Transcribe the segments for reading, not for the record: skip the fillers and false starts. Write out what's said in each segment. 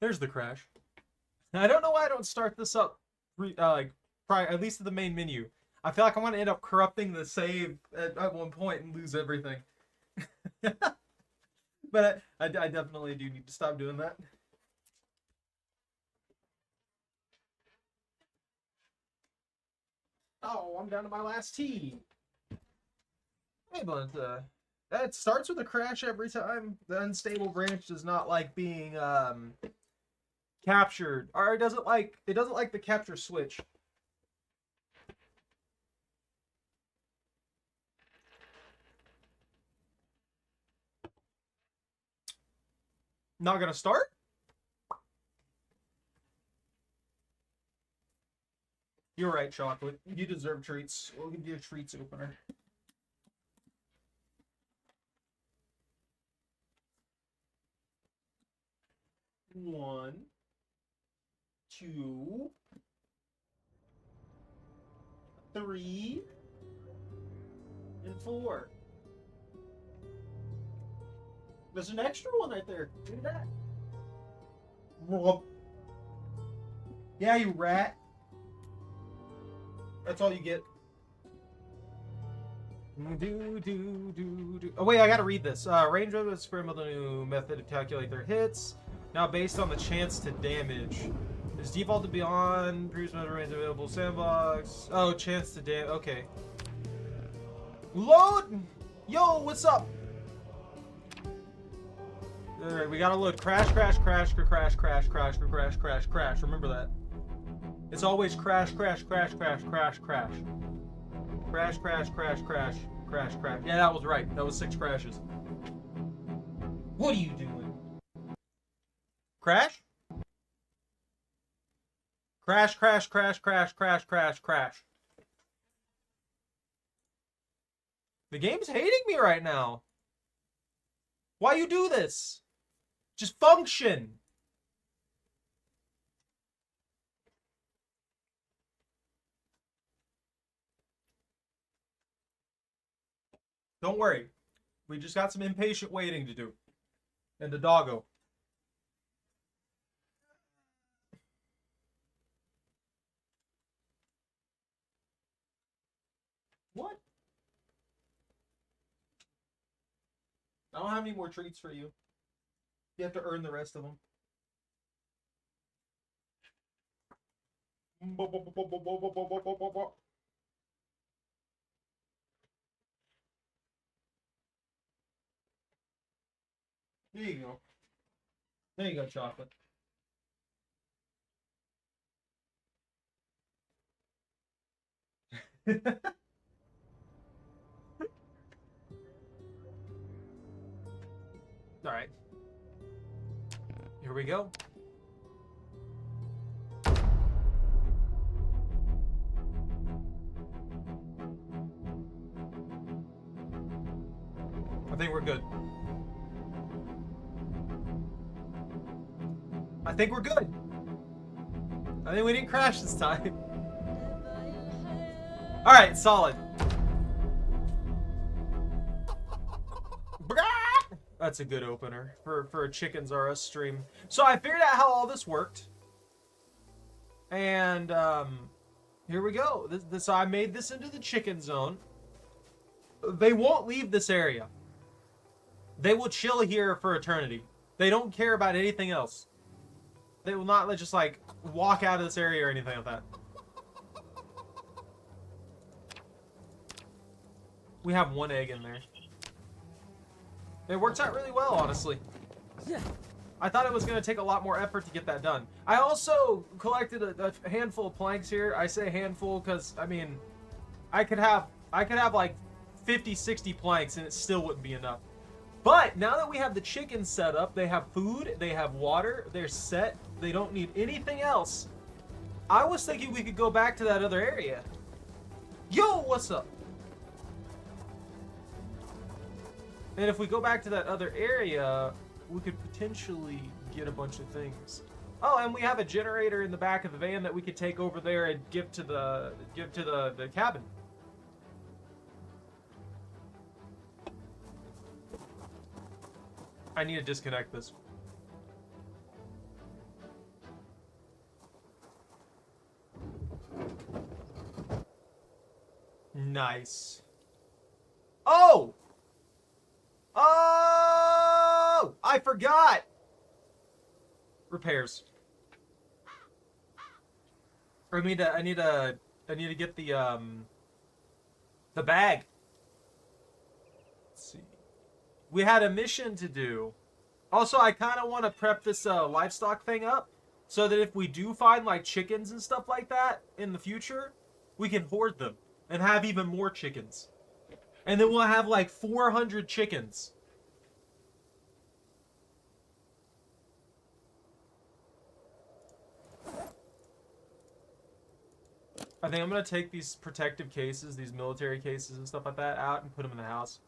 There's the crash. Now, I don't know why I don't start this up, like, at least to the main menu. I feel like I'm going to end up corrupting the save at one point and lose everything. But I definitely do need to stop doing that. Oh, I'm down to my last T. Hey, but that starts with a crash every time. The unstable branch does not like being captured, or it doesn't like the capture switch. Not gonna start? You're right, Chocolate. You deserve treats. We'll give you a treats opener. One, two, three, and four. There's an extra one right there. Look at that. Yeah, you rat. That's all you get. Oh wait, I gotta read this. Range of experimental new method to calculate their hits. Now based on the chance to damage. Is default to beyond previous method range available sandbox. Oh, chance to damage. Okay. Load. Yo, what's up? All right, we gotta load. Crash, crash, crash, crash, crash, crash, crash, crash, crash. Remember that. It's always crash, crash, crash, crash, crash, crash. Crash, crash, crash, crash, crash, crash. Yeah, that was right. That was 6 crashes. What are you doing? Crash? Crash, crash, crash, crash, crash, crash, crash. The game's hating me right now. Why you do this? Just function. Don't worry. We just got some impatient waiting to do. And the doggo. What? I don't have any more treats for you. You have to earn the rest of them. There you go. There you go, Chocolate. All right. Here we go. I think we're good. I think we're good. I think we didn't crash this time. All right, solid. That's a good opener for a Chickens R Us stream. So I figured out how all this worked. And here we go. So I made this into the chicken zone. They won't leave this area. They will chill here for eternity. They don't care about anything else. They will not just like walk out of this area or anything like that. We have 1 egg in there. It works out really well, honestly. Yeah. I thought it was going to take a lot more effort to get that done. I also collected a handful of planks here. I say handful because, I mean, I could have like 50, 60 planks and it still wouldn't be enough. But now that we have the chickens set up, they have food, they have water, they're set, they don't need anything else. I was thinking we could go back to that other area. Yo, what's up? And if we go back to that other area, we could potentially get a bunch of things. Oh, and we have a generator in the back of the van that we could take over there and give to the cabin. I need to disconnect this. Nice. Oh! Oh! I forgot! Repairs. I need to get the bag. Let's see. We had a mission to do. Also, I kind of want to prep this livestock thing up so that if we do find like chickens and stuff like that in the future, we can hoard them and have even more chickens. And then we'll have like 400 chickens. I think I'm going to take these protective cases, these military cases and stuff like that out and put them in the house.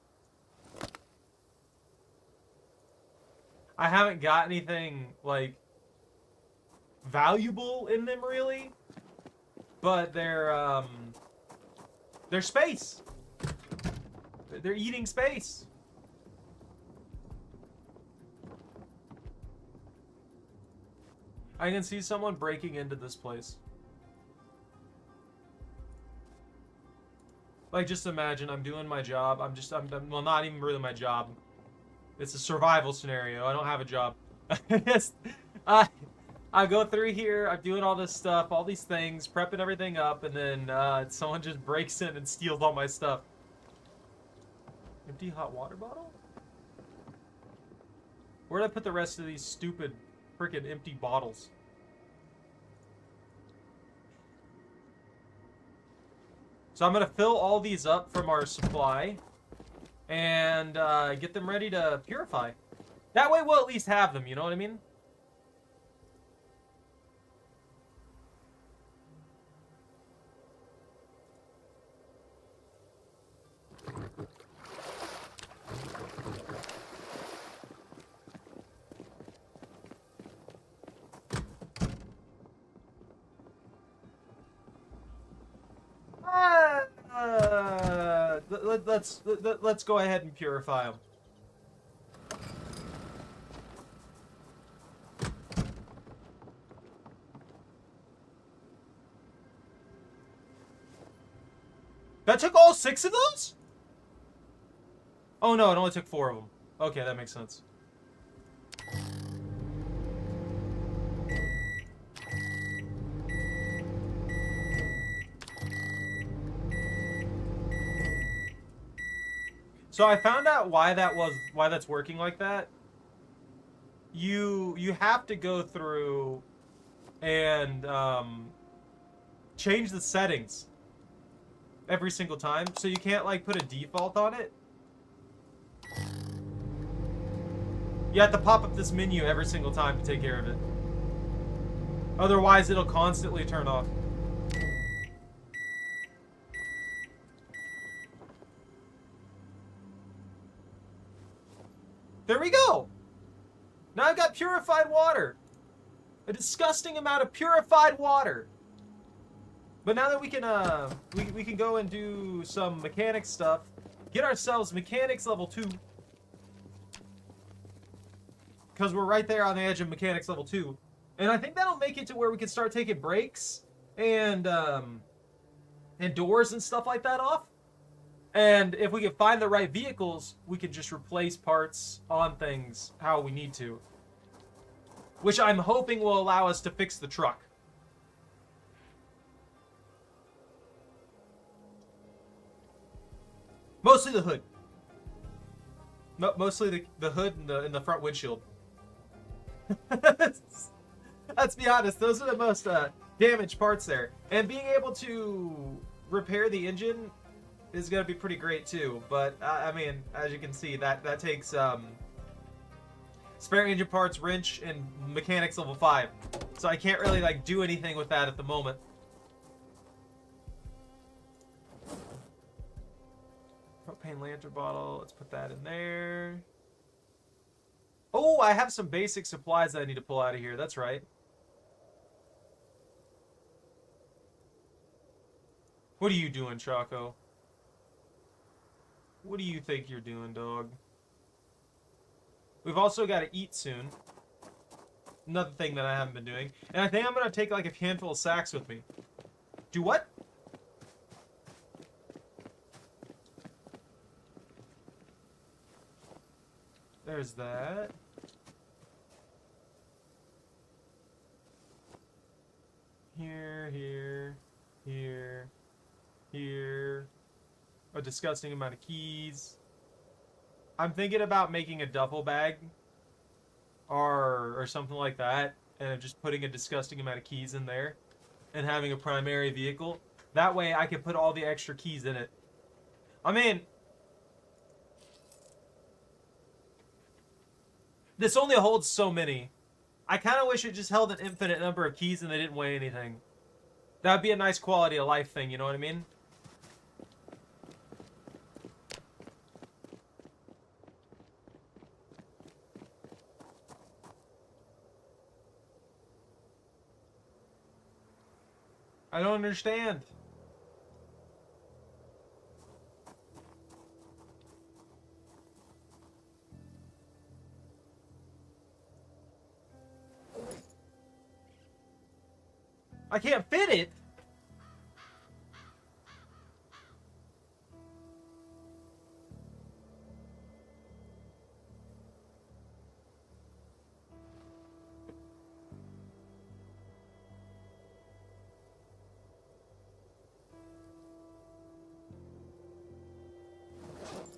I haven't got anything, like, valuable in them, really. But they're space. They're eating space. I can see someone breaking into this place. Like, just imagine I'm doing my job. Well, not even really my job. It's a survival scenario. I don't have a job. I go through here. I'm doing all this stuff, all these things, prepping everything up, and then someone just breaks in and steals all my stuff. Empty hot water bottle? Where did I put the rest of these stupid freaking empty bottles? So I'm going to fill all these up from our supply and get them ready to purify. That way we'll at least have them, you know what I mean? Let's go ahead and purify them. That took all 6 of those? Oh no, it only took 4 of them. Okay, that makes sense. So I found out why that's working like that. You have to go through and change the settings every single time, so you can't like put a default on it. You have to pop up this menu every single time to take care of it. Otherwise, it'll constantly turn off. There we go! Now I've got purified water. A disgusting amount of purified water. But now that we can go and do some mechanics stuff, get ourselves mechanics level 2. Because we're right there on the edge of mechanics level 2. And I think that'll make it to where we can start taking breaks and doors and stuff like that off. And if we can find the right vehicles, we can just replace parts on things how we need to. Which I'm hoping will allow us to fix the truck. Mostly the hood. Mostly the hood and the front windshield. Let's be honest, those are the most damaged parts there. And being able to repair the engine is going to be pretty great too. But, I mean, as you can see, that takes spare engine parts, wrench, and mechanics level 5. So I can't really like do anything with that at the moment. Propane lantern bottle, let's put that in there. Oh, I have some basic supplies that I need to pull out of here, that's right. What are you doing, Choco? What do you think you're doing, dog? We've also got to eat soon. Another thing that I haven't been doing. And I think I'm going to take like a handful of sacks with me. Do what? There's that. Here. A disgusting amount of keys. I'm thinking about making a duffel bag or something like that, and just putting a disgusting amount of keys in there and having a primary vehicle. That way I can put all the extra keys in it. I mean, this only holds so many. I kind of wish it just held an infinite number of keys and they didn't weigh anything. That would be a nice quality of life thing, you know what I mean? I don't understand. I can't fit it.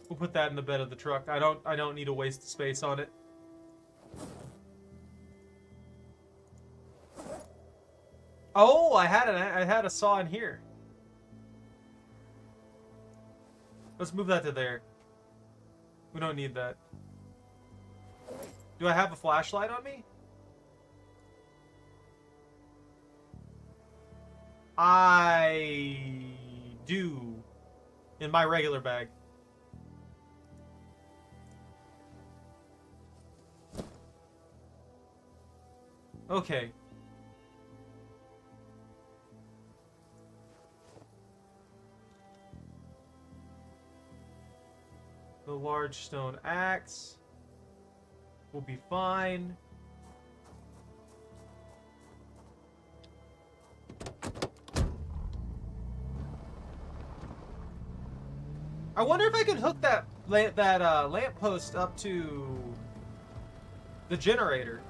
We'll put that in the bed of the truck. I don't need to waste space on it. Oh, I had a saw in here. Let's move that to there. We don't need that. Do I have a flashlight on me? I do. In my regular bag. Okay. The large stone axe will be fine. I wonder if I could hook that lamppost up to the generator.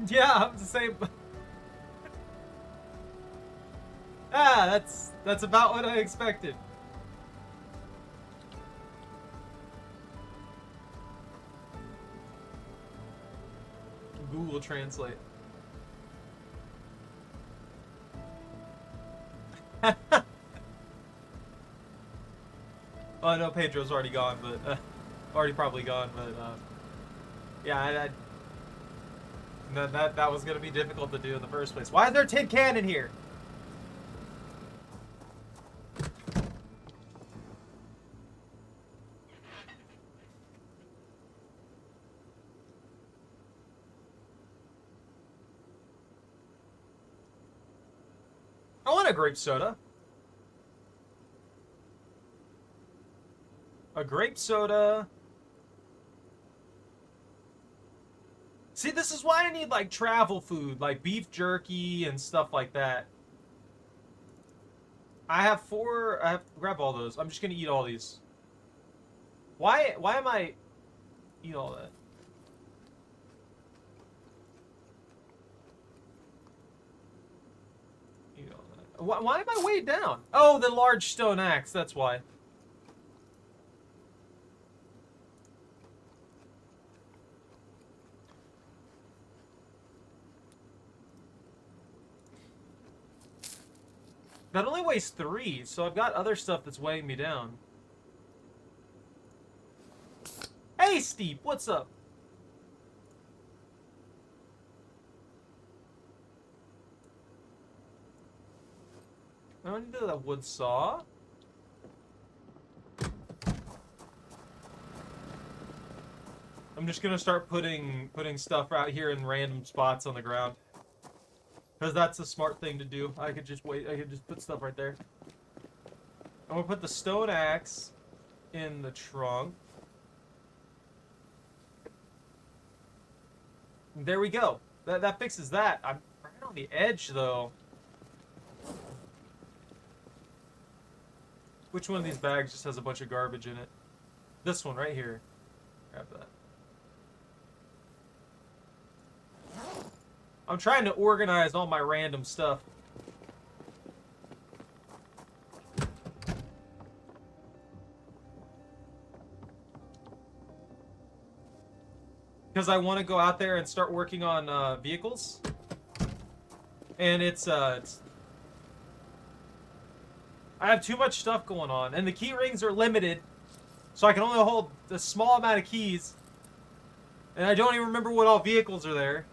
Yeah, I'm the same. That's about what I expected. Google Translate. Oh no, Pedro's already gone, but already probably gone. But yeah, that was gonna be difficult to do in the first place. Why is there a tin can in here? I want a grape soda. A grape soda. See, this is why I need, like, travel food, like beef jerky and stuff like that. I have grab all those. I'm just gonna eat all these. Why am I eat all that? Why am I way down? Oh, the large stone axe, that's why. That only weighs 3, so I've got other stuff that's weighing me down. Hey, Steve, what's up? I don't need that wood saw. I'm just gonna start putting stuff out here in random spots on the ground. Because that's a smart thing to do. I could just wait. I could just put stuff right there. I'm gonna put the stone axe in the trunk. There we go. That fixes that. I'm right on the edge, though. Which one of these bags just has a bunch of garbage in it? This one right here. Grab that. I'm trying to organize all my random stuff. Because I want to go out there and start working on vehicles. And it's I have too much stuff going on. And the key rings are limited. So I can only hold a small amount of keys. And I don't even remember what all vehicles are there.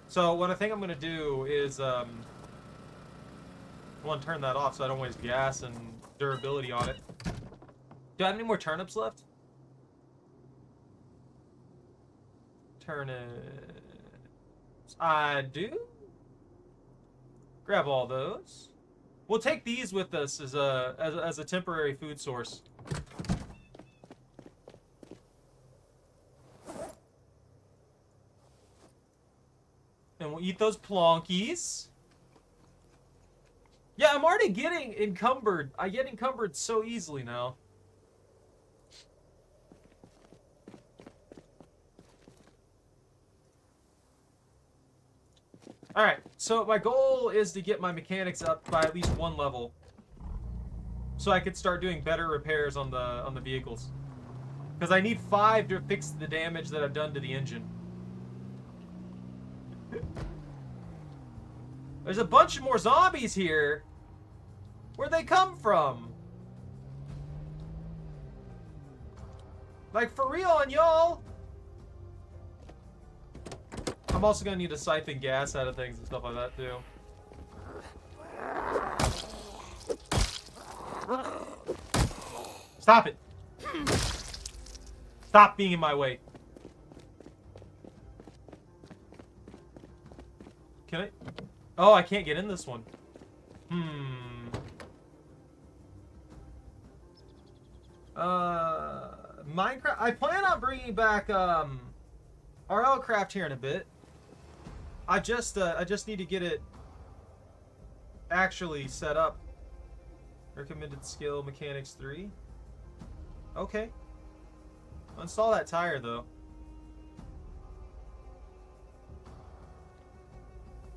So what I think I'm going to do is, I want to turn that off so I don't waste gas and durability on it. Do I have any more turnips left? Turnips. I do. Grab all those. We'll take these with us as a temporary food source. And we'll eat those plonkies. Yeah, I'm already getting encumbered. I get encumbered so easily now. Alright, so my goal is to get my mechanics up by at least 1 level. So I could start doing better repairs on the vehicles. Because I need 5 to fix the damage that I've done to the engine. There's a bunch of more zombies here. Where'd they come from? Like, for real on y'all? I'm also gonna need to siphon gas out of things and stuff like that, too. Stop it! Stop being in my way. Can I? Oh, I can't get in this one. Minecraft. I plan on bringing back RL Craft here in a bit. I just need to get it actually set up. Recommended skill mechanics 3. Okay. I'll install that tire though.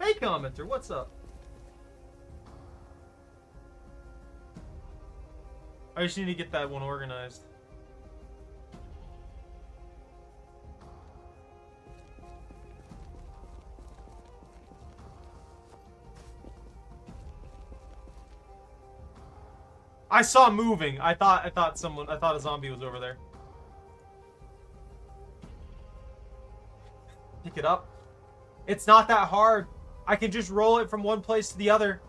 Hey, commenter, what's up? I just need to get that one organized. I saw moving. I thought a zombie was over there. Pick it up. It's not that hard. I can just roll it from one place to the other.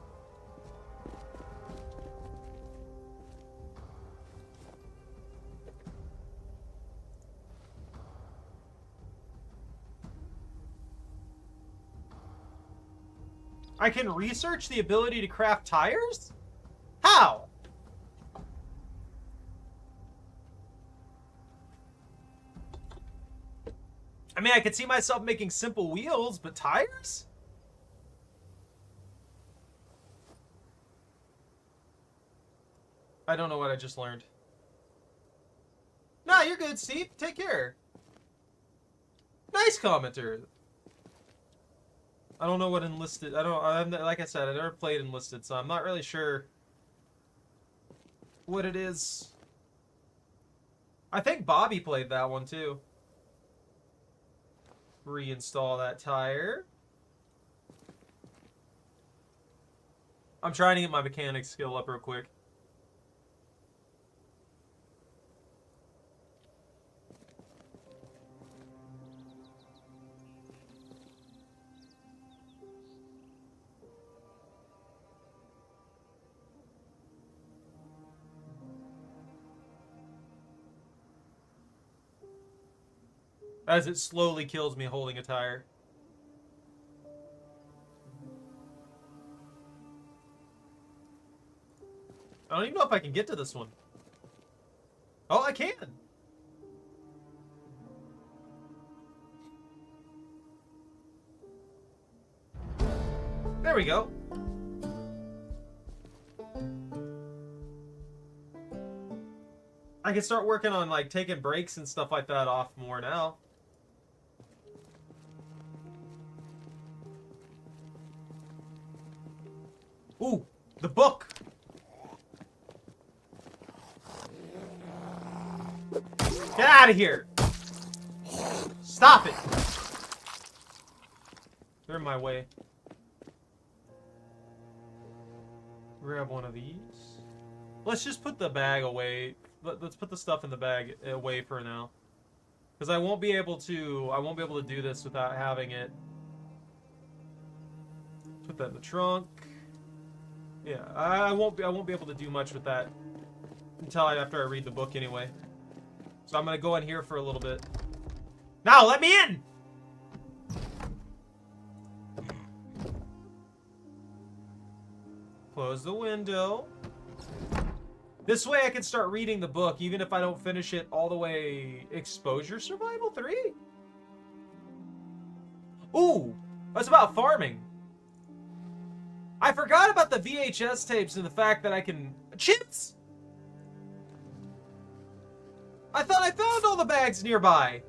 I can research the ability to craft tires? How? I mean, I could see myself making simple wheels, but tires? I don't know what I just learned. Nah, you're good, Steve. Take care. Nice commenter. I don't know what enlisted. Like I said, I never played enlisted, so I'm not really sure what it is. I think Bobby played that one too. Reinstall that tire. I'm trying to get my mechanics skill up real quick. As it slowly kills me holding a tire. I don't even know if I can get to this one. Oh, I can! There we go. I can start working on, like, taking breaks and stuff like that off more now. Ooh, the book! Get out of here! Stop it! They're in my way. Grab one of these. Let's just put the bag away. Let's put the stuff in the bag away for now. Because I won't be able to do this without having it. Put that in the trunk. Yeah, I won't be able to do much with that until after I read the book anyway. So I'm gonna go in here for a little bit. Now let me in! Close the window. This way I can start reading the book even if I don't finish it all the way. Exposure Survival 3? Ooh, that's about farming. I forgot about the VHS tapes and the fact that I can... Chips! I thought I found all the bags nearby.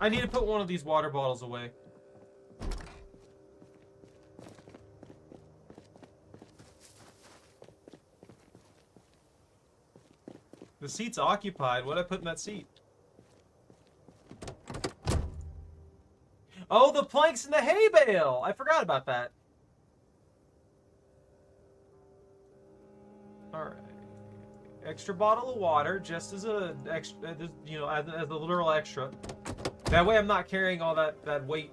I need to put one of these water bottles away. The seat's occupied. What did I put in that seat? Oh, the planks in the hay bale! I forgot about that. Alright. Extra bottle of water, just as a extra, you know, as a literal extra. That way I'm not carrying all that weight.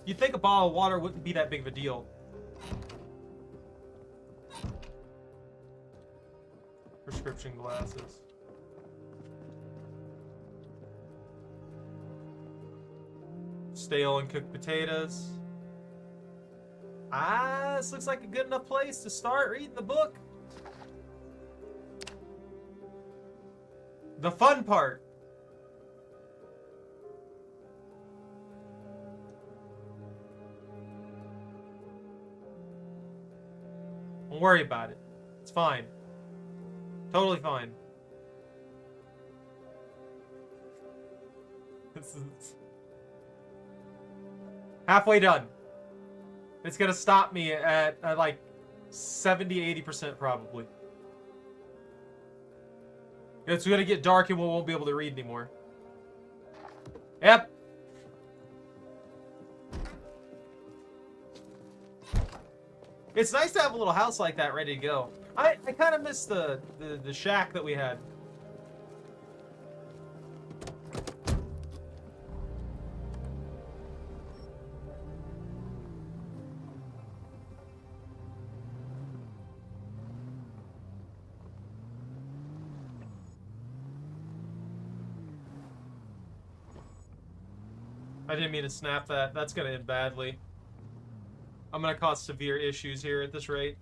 You'd think a bottle of water wouldn't be that big of a deal. Prescription glasses. Stale and cooked potatoes. Ah, this looks like a good enough place to start reading the book. The fun part. Don't worry about it. It's fine. Totally fine. This is halfway done. It's gonna stop me at like 70-80% probably. It's gonna get dark and we won't be able to read anymore. Yep. It's nice to have a little house like that ready to go. I kind of miss the shack that we had. I didn't mean to snap that. That's going to end badly. I'm going to cause severe issues here at this rate.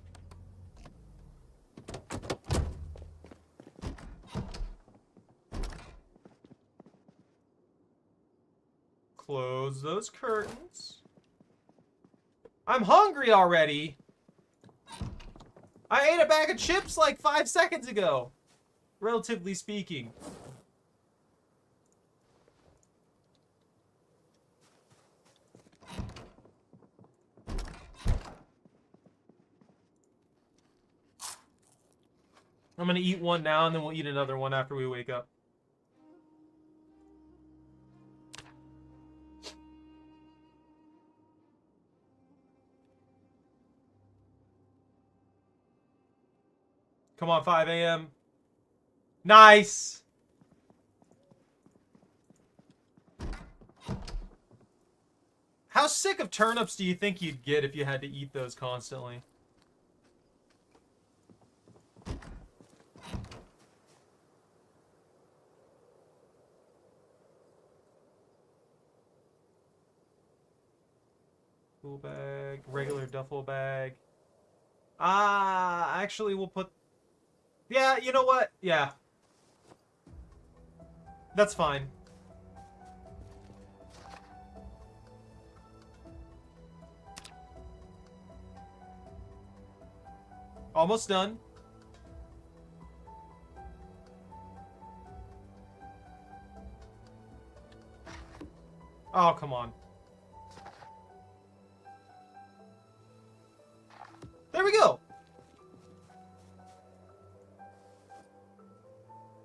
Close those curtains. I'm hungry already. I ate a bag of chips like 5 seconds ago. Relatively speaking. I'm gonna eat one now, and then we'll eat another one after we wake up. Come on, 5 a.m. Nice! How sick of turnips do you think you'd get if you had to eat those constantly? Duffel bag, regular duffel bag. Actually, we'll put... Yeah, you know what? Yeah. That's fine. Almost done. Oh, come on. There we go.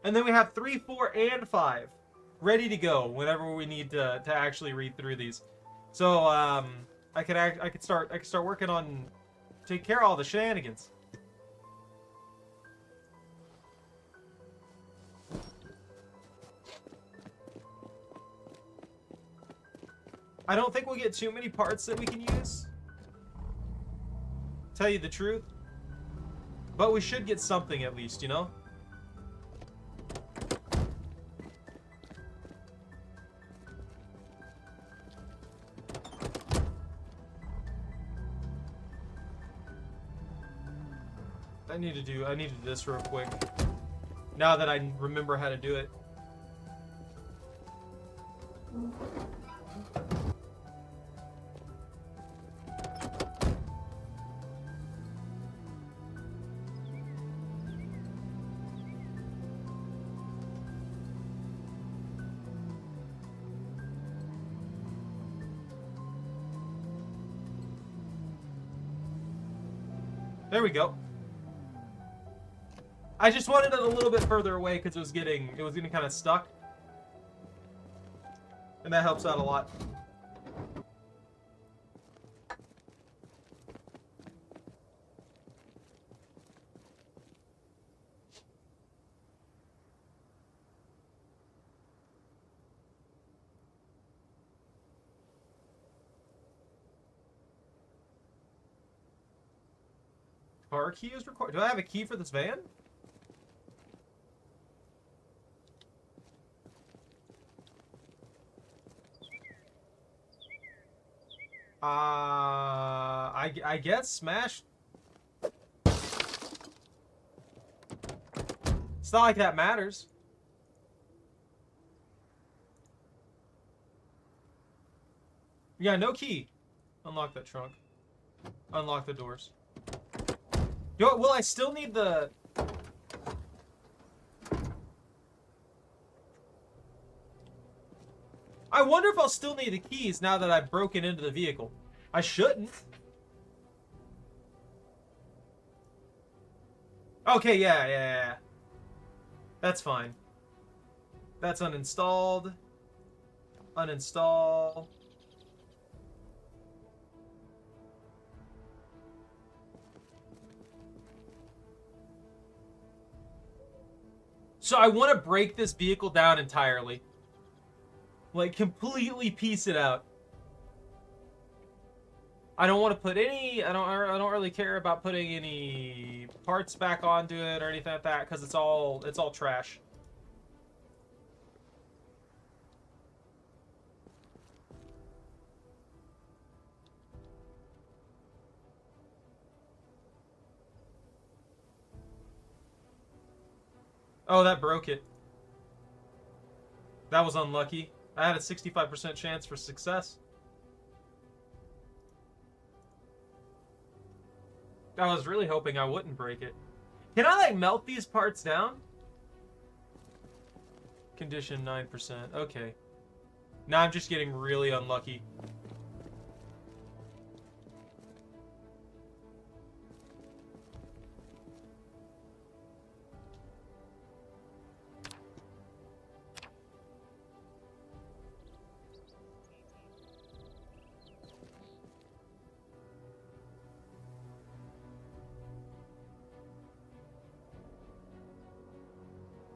And then we have 3, 4, and 5 ready to go whenever we need to actually read through these. So I could start working on take care of all the shenanigans. I don't think we'll get too many parts that we can use. Tell you the truth. But we should get something at least, you know? I need to do this real quick. Now that I remember how to do it. There we go. I just wanted it a little bit further away because it was getting kind of stuck. And that helps out a lot. Car key is required. Do I have a key for this van? I guess smash. It's not like that matters. Yeah, no key. Unlock that trunk. Unlock the doors. Yo, will I still need the... I wonder if I'll still need the keys now that I've broken into the vehicle. I shouldn't. Okay, yeah. That's fine. That's uninstalled. Uninstall. So I want to break this vehicle down entirely. Like, completely piece it out. I don't want to put any... I don't really care about putting any parts back onto it or anything like that, because it's all trash. Oh, that broke it. That was unlucky. I had a 65% chance for success. I was really hoping I wouldn't break it. Can I, like, melt these parts down? Condition 9%. Okay. Now I'm just getting really unlucky.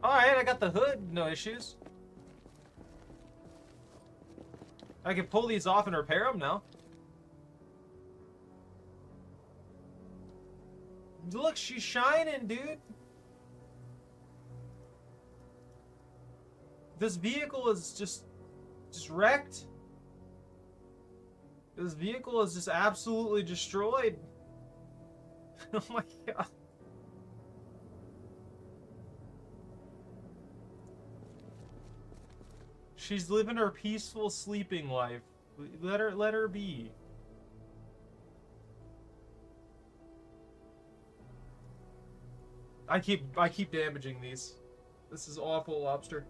Alright, I got the hood, no issues. I can pull these off and repair them now. Look, she's shining, dude. This vehicle is just wrecked. This vehicle is just absolutely destroyed. Oh my god. She's living her peaceful sleeping life. Let her be. I keep damaging these. This is awful, Lobster.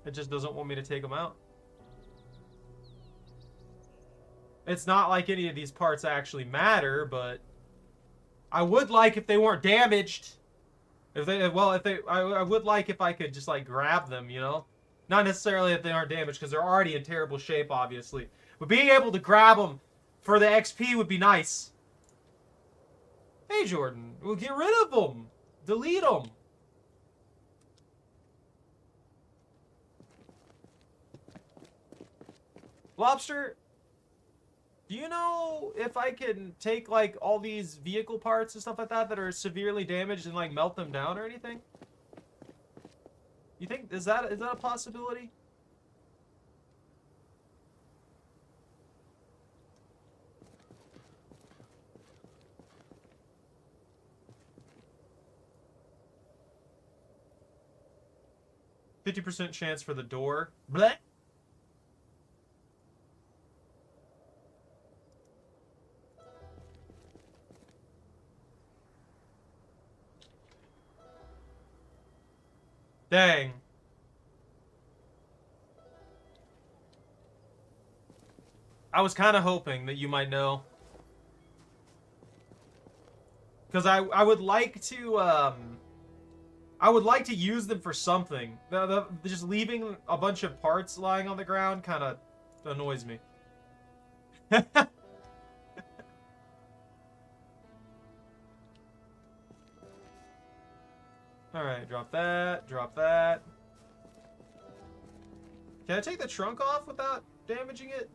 It just doesn't want me to take them out. It's not like any of these parts actually matter, but I would like if they weren't damaged. I would like if I could just like grab them, you know? Not necessarily if they aren't damaged, because they're already in terrible shape, obviously. But being able to grab them for the XP would be nice. Hey, Jordan, we'll get rid of them. Delete them. Lobster, do you know if I can take, like, all these vehicle parts and stuff like that that are severely damaged and, like, melt them down or anything? You think, is that a possibility? %50 chance for the door. Blech. Dang. I was kind of hoping that you might know. Because I would like to, I would like to use them for something. Just leaving a bunch of parts lying on the ground kind of annoys me. Alright, drop that, drop that. Can I take the trunk off without damaging it?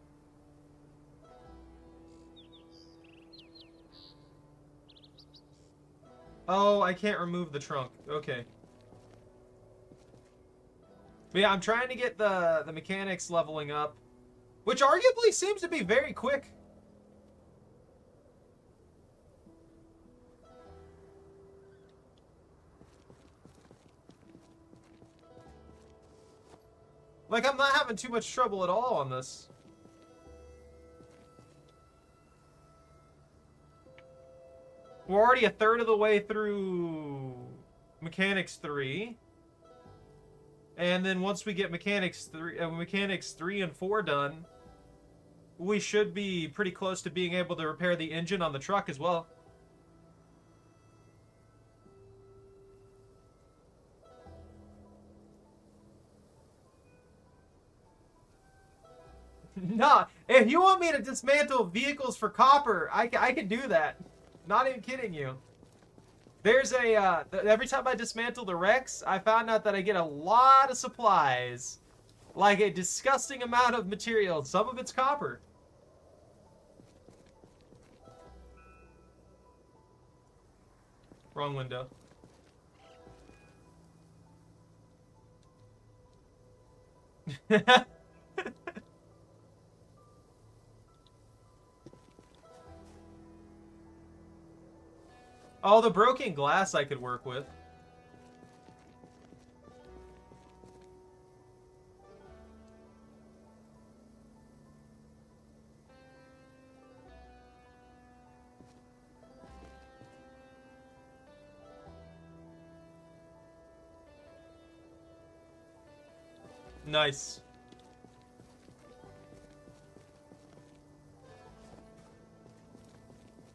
Oh, I can't remove the trunk. Okay. But yeah, I'm trying to get the mechanics leveling up, which arguably seems to be very quick. Like, I'm not having too much trouble at all on this. We're already a third of the way through Mechanics 3. And then once we get Mechanics 3 and 4 done, we should be pretty close to being able to repair the engine on the truck as well. Nah, if you want me to dismantle vehicles for copper, I can do that. Not even kidding you. There's a, every time I dismantle the Rex, I found out that I get a lot of supplies. Like a disgusting amount of material. Some of it's copper. Wrong window. Oh, the broken glass I could work with. Nice.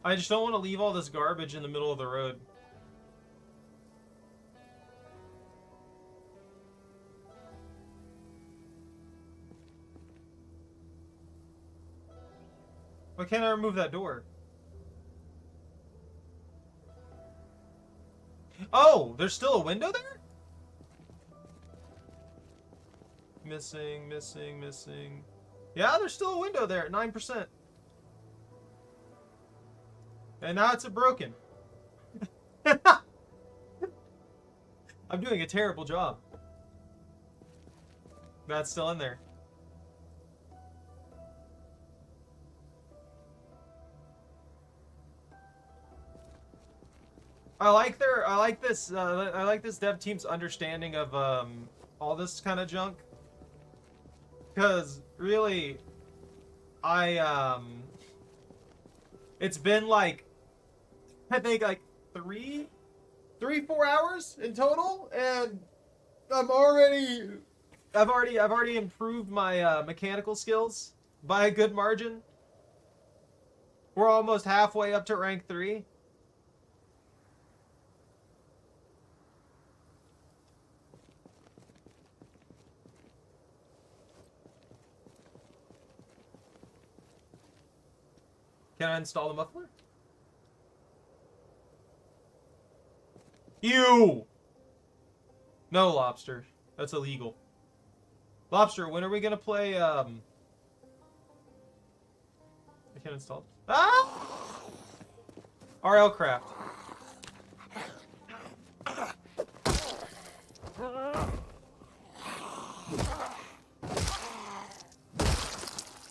I just don't want to leave all this garbage in the middle of the road. Why can't I remove that door? Oh, there's still a window there? Missing, missing, missing. Yeah, there's still a window there at 9%. And now it's broken. I'm doing a terrible job. That's still in there. I like this dev team's understanding of all this kind of junk. Cause really, it's been like, I think like 4 hours in total, and I've already improved my mechanical skills by a good margin. We're almost halfway up to rank 3. Can I install the muffler? Ew! No, Lobster. That's illegal. Lobster, when are we gonna play, I can't install. Ah! RL Craft.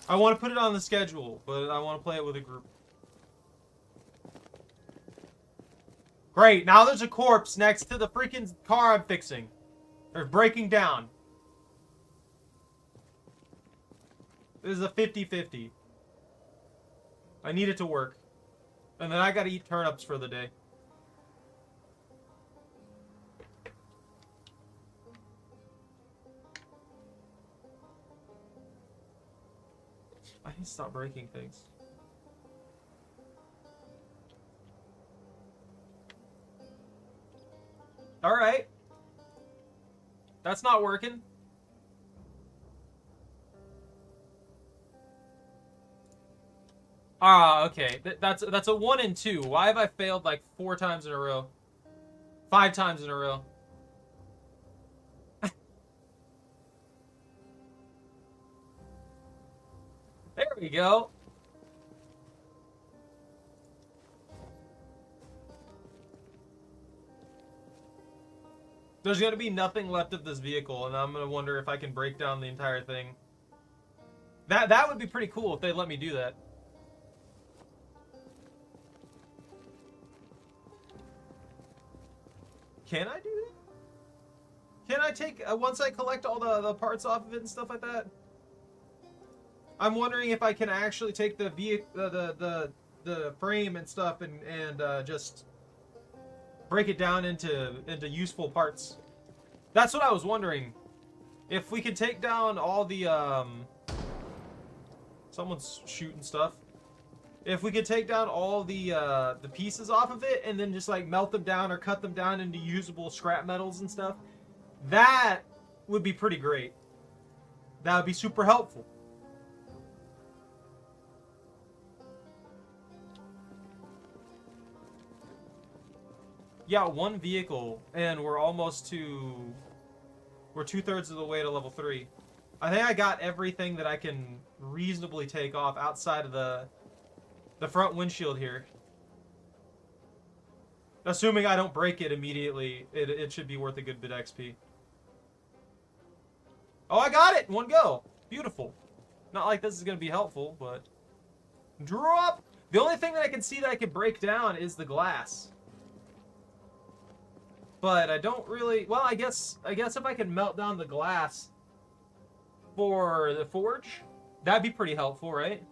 I want to put it on the schedule, but I want to play it with a group. Great, now there's a corpse next to the freaking car I'm fixing. Or breaking down. This is a 50-50. I need it to work. And then I gotta eat turnips for the day. I need to stop breaking things. Alright. That's not working. Ah, okay. That's a 1 and 2. Why have I failed like 4 times in a row? 5 times in a row. There we go. There's gonna be nothing left of this vehicle, and I'm gonna wonder if I can break down the entire thing. That would be pretty cool if they let me do that. Can I do that? Can I take once I collect all the parts off of it and stuff like that? I'm wondering if I can actually take the the frame and stuff and just break it down into useful parts. That's what I was wondering. If we could take down all the someone's shooting stuff. If we could take down all the pieces off of it and then just like melt them down or cut them down into usable scrap metals and stuff, that would be pretty great. That would be super helpful. Yeah, 1 vehicle, and we're almost to... We're 2/3 of the way to level 3. I think I got everything that I can reasonably take off outside of the front windshield here. Assuming I don't break it immediately, it should be worth a good bit of XP. Oh, I got it! 1 go! Beautiful. Not like this is going to be helpful, but... Drop! The only thing that I can see that I can break down is the glass. But I don't really... Well, I guess if I can melt down the glass for the forge, that'd be pretty helpful, right?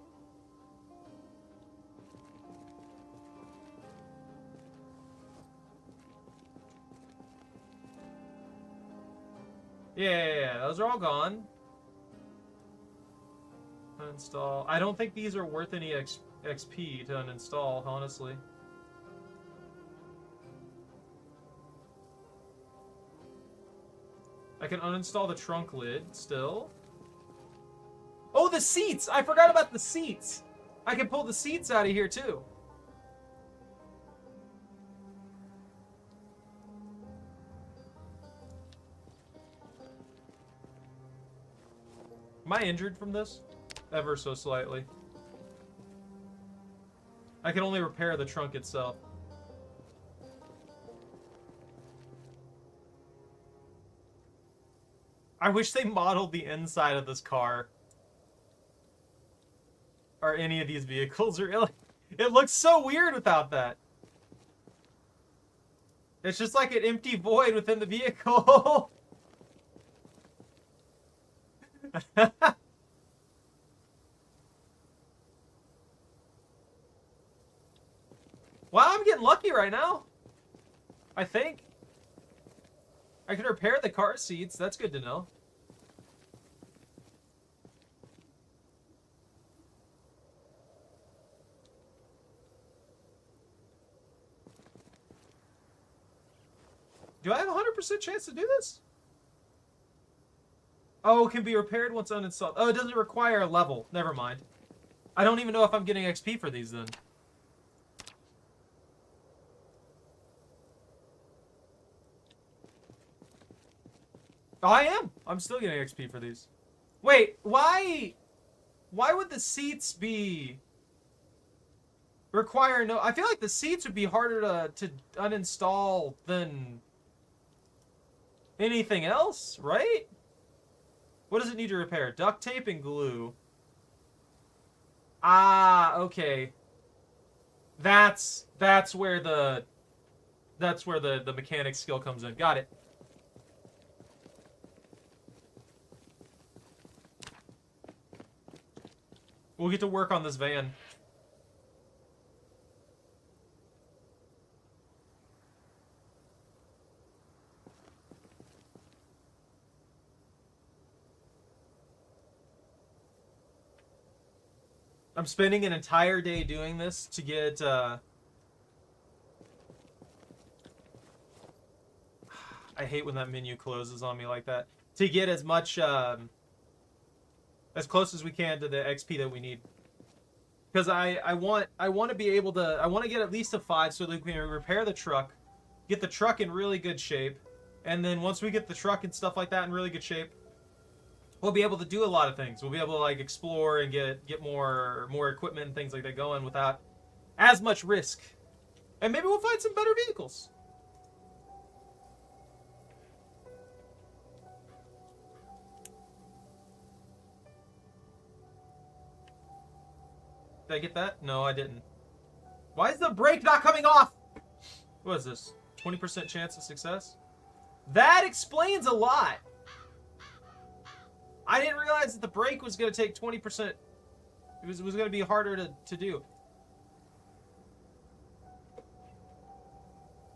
Yeah, those are all gone. Uninstall. I don't think these are worth any XP to uninstall, honestly. I can uninstall the trunk lid still. Oh, the seats! I forgot about the seats! I can pull the seats out of here, too. Am I injured from this? Ever so slightly. I can only repair the trunk itself. I wish they modeled the inside of this car. Or any of these vehicles, really. It looks so weird without that. It's just like an empty void within the vehicle. Wow, I'm getting lucky right now. I think. I can repair the car seats. That's good to know. Do I have a 100% chance to do this? Oh, it can be repaired once uninstalled. Oh, it doesn't require a level. Never mind. I don't even know if I'm getting XP for these then. Oh, I am. I'm still getting XP for these. Wait, why would the seats be require no? I feel like the seats would be harder to uninstall than anything else, right? What does it need to repair? Duct tape and glue. Ah, okay. That's where the mechanic skill comes in. Got it. We'll get to work on this van. I'm spending an entire day doing this to get, I hate when that menu closes on me like that. To get as much, as close as we can to the XP that we need. Because I want to be able to, I want to get at least a 5 so that we can repair the truck, get the truck in really good shape, and then once we get the truck and stuff like that in really good shape, we'll be able to do a lot of things. We'll be able to like explore and get more equipment and things like that going without as much risk. And maybe we'll find some better vehicles. Did I get that? No, I didn't. Why is the brake not coming off? What is this? 20% chance of success? That explains a lot. I didn't realize that the brake was going to take 20%. It was going to be harder to do.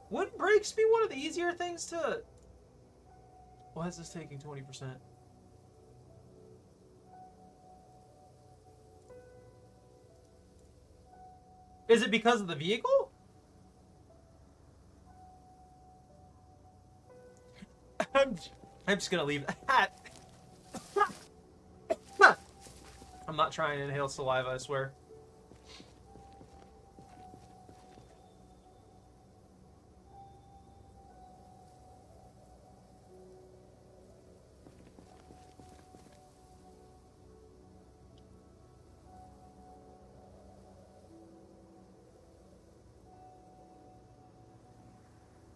Wouldn't brakes be one of the easier things to... Why is this taking 20%? Is it because of the vehicle? I'm just going to leave that. I'm not trying to inhale saliva, I swear.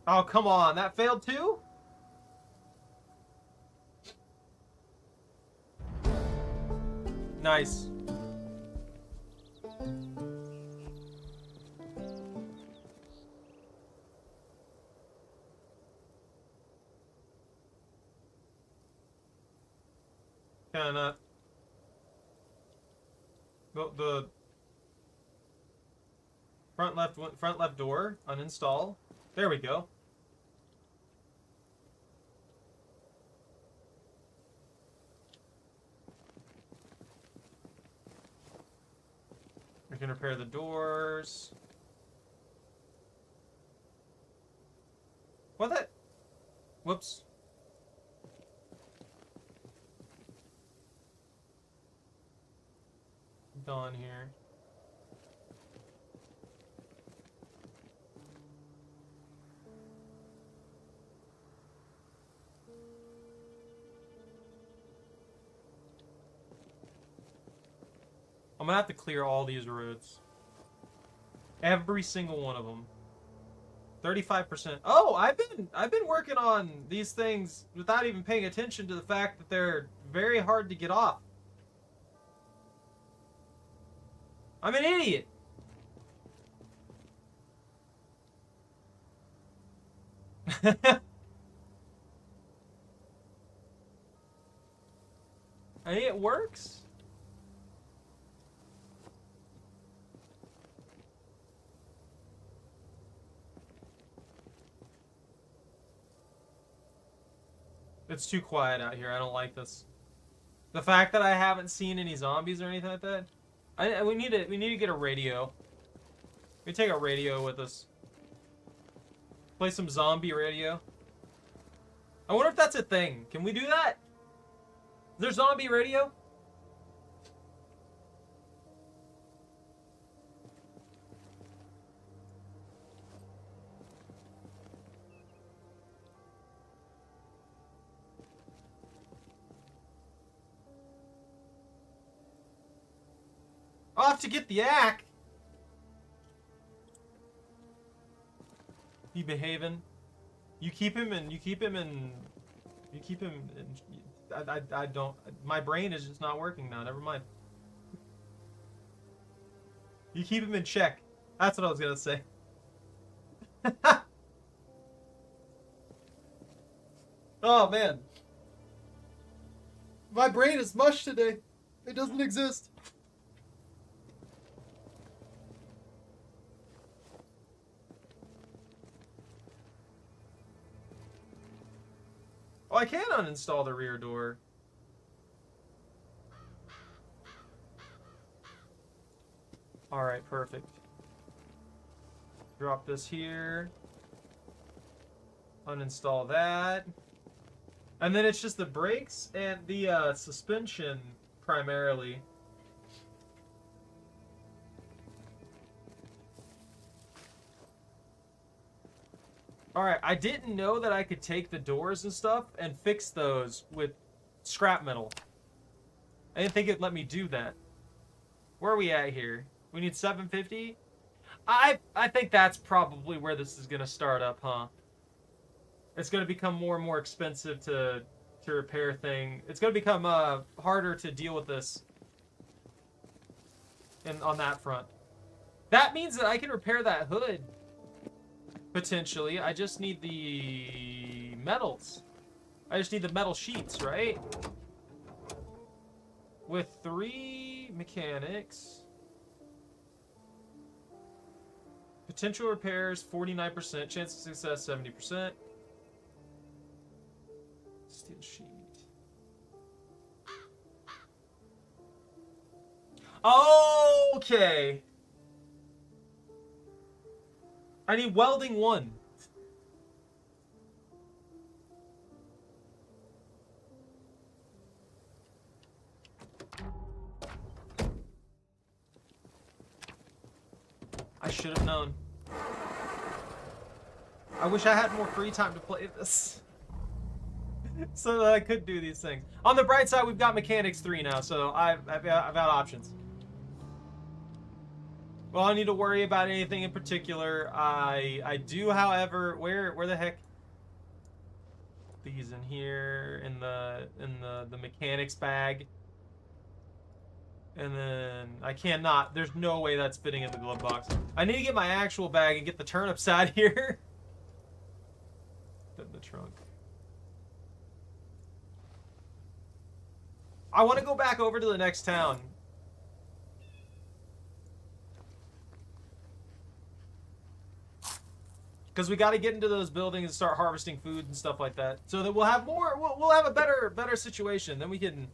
Oh, come on. That failed too? Nice. Kinda. The front left door uninstall. There we go. We can repair the doors. What the? Whoops. Done here. I'm gonna have to clear all these roads. Every single one of them. 35%. Oh, I've been working on these things without even paying attention to the fact that they're very hard to get off. I'm an idiot. Hey, it works. It's too quiet out here. I don't like this. The fact that I haven't seen any zombies or anything like that. We need to get a radio. We take a radio with us. Play some zombie radio. I wonder if that's a thing. Can we do that? Is there zombie radio? I'll have to get the axe. He behaving. You keep him in. I don't. My brain is just not working now. Never mind. You keep him in check. That's what I was gonna say. Oh man. My brain is mush today. It doesn't exist. Oh, I can uninstall the rear door. Alright, perfect. Drop this here. Uninstall that. And then it's just the brakes and the suspension primarily. Alright, I didn't know that I could take the doors and stuff and fix those with scrap metal. I didn't think it'd let me do that. Where are we at here? We need 750? I think that's probably where this is going to start up, huh? It's going to become more and more expensive to repair thing. It's going to become harder to deal with this on that front. That means that I can repair that hood. Potentially. I just need the metals. I just need the metal sheets, right? With 3 mechanics. Potential repairs, 49%. Chance of success, 70%. Steel sheet. Okay. I need welding 1. I should have known. I wish I had more free time to play this. So that I could do these things. On the bright side, we've got Mechanics 3 now, so I've got options. Well, I don't need to worry about anything in particular. I do, however, where the heck? These in here in the mechanics bag. And then I cannot. There's no way that's fitting in the glove box. I need to get my actual bag and get the turnips out here. Put in the trunk. I want to go back over to the next town. Because we got to get into those buildings and start harvesting food and stuff like that, so that we'll have more. We'll have a better situation. Then we can.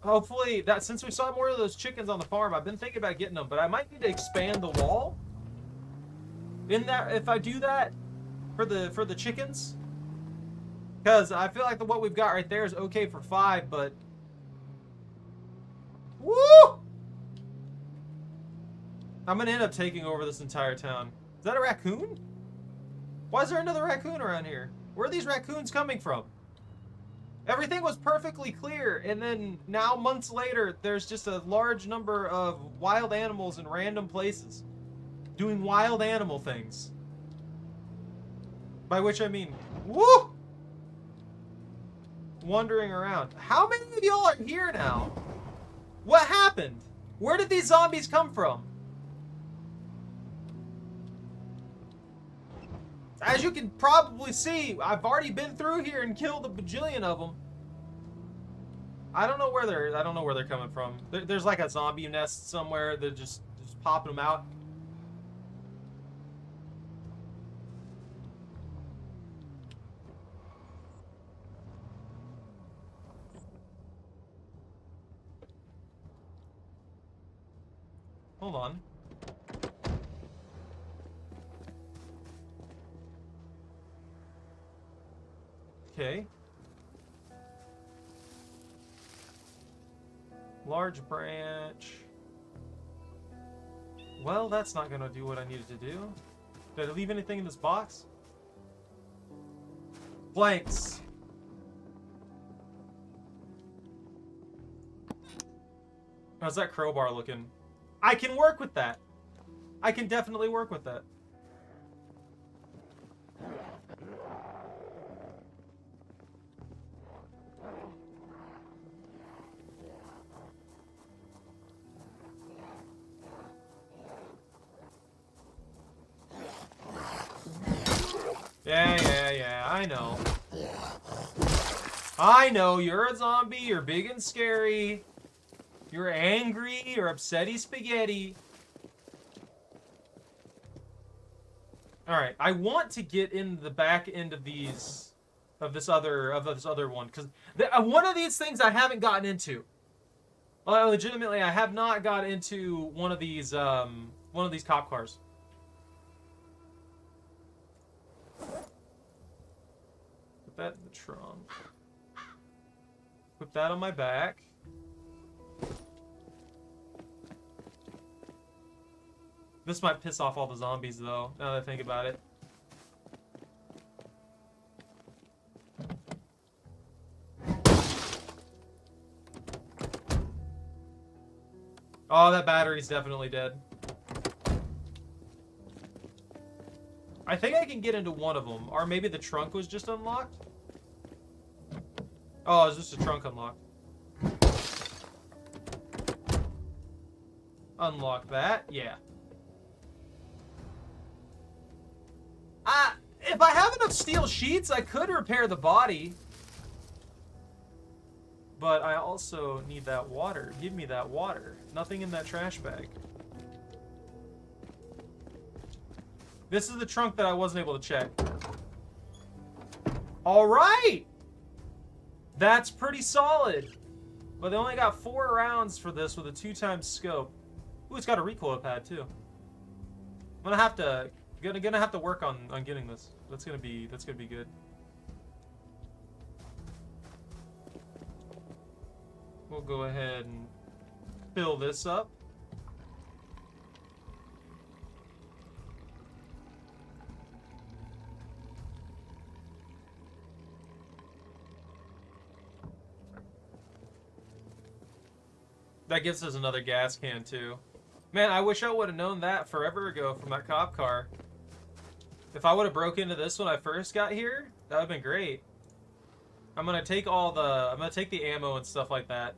hopefully, that since we saw more of those chickens on the farm, I've been thinking about getting them, but I might need to expand the wall. In that, if I do that for the chickens, because I feel like what we've got right there is okay for 5, but woo! I'm gonna end up taking over this entire town. Is that a raccoon? Why is there another raccoon around here? Where are these raccoons coming from? Everything was perfectly clear, and then now months later, there's just a large number of wild animals in random places doing wild animal things. By which I mean, woo! Wandering around. How many of y'all are here now? What happened? Where did these zombies come from? As you can probably see, I've already been through here and killed a bajillion of them. I don't know where they're coming from. There's like a zombie nest somewhere. They're just popping them out. Hold on. Okay. Large branch. Well, that's not gonna do what I needed to do. Did I leave anything in this box? Planks. How's that crowbar looking? I can work with that. I can definitely work with that. Yeah, I know. I know, you're a zombie, you're big and scary. You're angry, you're upsetty spaghetti. Alright, I want to get in the back end of these, of this other one, because one of these things I haven't gotten into. Well, legitimately, I have not got into one of these cop cars. Put that in the trunk. Put that on my back. This might piss off all the zombies, though, now that I think about it. Oh, that battery's definitely dead. I think I can get into one of them. Or maybe the trunk was just unlocked? Oh, it's just a trunk unlocked. Unlock that. Yeah. If I have enough steel sheets, I could repair the body. But I also need that water. Give me that water. Nothing in that trash bag. This is the trunk that I wasn't able to check. Alright! That's pretty solid. But they only got 4 rounds for this with a 2x scope. Ooh, it's got a recoil pad too. I'm gonna have to work on getting this. That's gonna be good. We'll go ahead and fill this up. That gives us another gas can too. Man, I wish I would have known that forever ago from that cop car. If I would have broke into this when I first got here, that would have been great. I'm gonna take the ammo and stuff like that.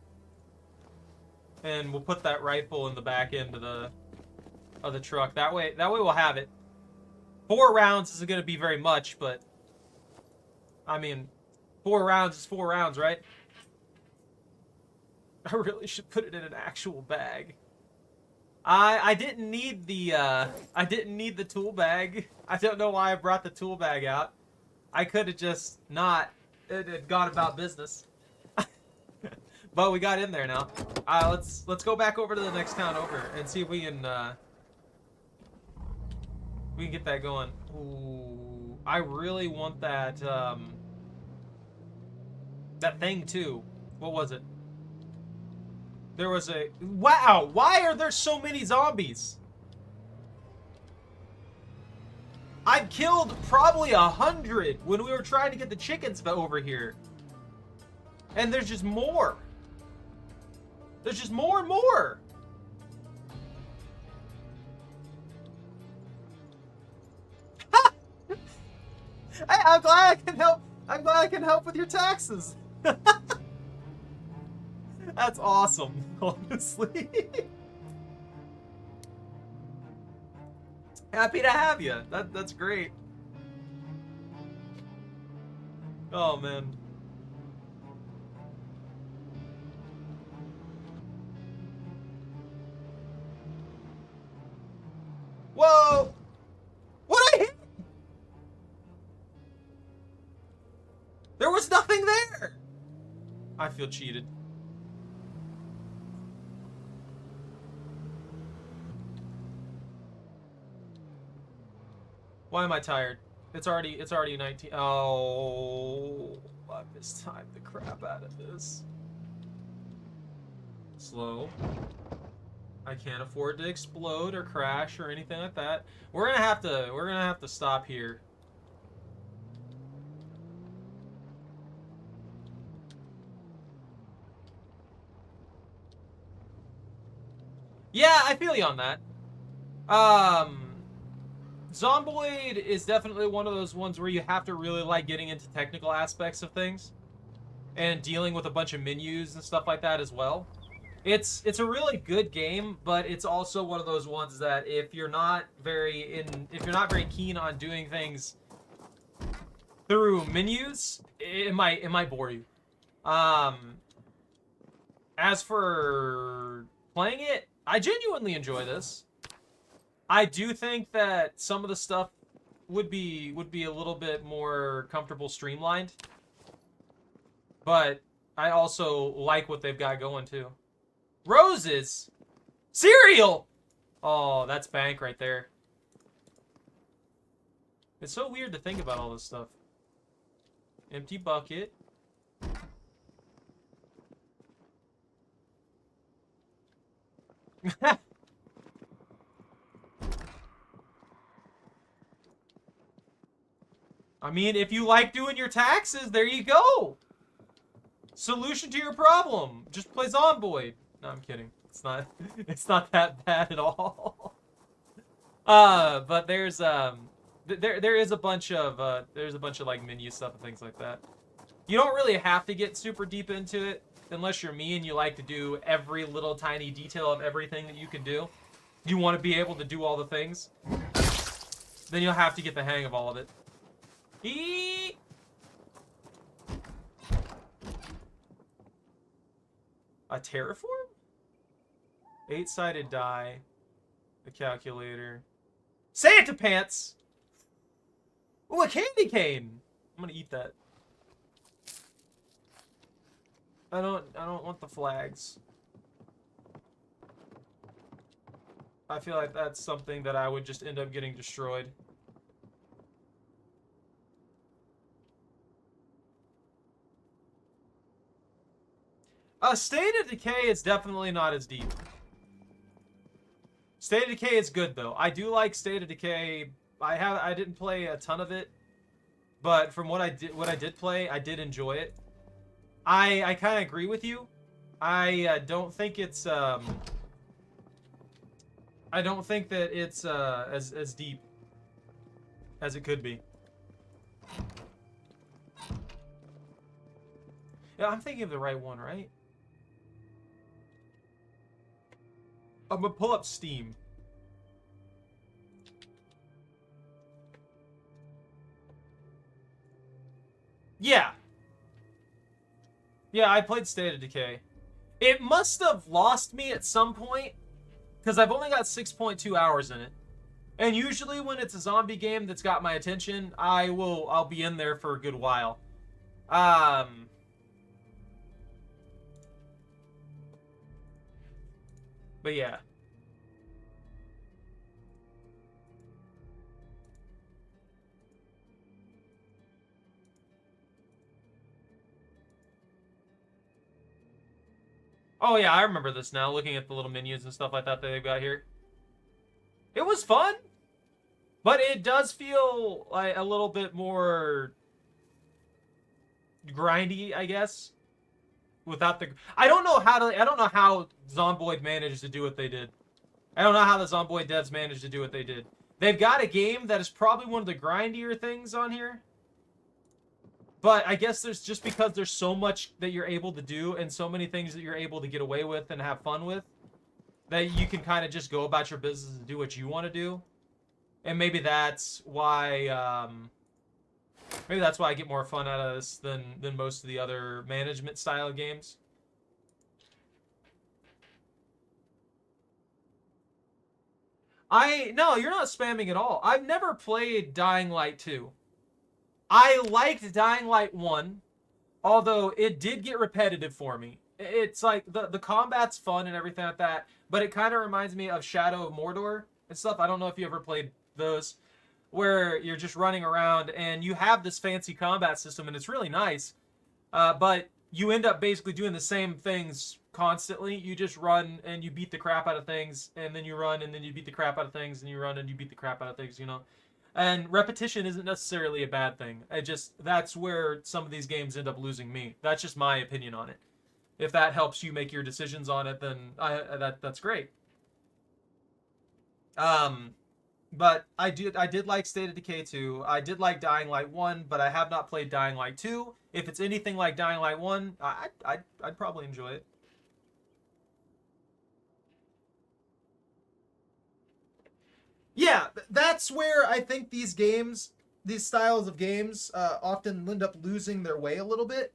And we'll put that rifle in the back end of the truck. That way we'll have it. 4 rounds isn't gonna be very much, but I mean, 4 rounds is 4 rounds, right? I really should put it in an actual bag. I didn't need the tool bag. I don't know why I brought the tool bag out. I could have just not gone about business. But we got in there now. Let's go back over to the next town over and see if we can get that going. Ooh, I really want that that thing too. What was it? There was a... Wow! Why are there so many zombies? I've killed probably 100 when we were trying to get the chickens over here. And there's just more. There's just more and more. Hey, I'm glad I can help. I'm glad I can help with your taxes. That's awesome, honestly. Happy to have you. That's great. Oh, man. Whoa! What I hit? There was nothing there! I feel cheated. Why am I tired? It's already 19. Oh, I mistimed the crap out of this. Slow. I can't afford to explode or crash or anything like that. We're gonna have to stop here. Yeah, I feel you on that. Zomboid is definitely one of those ones where you have to really like getting into technical aspects of things and dealing with a bunch of menus and stuff like that as well. It's a really good game, but it's also one of those ones that if you're not very keen on doing things through menus, it might bore you. As for playing it, I genuinely enjoy this. I do think that some of the stuff would be a little bit more comfortable streamlined. But I also like what they've got going too. Roses! Cereal! Oh, that's bank right there. It's so weird to think about all this stuff. Empty bucket. I mean, if you like doing your taxes, there you go. Solution to your problem. Just play Zomboid. No, I'm kidding. It's not that bad at all. But there's there is a bunch of like menu stuff and things like that. You don't really have to get super deep into it unless you're me and you like to do every little tiny detail of everything that you can do. You want to be able to do all the things. Then you'll have to get the hang of all of it. A terraform? 8-sided die. A calculator. Santa pants! Ooh, a candy cane! I'm gonna eat that. I don't want the flags. I feel like that's something that I would just end up getting destroyed. State of Decay is definitely not as deep. State of Decay is good though. I do like State of Decay. I didn't play a ton of it, but from what I did play, I did enjoy it. I kind of agree with you. I don't think it's I don't think that it's as deep as it could be. Yeah, I'm thinking of the right one, right? I'm gonna pull up Steam. Yeah. Yeah, I played State of Decay. It must have lost me at some point, because I've only got 6.2 hours in it. And usually when it's a zombie game that's got my attention, I'll be in there for a good while. But yeah. Oh yeah, I remember this now, looking at the little menus and stuff like that they've got here. It was fun, but it does feel like a little bit more grindy, I guess. Without the, I don't know how Zomboid managed to do what they did. I don't know how the Zomboid devs managed to do what they did. They've got a game that is probably one of the grindier things on here. But I guess there's just because there's so much that you're able to do and so many things that you're able to get away with and have fun with that you can kind of just go about your business and do what you want to do. And maybe that's why I get more fun out of this than most of the other management style games. No, you're not spamming at all. I've never played Dying Light 2. I liked Dying Light 1, although it did get repetitive for me. It's like, the combat's fun and everything like that, but it kind of reminds me of Shadow of Mordor and stuff. I don't know if you ever played those, where you're just running around and you have this fancy combat system and it's really nice, but you end up basically doing the same things constantly. You just run and you beat the crap out of things, and then you run and then you beat the crap out of things, and you run and you beat the crap out of things, you know? And repetition isn't necessarily a bad thing. That's where some of these games end up losing me. That's just my opinion on it. If that helps you make your decisions on it, then that's great. But I did like State of Decay 2. I did like Dying Light 1, but I have not played Dying Light 2. If it's anything like Dying Light 1, I'd probably enjoy it. Yeah, that's where I think these styles of games, often end up losing their way a little bit.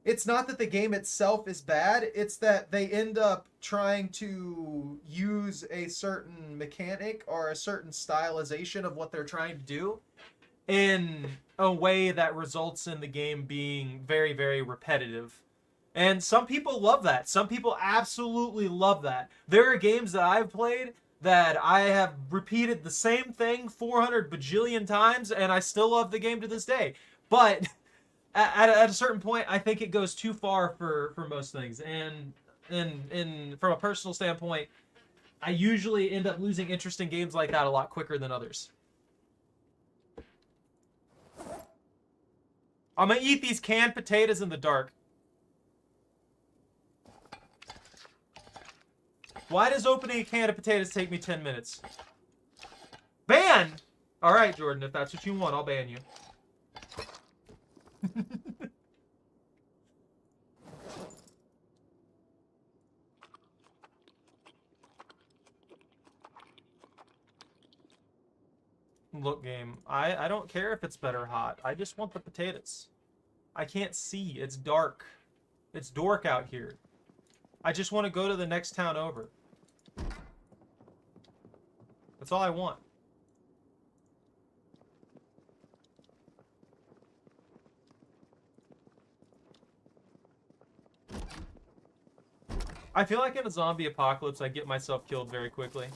It's not that the game itself is bad, it's that they end up trying to use a certain mechanic or a certain stylization of what they're trying to do in a way that results in the game being very, very repetitive. And some people love that. Some people absolutely love that. There are games that I've played that I have repeated the same thing 400 bajillion times, and I still love the game to this day. But at a certain point, I think it goes too far for most things. And from a personal standpoint, I usually end up losing interest in games like that a lot quicker than others. I'm gonna eat these canned potatoes in the dark. Why does opening a can of potatoes take me 10 minutes? Ban! Alright, Jordan, if that's what you want, I'll ban you. Look, game, I don't care if it's better hot. I just want the potatoes. I can't see. It's dark. It's dork out here. I just want to go to the next town over. That's all I want. I feel like in a zombie apocalypse, I get myself killed very quickly.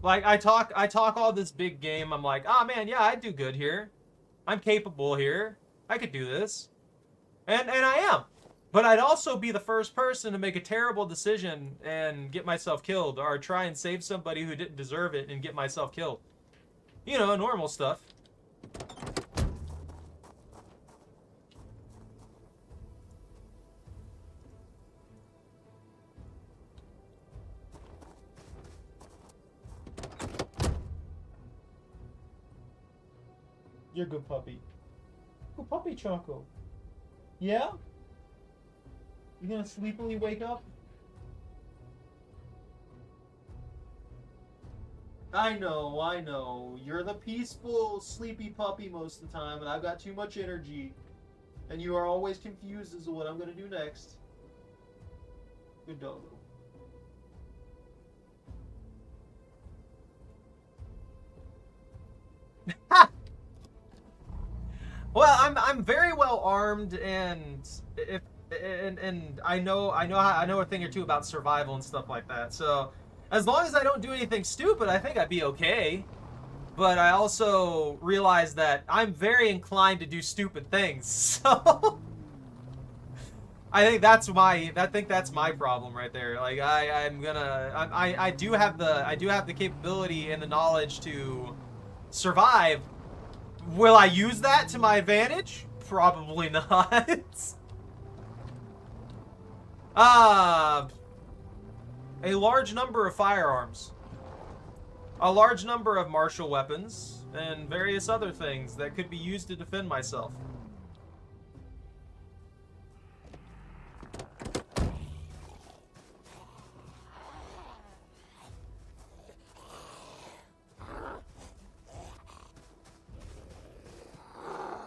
Like, I talk all this big game. I'm like, oh man, yeah, I do good here. I'm capable here. I could do this. And I am. But I'd also be the first person to make a terrible decision and get myself killed, or try and save somebody who didn't deserve it and get myself killed. You know, normal stuff. You're a good puppy. Good puppy, Choco. Yeah? You gonna sleepily wake up? I know. You're the peaceful, sleepy puppy most of the time, and I've got too much energy. And you are always confused as to what I'm gonna do next. Good doggo. Well, I'm very well armed, and and I know a thing or two about survival and stuff like that. So as long as I don't do anything stupid, I think I'd be okay. But I also realize that I'm very inclined to do stupid things. So I think that's my problem right there. Like I do have the capability and the knowledge to survive. Will I use that to my advantage? Probably not. A large number of firearms. A large number of martial weapons, and various other things that could be used to defend myself.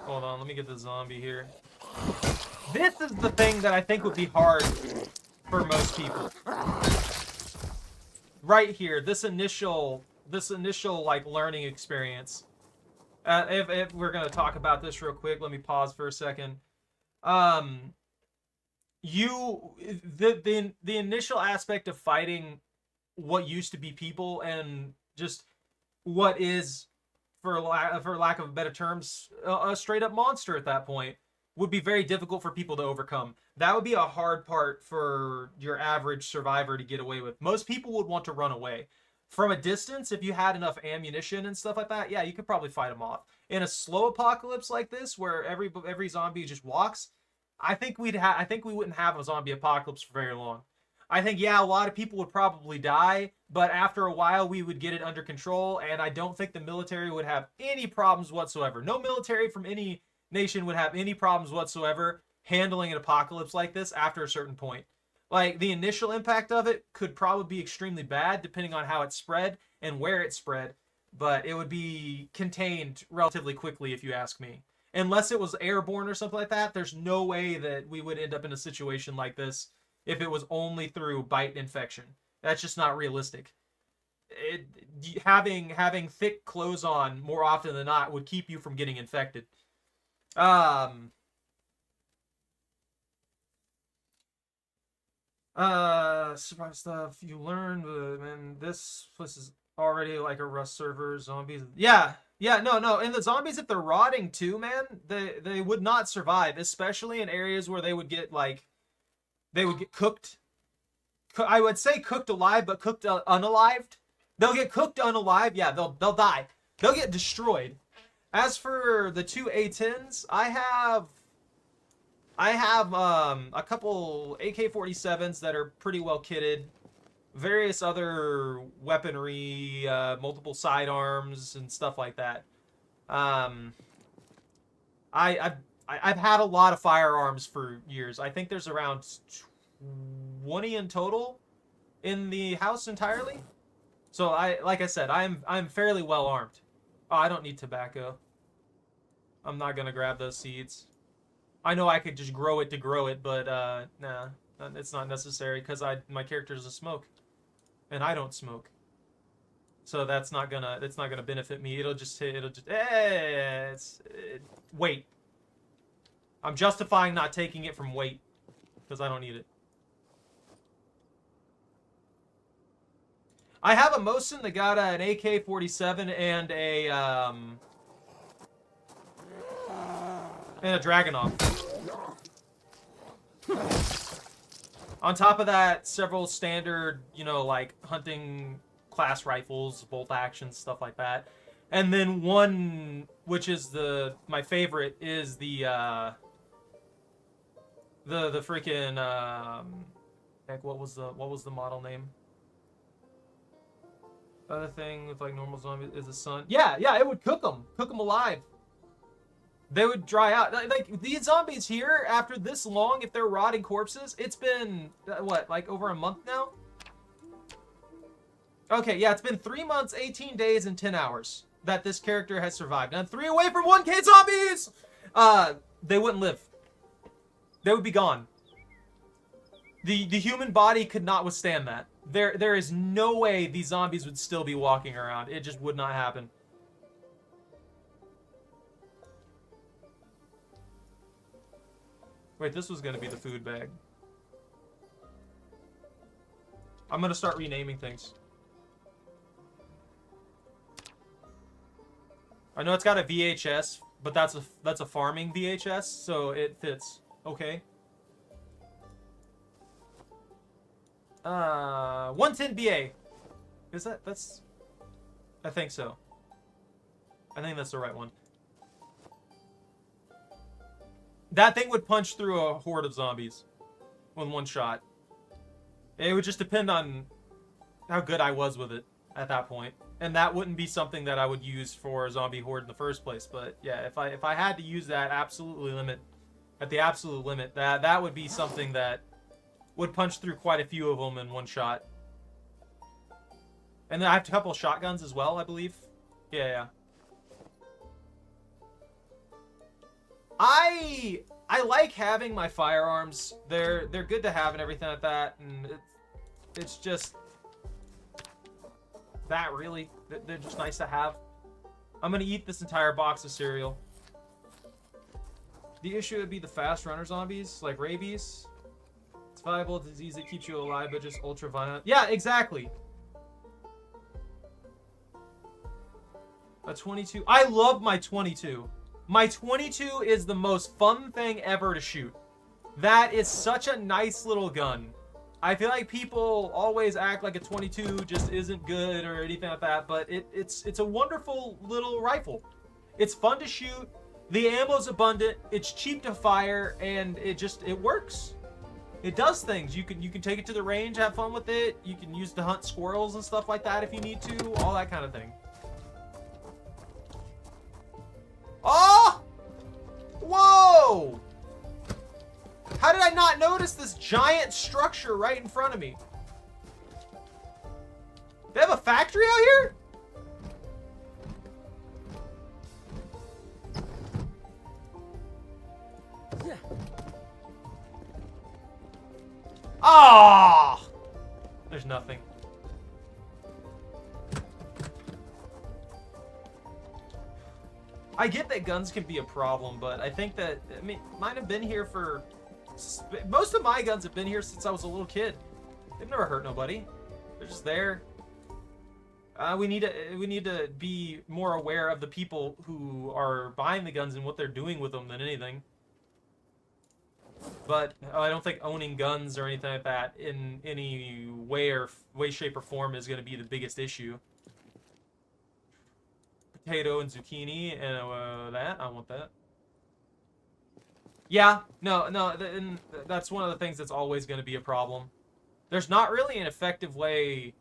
Hold on, let me get the zombie here. This is the thing that I think would be hard for most people. Right here, this initial like learning experience. If we're gonna talk about this real quick, let me pause for a second. The initial aspect of fighting what used to be people and just what is, for lack of better terms, a straight up monster at that point would be very difficult for people to overcome. That would be a hard part for your average survivor to get away with. Most people would want to run away. From a distance, if you had enough ammunition and stuff like that, yeah, you could probably fight them off. In a slow apocalypse like this, where every zombie just walks, I think we wouldn't have a zombie apocalypse for very long. I think, yeah, a lot of people would probably die, but after a while we would get it under control, and I don't think the military would have any problems whatsoever. No military from any nation would have any problems whatsoever handling an apocalypse like this after a certain point. Like, the initial impact of it could probably be extremely bad depending on how it spread and where it spread, but it would be contained relatively quickly if you ask me. Unless it was airborne or something like that, there's no way that we would end up in a situation like this if it was only through bite infection. That's just not realistic. Having thick clothes on more often than not would keep you from getting infected. Survive stuff you learn, man. This place is already like a Rust server. Zombies, yeah, no. And the zombies, if they're rotting too, man, they would not survive, especially in areas where they would get cooked. I would say cooked alive, but cooked unalived. They'll get cooked unalive. Yeah, they'll die. They'll get destroyed. As for the two A10s, I have a couple AK-47s that are pretty well kitted, various other weaponry, multiple sidearms and stuff like that. I've had a lot of firearms for years. I think there's around 20 in total in the house entirely. So like I said, I'm fairly well armed. Oh, I don't need tobacco. I'm not gonna grab those seeds. I know I could just grow it to grow it, but nah, it's not necessary because my character is a smoke, and I don't smoke. So that's not gonna benefit me. Wait. I'm justifying not taking it from weight because I don't need it. I have a Mosin that got an AK-47 and a Dragunov. On top of that, several standard, like hunting class rifles, bolt action, stuff like that. And then one, which is my favorite, is the freaking heck, what was the model name? Other thing with like normal zombies is the sun. Yeah, it would cook them alive. They would dry out. Like these zombies here, after this long, if they're rotting corpses, it's been what, like over a month now? Okay, yeah, it's been 3 months, 18 days, and 10 hours that this character has survived. And 3 away from 1K zombies! They wouldn't live. They would be gone. The human body could not withstand that. There is no way these zombies would still be walking around. It just would not happen. Wait, this was gonna be the food bag. I'm gonna start renaming things. I know it's got a VHS, but that's a farming VHS, so it fits. Okay. 110 BA. Is that's... I think so. I think that's the right one. That thing would punch through a horde of zombies with one shot. It would just depend on how good I was with it at that point. And that wouldn't be something that I would use for a zombie horde in the first place. But yeah, if I had to use that at the absolute limit, that would be something that would punch through quite a few of them in one shot. And then I have a couple of shotguns as well, I believe. Yeah. I like having my firearms. They're good to have and everything like that, and it's just that really. They're just nice to have. I'm gonna eat this entire box of cereal. The issue would be the fast runner zombies, like rabies. It's a viable disease that keeps you alive, but just ultra violent. Yeah, exactly. A 22. I love my 22. My 22 is the most fun thing ever to shoot. That is such a nice little gun. I feel like people always act like a 22 just isn't good or anything like that, but it's a wonderful little rifle. It's fun to shoot. The ammo's abundant. It's cheap to fire, and it works. It does things. You can take it to the range, have fun with it. You can use it to hunt squirrels and stuff like that if you need to. All that kind of thing. Oh! Whoa! How did I not notice this giant structure right in front of me? They have a factory out here? Yeah. Ah! There's nothing. I get that guns can be a problem, but I think that, I mean, mine have been here for... Most of my guns have been here since I was a little kid. They've never hurt nobody. They're just there. We need to be more aware of the people who are buying the guns and what they're doing with them than anything. But I don't think owning guns or anything like that in any way, shape, or form is going to be the biggest issue. Potato and zucchini and that. I want that. Yeah, no, and that's one of the things that's always going to be a problem. There's not really an effective way.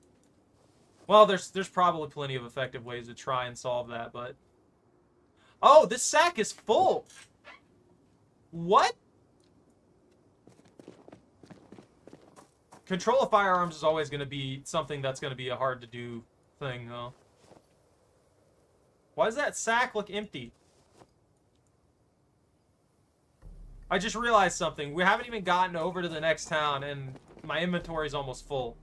Well, there's probably plenty of effective ways to try and solve that, but... Oh, this sack is full! What? Control of firearms is always going to be something that's going to be a hard-to-do thing, though. Why does that sack look empty? I just realized something. We haven't even gotten over to the next town, and my inventory is almost full.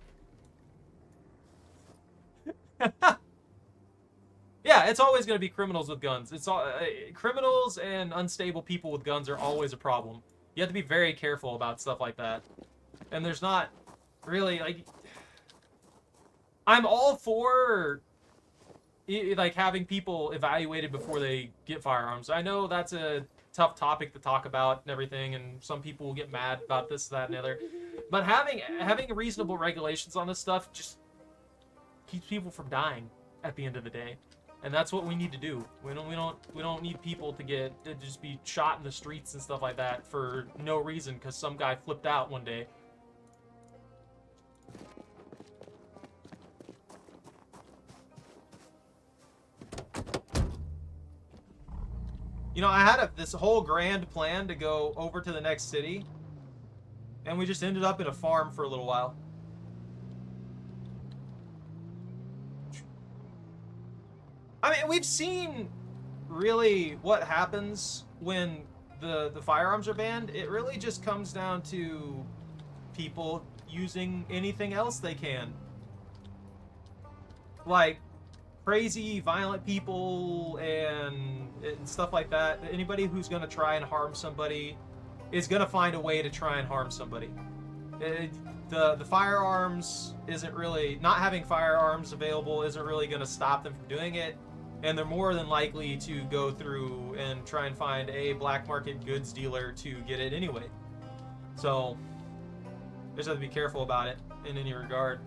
Yeah, it's always going to be criminals with guns. It's all criminals and unstable people with guns are always a problem. You have to be very careful about stuff like that. And there's not really, like... I'm all for... like having people evaluated before they get firearms. I know that's a tough topic to talk about and everything, and some people will get mad about this, that, and the other. But having reasonable regulations on this stuff just keeps people from dying at the end of the day, and that's what we need to do. We don't need people to just be shot in the streets and stuff like that for no reason because some guy flipped out one day. You know, I had this whole grand plan to go over to the next city, and we just ended up in a farm for a little while. I mean, we've seen really what happens when the firearms are banned. It really just comes down to people using anything else they can. Like crazy, violent people and stuff like that. Anybody who's going to try and harm somebody is gonna find a way to try and harm somebody. The firearms isn't really, not having firearms available isn't really gonna stop them from doing it, and they're more than likely to go through and try and find a black market goods dealer to get it anyway. So just have to be careful about it in any regard.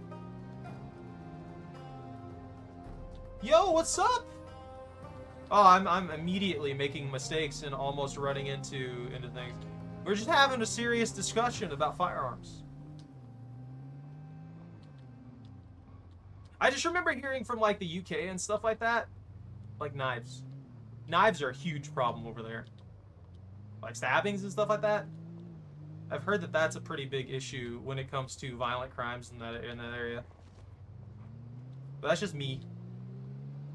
Yo, what's up? Oh, I'm immediately making mistakes and almost running into things. We're just having a serious discussion about firearms. I just remember hearing from like the UK and stuff like that, like knives. Knives are a huge problem over there. Like stabbings and stuff like that. I've heard that that's a pretty big issue when it comes to violent crimes in that area. But that's just me.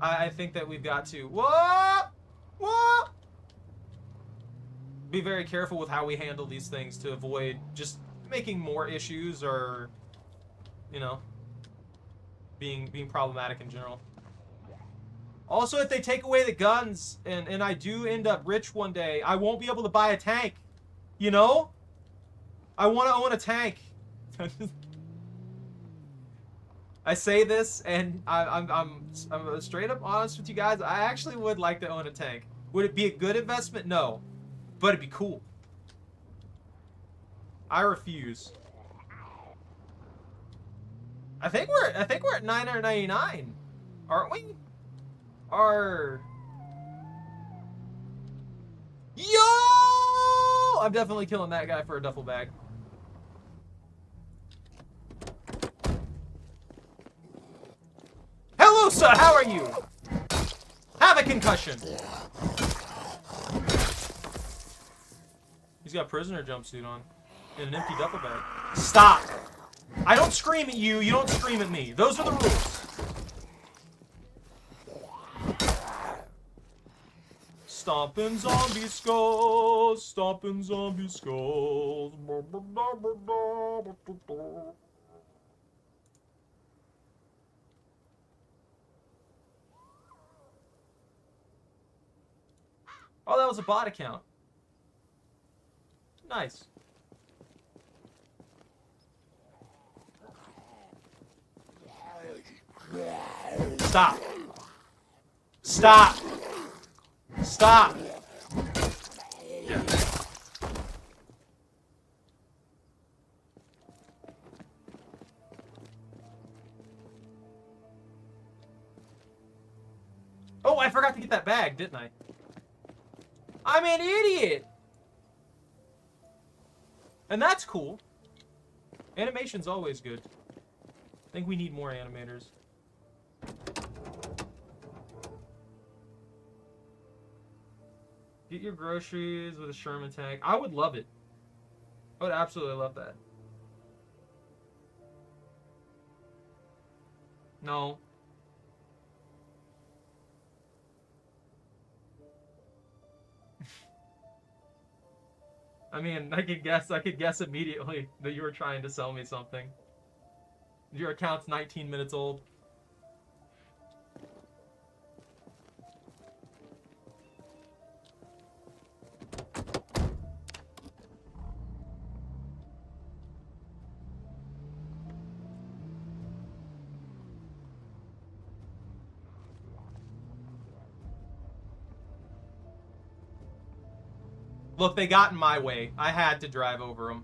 I think that we've got to be very careful with how we handle these things to avoid just making more issues or, you know, being problematic in general. Also, if they take away the guns and I do end up rich one day, I won't be able to buy a tank. You know? I want to own a tank. I say this, and I'm straight up honest with you guys. I actually would like to own a tank. Would it be a good investment? No, but it'd be cool. I refuse. I think we're at 999, aren't we? Yo! I'm definitely killing that guy for a duffel bag. Hello, sir. How are you? Have a concussion. He's got a prisoner jumpsuit on and an empty duffel bag. Stop. I don't scream at you. You don't scream at me. Those are the rules. Stomping zombie skulls. Stomping zombie skulls. Oh, that was a bot account. Nice. Stop. Stop. Stop. Yeah. Oh, I forgot to get that bag, didn't I? I'm an idiot! And that's cool. Animation's always good. I think we need more animators. Get your groceries with a Sherman tank. I would love it. I would absolutely love that. No. I mean, I could guess immediately that you were trying to sell me something. Your account's 19 minutes old. Look, they got in my way. I had to drive over them.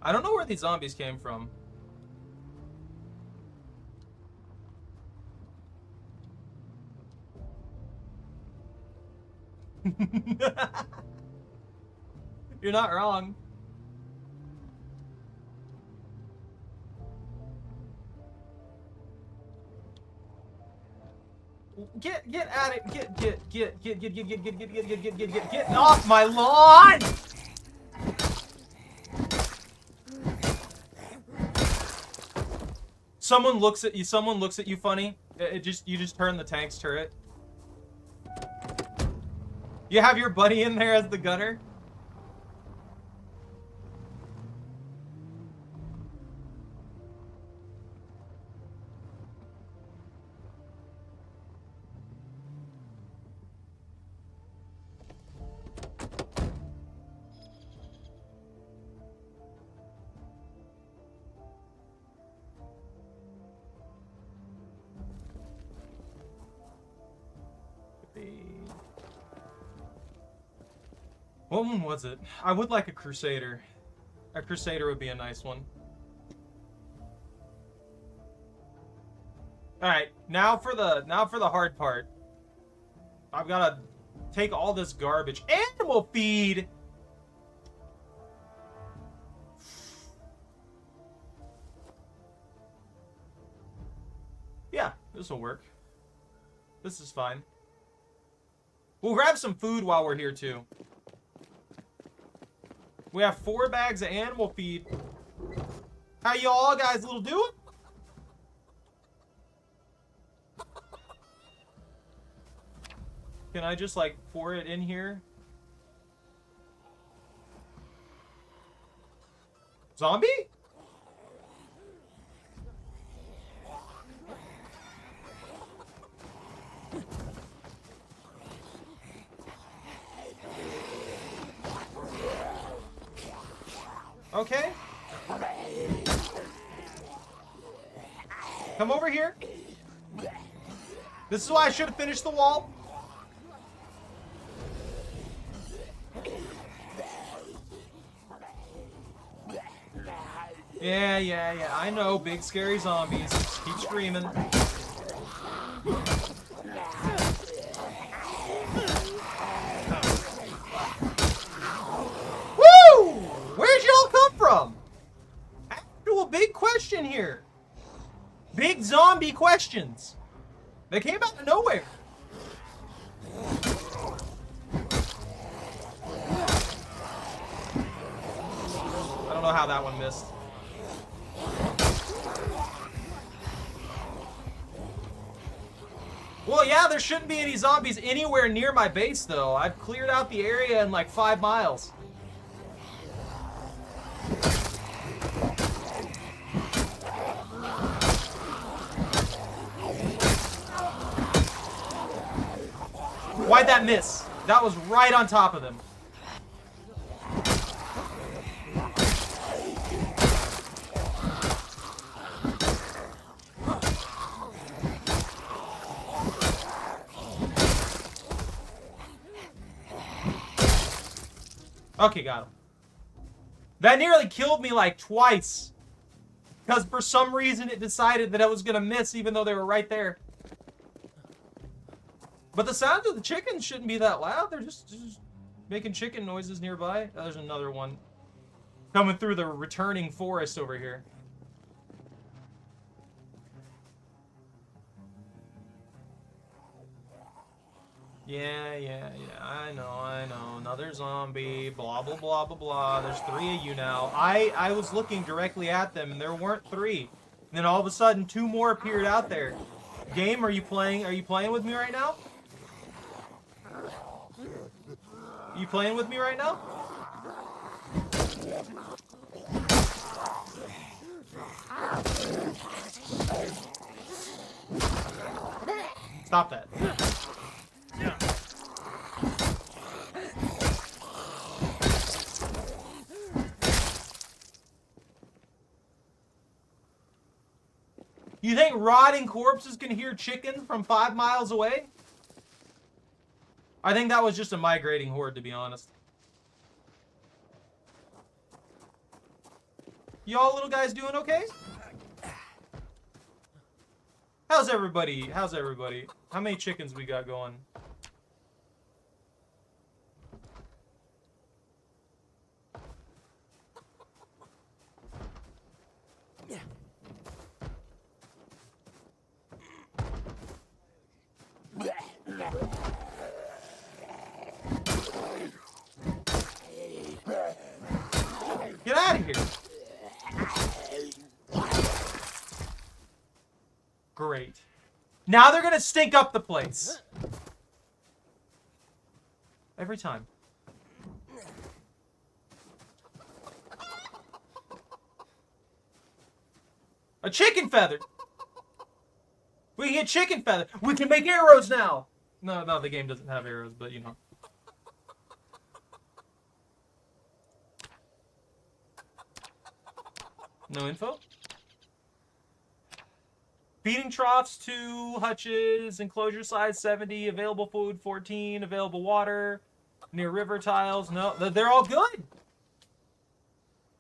I don't know where these zombies came from. You're not wrong. Get at it. Get off my lawn! Someone looks at you funny. You just turn the tank's turret. You have your buddy in there as the gunner. What one was it? I would like a Crusader. A Crusader would be a nice one. Alright, now for the hard part. I've gotta take all this garbage. Animal feed! Yeah, this will work. This is fine. We'll grab some food while we're here, too. We have 4 bags of animal feed. How y'all guys little doing? Can I just, like, pour it in here? Zombie? Okay. Come over here. This is why I should have finished the wall. Yeah. I know, big scary zombies. Keep screaming. Woo! Where'd y'all come from? Actual big question here. Big zombie questions. They came out of nowhere. I don't know how that one missed. Well, yeah, there shouldn't be any zombies anywhere near my base, though. I've cleared out the area in like 5 miles. Why'd that miss? That was right on top of them. Okay, got him. That nearly killed me like twice. Because for some reason it decided that I was going to miss even though they were right there. But the sounds of the chickens shouldn't be that loud. They're just making chicken noises nearby. Oh, there's another one. Coming through the returning forest over here. Yeah. I know. Another zombie. Blah, blah, blah, blah, blah. There's 3 of you now. I was looking directly at them, and there weren't 3. And then all of a sudden, 2 more appeared out there. Game, are you playing with me right now? You playing with me right now? Stop that. You think rotting corpses can hear chicken from 5 miles away? I think that was just a migrating horde, to be honest. Y'all little guys doing okay? How's everybody? How many chickens we got going? Get out of here! Great. Now they're gonna stink up the place. Every time. A chicken feather! We can get chicken feather! We can make arrows now! No, the game doesn't have arrows, but you know. No info? Feeding troughs 2, hutches, enclosure size 70, available food 14, available water. Near river tiles. No, they're all good.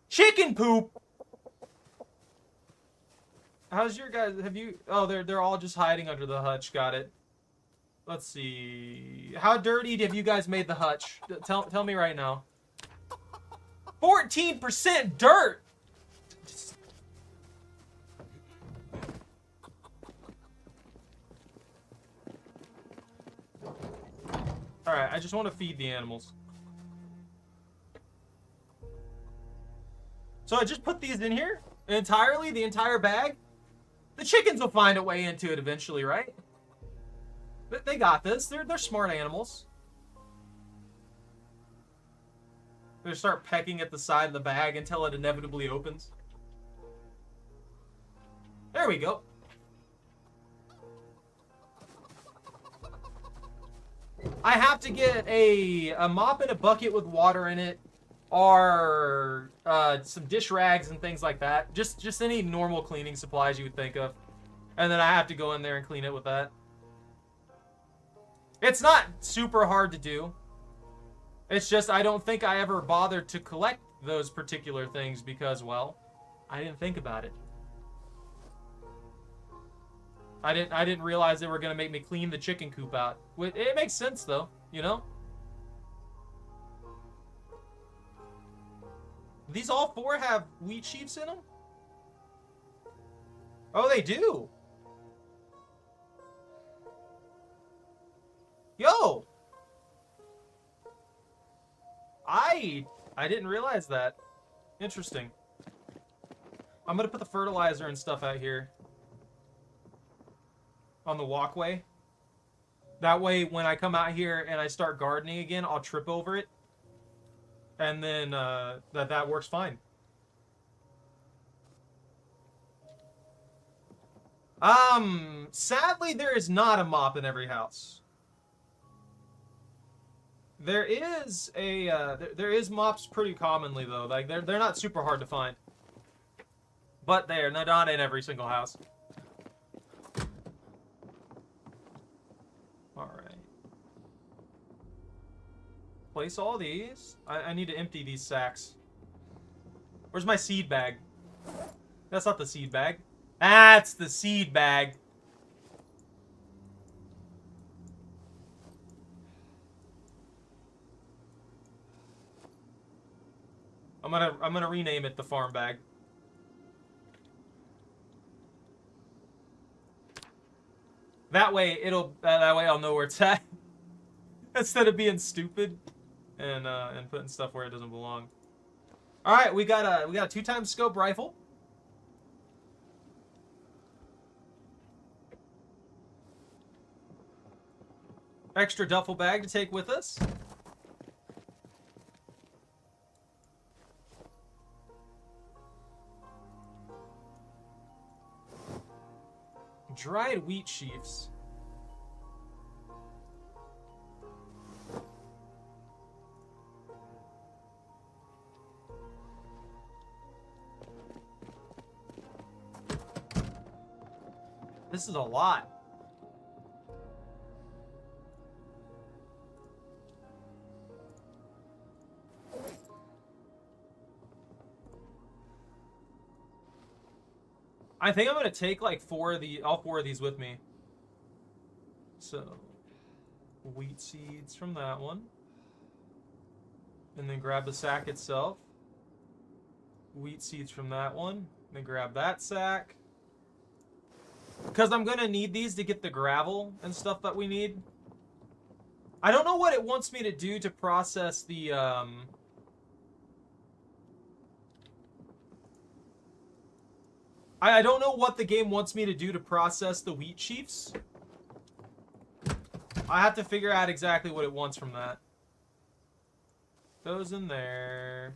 Chicken poop. How's your guys? Have you? Oh, they're all just hiding under the hutch. Got it. Let's see. How dirty have you guys made the hutch? Tell me right now. 14% dirt. All right, I just want to feed the animals. So I just put these in here entirely, the entire bag. The chickens will find a way into it eventually, right? They got this. They're smart animals. They start pecking at the side of the bag until it inevitably opens. There we go. I have to get a mop and a bucket with water in it, or some dish rags and things like that. Just any normal cleaning supplies you would think of. And then I have to go in there and clean it with that. It's not super hard to do. It's just I don't think I ever bothered to collect those particular things because, well, I didn't think about it. I didn't realize they were gonna make me clean the chicken coop out. It makes sense though, you know? These all four have wheat sheaves in them? Oh, they do. Yo! I didn't realize that. Interesting. I'm gonna put the fertilizer and stuff out here. On the walkway. That way, when I come out here and I start gardening again, I'll trip over it. And then that works fine. Sadly, there is not a mop in every house. There is there is mops pretty commonly though. Like they're not super hard to find. But they're not in every single house. Alright. Place all these. I need to empty these sacks. Where's my seed bag? That's not the seed bag. That's the seed bag. I'm gonna rename it the farm bag. That way I'll know where it's at instead of being stupid and putting stuff where it doesn't belong. All right, we got a 2x scope rifle. Extra duffel bag to take with us. Dried wheat sheaves. This is a lot. I think I'm gonna take like all four of these with me. So, wheat seeds from that one, and then grab the sack itself. Wheat seeds from that one, then grab that sack. Because I'm gonna need these to get the gravel and stuff that we need. I don't know what it wants me to do to process the I don't know what the game wants me to do to process the wheat sheaves. I have to figure out exactly what it wants from that. Those in there.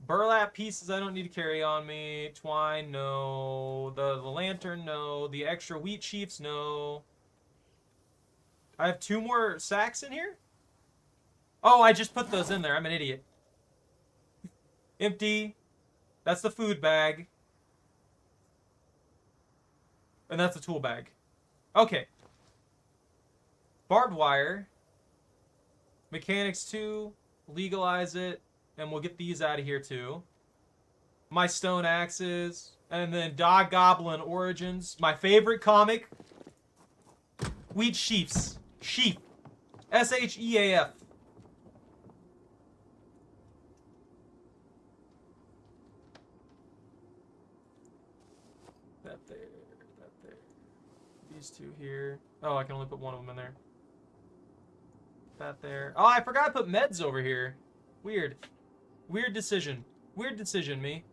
Burlap pieces I don't need to carry on me. Twine, no. The lantern, no. The extra wheat sheaves, no. I have 2 more sacks in here? Oh, I just put those in there. I'm an idiot. Empty. That's the food bag. And that's the tool bag. Okay. Barbed wire. Mechanics 2, legalize it, and we'll get these out of here too. My stone axes, and then Dog Goblin Origins, my favorite comic. Wheat Sheafs. Sheaf. S-H-E-A-F. That there, that there. These two here. Oh, I can only put one of them in there. That there. Oh, I forgot I put meds over here. Weird. Weird decision. Weird decision, me.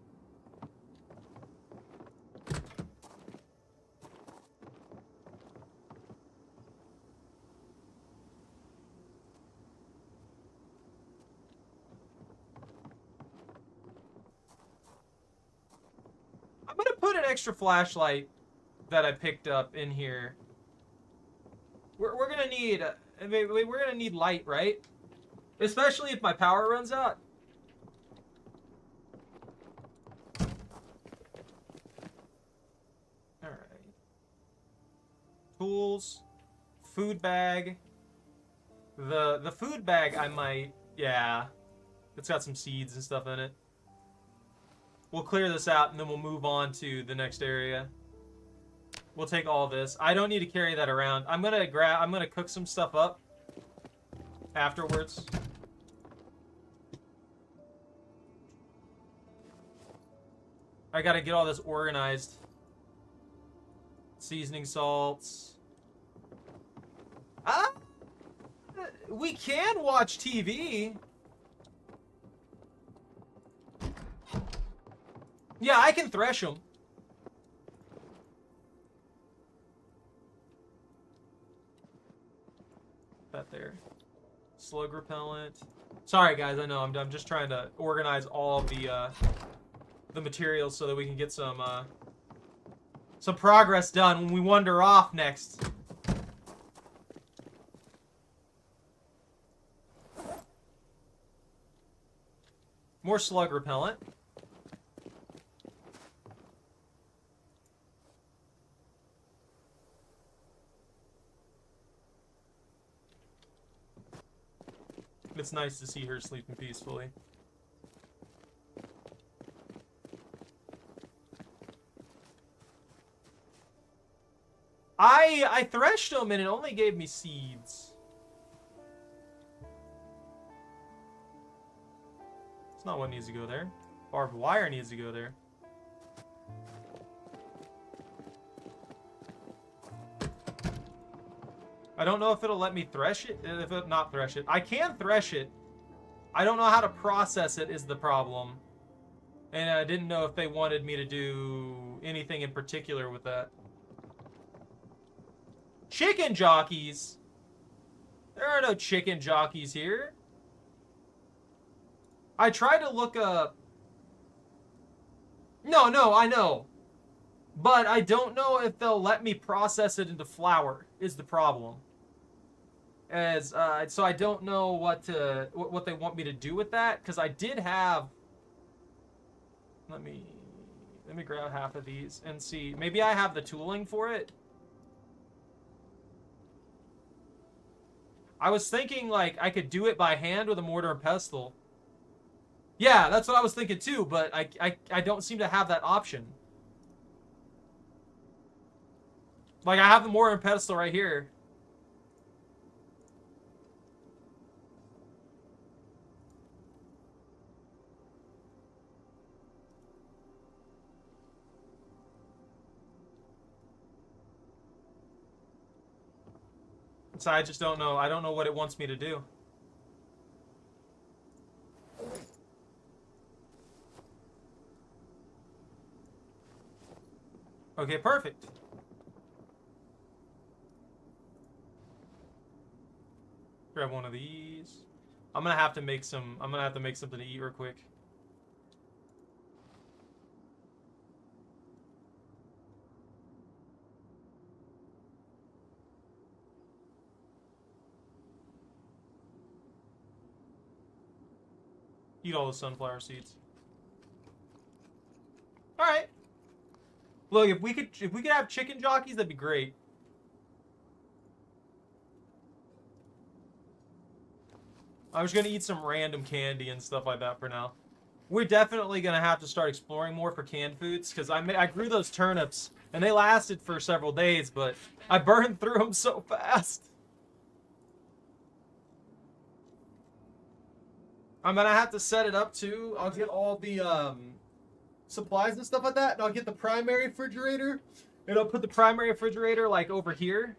I'm gonna put an extra flashlight that I picked up in here. We're gonna need we're gonna need light, right? Especially if my power runs out. All right. Tools, food bag. The food bag I might, yeah. It's got some seeds and stuff in it. We'll clear this out and then we'll move on to the next area. We'll take all this. I don't need to carry that around. I'm gonna cook some stuff up afterwards. I gotta get all this organized. Seasoning salts. We can watch TV. Yeah, I can thresh them. That there. Slug repellent. Sorry, guys. I know I'm just trying to organize all of the materials so that we can get some progress done when we wander off next. More slug repellent. It's nice to see her sleeping peacefully. I threshed them and it only gave me seeds. It's not what needs to go there. Barbed wire needs to go there. I don't know if it'll let me thresh it. If it not thresh it. I can thresh it. I don't know how to process it is the problem. And I didn't know if they wanted me to do anything in particular with that. Chicken jockeys? There are no chicken jockeys here. I tried to look up... No, I know. But I don't know if they'll let me process it into flour, is the problem. So I don't know what they want me to do with that, because I did have... Let me grab half of these and see. Maybe I have the tooling for it. I was thinking, like, I could do it by hand with a mortar and pestle. Yeah, that's what I was thinking too, but I don't seem to have that option. Like, I have the mortar and pestle right here. So I just don't know. I don't know what it wants me to do. Okay, perfect. Grab one of these. I'm gonna have to make something to eat real quick. Eat all the sunflower seeds. All right. Look, if we could have chicken jockeys, that'd be great. I'm just gonna eat some random candy and stuff like that for now. We're definitely gonna have to start exploring more for canned foods, because I grew those turnips and they lasted for several days, but I burned through them so fast. I'm gonna have to set it up too. I'll get all the supplies and stuff like that, and I'll get the primary refrigerator, and I'll put the primary refrigerator like over here,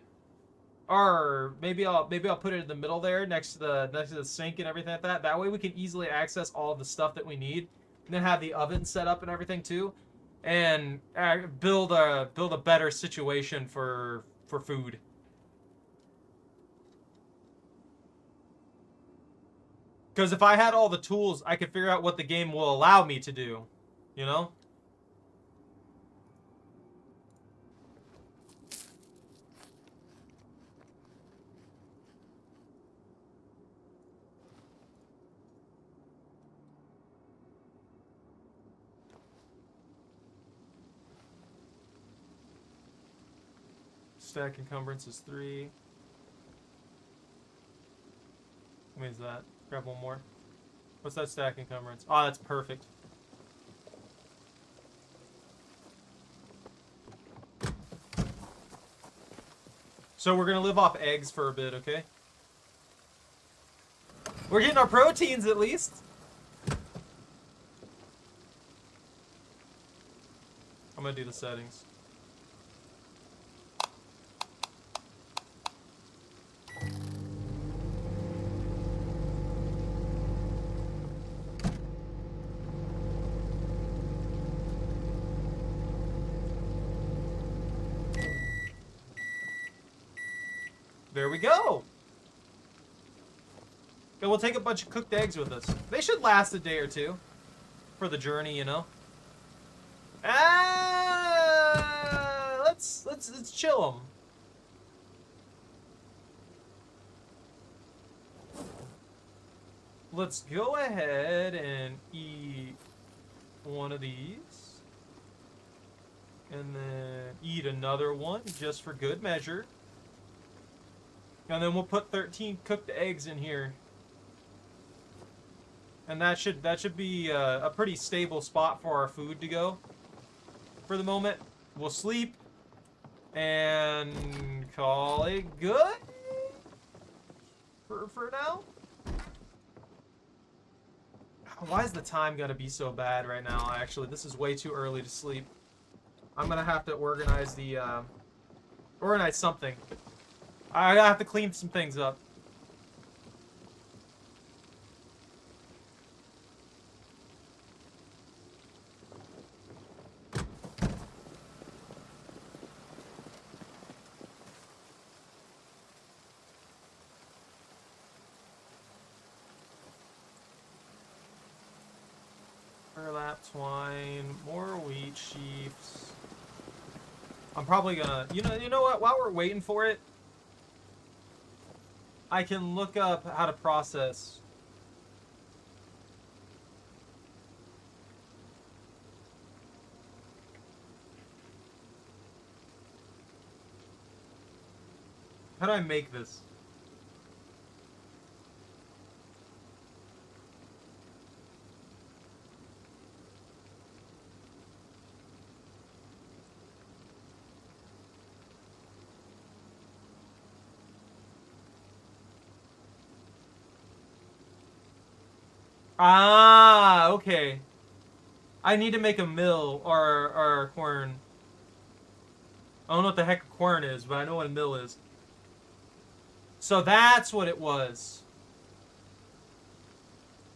or maybe I'll put it in the middle there next to the sink and everything like that. That way we can easily access all of the stuff that we need, and then have the oven set up and everything too, and build a better situation for food. Because if I had all the tools, I could figure out what the game will allow me to do. You know? Stack encumbrance is 3. How many is that? Grab one more. What's that stack encumbrance? Oh, that's perfect. So we're gonna live off eggs for a bit, okay? We're getting our proteins at least. I'm gonna do the settings. There we go. And we'll take a bunch of cooked eggs with us. They should last a day or two for the journey, you know. Let's chill them. Let's go ahead and eat one of these, and then eat another one just for good measure. And then we'll put 13 cooked eggs in here. And that should be a pretty stable spot for our food to go for the moment. We'll sleep and call it good for now. Why is the time gotta be so bad right now? Actually, this is way too early to sleep. I'm gonna have to organize organize something. I have to clean some things up. Burlap twine, more wheat sheaves. I'm probably gonna, you know what? While we're waiting for it, I can look up how to process. How do I make this? Ah, okay. I need to make a mill or a quern. I don't know what the heck a quern is, but I know what a mill is. So that's what it was.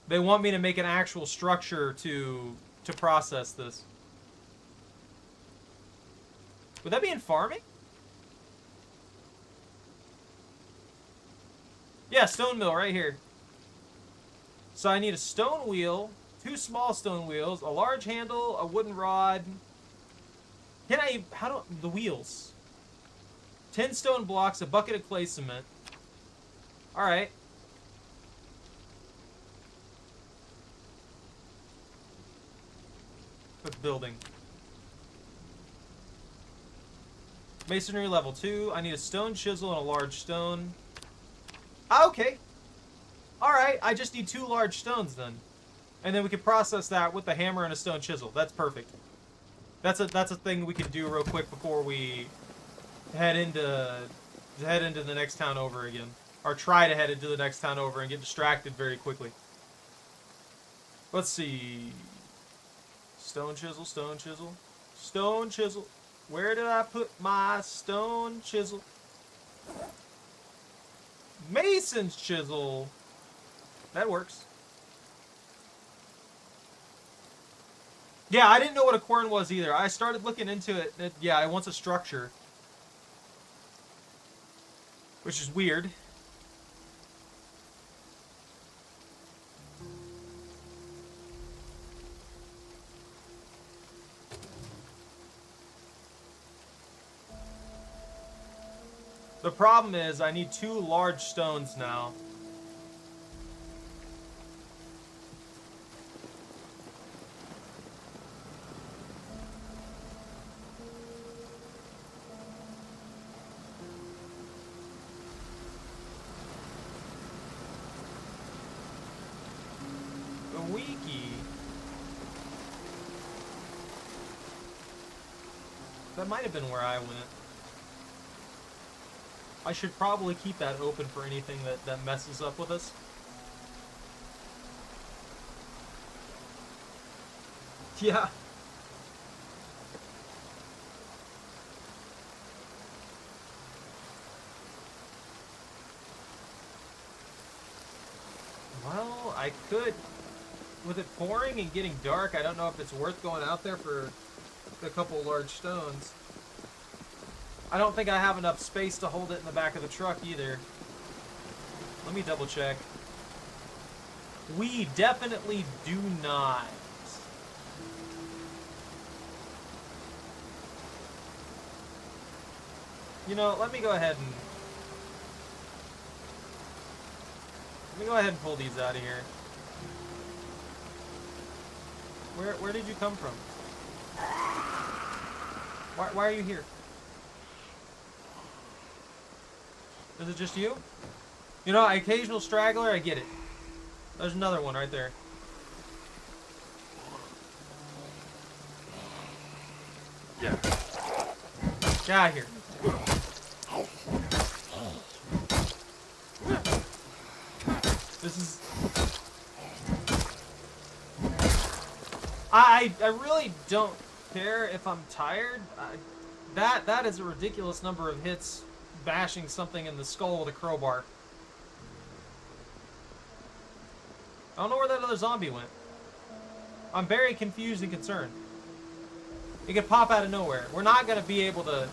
They want me to make an actual structure to process this. Would that be in farming? Yeah, stone mill right here. So I need a stone wheel, 2 small stone wheels, a large handle, a wooden rod. The wheels? 10 stone blocks, a bucket of clay cement. Alright. What's building? Masonry level 2. I need a stone chisel and a large stone. Ah, okay. Alright, I just need 2 large stones then. And then we can process that with the hammer and a stone chisel. That's perfect. That's a thing we can do real quick before we head into the next town over again. Or try to head into the next town over and get distracted very quickly. Let's see. Stone chisel, stone chisel. Stone chisel. Where did I put my stone chisel? Mason's chisel. That works. Yeah, I didn't know what a quern was either. I started looking into it. Yeah, it wants a structure. Which is weird. The problem is I need 2 large stones now. The wiki. That might have been where I went. I should probably keep that open for anything that messes up with us. Yeah. Well, I could. With it pouring and getting dark, I don't know if it's worth going out there for a couple of large stones. I don't think I have enough space to hold it in the back of the truck either. Let me double check. We definitely do not. You know, let me go ahead and pull these out of here. Where did you come from? Why are you here? Is it just you? You know, occasional straggler, I get it. There's another one right there. Yeah. Get out of here. This is... I really don't care if I'm tired. That is a ridiculous number of hits bashing something in the skull with a crowbar. I don't know where that other zombie went. I'm very confused and concerned. It could pop out of nowhere. We're not going to be able to...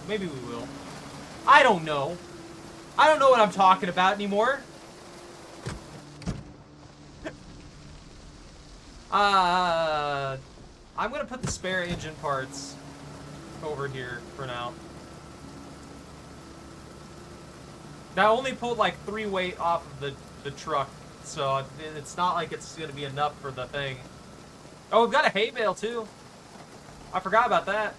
Maybe we will. I don't know. I don't know what I'm talking about anymore. I'm going to put the spare engine parts over here for now. That only pulled like 3 weight off of the truck, so it's not like it's going to be enough for the thing. Oh, we've got a hay bale too. I forgot about that.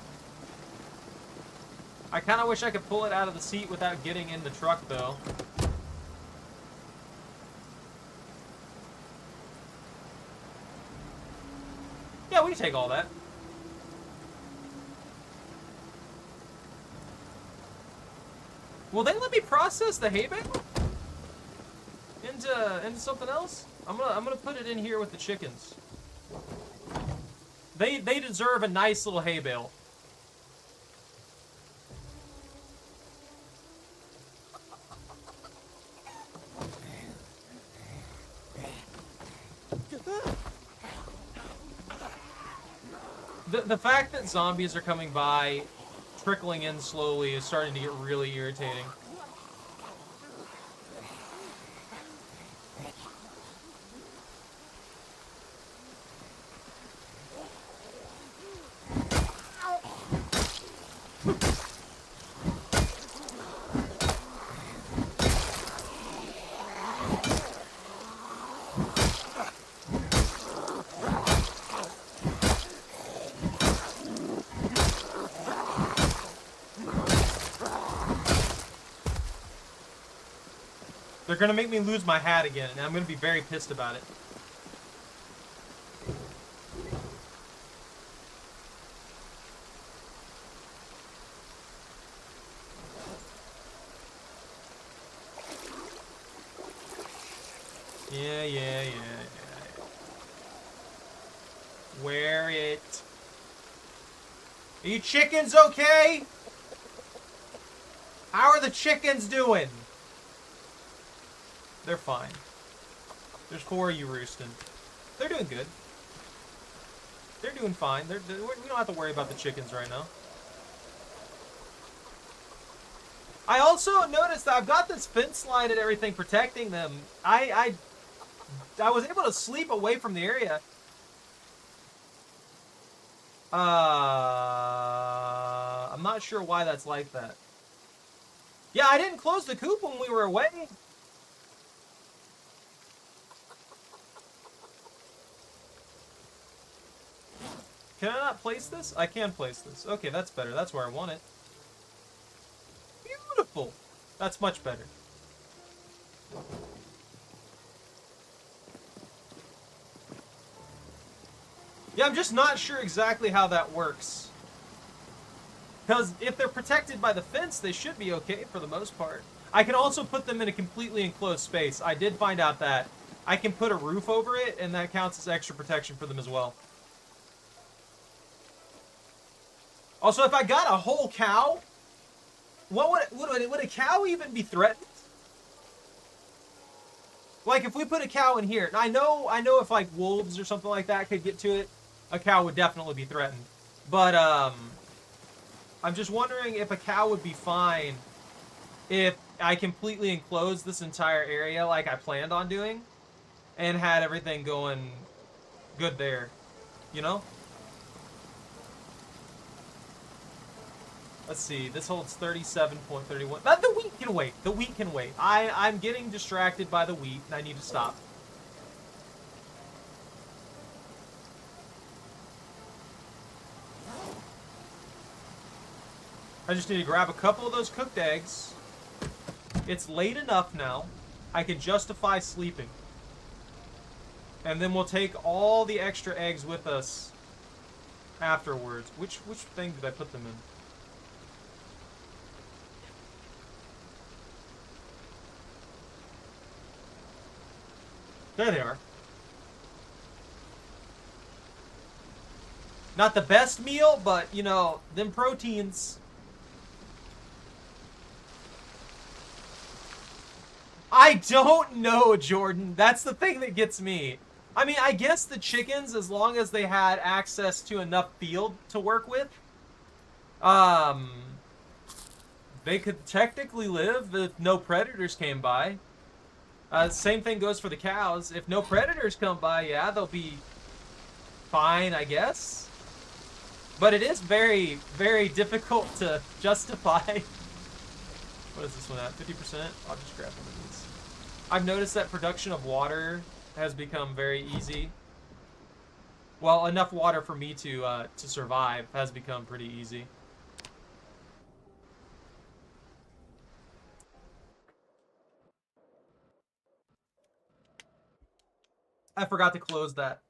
I kind of wish I could pull it out of the seat without getting in the truck though. Yeah, we can take all that. Will they let me process the hay bale into something else? I'm gonna put it in here with the chickens. They deserve a nice little hay bale. The fact that zombies are coming by, trickling in slowly, is starting to get really irritating. They're gonna make me lose my hat again, and I'm gonna be very pissed about it. Yeah. Wear it. Are you chickens okay? How are the chickens doing? They're fine. There's 4 of you roosting. They're doing good. They're doing fine. We don't have to worry about the chickens right now. I also noticed that I've got this fence line and everything protecting them. I was able to sleep away from the area. I'm not sure why that's like that. Yeah, I didn't close the coop when we were away. Can I not place this? I can place this. Okay, that's better. That's where I want it. Beautiful. That's much better. Yeah, I'm just not sure exactly how that works. Because if they're protected by the fence, they should be okay for the most part. I can also put them in a completely enclosed space. I did find out that I can put a roof over it, and that counts as extra protection for them as well. Also, if I got a whole cow, would a cow even be threatened? Like, if we put a cow in here, and I know if, like, wolves or something like that could get to it, a cow would definitely be threatened. But, I'm just wondering if a cow would be fine if I completely enclosed this entire area like I planned on doing and had everything going good there, you know? Let's see, this holds 37.31. The wheat can wait. The wheat can wait. I'm getting distracted by the wheat, and I need to stop. I just need to grab a couple of those cooked eggs. It's late enough now. I can justify sleeping. And then we'll take all the extra eggs with us afterwards. Which thing did I put them in? There they are. Not the best meal, but, you know, them proteins. I don't know, Jordan. That's the thing that gets me. I mean, I guess the chickens, as long as they had access to enough field to work with, they could technically live if no predators came by. Same thing goes for the cows. If no predators come by, yeah, they'll be fine, I guess. But it is very, very difficult to justify. What is this one at? 50%? I'll just grab one of these. I've noticed that production of water has become very easy. Well, enough water for me to survive has become pretty easy. I forgot to close that.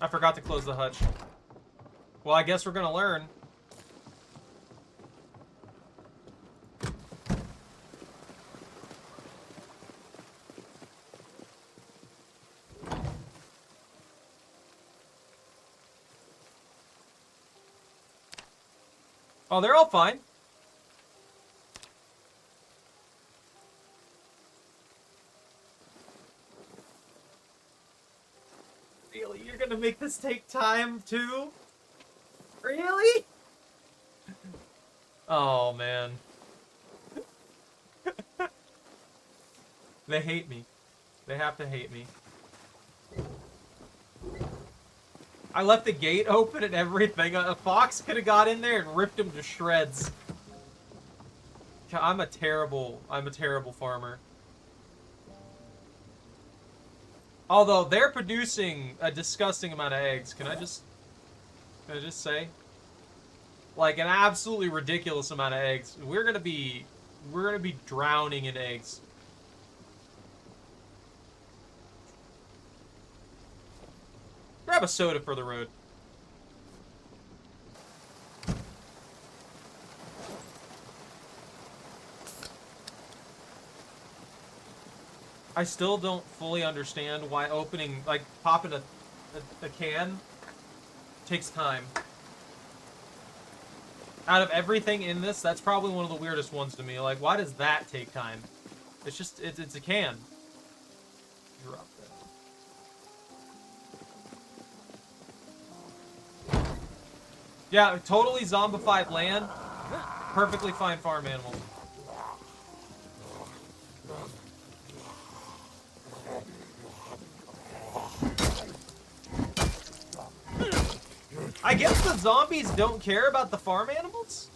I forgot to close the hutch. Well, I guess we're gonna learn. Oh, they're all fine. Really? You're gonna make this take time, too? Really? Oh, man. They hate me. They have to hate me. I left the gate open and everything. A fox could have got in there and ripped him to shreds. I'm a terrible farmer. Although they're producing a disgusting amount of eggs. Can I just say? Like an absolutely ridiculous amount of eggs. We're gonna be drowning in eggs. Grab a soda for the road. I still don't fully understand why opening, like, popping a can takes time. Out of everything in this, that's probably one of the weirdest ones to me. Like, why does that take time? It's just, it's a can. Drop that. Yeah, totally zombified land. Perfectly fine farm animals. I guess the zombies don't care about the farm animals?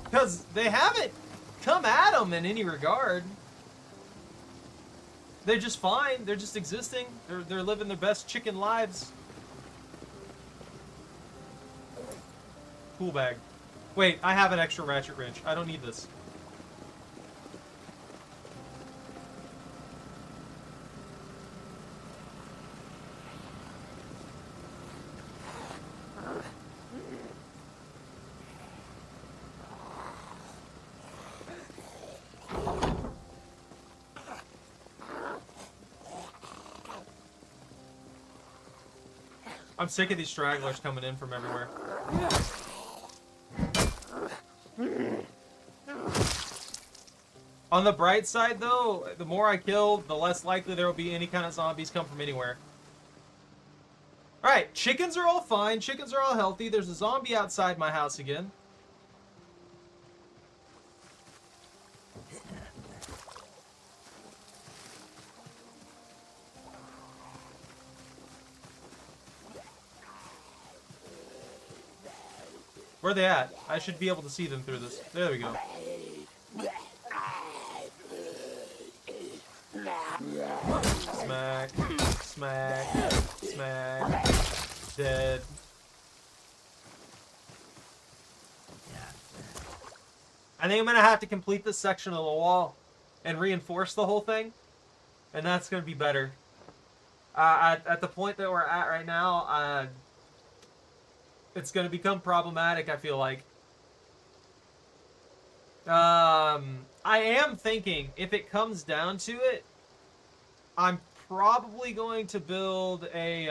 Because they haven't come at them in any regard. They're just fine. They're just existing. They're living their best chicken lives. Pool bag. Wait, I have an extra ratchet wrench. I don't need this. I'm sick of these stragglers coming in from everywhere. On the bright side, though, the more I kill, the less likely there will be any kind of zombies come from anywhere. Alright, chickens are all fine. Chickens are all healthy. There's a zombie outside my house again. Where are they at? I should be able to see them through this. There we go. Smack. Smack. Smack. Dead. I think I'm gonna have to complete this section of the wall and reinforce the whole thing, and that's gonna be better. At the point that we're at right now, it's gonna become problematic, I feel like. I am thinking, if it comes down to it, I'm probably going to build a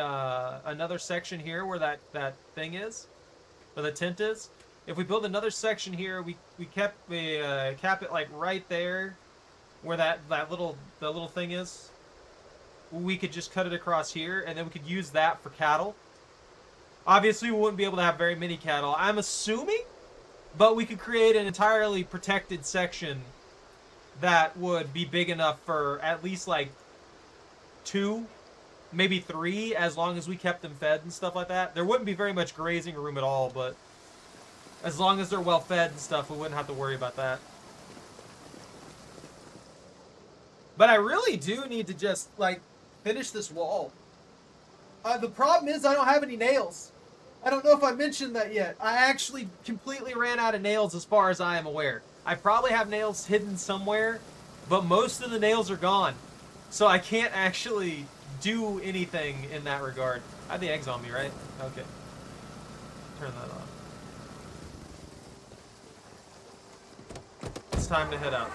another section here where that thing is, where the tent is. If we build another section here, we cap it like right there, where that little thing is. We could just cut it across here, and then we could use that for cattle. Obviously, we wouldn't be able to have very many cattle, I'm assuming, but we could create an entirely protected section that would be big enough for at least like 2, maybe 3, as long as we kept them fed and stuff like that. There wouldn't be very much grazing room at all, but as long as they're well fed and stuff, we wouldn't have to worry about that. But I really do need to just, like, finish this wall. The problem is I don't have any nails. I don't know if I mentioned that yet. I actually completely ran out of nails as far as I am aware. I probably have nails hidden somewhere, but most of the nails are gone. So I can't actually do anything in that regard. I have the eggs on me, right? Okay. Turn that off. It's time to head out.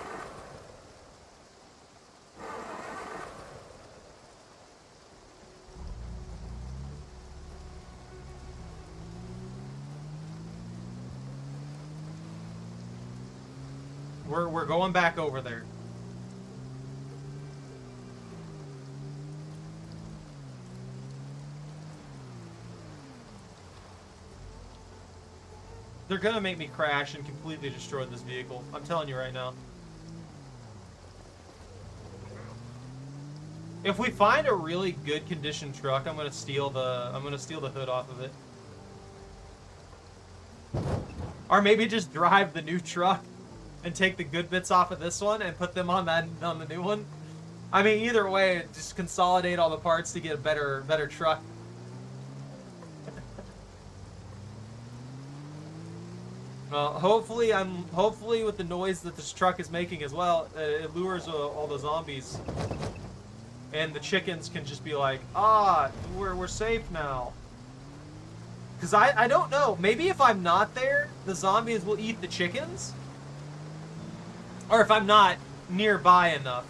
We're going back over there. They're gonna make me crash and completely destroy this vehicle. I'm telling you right now. If we find a really good condition truck, I'm gonna steal the hood off of it. Or maybe just drive the new truck and take the good bits off of this one and put them on the new one. I mean, either way, just consolidate all the parts to get a better truck. Well, hopefully with the noise that this truck is making as well, it lures all the zombies. And the chickens can just be like, ah, we're safe now. Because I don't know. Maybe if I'm not there, the zombies will eat the chickens? Or if I'm not nearby enough.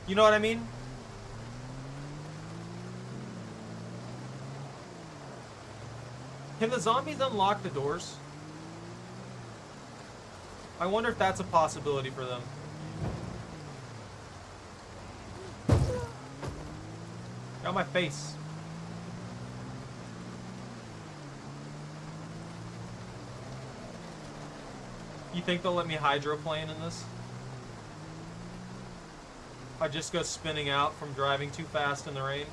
You know what I mean? Can the zombies unlock the doors? I wonder if that's a possibility for them. Got my face. You think they'll let me hydroplane in this? I just go spinning out from driving too fast in the rain.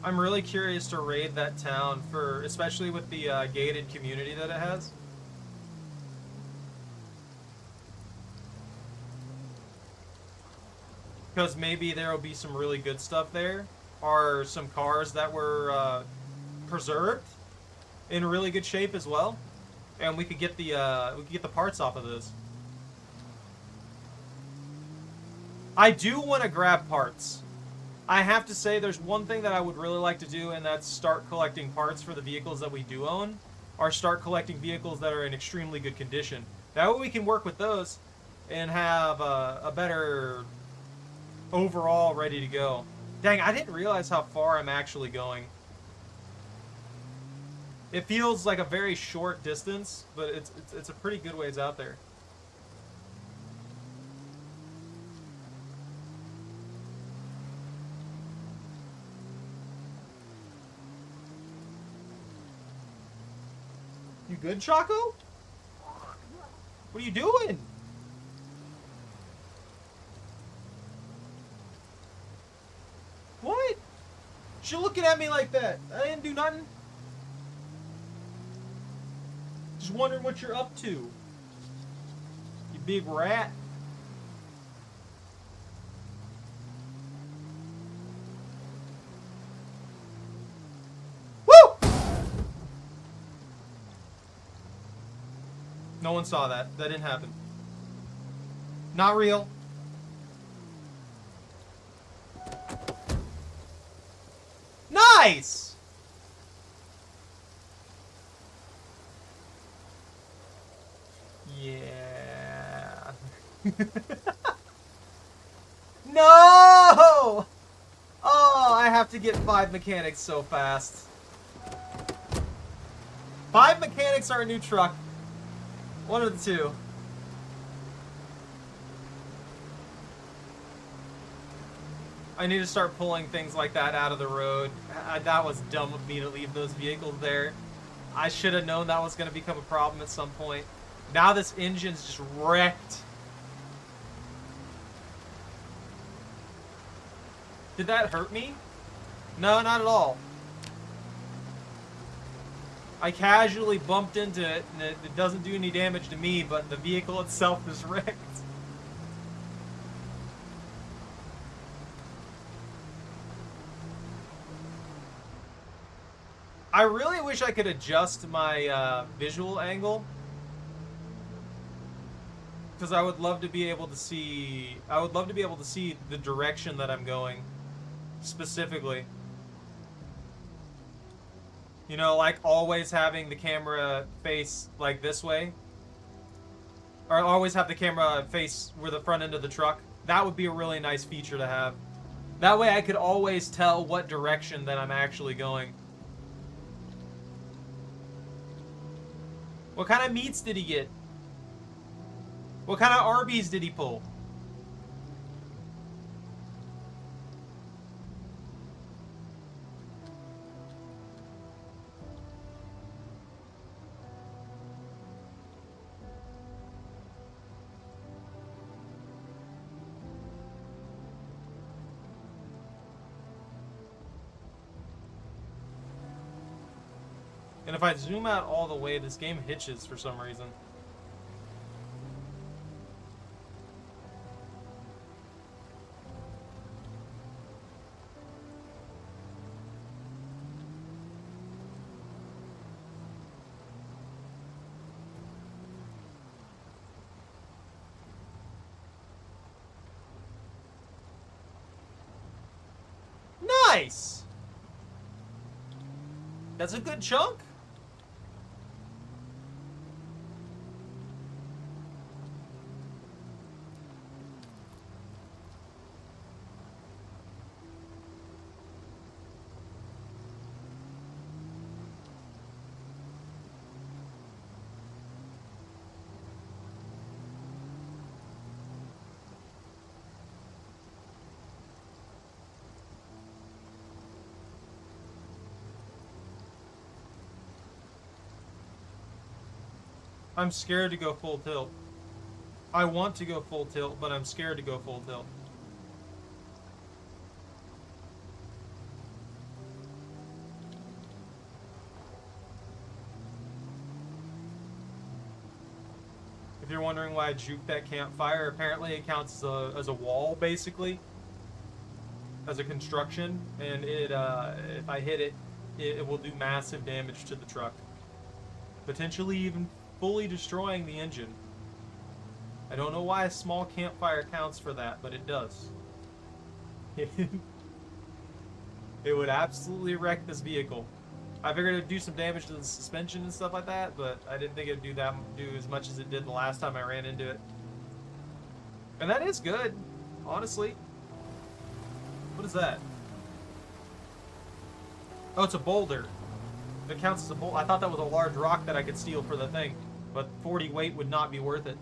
I'm really curious to raid that town for, especially with the gated community that it has. Because maybe there will be some really good stuff there, or some cars that were preserved in really good shape as well, and we could get the parts off of those. I do want to grab parts. I have to say, there's one thing that I would really like to do, and that's start collecting parts for the vehicles that we do own, or start collecting vehicles that are in extremely good condition. That way we can work with those and have a better overall ready to go. Dang, I didn't realize how far I'm actually going. It feels like a very short distance, but it's a pretty good ways out there. You good, Choco? What are you doing? What? She looking at me like that? I didn't do nothing. Just wondering what you're up to. You big rat. No one saw that. That didn't happen. Not real. Nice! Yeah. No! Oh, I have to get 5 mechanics so fast. 5 mechanics are a new truck. One of the two. I need to start pulling things like that out of the road. That was dumb of me to leave those vehicles there. I should have known that was going to become a problem at some point. Now this engine's just wrecked. Did that hurt me? No, not at all. I casually bumped into it, and it doesn't do any damage to me, but the vehicle itself is wrecked. I really wish I could adjust my visual angle, because I would love to be able to see. I would love to be able to see the direction that I'm going, specifically. You know, like always having the camera face like this way. Or always have the camera face where the front end of the truck. That would be a really nice feature to have. That way I could always tell what direction that I'm actually going. What kind of meats did he get? What kind of Arby's did he pull? And if I zoom out all the way, this game hitches for some reason. Nice! That's a good chunk. I'm scared to go full tilt. I want to go full tilt, but I'm scared to go full tilt. If you're wondering why I juked that campfire, apparently it counts as a wall, basically. As a construction, and it, if I hit it, it will do massive damage to the truck. Potentially even fully destroying the engine. I don't know why a small campfire counts for that, but it does. It would absolutely wreck this vehicle. I figured it'd do some damage to the suspension and stuff like that, but I didn't think it'd do as much as it did the last time I ran into it. And that is good, honestly. What is that? Oh, it's a boulder. It counts as a boulder. I thought that was a large rock that I could steal for the thing, but 40 weight would not be worth it.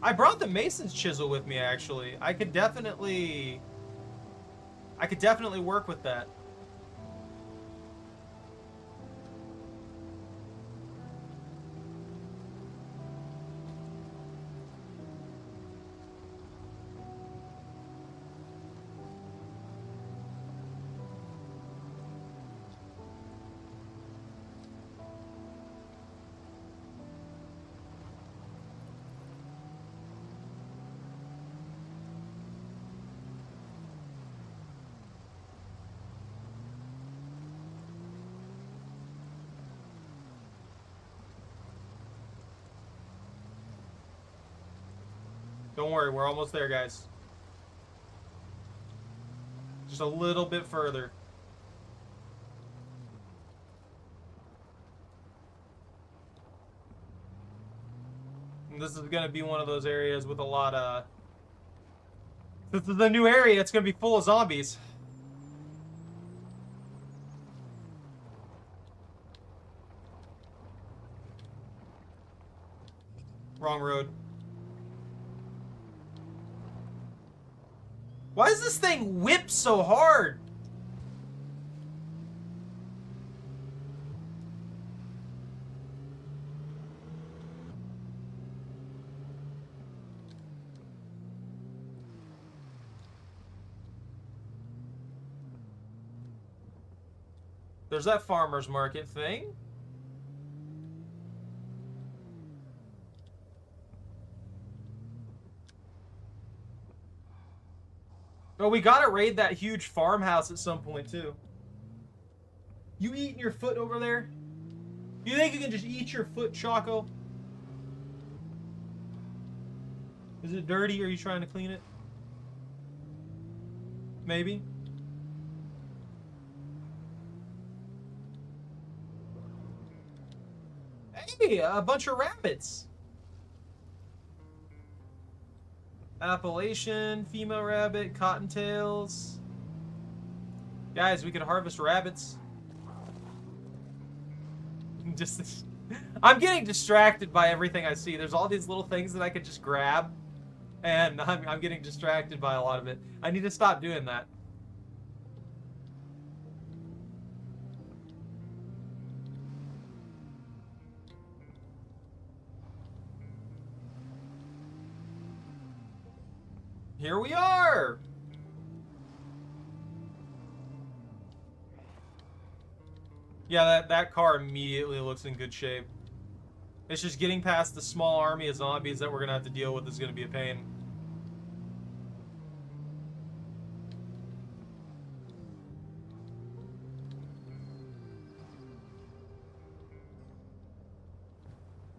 I brought the mason's chisel with me, actually. I could definitely work with that. Don't worry, we're almost there, guys. Just a little bit further. And this is going to be one of those areas with a lot of... This is the new area. It's going to be full of zombies. Wrong road. Why does this thing whip so hard? There's that farmer's market thing. Oh, we gotta raid that huge farmhouse at some point, too. You eating your foot over there? You think you can just eat your foot, Choco? Is it dirty? Are you trying to clean it? Maybe. Hey, a bunch of rabbits. Appalachian, female rabbit, cottontails. Guys, we could harvest rabbits. I'm getting distracted by everything I see. There's all these little things that I could just grab, and I'm getting distracted by a lot of it. I need to stop doing that. Here we are! Yeah, that car immediately looks in good shape. It's just getting past the small army of zombies that we're gonna have to deal with is gonna be a pain.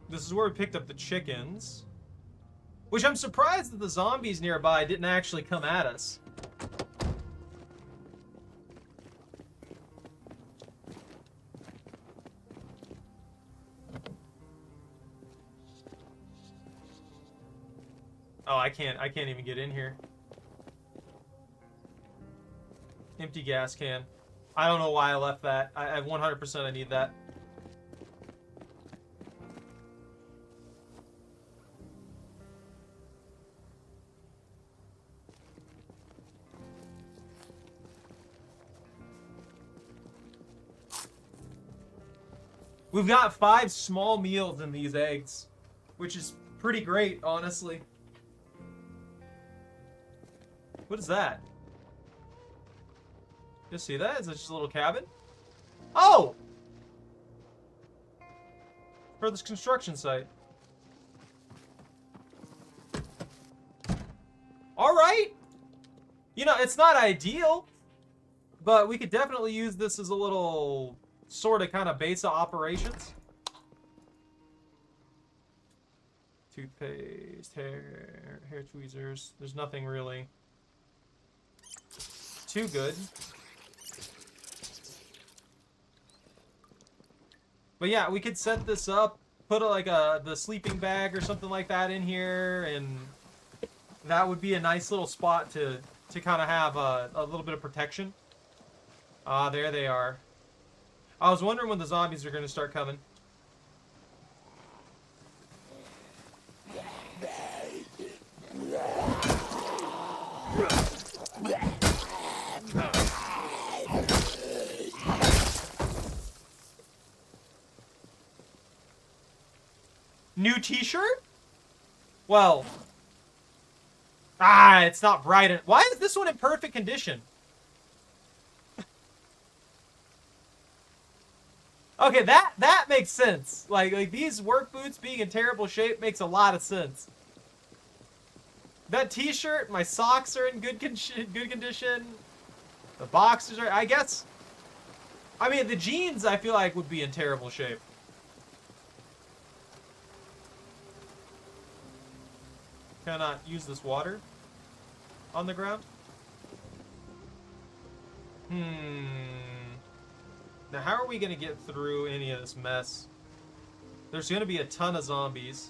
This is where we picked up the chickens. Which I'm surprised that the zombies nearby didn't actually come at us. Oh, I can't even get in here. Empty gas can. I don't know why I left that. I 100% I need that. We've got 5 small meals in these eggs, which is pretty great, honestly. What is that? You see that? Is that just a little cabin? Oh! For this construction site. Alright! You know, it's not ideal, but we could definitely use this as a little sort of kind of base of operations. Toothpaste, hair tweezers. There's nothing really too good. But yeah, we could set this up, put the sleeping bag or something like that in here, and that would be a nice little spot to kind of have a little bit of protection. Ah, there they are. I was wondering when the zombies are going to start coming. New t-shirt? Well. Ah, it's not bright. Why is this one in perfect condition? Okay, that makes sense. Like these work boots being in terrible shape makes a lot of sense. That t-shirt, my socks are in good condition. The boxers are, I guess. I mean, the jeans I feel like would be in terrible shape. Can I not use this water on the ground? Now, how are we going to get through any of this mess? There's going to be a ton of zombies.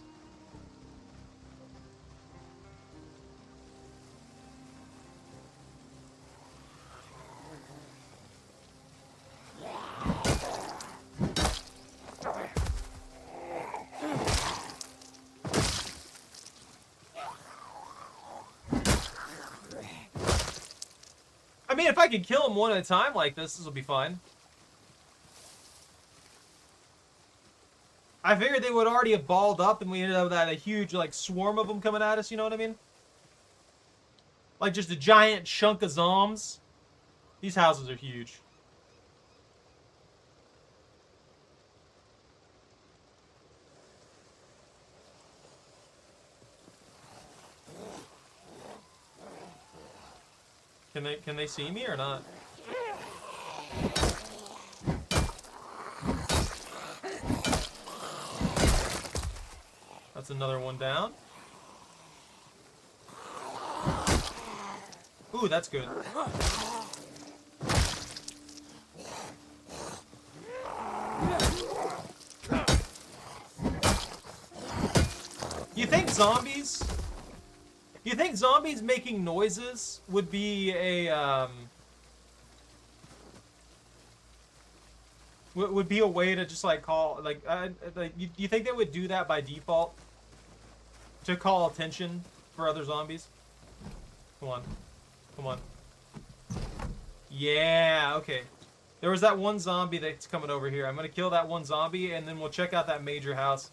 I mean, if I can kill them one at a time like this will be fine. I figured they would already have balled up and we ended up with a huge, like, swarm of them coming at us, you know what I mean? Like, just a giant chunk of zombs. These houses are huge. Can they see me or not? That's another one down. Ooh, that's good. You think zombies making noises would be a would be a way to just like call like you think they would do that by default to call attention for other zombies? Come on. Come on. Yeah, okay. There was that one zombie that's coming over here. I'm gonna kill that one zombie and then we'll check out that major house.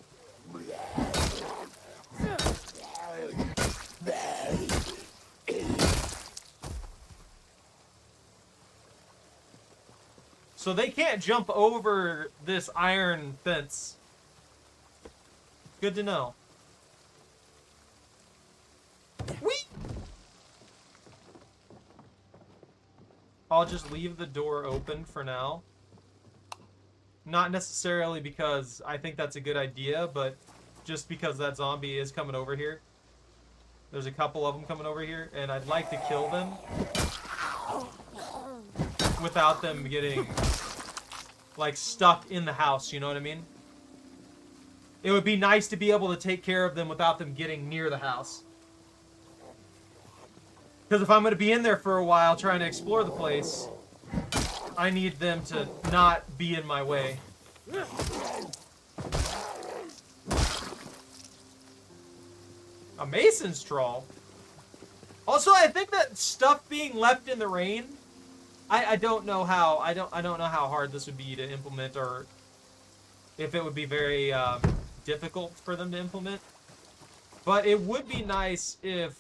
So they can't jump over this iron fence. Good to know. Whee! I'll just leave the door open for now. Not necessarily because I think that's a good idea, but just because that zombie is coming over here. There's a couple of them coming over here, and I'd like to kill them without them getting, like, stuck in the house, you know what I mean? It would be nice to be able to take care of them without them getting near the house. Because if I'm going to be in there for a while trying to explore the place, I need them to not be in my way. A mason's trawl? Also, I think that stuff being left in the rain, I don't know how I don't know how hard this would be to implement, or if it would be very difficult for them to implement. But it would be nice if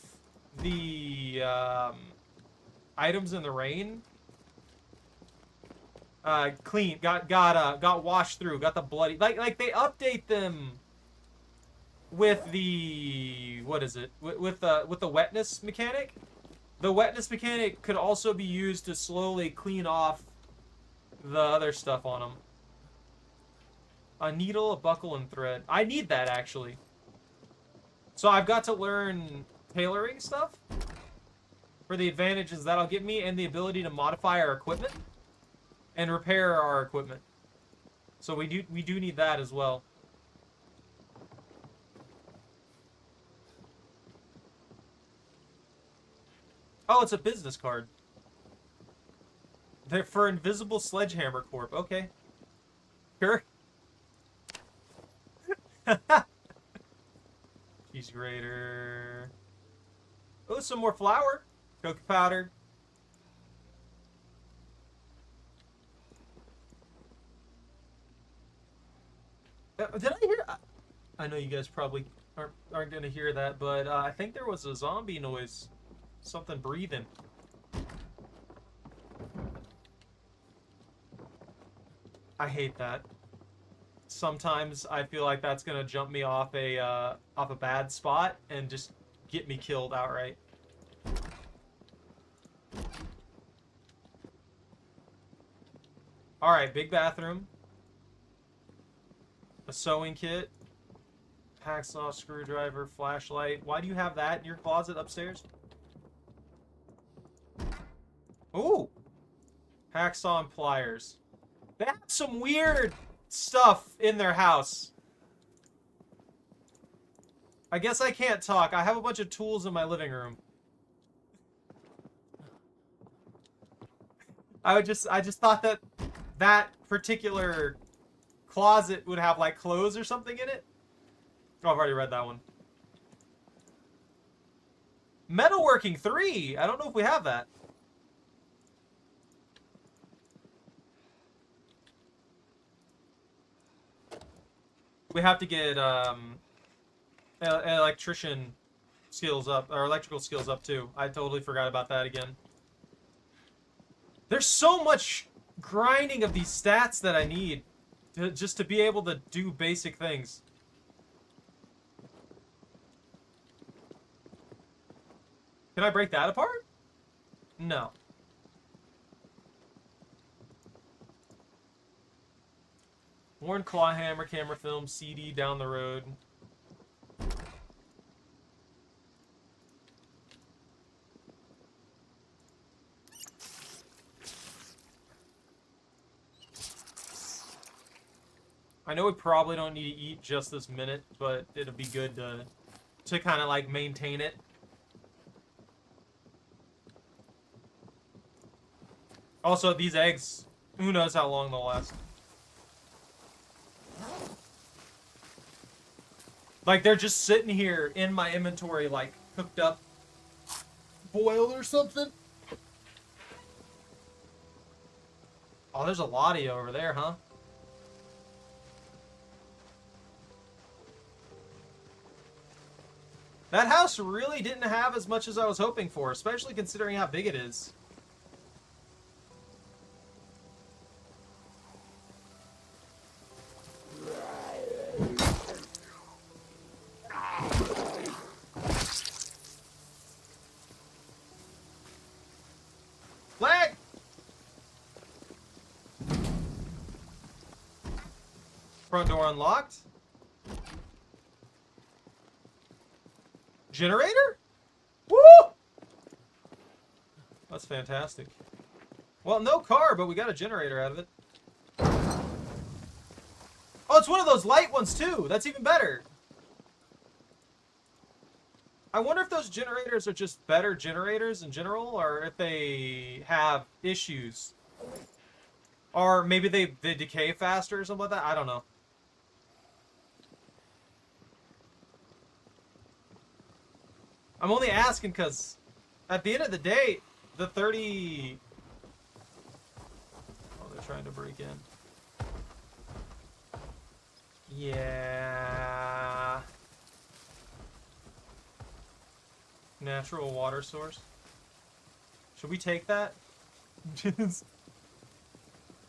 the items in the rain got washed through, got the bloody, like they update them with the, what is it, with the wetness mechanic. The wetness mechanic could also be used to slowly clean off the other stuff on them. A needle, a buckle, and thread. I need that, actually. So I've got to learn tailoring stuff for the advantages that'll give me, and the ability to modify our equipment and repair our equipment. So we do need that as well. Oh, it's a business card. They're for Invisible Sledgehammer Corp. Okay. Sure. Cheese grater. Oh, some more flour. Cocoa powder. Did I hear? I know you guys probably aren't gonna hear that, but I think there was a zombie noise. Something breathing. I hate that. Sometimes I feel like that's gonna jump me off a bad spot and just get me killed outright. All right, big bathroom. A sewing kit. Hacksaw, screwdriver, flashlight. Why do you have that in your closet upstairs? Ooh! Hacksaw and pliers. They have some weird stuff in their house. I guess I can't talk. I have a bunch of tools in my living room. I just thought that particular closet would have, like, clothes or something in it. Oh, I've already read that one. Metalworking 3! I don't know if we have that. We have to get electrician skills up, or electrical skills up too. I totally forgot about that again. There's so much grinding of these stats that I need just to be able to do basic things. Can I break that apart? No. Worn claw hammer, camera film, CD down the road. I know we probably don't need to eat just this minute, but it'll be good to kind of like maintain it. Also, these eggs, who knows how long they'll last. Like, they're just sitting here in my inventory, like, cooked up, boiled or something. Oh, there's a lot of you over there, huh? That house really didn't have as much as I was hoping for, especially considering how big it is. Front door unlocked. Generator? Woo! That's fantastic. Well, no car, but we got a generator out of it. Oh, it's one of those light ones, too. That's even better. I wonder if those generators are just better generators in general, or if they have issues. Or maybe they decay faster or something like that. I don't know. I'm only asking because at the end of the day, the 30... Oh, they're trying to break in. Yeah. Natural water source. Should we take that?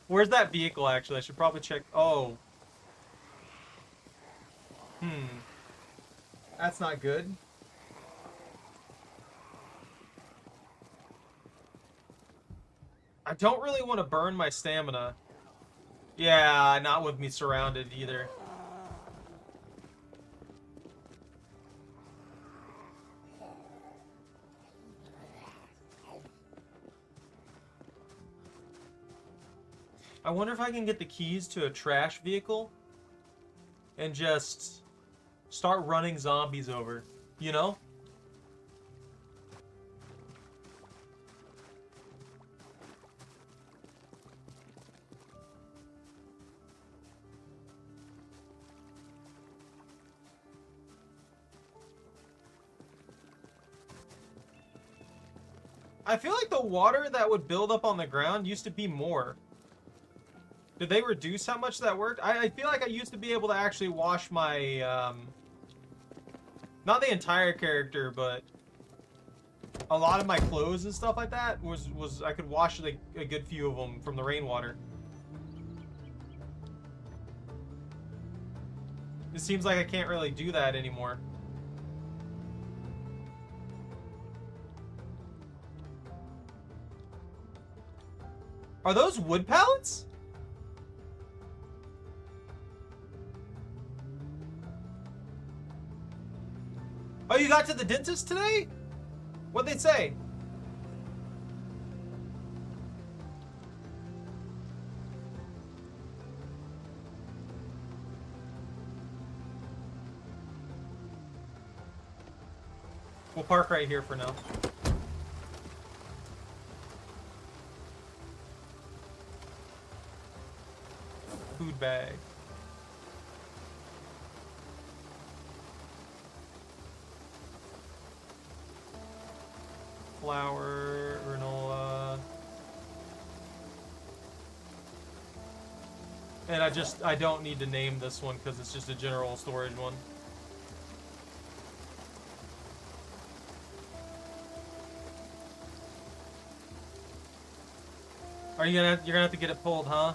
Where's that vehicle, actually? I should probably check... Oh. That's not good. I don't really want to burn my stamina. Yeah, not with me surrounded either. I wonder if I can get the keys to a trash vehicle and just start running zombies over, you know? I feel like the water that would build up on the ground used to be more. Did they reduce how much that worked? I feel like I used to be able to actually wash my, not the entire character, but a lot of my clothes and stuff like that was I could wash like a good few of them from the rainwater. It seems like I can't really do that anymore. Are those wood pallets? Oh, you got to the dentist today? What'd they say? We'll park right here for now. Food bag. Flour, granola. And I don't need to name this one because it's just a general storage one. You're gonna have to get it pulled, huh?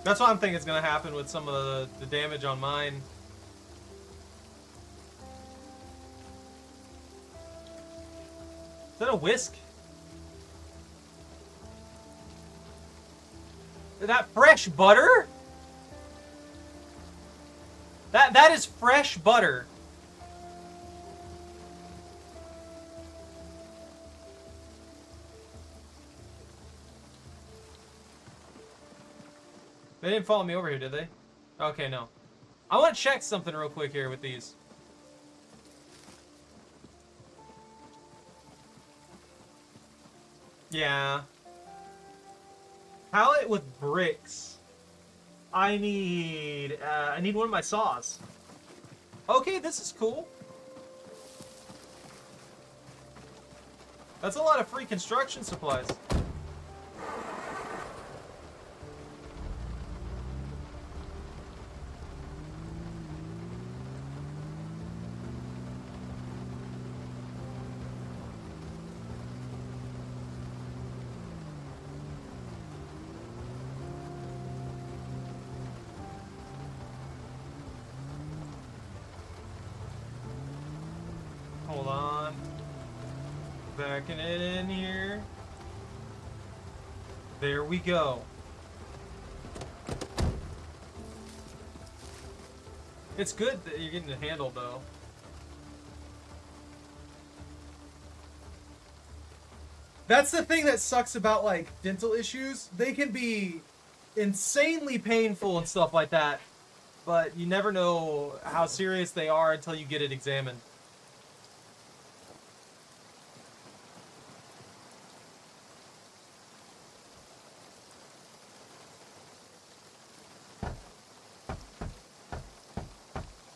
That's what I'm thinking is going to happen with some of the damage on mine. Is that a whisk? Is that fresh butter? That is fresh butter. They didn't follow me over here, did they? Okay, no. I want to check something real quick here with these. Yeah. Pallet with bricks. I need one of my saws. Okay, this is cool. That's a lot of free construction supplies. Backing it in here. There we go. It's good that you're getting it handled, though. That's the thing that sucks about, like, dental issues. They can be insanely painful and stuff like that, but you never know how serious they are until you get it examined.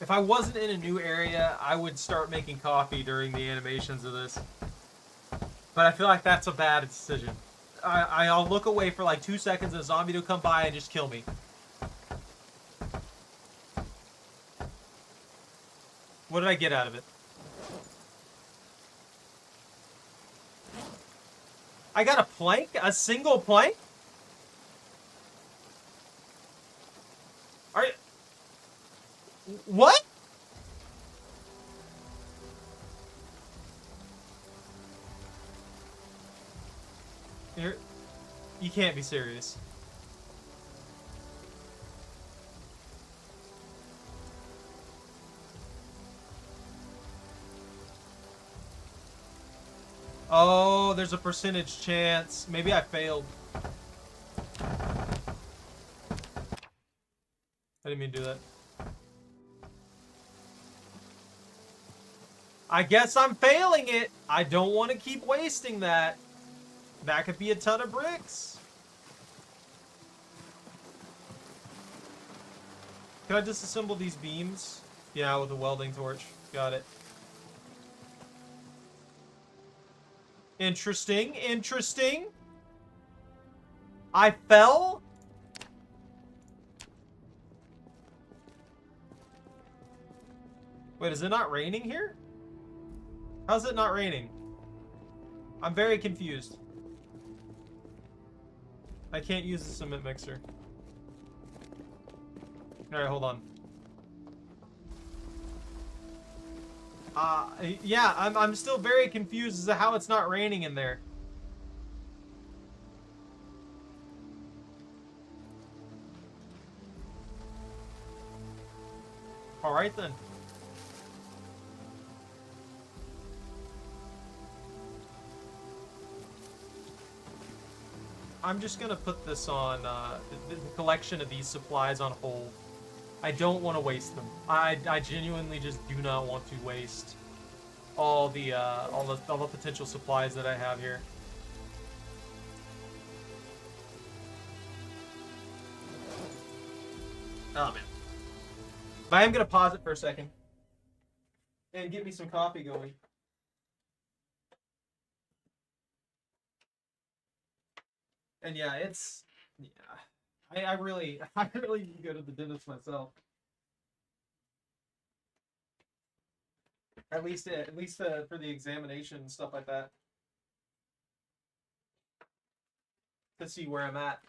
If I wasn't in a new area, I would start making coffee during the animations of this. But I feel like that's a bad decision. I'll look away for like 2 seconds and a zombie will come by and just kill me. What did I get out of it? I got a plank? A single plank? Are you... What? You can't be serious. Oh, there's a percentage chance. Maybe I failed. I didn't mean to do that. I guess I'm failing it. I don't want to keep wasting that. That could be a ton of bricks. Can I disassemble these beams? Yeah, with a welding torch. Got it. Interesting, interesting. I fell? Wait, is it not raining here? How's it not raining? I'm very confused. I can't use the cement mixer. Alright, hold on. Yeah, I'm still very confused as to how it's not raining in there. Alright then. I'm just gonna put this on, the collection of these supplies on hold. I don't want to waste them. I genuinely just do not want to waste all the potential supplies that I have here. Oh man. But I am gonna pause it for a second and get me some coffee going. And yeah, it's I really need to go to the dentist myself. At least for the examination and stuff like that. To see where I'm at.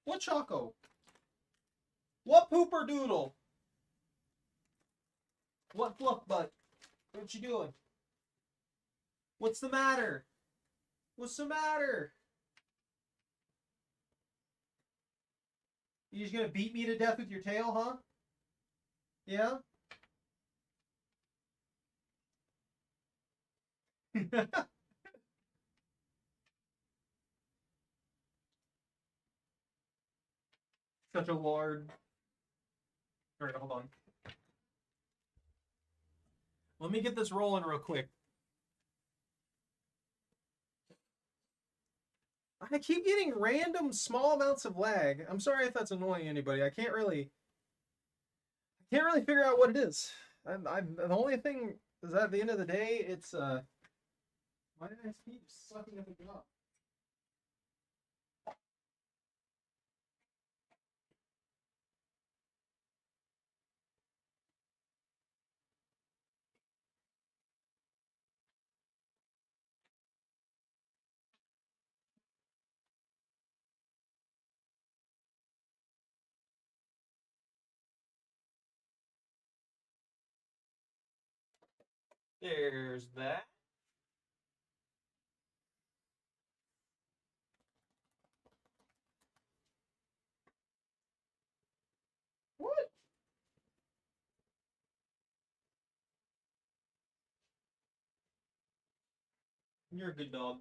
What Choco? What pooper doodle? What fluff butt? What you doing? What's the matter? What's the matter? You just gonna beat me to death with your tail, huh? Yeah? Such a lord. Alright, hold on. Let me get this rolling real quick. I keep getting random small amounts of lag. I'm sorry if that's annoying anybody. I can't really figure out what it is. The only thing is that at the end of the day, it's why did I keep sucking up a job? There's that. What? You're a good dog.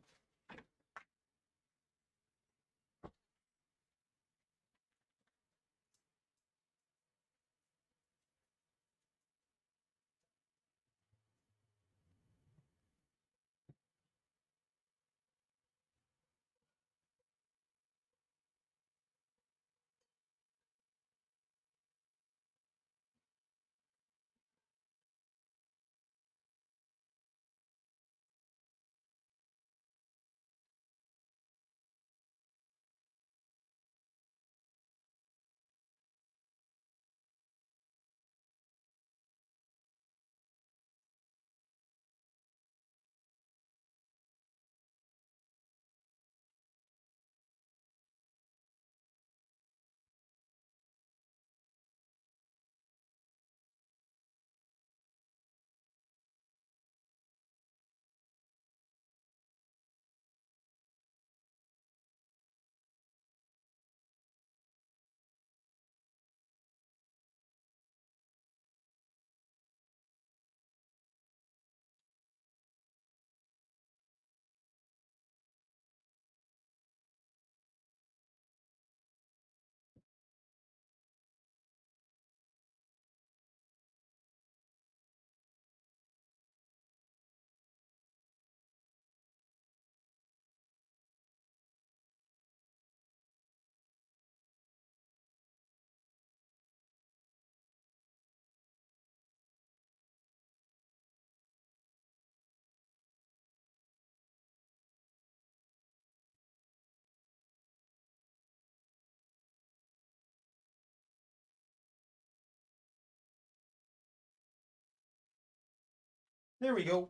There we go.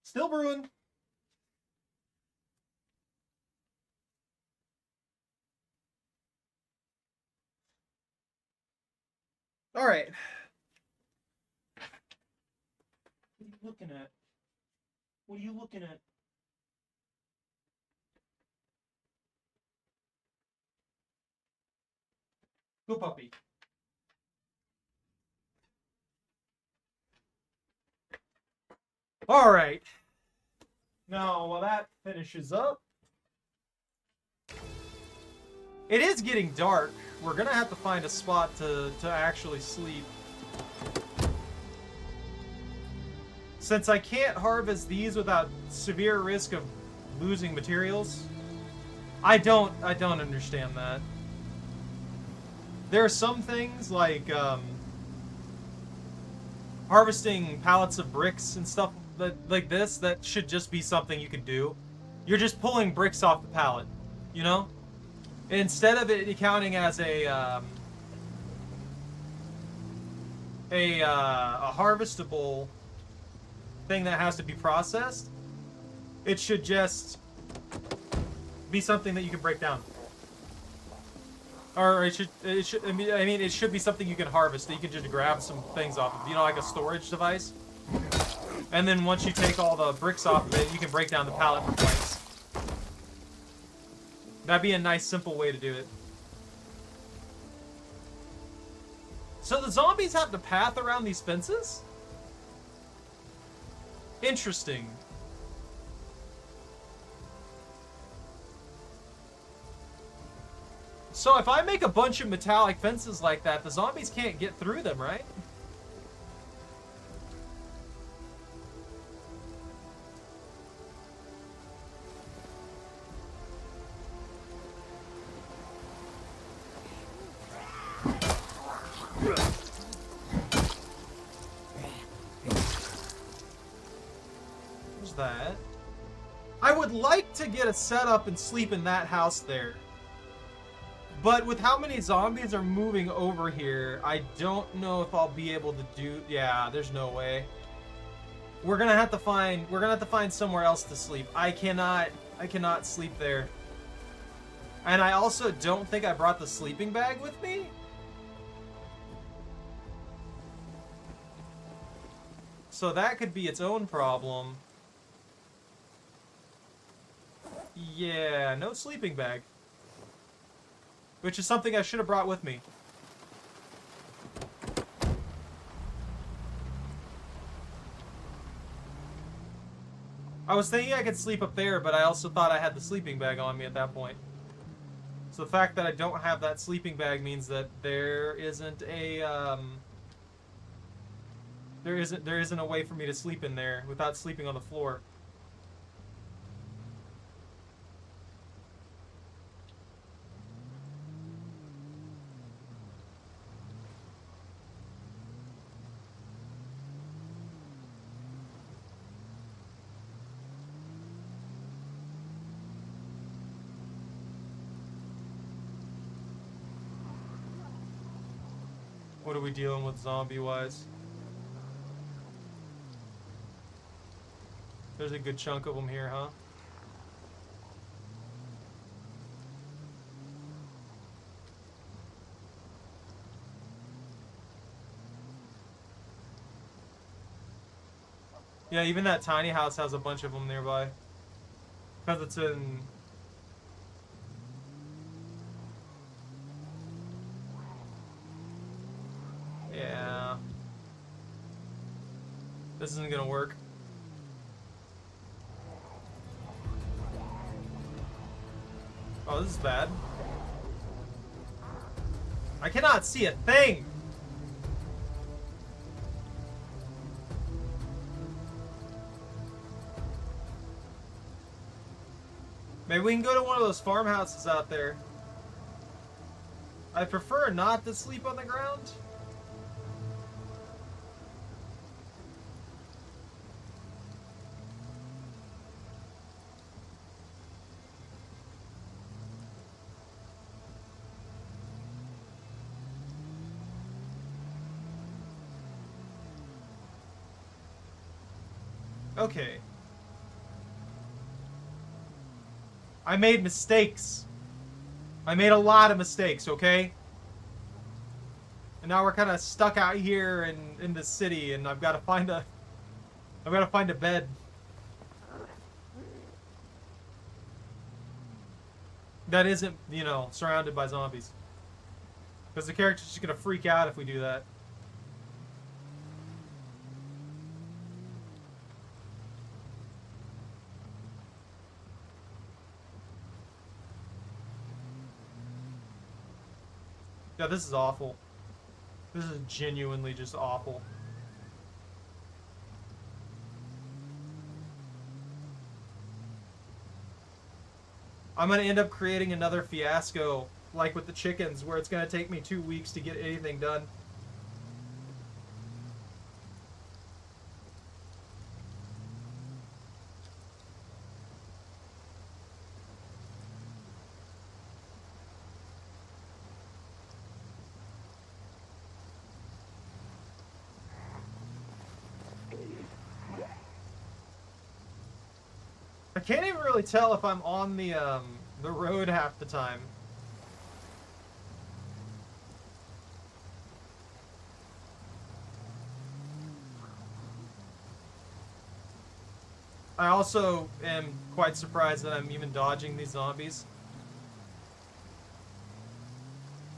Still brewing. All right. What are you looking at? What are you looking at? Go puppy. All right. Now, while that finishes up, it is getting dark. We're gonna have to find a spot to actually sleep. Since I can't harvest these without severe risk of losing materials, I don't understand that. There are some things like harvesting pallets of bricks and stuff like this that should just be something you can do. You're just pulling bricks off the pallet, you know? Instead of it counting as a harvestable thing that has to be processed, it should just be something that you can break down. Or it should I mean it should be something you can harvest, that you can just grab some things off of, you know, like a storage device. And then once you take all the bricks off of it, you can break down the pallet for planks. That'd be a nice, simple way to do it. So the zombies have to path around these fences? Interesting. So if I make a bunch of metallic fences like that, the zombies can't get through them, right? What's that? I would like to get a setup and sleep in that house there. But with how many zombies are moving over here, I don't know if I'll be able to do... Yeah, there's no way. We're gonna have to find somewhere else to sleep. I cannot sleep there. And I also don't think I brought the sleeping bag with me. So that could be its own problem. Yeah, no sleeping bag. Which is something I should have brought with me. I was thinking I could sleep up there, but I also thought I had the sleeping bag on me at that point. So the fact that I don't have that sleeping bag means that there isn't a there isn't a way for me to sleep in there without sleeping on the floor. What are we dealing with zombie-wise? There's a good chunk of them here, huh? Yeah, even that tiny house has a bunch of them nearby. Because it's in... Yeah. This isn't gonna work. Oh, this is bad. I cannot see a thing! Maybe we can go to one of those farmhouses out there. I prefer not to sleep on the ground. Okay. I made mistakes. I made a lot of mistakes, okay? And now we're kind of stuck out here in the city, and I've got to find a bed. That isn't, you know, surrounded by zombies. Because the character's just gonna freak out if we do that. Yeah, this is awful. This is genuinely just awful. I'm gonna end up creating another fiasco, like with the chickens, where it's gonna take me 2 weeks to get anything done. I can't even really tell if I'm on the road half the time. I also am quite surprised that I'm even dodging these zombies.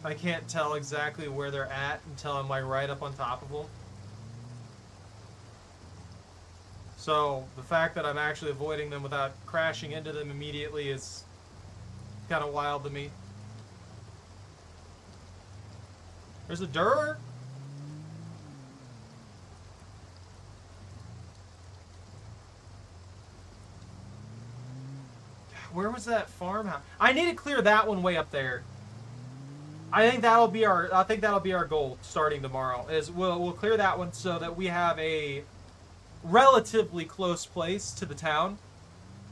I can't tell exactly where they're at until I'm like right up on top of them. So the fact that I'm actually avoiding them without crashing into them immediately is kind of wild to me. There's a dirt. Where was that farmhouse? I need to clear that one way up there. I think that'll be our goal starting tomorrow. Is we'll clear that one so that we have a relatively close place to the town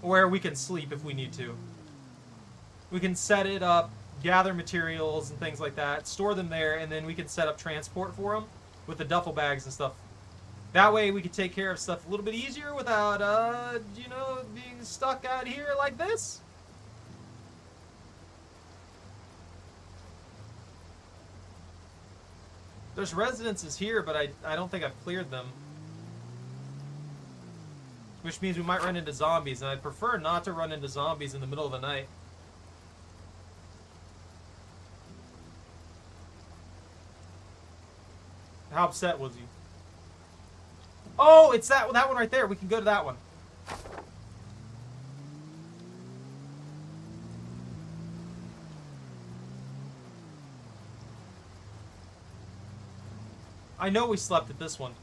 where we can sleep if we need to. We can set it up, gather materials and things like that, store them there, and then we can set up transport for them with the duffel bags and stuff. That way we can take care of stuff a little bit easier without, you know, being stuck out here like this. There's residences here, but I don't think I've cleared them. Which means we might run into zombies, and I'd prefer not to run into zombies in the middle of the night. How upset was you? Oh, it's that one right there. We can go to that one. I know we slept at this one.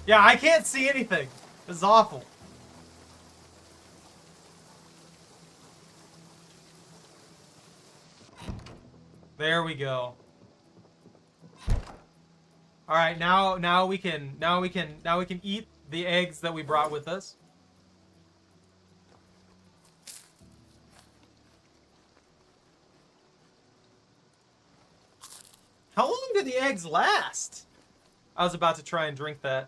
Yeah, I can't see anything. This is awful. There we go. All right, now we can eat the eggs that we brought with us. How long do the eggs last? I was about to try and drink that.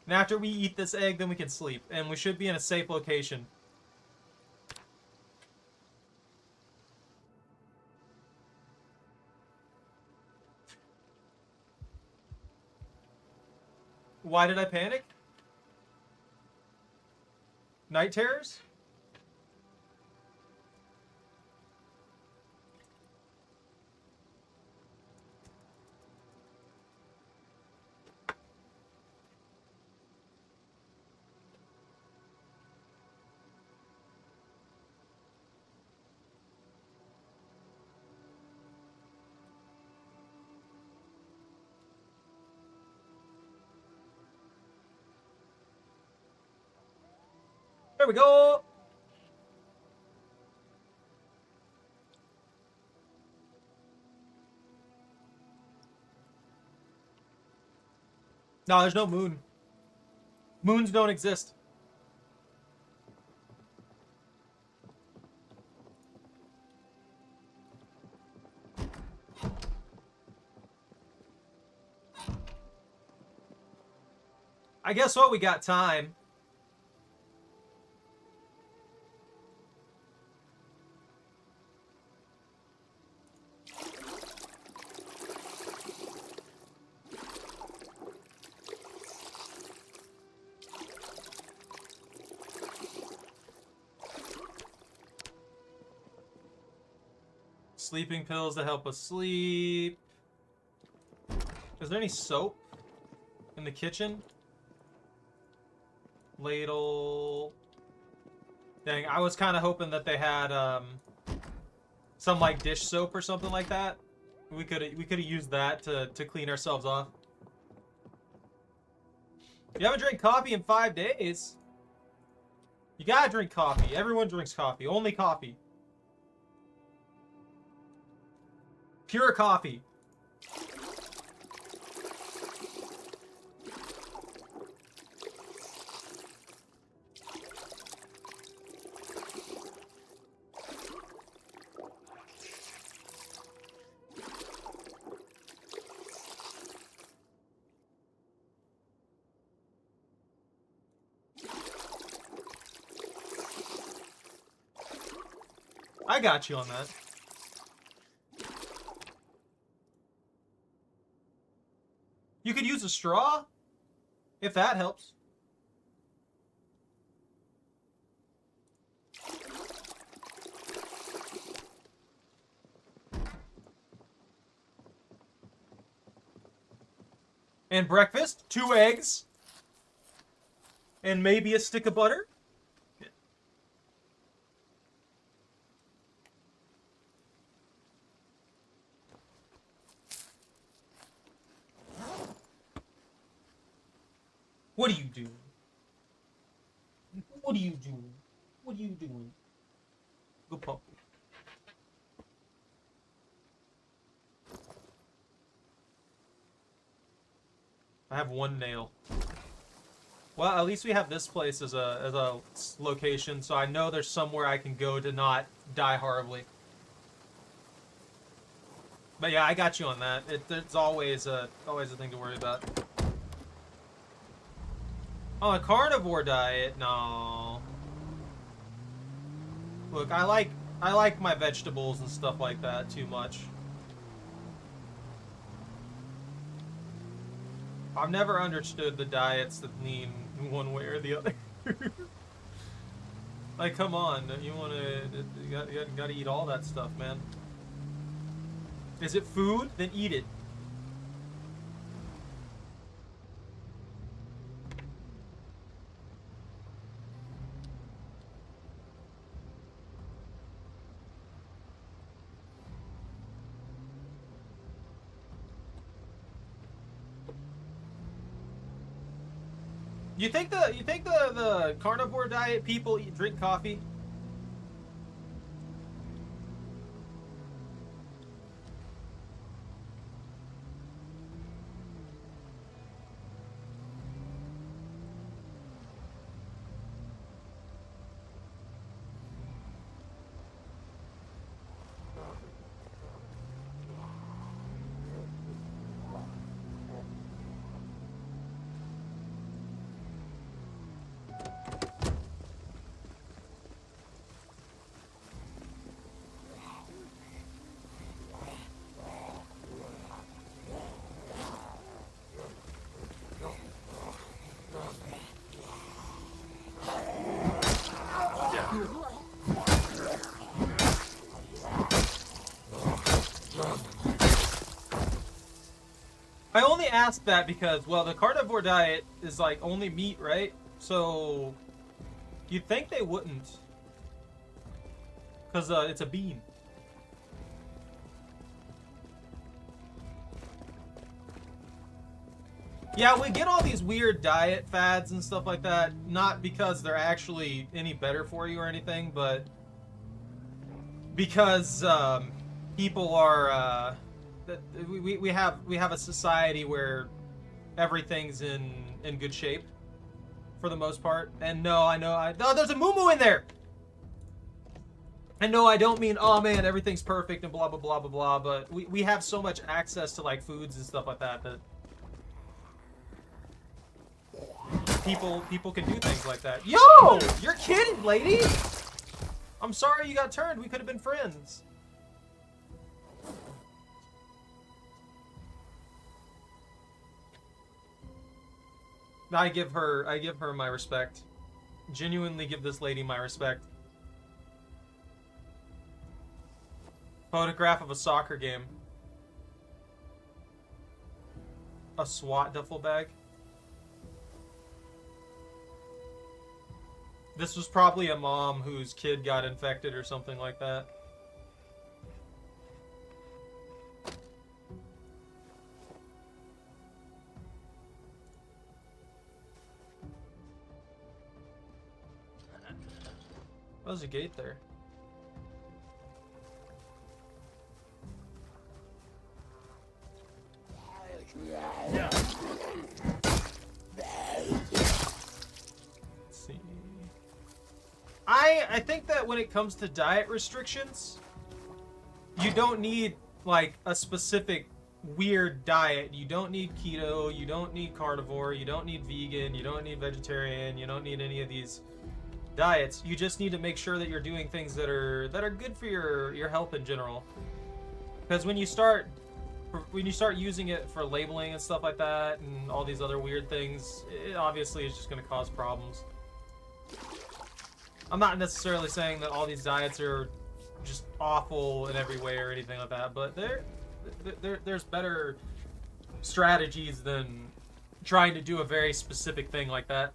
And after we eat this egg, then we can sleep. And we should be in a safe location. Why did I panic? Night terrors? There we go! No, there's no moon. Moons don't exist. I guess what? We got time. Sleeping pills to help us sleep. Is there any soap in the kitchen? Ladle. Dang, I was kind of hoping that they had some like dish soap or something like that. We could have used that to clean ourselves off. You haven't drank coffee in 5 days. You gotta drink coffee. Everyone drinks coffee. Only coffee. Pure coffee. I got you on that. You could use a straw, if that helps. And breakfast, 2 eggs. And maybe a stick of butter. What are you doing? What are you doing? What are you doing? Go puppy. I have 1 nail. Well, at least we have this place as a location, so I know there's somewhere I can go to not die horribly. But yeah, I got you on that. It's always a thing to worry about. Oh, a carnivore diet? No. Look, I like my vegetables and stuff like that too much. I've never understood the diets that lean one way or the other. Like, come on, you gotta eat all that stuff, man. Is it food? Then eat it. You think the carnivore diet people drink coffee? I only asked that because, well, the carnivore diet is like only meat, right? So you'd think they wouldn't, because it's a bean. Yeah, we get all these weird diet fads and stuff like that, not because they're actually any better for you or anything, but because people are we have a society where everything's in good shape for the most part. And no, no, there's a moo in there. And no, I don't mean, oh man, everything's perfect and blah blah blah blah blah, but we have so much access to like foods and stuff like that that people can do things like that. Yo, you're kidding, lady. I'm sorry you got turned. We could have been friends. I give her my respect. Genuinely give this lady my respect. Photograph of a soccer game. A SWAT duffel bag. This was probably a mom whose kid got infected or something like that. There's a gate there. Let's see. I think that when it comes to diet restrictions, you don't need like a specific weird diet. You don't need keto, you don't need carnivore, you don't need vegan, you don't need vegetarian, you don't need any of these diets. You just need to make sure that you're doing things that are good for your health in general. Because when you start using it for labeling and stuff like that and all these other weird things, it obviously is just going to cause problems. I'm not necessarily saying that all these diets are just awful in every way or anything like that, but there's better strategies than trying to do a very specific thing like that.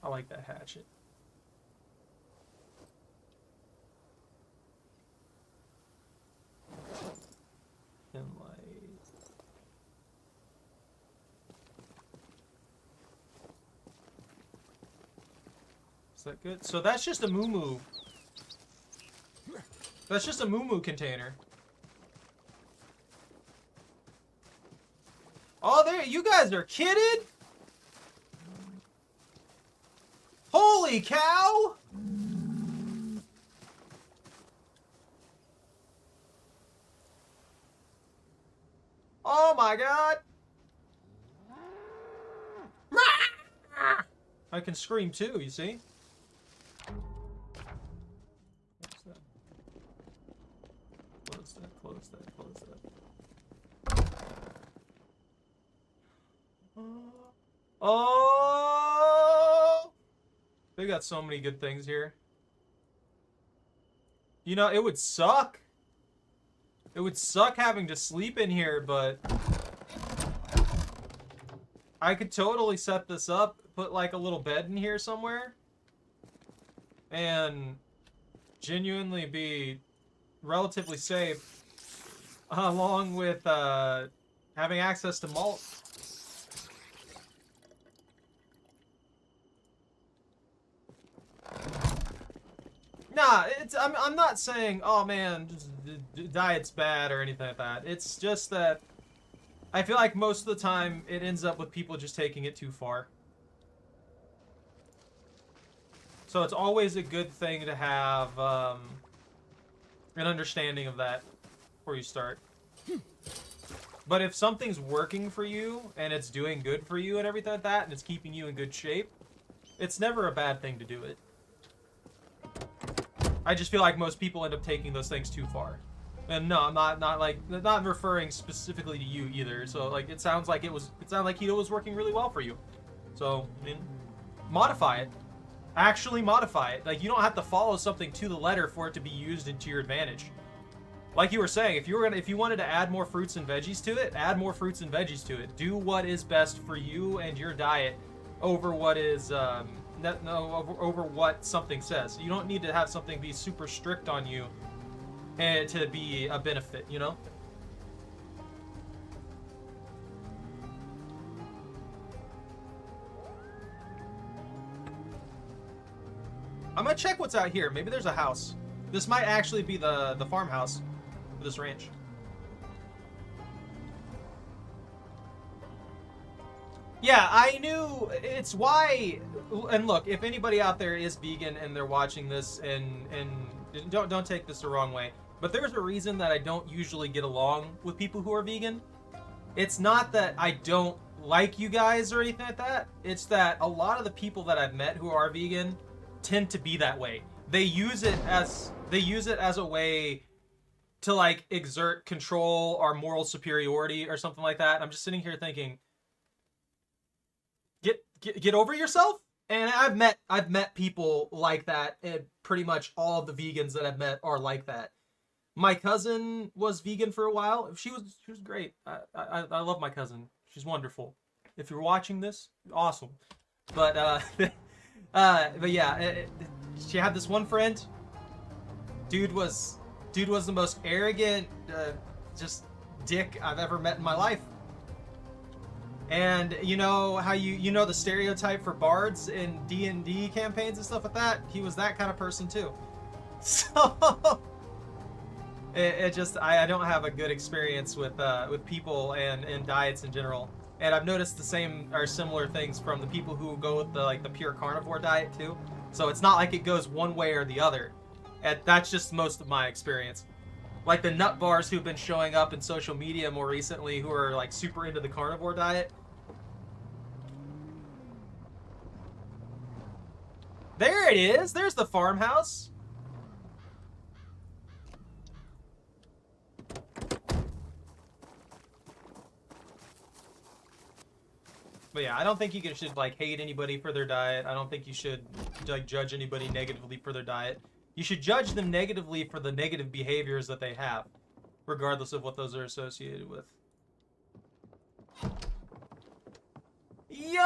I like that hatchet. And like, is that good? So that's just a moo-moo. That's just a moo-moo container. Oh, there, you guys are kidding? Holy cow! Oh my god! I can scream too, you see? Close that, close that, close that. Oh! They got so many good things here. You know, it would suck. It would suck having to sleep in here, but I could totally set this up, put like a little bed in here somewhere, and genuinely be relatively safe, along with having access to malt. Nah, I'm not saying, oh man, diet's bad or anything like that. It's just that I feel like most of the time it ends up with people just taking it too far. So it's always a good thing to have an understanding of that before you start. But if something's working for you and it's doing good for you and everything like that, and it's keeping you in good shape, it's never a bad thing to do it. I just feel like most people end up taking those things too far. And no, I'm not referring specifically to you either. So like it sounds like keto was working really well for you. So, I mean, modify it. Actually modify it. Like you don't have to follow something to the letter for it to be used into your advantage. Like you were saying, if you wanted to add more fruits and veggies to it, add more fruits and veggies to it. Do what is best for you and your diet over what is over what something says. You don't need to have something be super strict on you and to be a benefit, you know? I'm gonna check what's out here. Maybe there's a house. This might actually be the farmhouse for this ranch. Yeah, I knew. It's why. And look, if anybody out there is vegan and they're watching this, and don't take this the wrong way, but there's a reason that I don't usually get along with people who are vegan. It's not that I don't like you guys or anything like that. It's that a lot of the people that I've met who are vegan tend to be that way. They use it as a way to like exert control or moral superiority or something like that. I'm just sitting here thinking, get over yourself. And I've met people like that, and pretty much all of the vegans that I've met are like that. My cousin was vegan for a while. She was great. I love my cousin. She's wonderful. If you're watching this, awesome. But but yeah, she had this one friend. Dude was the most arrogant, just dick I've ever met in my life. And you know how you know the stereotype for bards in D&D campaigns and stuff like that? He was that kind of person too. So it just I don't have a good experience with people and diets in general. And I've noticed the same or similar things from the people who go with the pure carnivore diet too. So it's not like it goes one way or the other. And that's just most of my experience. Like the nut bars who've been showing up in social media more recently who are like super into the carnivore diet. There it is! There's the farmhouse! But yeah, I don't think you should like hate anybody for their diet. I don't think you should like judge anybody negatively for their diet. You should judge them negatively for the negative behaviors that they have, regardless of what those are associated with. Yo!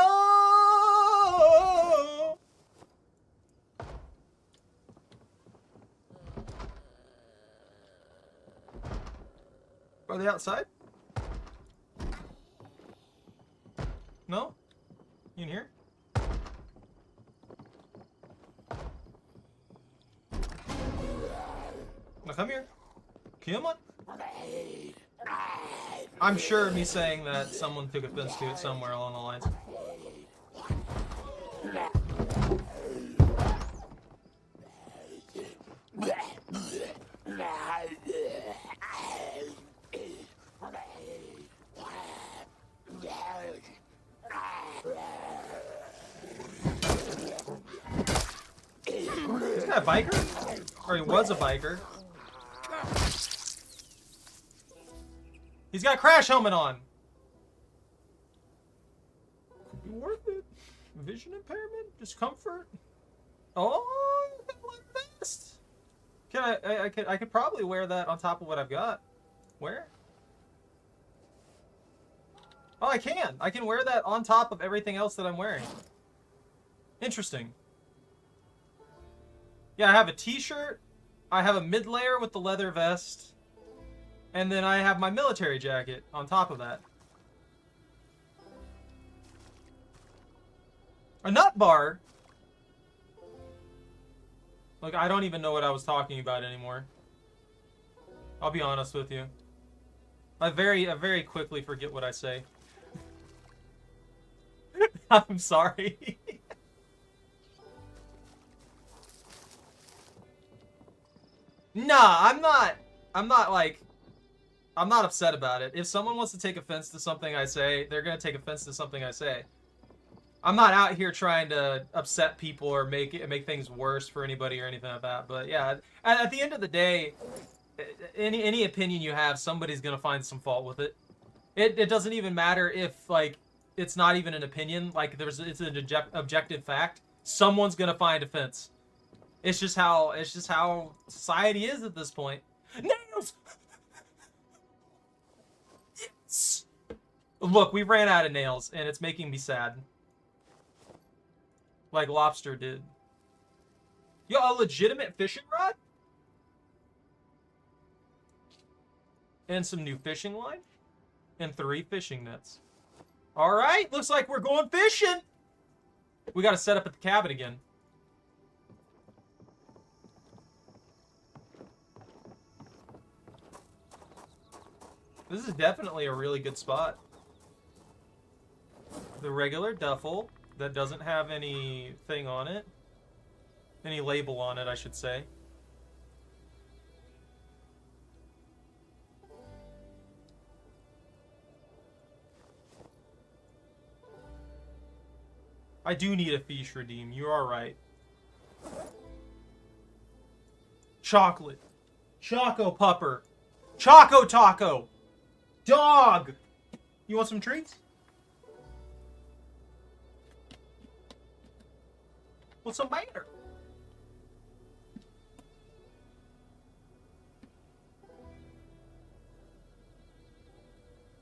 Are they outside? No? You in here? Now come here. Come on. I'm sure me saying that someone took offense to it somewhere along the lines. Is that a biker? Or he was a biker. He's got a crash helmet on. Be worth it. Vision impairment? Discomfort? Oh, vest. Can I could probably wear that on top of what I've got. Where? Oh, I can. I can wear that on top of everything else that I'm wearing. Interesting. Yeah, I have a t-shirt. I have a mid-layer with the leather vest. And then I have my military jacket on top of that. A nut bar? Look, I don't even know what I was talking about anymore. I'll be honest with you. I very quickly forget what I say. I'm sorry. Nah, I'm not upset about it. If someone wants to take offense to something I say, they're gonna take offense to something I say. I'm not out here trying to upset people or make things worse for anybody or anything like that. But yeah, at the end of the day, any opinion you have, somebody's gonna find some fault with it. It doesn't even matter if like it's not even an opinion. Like it's an objective fact. Someone's gonna find offense. It's just how society is at this point. Nails. Yes. Look, we ran out of nails, and it's making me sad. Like Lobster did. Yo, a legitimate fishing rod? And some new fishing line? And 3 fishing nets. Alright, looks like we're going fishing! We gotta set up at the cabin again. This is definitely a really good spot. The regular duffel that doesn't have anything on it. Any label on it, I should say. I do need a fish redeem. You are right. Chocolate. Choco Pupper. Choco Taco. Dog! You want some treats? What's the matter?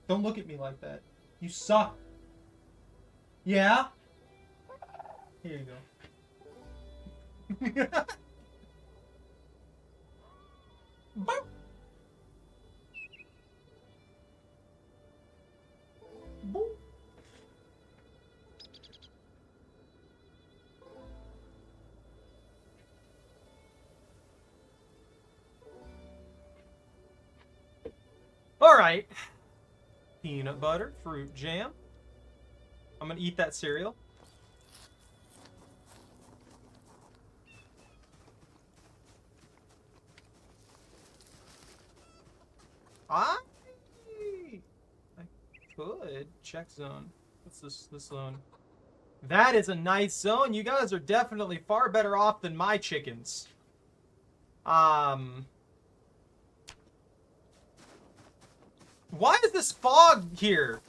Don't look at me like that. You suck. Yeah? Here you go. Boop. Boop. All right. Peanut butter, fruit jam. I'm gonna eat that cereal. I could check zone. What's this zone? That is a nice zone. You guys are definitely far better off than my chickens. Why is this fog here?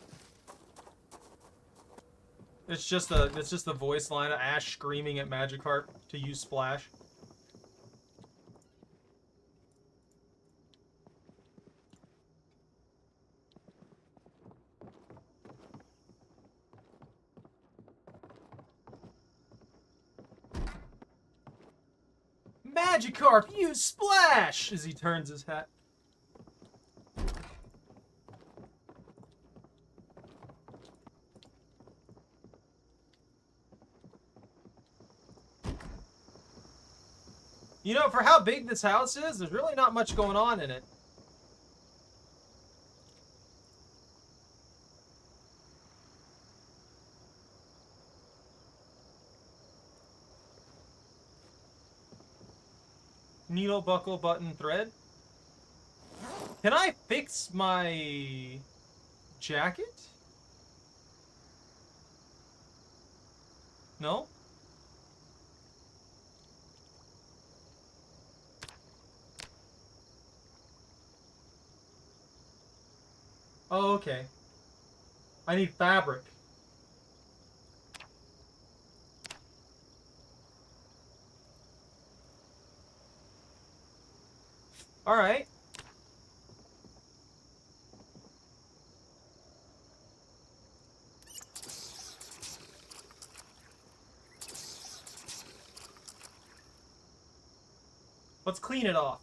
It's just the voice line of Ash screaming at Magikarp to use Splash. Magikarp, use Splash! As he turns his hat. You know, for how big this house is, there's really not much going on in it. Needle, buckle, button, thread. Can I fix my jacket? No? Oh, okay. I need fabric. Alright. Let's clean it off.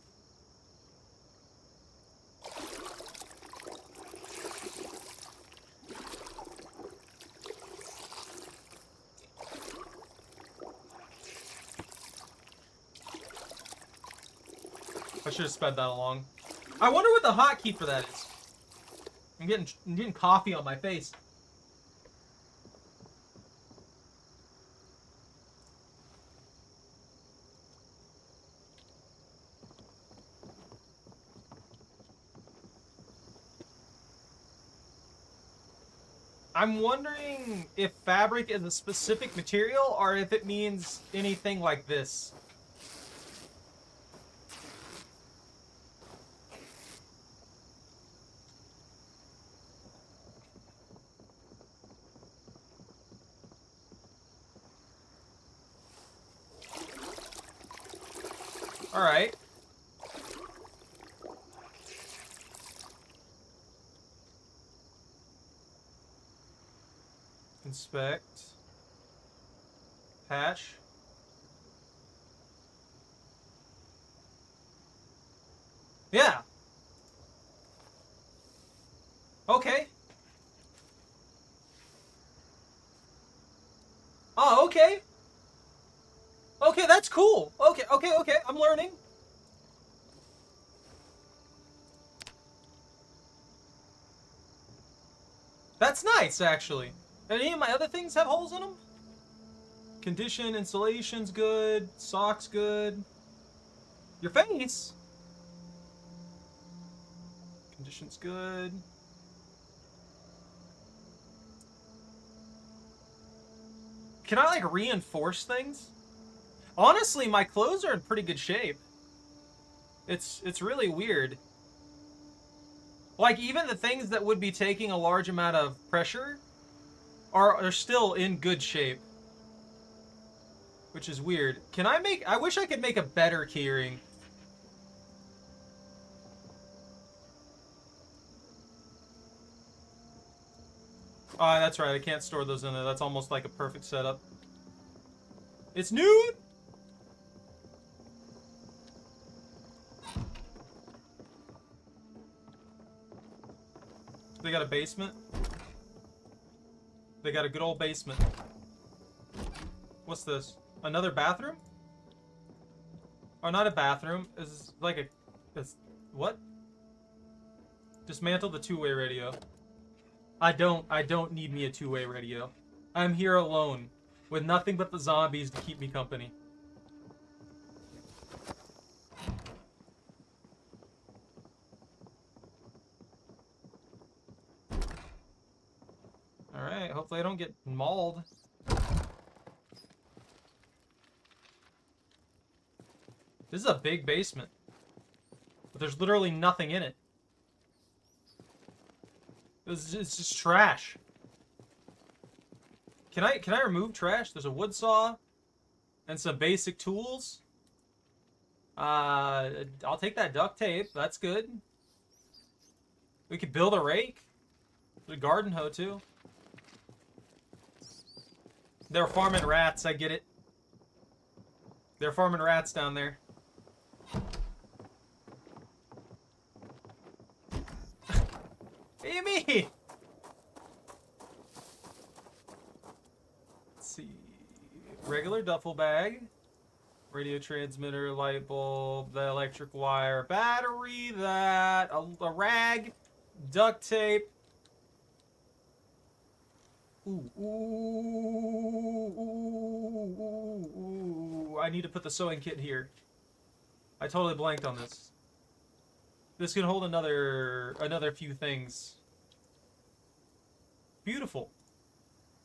I should have sped that along. I wonder what the hotkey for that is. I'm getting coffee on my face. I'm wondering if fabric is a specific material or if it means anything like this. Alright. Inspect. Patch. Yeah. Okay. Oh, okay. Okay, that's cool. Okay, okay. I'm learning. That's nice, actually. Any of my other things have holes in them? Condition, insulation's good. Socks good. Your face. Condition's good. Can I, like, reinforce things? Honestly, my clothes are in pretty good shape. It's really weird. Like, even the things that would be taking a large amount of pressure are still in good shape. Which is weird. Can I make... I wish I could make a better keyring. Oh, that's right. I can't store those in there. That's almost like a perfect setup. It's nude! They got a basement. They got a good old basement. What's this? Another bathroom? Oh, not a bathroom. It's like a... It's, what? Dismantle the two-way radio. I don't need me a two-way radio. I'm here alone, with nothing but the zombies to keep me company. Alright, hopefully I don't get mauled. This is a big basement. But there's literally nothing in it. It's just trash. Can I remove trash? There's a wood saw and some basic tools. I'll take that duct tape. That's good. We could build a rake. There's a garden hoe too. They're farming rats. I get it. They're farming rats down there. What do you mean? Let's see. Regular duffel bag. Radio transmitter, light bulb, the electric wire, battery, that, a rag, duct tape. Ooh, ooh, ooh, ooh, ooh. I need to put the sewing kit here. I totally blanked on this. This could hold another few things. Beautiful.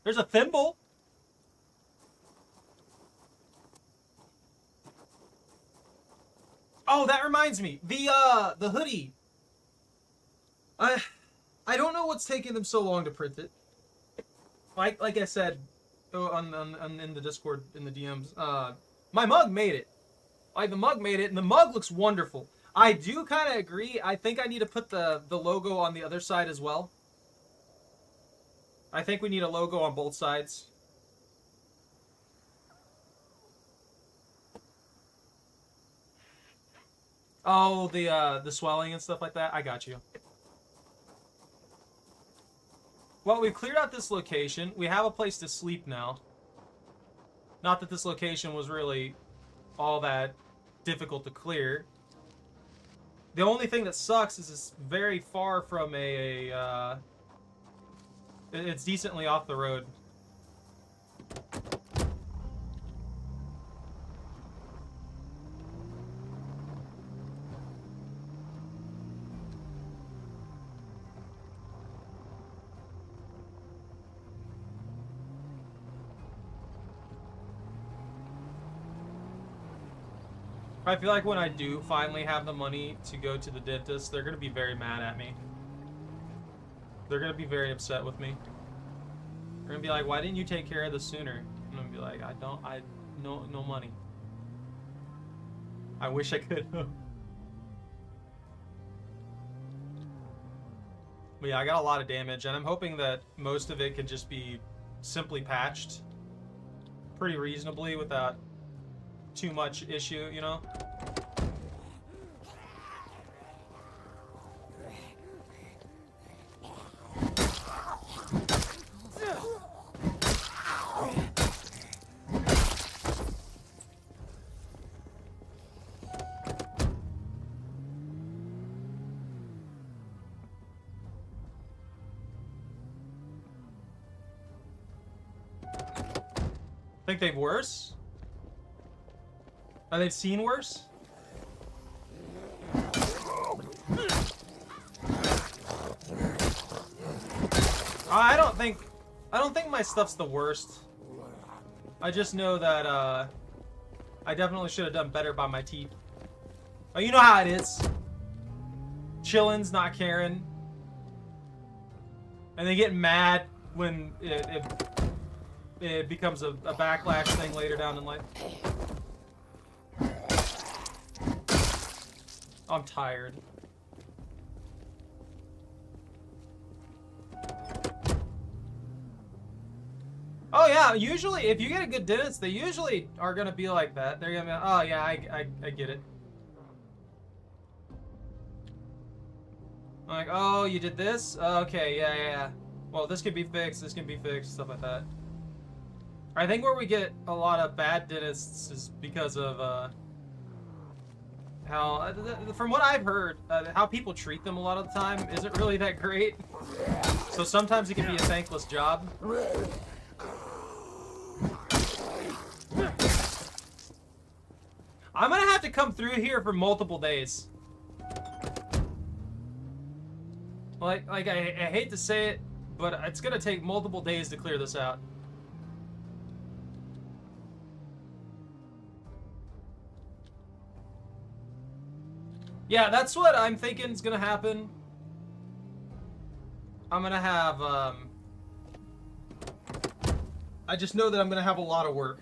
There's a thimble. Oh, that reminds me. The hoodie. I don't know what's taking them so long to print it. Like I said on in the Discord, in the DMs, my mug made it. Like, the mug made it, and the mug looks wonderful. I do kind of agree. I think I need to put the logo on the other side as well. I think we need a logo on both sides. Oh, the swelling and stuff like that. I got you. Well, we've cleared out this location. We have a place to sleep now. Not that this location was really all that difficult to clear. The only thing that sucks is it's very far from it's decently off the road. I feel like when I do finally have the money to go to the dentist, they're going to be very mad at me. They're going to be very upset with me. They're going to be like, why didn't you take care of this sooner? And I'm going to be like, no money. I wish I could. But yeah, I got a lot of damage, and I'm hoping that most of it can just be simply patched pretty reasonably without too much issue, you know? Think they've worse? They've seen worse? I don't think my stuff's the worst. I just know that I definitely should have done better by my teeth. Oh, you know how it is. Chillin's not caring. And they get mad when it becomes a backlash thing later down in life. I'm tired. Oh yeah, usually if you get a good dentist, they usually are gonna be like that. They're gonna be like, oh yeah, I get it. I'm like, oh, you did this? Okay, yeah. Well, this can be fixed, this can be fixed, stuff like that. I think where we get a lot of bad dentists is because of how, from what I've heard, how people treat them a lot of the time isn't really that great. So sometimes it can be a thankless job. I'm gonna have to come through here for multiple days. Like I hate to say it, but it's gonna take multiple days to clear this out. Yeah, that's what I'm thinking is gonna happen. I'm gonna have, I just know that I'm gonna have a lot of work.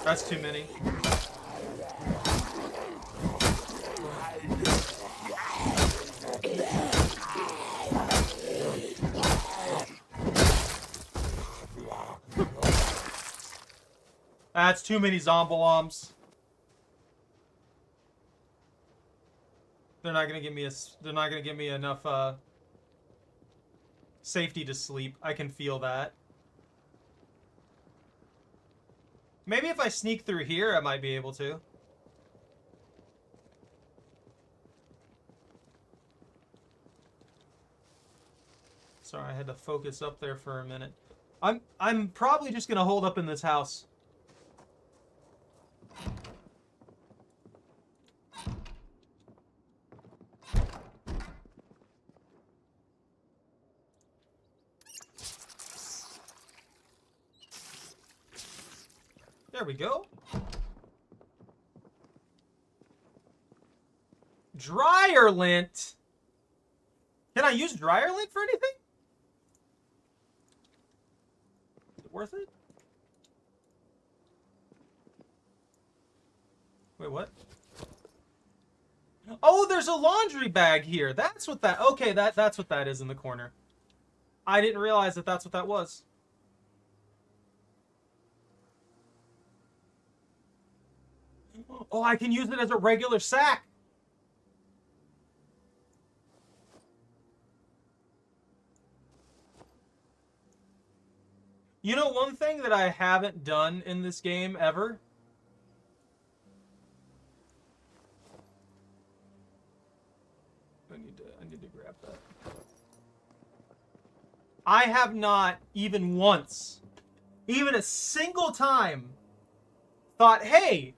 That's too many. That's too many zomboloms. They're not gonna give me they're not gonna give me enough safety to sleep. I can feel that. Maybe if I sneak through here, I might be able to. Sorry, I had to focus up there for a minute. I'm probably just gonna hold up in this house. There we go. Dryer lint. Can I use dryer lint for anything? Is it worth it? Wait, what? Oh, there's a laundry bag here. That's what that... Okay, that's what that is in the corner. I didn't realize that that's what that was. Oh, I can use it as a regular sack. You know one thing that I haven't done in this game ever? I need to grab that. I have not even once, even a single time, thought, hey,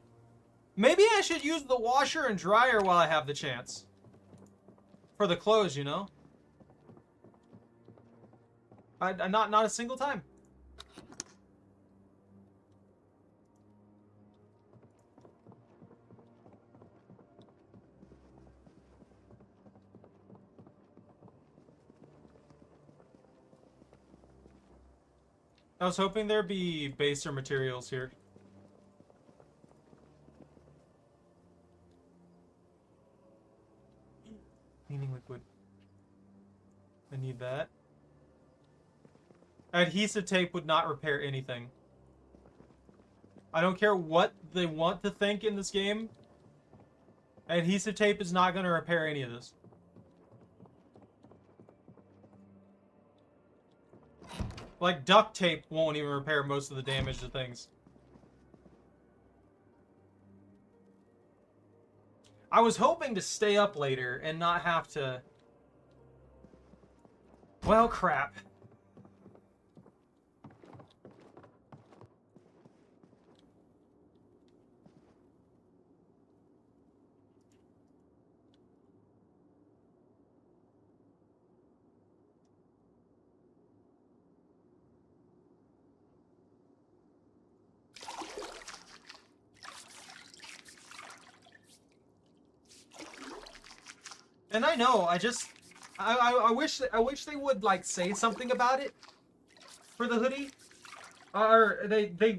maybe I should use the washer and dryer while I have the chance. For the clothes, you know? Not a single time. I was hoping there'd be baser materials here. Cleaning liquid. I need that. Adhesive tape would not repair anything. I don't care what they want to think in this game. Adhesive tape is not going to repair any of this. Like, duct tape won't even repair most of the damage to things. I was hoping to stay up later and not have to... Well, crap. And I know, I wish they would like say something about it for the hoodie, or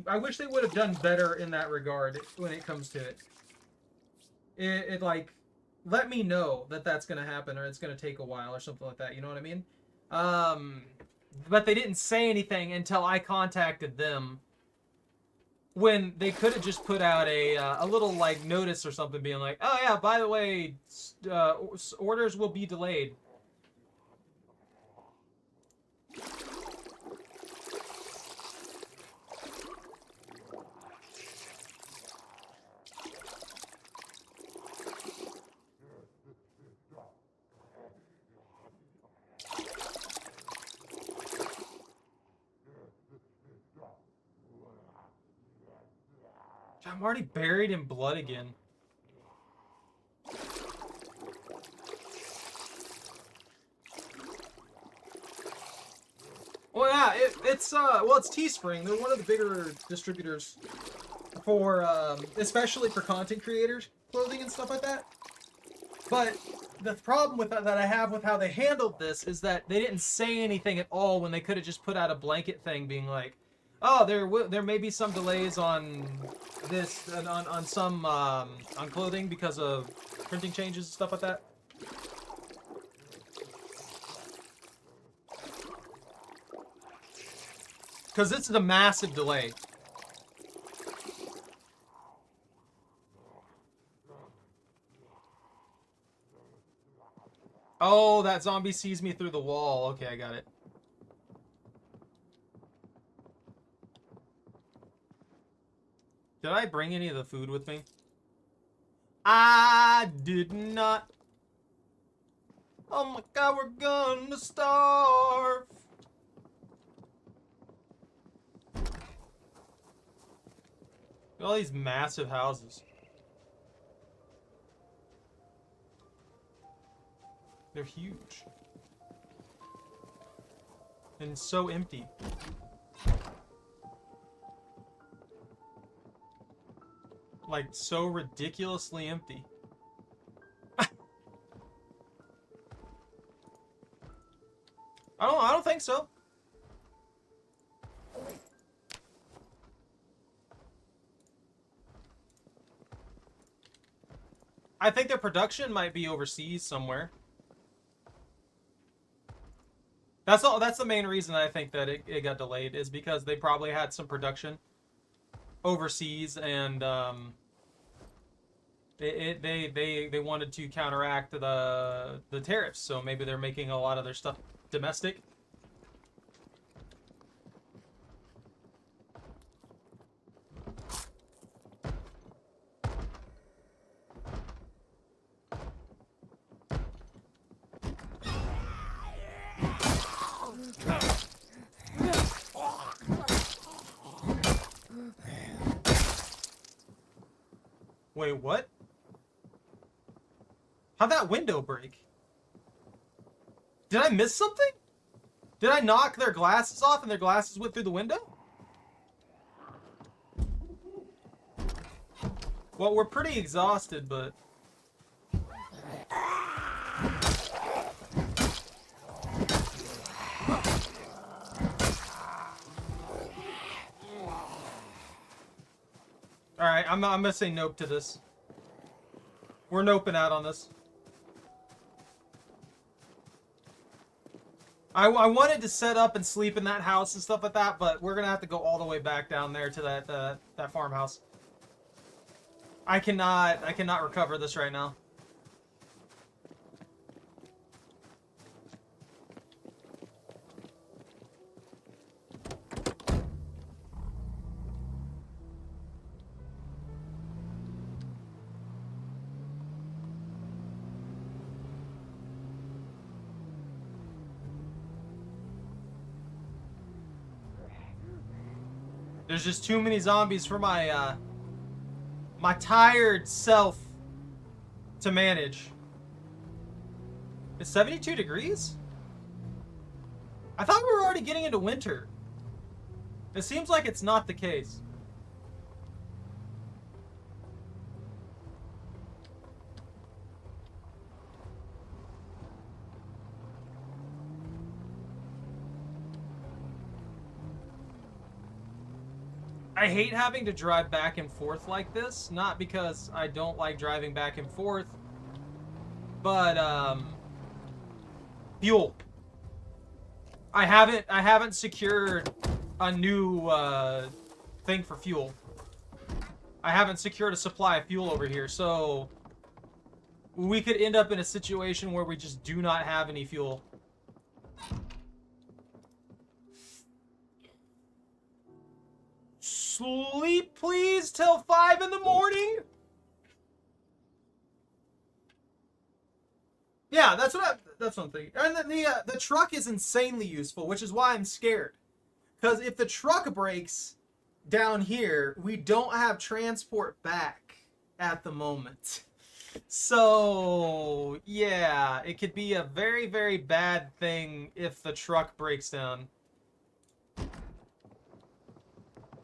I wish they would have done better in that regard when it comes to it. It like let me know that that's gonna happen or it's gonna take a while or something like that. You know what I mean? But they didn't say anything until I contacted them. When they could have just put out a little like notice or something being like, oh yeah, by the way, orders will be delayed. I'm already buried in blood again. Well, yeah, it's Teespring. They're one of the bigger distributors for, especially for content creators, clothing and stuff like that. But the problem with that I have with how they handled this is that they didn't say anything at all when they could have just put out a blanket thing being like, oh, there may be some delays on this on some on clothing because of printing changes and stuff like that. Because this is a massive delay. Oh, that zombie sees me through the wall. Okay, I got it. Did I bring any of the food with me? I did not. Oh my god, we're gonna starve. Look at all these massive houses. They're huge. And so empty. Like, so ridiculously empty. I don't think so. I think their production might be overseas somewhere. That's all. That's the main reason I think that it got delayed, is because they probably had some production overseas, and they wanted to counteract the tariffs, so maybe they're making a lot of their stuff domestic. Wait, what? How'd that window break? Did I miss something? Did I knock their glasses off and their glasses went through the window? Well, we're pretty exhausted, but... Alright, I'm gonna say nope to this. We're noping out on this. I wanted to set up and sleep in that house and stuff like that, but we're gonna have to go all the way back down there to that farmhouse. I cannot recover this right now. There's just too many zombies for my my tired self to manage. It's 72 degrees? I thought we were already getting into winter. It seems like it's not the case. I hate having to drive back and forth like this, not because I don't like driving back and forth, but fuel. I haven't secured a new thing for fuel. I haven't secured a supply of fuel over here, so we could end up in a situation where we just do not have any fuel. Sleep, please, till 5 in the morning. Yeah, that's what I'm thinking. And then the truck is insanely useful, which is why I'm scared. Because if the truck breaks down here, we don't have transport back at the moment. So yeah, it could be a very, very bad thing if the truck breaks down.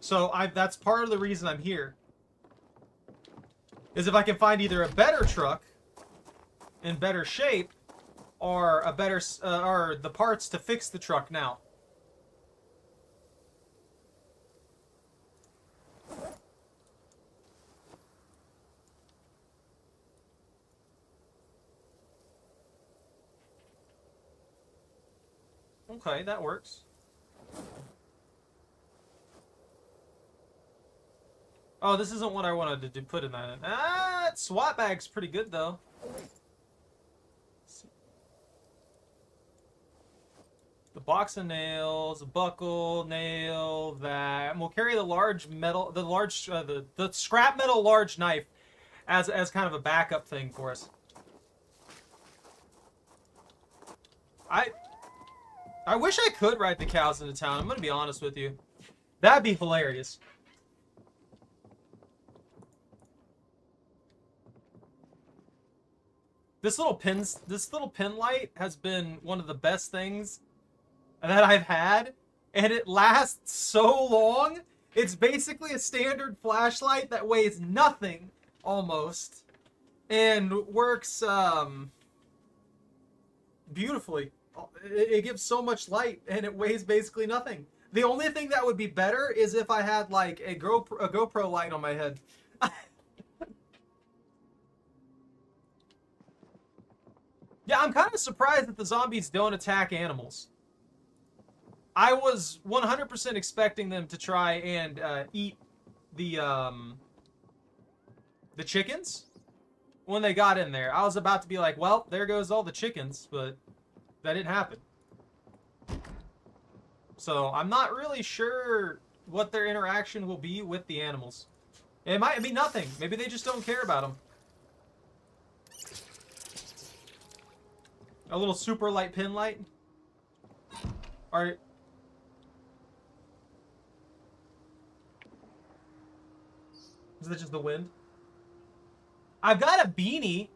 So that's part of the reason I'm here. Is if I can find either a better truck in better shape, or a better or the parts to fix the truck now. Okay, that works. Oh, this isn't what I wanted to put in that. Ah, SWAT bag's pretty good, though. The box of nails, a buckle, nail, that. And we'll carry the large metal, the scrap metal large knife as kind of a backup thing for us. I wish I could ride the cows into town. I'm gonna be honest with you. That'd be hilarious. This little pin light has been one of the best things that I've had, and it lasts so long. It's basically a standard flashlight that weighs nothing, almost, and works beautifully. It gives so much light, and it weighs basically nothing. The only thing that would be better is if I had like a GoPro light on my head. Yeah, I'm kind of surprised that the zombies don't attack animals. I was 100% expecting them to try and eat the chickens when they got in there. I was about to be like, well, there goes all the chickens, but that didn't happen. So I'm not really sure what their interaction will be with the animals. It might be nothing. Maybe they just don't care about them. A little super light pin light. Alright. Is that just the wind? I've got a beanie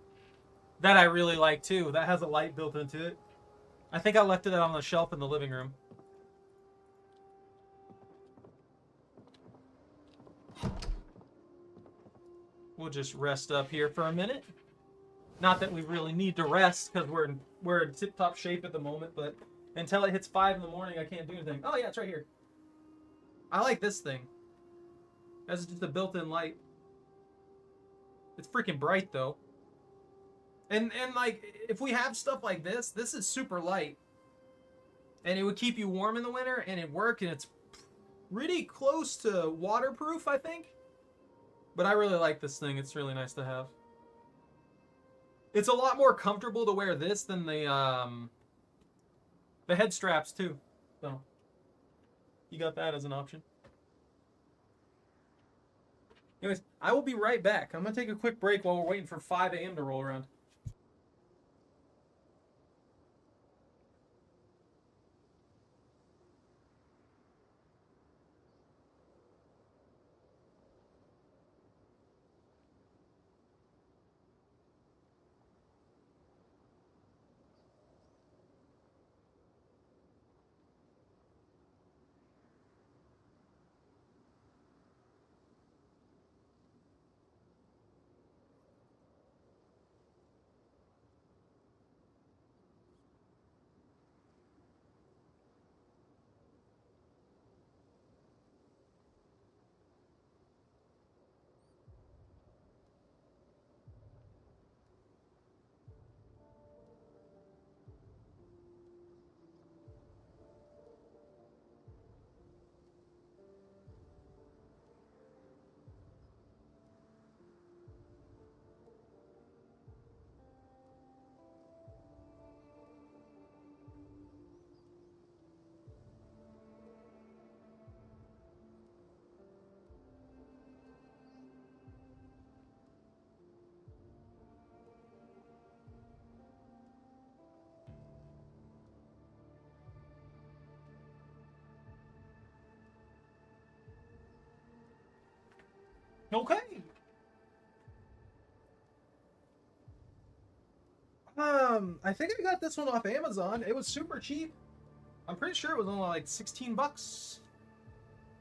that I really like too. That has a light built into it. I think I left it on the shelf in the living room. We'll just rest up here for a minute. Not that we really need to rest because we're in tip-top shape at the moment, but until it hits 5 in the morning, I can't do anything. Oh yeah, it's right here. I like this thing. That's just a built-in light. It's freaking bright though. And like, if we have stuff like this is super light. And it would keep you warm in the winter, and it worked, and it's pretty close to waterproof, I think. But I really like this thing. It's really nice to have. It's a lot more comfortable to wear this than the head straps too. So you got that as an option. Anyways, I will be right back. I'm gonna take a quick break while we're waiting for 5 a.m. to roll around. Okay. I think I got this one off Amazon. It was super cheap. I'm pretty sure it was only like 16 bucks.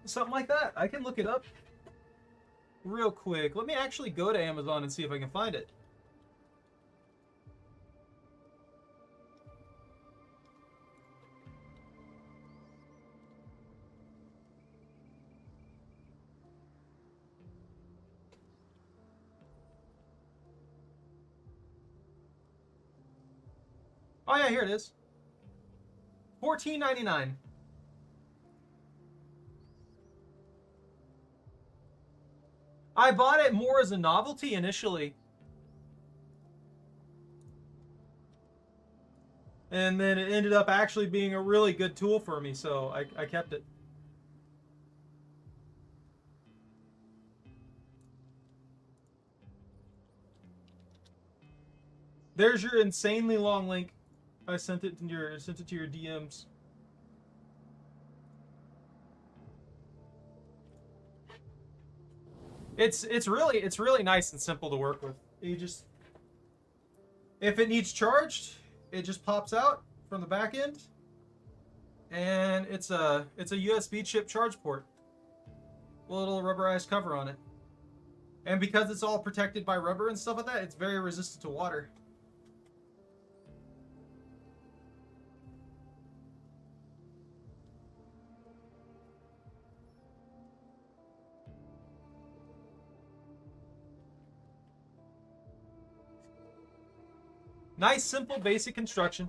Something like that. I can look it up real quick. Let me actually go to Amazon and see if I can find it. Oh yeah, here it is. $14.99. I bought it more as a novelty initially. And then it ended up actually being a really good tool for me, so I kept it. There's your insanely long link. I sent it to your DMs. It's really nice and simple to work with. You just, if it needs charged, it just pops out from the back end, and it's a USB chip charge port with a little rubberized cover on it. And because it's all protected by rubber and stuff like that, it's very resistant to water. Nice, simple, basic construction.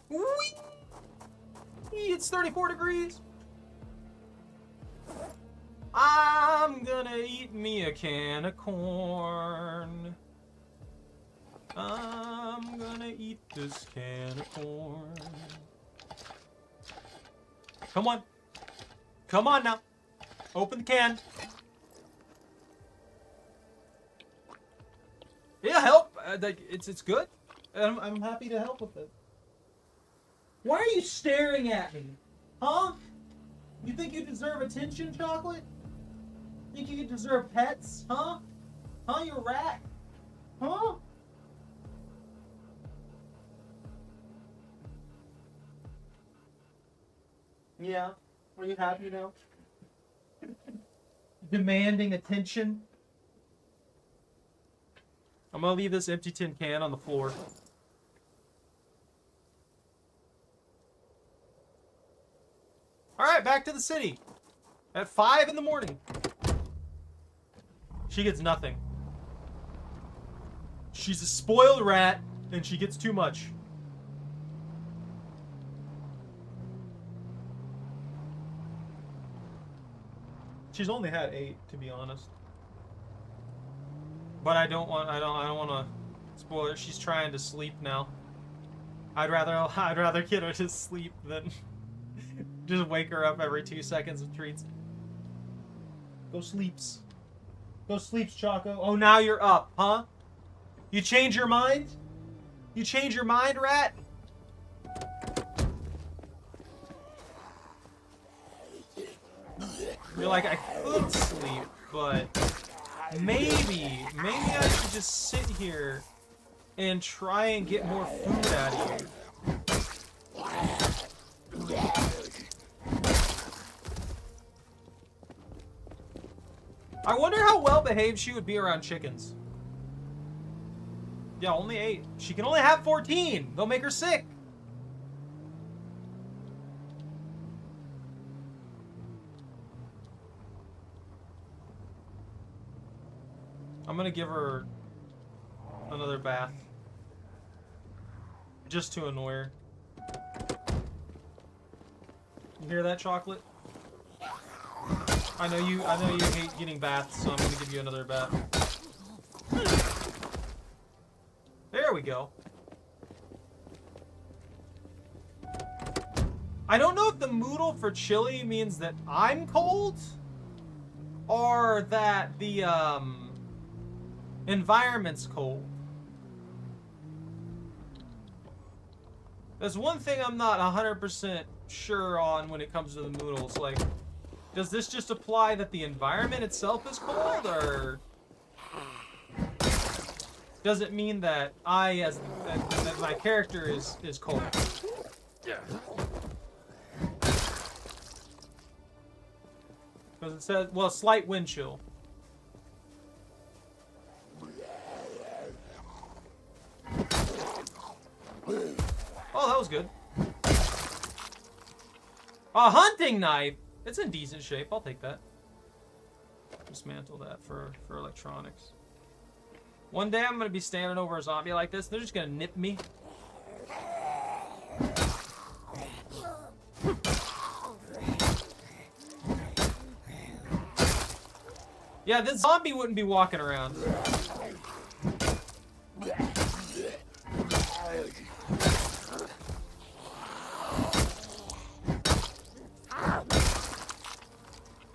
Whee! It's 34 degrees. I'm gonna eat me a can of corn. I'm gonna eat this can of corn. Come on. Come on now. Open the can. Yeah, help. It's good. I'm happy to help with it. Why are you staring at me? Huh? You think you deserve attention, Chocolate? Think you deserve pets? Huh? Huh, you rat? Huh? Yeah. Are you happy now? Demanding attention. I'm gonna leave this empty tin can on the floor. Alright, back to the city. At 5 in the morning. She gets nothing. She's a spoiled rat, and she gets too much. She's only had 8, to be honest. But I don't want to spoil her. She's trying to sleep now. I'd rather get her to sleep than just wake her up every 2 seconds with treats. Go sleeps. Go sleeps, Choco. Oh, now you're up, huh? You change your mind? You change your mind, rat? You're like, I could sleep, but maybe I should just sit here and try and get more food out of you. I wonder how well behaved she would be around chickens. Yeah, only 8. She can only have 14. They'll make her sick. I'm gonna give her another bath. Just to annoy her. You hear that, Chocolate? I know you hate getting baths, so I'm gonna give you another bath. There we go. I don't know if the moodle for chili means that I'm cold or that the environment's cold. There's one thing I'm not 100% sure on when it comes to the moodles. Like, does this just apply that the environment itself is cold, or does it mean that that my character is cold? Because it says, well, slight wind chill. Oh, that was good. A hunting knife! It's in decent shape. I'll take that. Dismantle that for electronics. One day I'm going to be standing over a zombie like this. They're just going to nip me. Yeah, this zombie wouldn't be walking around.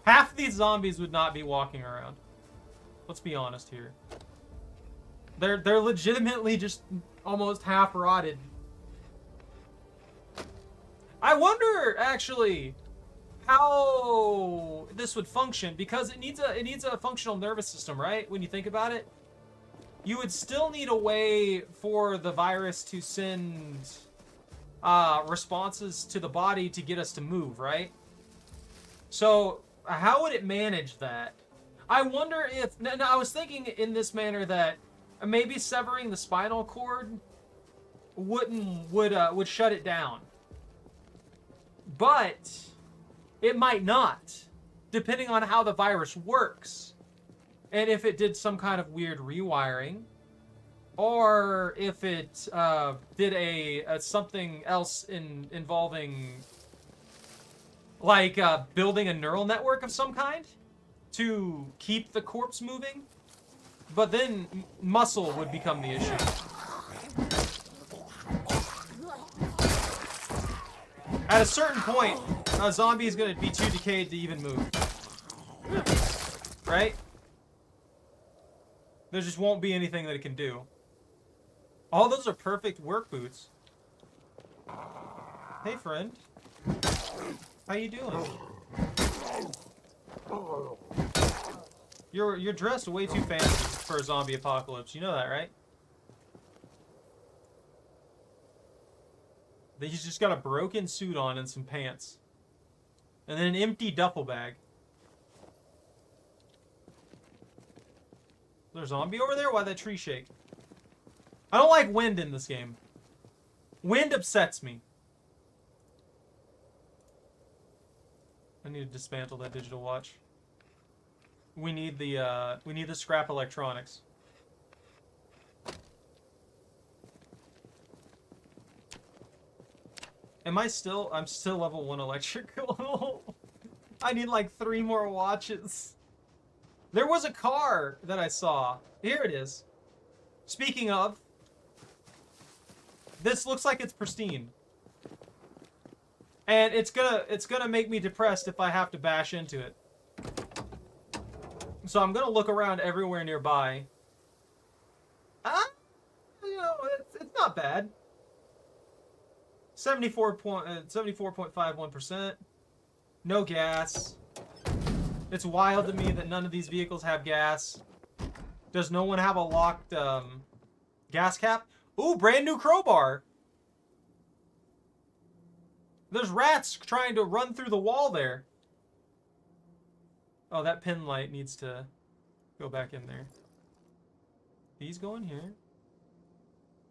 Half of these zombies would not be walking around. Let's be honest here. They're legitimately just almost half rotted. I wonder actually how this would function, because it needs a functional nervous system, right? When you think about it, you would still need a way for the virus to send responses to the body to get us to move, right? So how would it manage that? I wonder if... No, I was thinking in this manner that maybe severing the spinal cord would shut it down. But it might not, depending on how the virus works. And if it did some kind of weird rewiring, or if it did a something else involving, like building a neural network of some kind to keep the corpse moving. But then muscle would become the issue. At a certain point, a zombie is going to be too decayed to even move. Right? There just won't be anything that it can do. All those are perfect work boots. Hey, friend. How you doing? You're dressed way too fancy for a zombie apocalypse. You know that, right? He's just got a broken suit on and some pants. And then an empty duffel bag. Is there a zombie over there? Why'd that tree shake? I don't like wind in this game. Wind upsets me. I need to dismantle that digital watch. We need the scrap electronics. I'm still level 1 electrical. I need like 3 more watches. There was a car that I saw. Here it is. Speaking of, this looks like it's pristine. And it's gonna make me depressed if I have to bash into it. So I'm gonna look around everywhere nearby. You know, it's not bad. 74.51%. No gas. It's wild to me that none of these vehicles have gas. Does no one have a locked gas cap? Ooh, brand new crowbar. There's rats trying to run through the wall there. Oh, that pin light needs to go back in there. These go in here.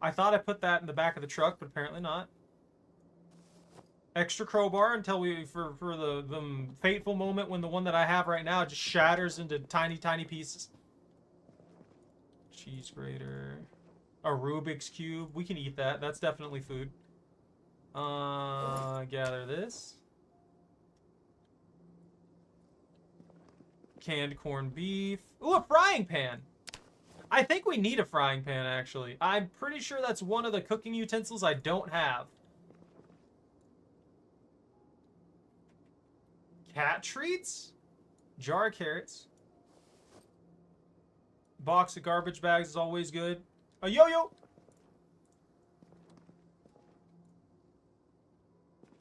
I thought I put that in the back of the truck, but apparently not. Extra crowbar until for the fateful moment when the one that I have right now just shatters into tiny pieces. Cheese grater. A Rubik's Cube. We can eat that. That's definitely food. Gather this. Canned corned beef. Ooh, a frying pan. I think we need a frying pan, actually. I'm pretty sure that's one of the cooking utensils I don't have. Cat treats? Jar of carrots. Box of garbage bags is always good. A yo-yo!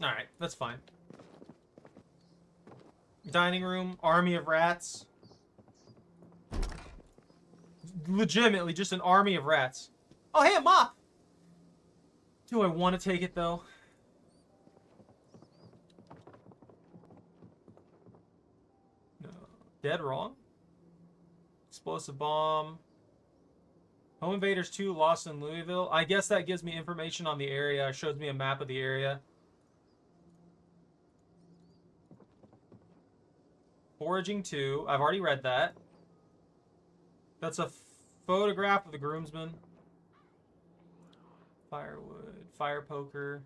Alright, that's fine. Dining room, army of rats. Legitimately, just an army of rats. Oh, hey, a mop! Do I want to take it, though? No. Dead wrong? Explosive bomb. Home Invaders 2 lost in Louisville. I guess that gives me information on the area. It shows me a map of the area. Foraging 2. I've already read that. That's a photograph of the groomsman. Firewood. Fire poker.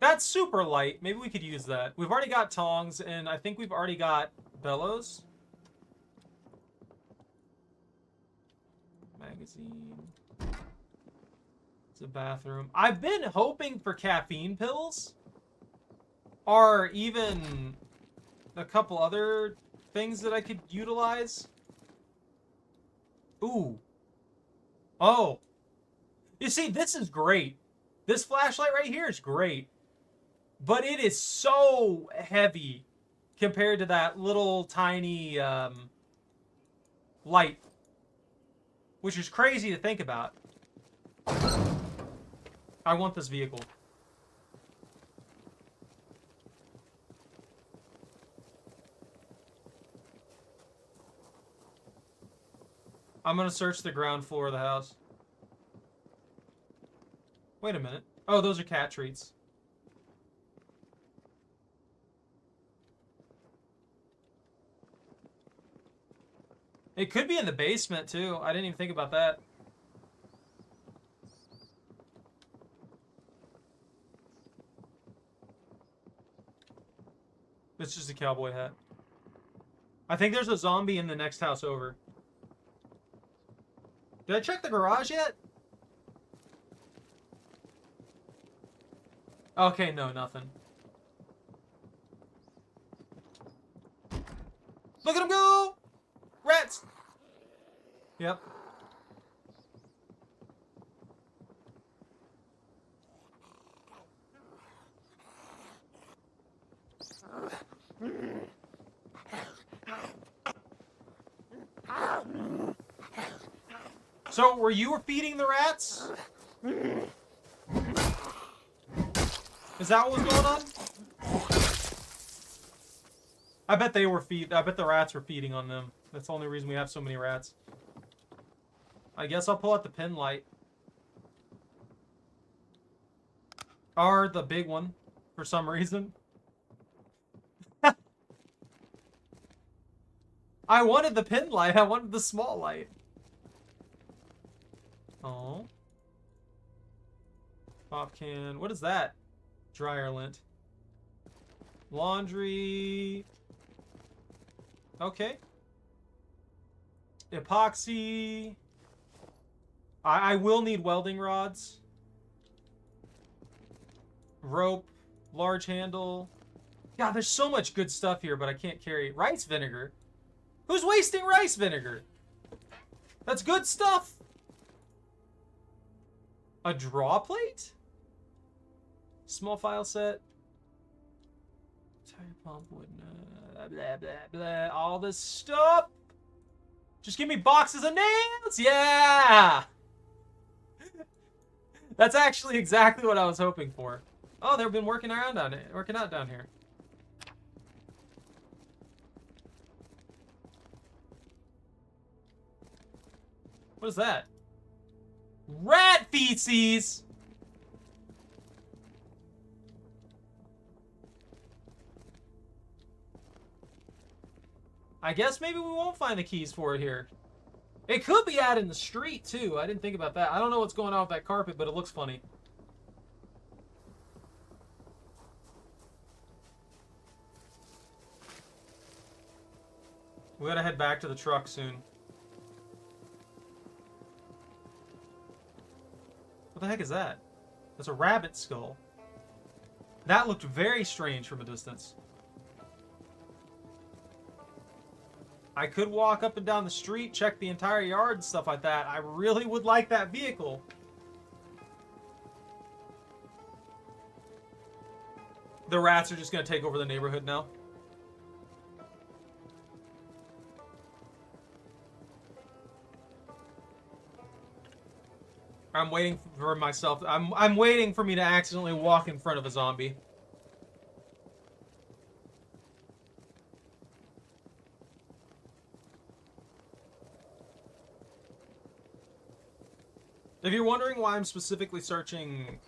That's super light. Maybe we could use that. We've already got tongs, and I think we've already got bellows. magazine. It's a bathroom. I've been hoping for caffeine pills. Or even a couple other things that I could utilize. Ooh. Oh. You see, this is great. This flashlight right here is great. But it is so heavy compared to that little tiny light. Which is crazy to think about. I want this vehicle. I'm gonna search the ground floor of the house. Wait a minute. Oh, those are cat treats. It could be in the basement, too. I didn't even think about that. It's just a cowboy hat. I think there's a zombie in the next house over. Did I check the garage yet? Okay, no, nothing. Look at him go! Rats! Yep. So, were you feeding the rats? Is that what was going on? I bet they were I bet the rats were feeding on them. That's the only reason we have so many rats. I guess I'll pull out the pin light. Or the big one, for some reason. I wanted the pin light. I wanted the small light. Oh. Pop can. What is that? Dryer lint. Laundry. Okay. Epoxy. I will need welding rods. Rope. Large handle. God, there's so much good stuff here, but I can't carry it. Rice vinegar. Who's wasting rice vinegar? That's good stuff. A draw plate? Small file set. Tire pump, blah, blah, blah, blah. All this stuff. Just give me boxes of nails. Yeah. That's actually exactly what I was hoping for. Oh, they've been working out down here. What is that? Rat feces! I guess maybe we won't find the keys for it here. It could be out in the street, too. I didn't think about that. I don't know what's going on with that carpet, but it looks funny. We gotta head back to the truck soon. What the heck is that? That's a rabbit skull. That looked very strange from a distance. I could walk up and down the street, check the entire yard and stuff like that. I really would like that vehicle. The rats are just going to take over the neighborhood now. I'm waiting for myself. I'm waiting for me to accidentally walk in front of a zombie. If you're wondering why I'm specifically searching...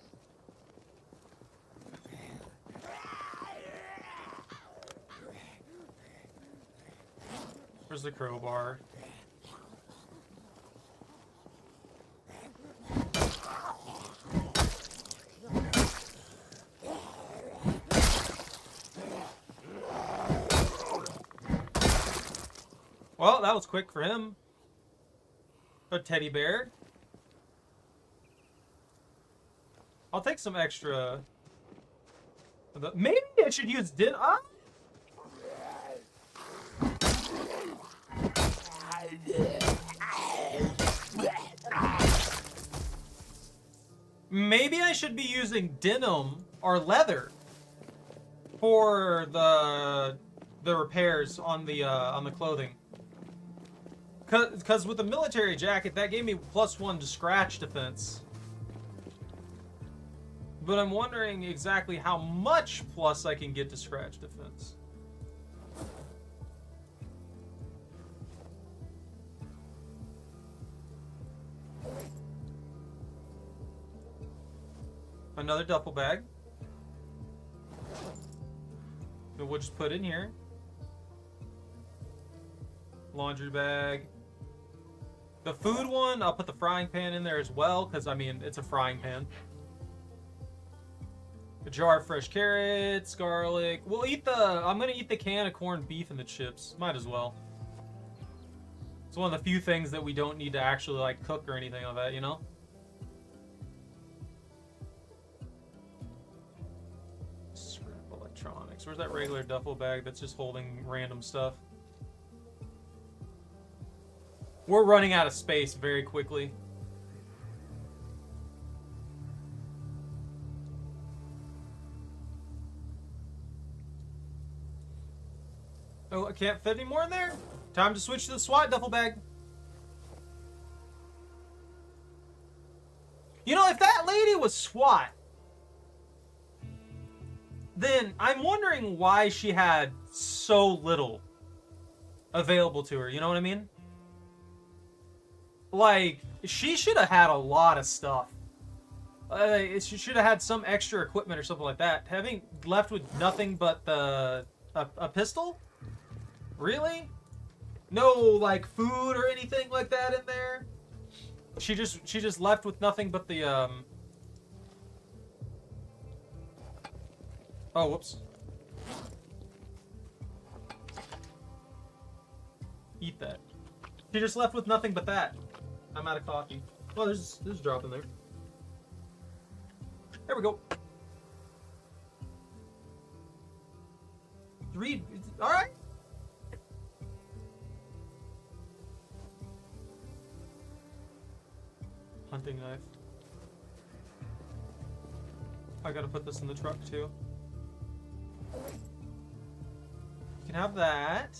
Where's the crowbar? Well, that was quick for him. A teddy bear. I'll take some extra. Maybe I should use maybe I should be using denim or leather for the repairs on the clothing. Cause with the military jacket, that gave me +1 to scratch defense. But I'm wondering exactly how much plus I can get to scratch defense. Another duffel bag. So we'll just put in here. Laundry bag. The food one, I'll put the frying pan in there as well, because, I mean, it's a frying pan. A jar of fresh carrots, garlic. We'll eat I'm going to eat the can of corned beef and the chips. Might as well. It's one of the few things that we don't need to actually, like, cook or anything like that, you know? Scrap electronics. Where's that regular duffel bag that's just holding random stuff? We're running out of space very quickly. Oh, I can't fit any more in there? Time to switch to the SWAT duffel bag. You know, if that lady was SWAT, then I'm wondering why she had so little available to her. You know what I mean? Like, she should have had a lot of stuff. She should have had some extra equipment or something like that. Having left with nothing but a pistol? Really? No, like, food or anything like that in there? She just left with nothing but the, Oh, whoops. Eat that. She just left with nothing but that. I'm out of coffee. Oh, there's a drop in there. There we go. Alright. Hunting knife. I gotta put this in the truck too. You can have that.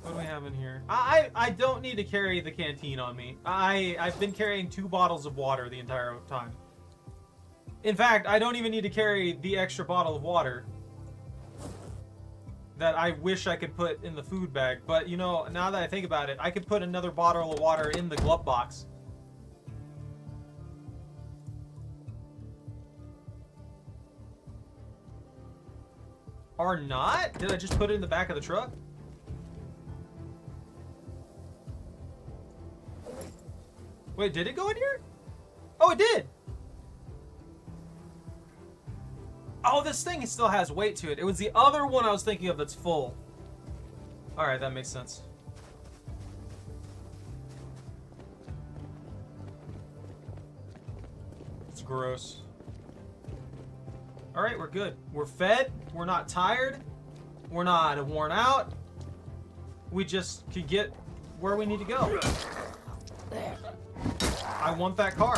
What do we have in here? I don't need to carry the canteen on me. I've been carrying 2 bottles of water the entire time. In fact, I don't even need to carry the extra bottle of water that I wish I could put in the food bag. But, you know, now that I think about it, I could put another bottle of water in the glove box. Or not? Did I just put it in the back of the truck? Wait, did it go in here? Oh, it did! Oh, this thing still has weight to it. It was the other one I was thinking of that's full. Alright, that makes sense. It's gross. Alright, we're good. We're fed. We're not tired. We're not worn out. We just could get where we need to go. I want that car.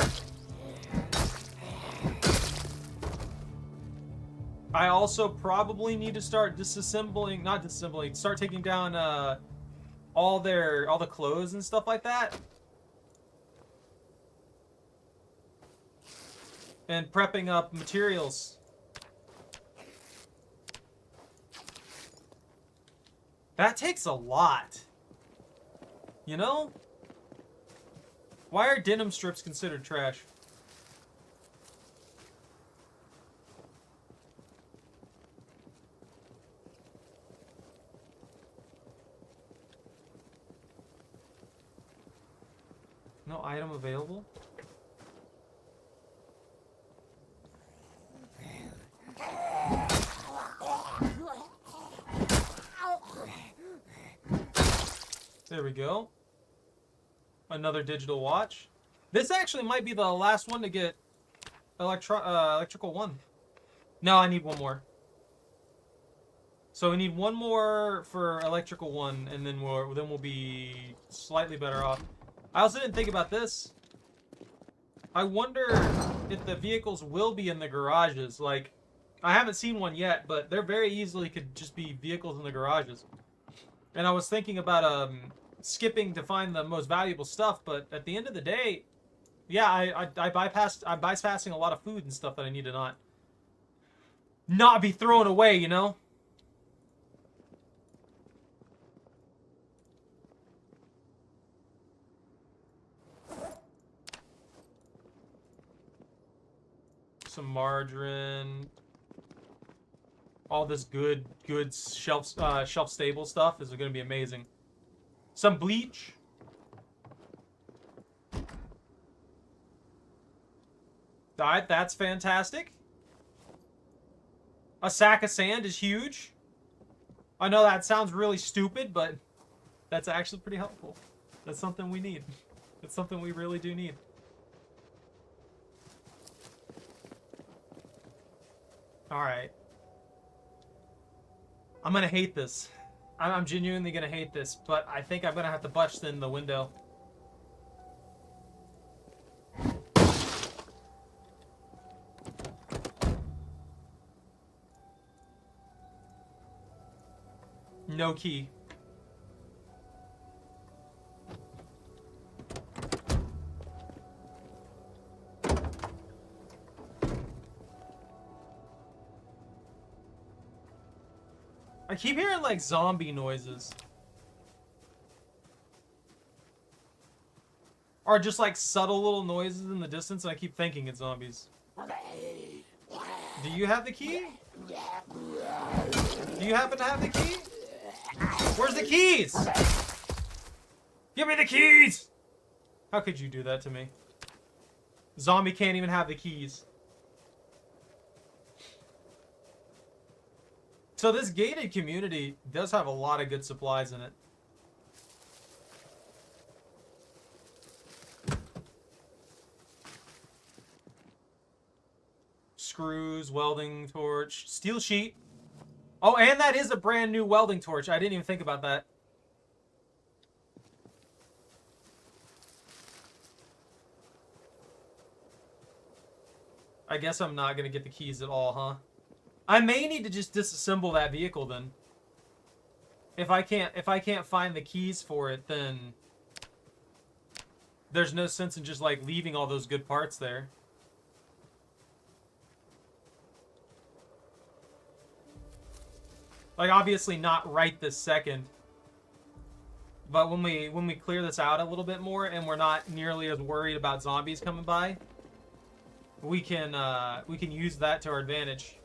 I also probably need to start disassembling, not disassembling, start taking down all the clothes and stuff like that. And prepping up materials. That takes a lot. You know? Why are denim strips considered trash? No item available? There we go. Another digital watch. This actually might be the last one to get electrical 1. No, I need one more. So we need one more for electrical 1, and then we'll be slightly better off. I also didn't think about this. I wonder if the vehicles will be in the garages. Like, I haven't seen one yet, but there very easily could just be vehicles in the garages. And I was thinking about skipping to find the most valuable stuff, but at the end of the day, yeah, I'm bypassing a lot of food and stuff that I need to not be thrown away, you know? Some margarine. All this good shelf stable stuff is going to be amazing. Some bleach. That's fantastic. A sack of sand is huge. I know that sounds really stupid, but that's actually pretty helpful. That's something we need. It's something we really do need. Alright. I'm gonna hate this. I'm genuinely gonna hate this, but I think I'm gonna have to bust in the window. No key. I keep hearing like zombie noises. Or just like subtle little noises in the distance, and I keep thinking it's zombies. Do you have the key? Do you happen to have the key? Where's the keys? Give me the keys! How could you do that to me? Zombie can't even have the keys. So this gated community does have a lot of good supplies in it. Screws, welding torch, steel sheet. Oh, and that is a brand new welding torch. I didn't even think about that. I guess I'm not gonna get the keys at all, huh? I may need to just disassemble that vehicle then. If I can't find the keys for it, then there's no sense in just like leaving all those good parts there. Like obviously not right this second. But when we clear this out a little bit more and we're not nearly as worried about zombies coming by, we can use that to our advantage.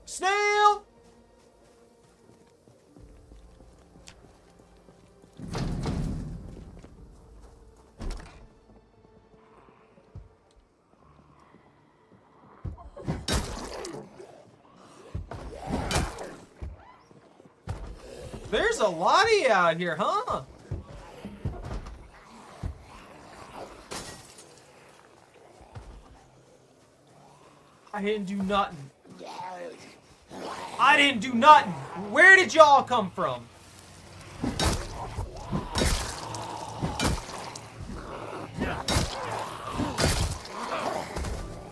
Snail! There's a lot of you out here, huh? I didn't do nothing. I didn't do nothing. Where did y'all come from?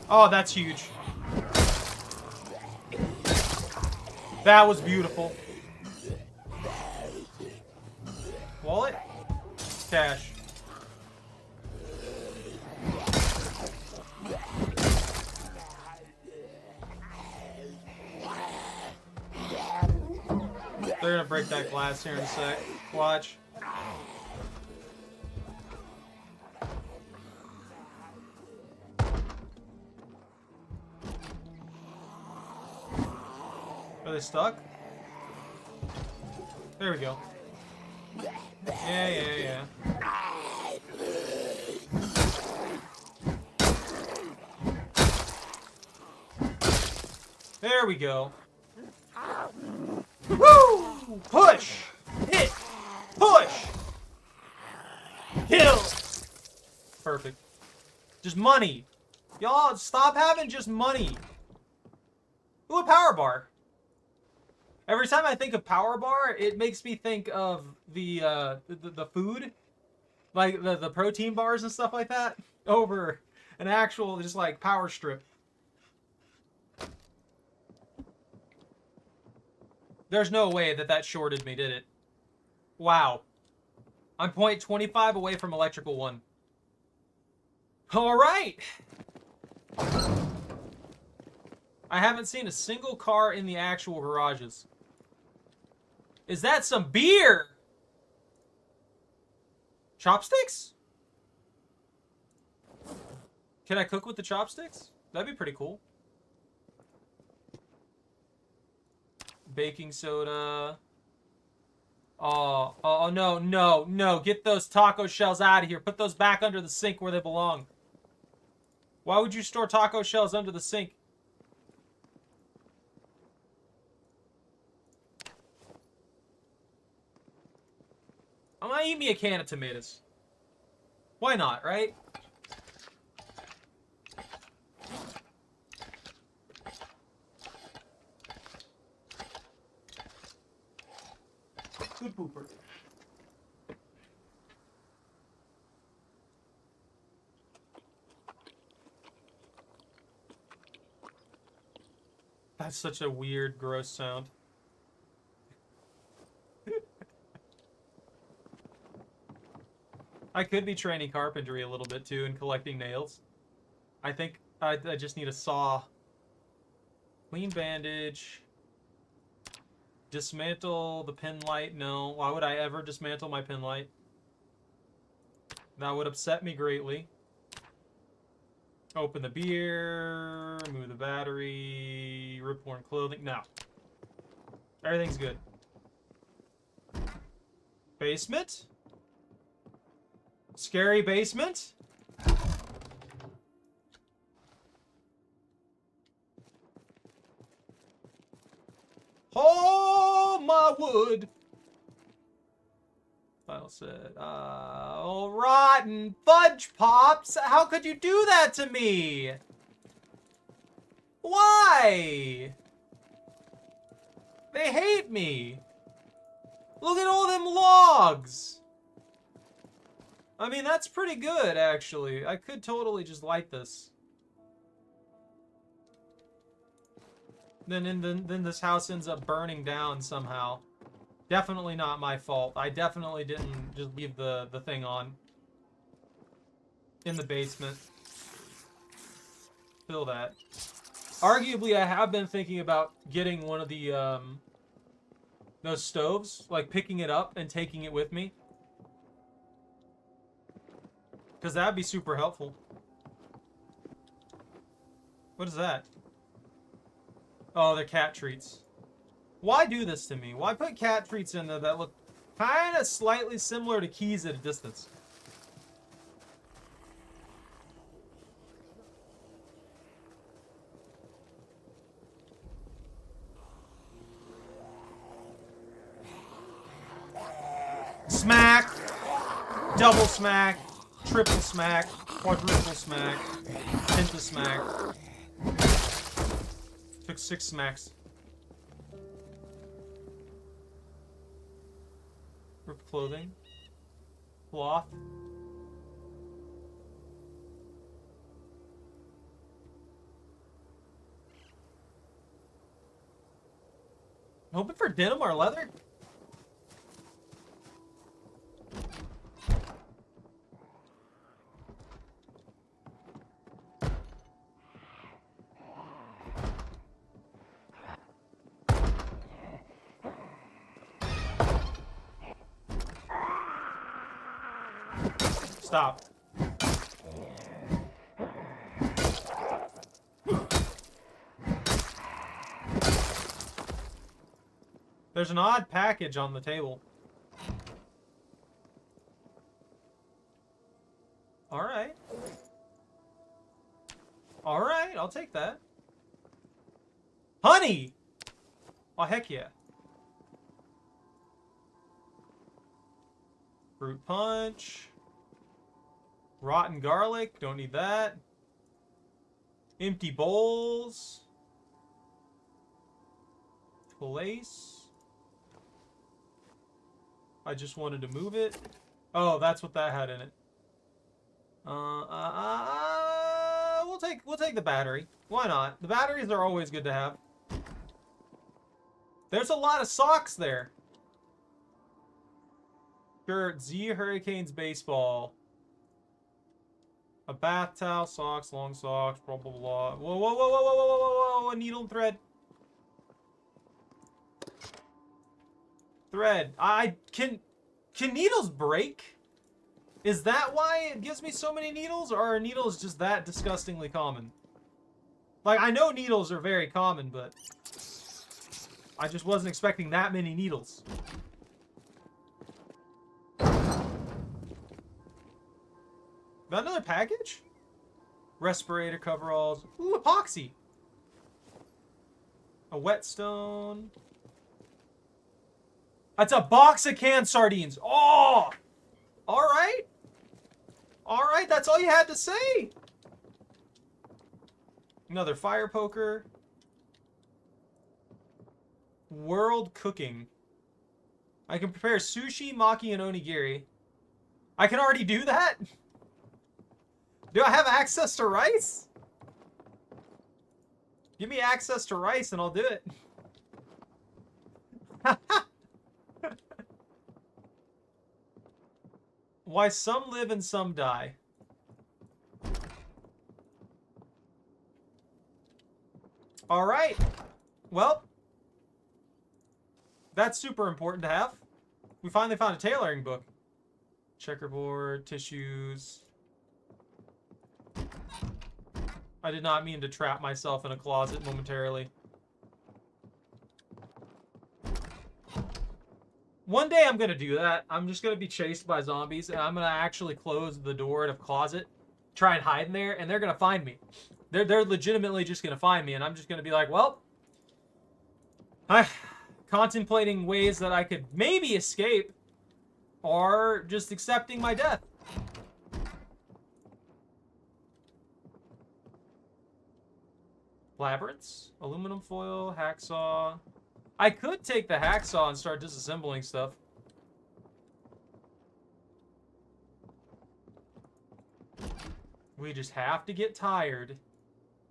Oh, that's huge. That was beautiful. Wallet? Cash. They're gonna break that glass here in a sec. Watch. Are they stuck? There we go. Yeah. There we go. Woo! Push! Hit! Push! Kill! Perfect. Just money. Y'all, stop having just money. Ooh, a power bar. Every time I think of power bar, it makes me think of the food. Like the protein bars and stuff like that. Over an actual, just like, power strip. There's no way that that shorted me, did it? Wow. I'm 0.25 away from electrical 1. Alright! I haven't seen a single car in the actual garages. Is that some beer? Chopsticks? Can I cook with the chopsticks? That'd be pretty cool. Baking soda. Oh, no, no, no. Get those taco shells out of here. Put those back under the sink where they belong. Why would you store taco shells under the sink? I might eat me a can of tomatoes. Why not, right? Good pooper. That's such a weird, gross sound. I could be training carpentry a little bit too and collecting nails. I think I just need a saw. Clean bandage. Dismantle the pin light. No. Why would I ever dismantle my pin light? That would upset me greatly. Open the beer. Remove the battery. Rip worn clothing. No. Everything's good. Basement? Scary basement? Oh, my wood. Final set. Oh, rotten fudge pops. How could you do that to me? Why? They hate me. Look at all them logs. I mean, that's pretty good, actually. I could totally just light this. Then this house ends up burning down somehow. Definitely not my fault. I definitely didn't just leave the thing on. In the basement. Fill that. Arguably, I have been thinking about getting one of the, those stoves. Like, picking it up and taking it with me. Because that'd be super helpful. What is that? Oh, they're cat treats. Why do this to me? Why put cat treats in there that look kind of slightly similar to keys at a distance? Smack! Double smack! Triple smack! Quadruple smack! Penta smack! Took 6 smacks. Rip clothing. Cloth. Hoping for denim or leather? Stop. There's an odd package on the table. Alright. Alright, I'll take that. Honey! Oh, heck yeah. Fruit punch. Rotten garlic. Don't need that. Empty bowls. Place. I just wanted to move it. Oh, that's what that had in it. We'll take the battery. Why not? The batteries are always good to have. There's a lot of socks there. Shirt, Z Hurricanes baseball. A bath towel, socks, long socks, blah blah blah. Whoa, whoa, whoa, whoa, whoa, whoa, whoa, whoa, a needle and thread. Thread. Can needles break? Is that why it gives me so many needles, or are needles just that disgustingly common? Like, I know needles are very common, but I just wasn't expecting that many needles. Got another package? Respirator coveralls. Ooh, epoxy. A whetstone. That's a box of canned sardines. Oh! Alright. Alright, that's all you had to say. Another fire poker. World cooking. I can prepare sushi, maki, and onigiri. I can already do that? Do I have access to rice? Give me access to rice and I'll do it. Why some live and some die. Alright. Well, that's super important to have. We finally found a tailoring book. Checkerboard, tissues. I did not mean to trap myself in a closet momentarily. One day I'm gonna do that. I'm just gonna be chased by zombies, and I'm gonna actually close the door to a closet, try and hide in there, and they're gonna find me. They're legitimately just gonna find me, and I'm just gonna be like, well, I'm contemplating ways that I could maybe escape, or just accepting my death. Labyrinths, aluminum foil, hacksaw. I could take the hacksaw and start disassembling stuff. We just have to get tired.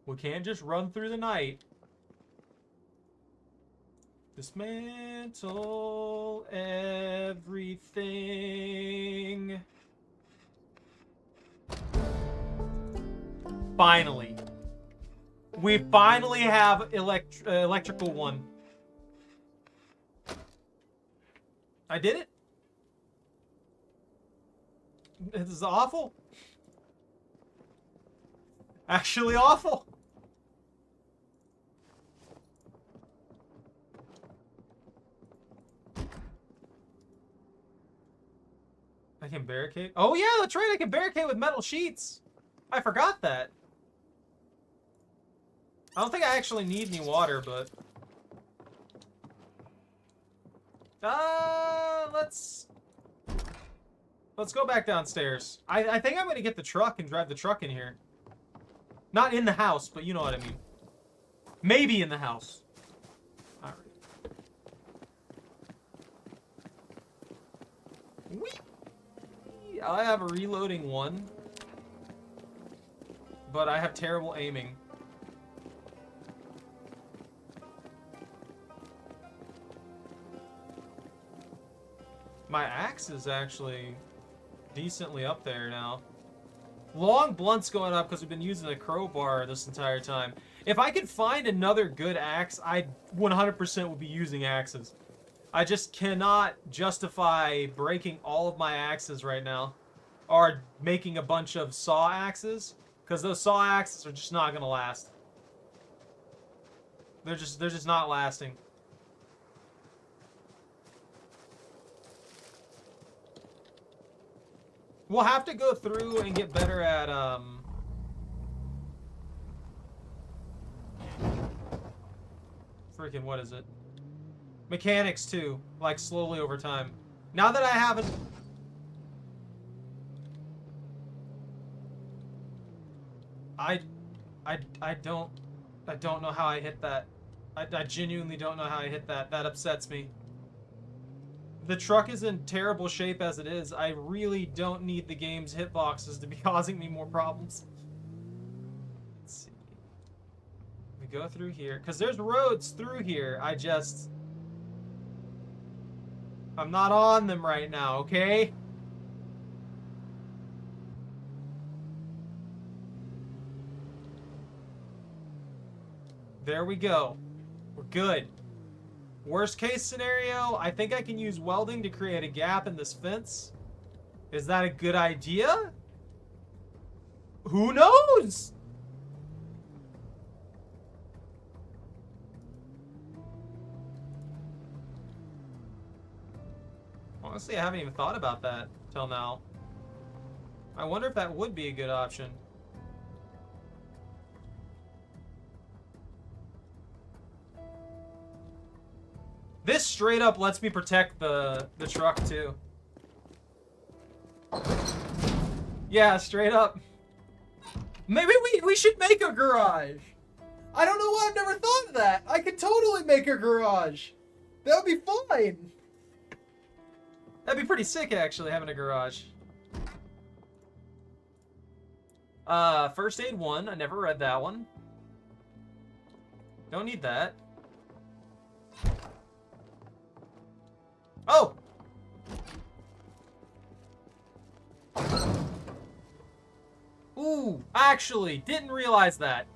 We can't just run through the night. Dismantle everything. Finally. We finally have electrical one. I did it. This is awful. Actually awful. I can barricade. Oh yeah, that's right. I can barricade with metal sheets. I forgot that. I don't think I actually need any water, but... Let's go back downstairs. I think I'm gonna get the truck and drive the truck in here. Not in the house, but you know what I mean. Maybe in the house. Alright. Whee! I have a reloading one. But I have terrible aiming. My axe is actually decently up there now. Long blunt's going up because we've been using a crowbar this entire time. If I could find another good axe, I 100% would be using axes. I just cannot justify breaking all of my axes right now. Or making a bunch of saw axes. Because those saw axes are just not going to last. They're just not lasting. We'll have to go through and get better at, freaking, what is it? Mechanics too, like slowly over time. Now that I haven't... I don't know how I hit that. I genuinely don't know how I hit that. That upsets me. The truck is in terrible shape as it is. I really don't need the game's hitboxes to be causing me more problems. Let's see. We go through here. Because there's roads through here. I'm not on them right now, okay? There we go. We're good. Worst case scenario, I think I can use welding to create a gap in this fence. Is that a good idea? Who knows? Honestly, I haven't even thought about that till now. I wonder if that would be a good option. This straight up lets me protect the truck too. Yeah, straight up. Maybe we should make a garage. I don't know why I've never thought of that. I could totally make a garage. That would be fine. That'd be pretty sick, actually, having a garage. First aid 1. I never read that one. Don't need that. Oh! Ooh, actually, didn't realize that.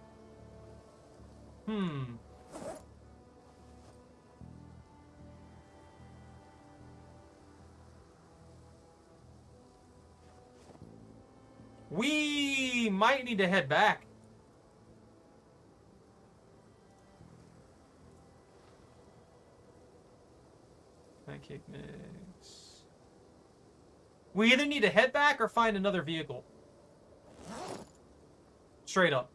We might need to head back. Pancake mix. We either need to head back or find another vehicle. Straight up.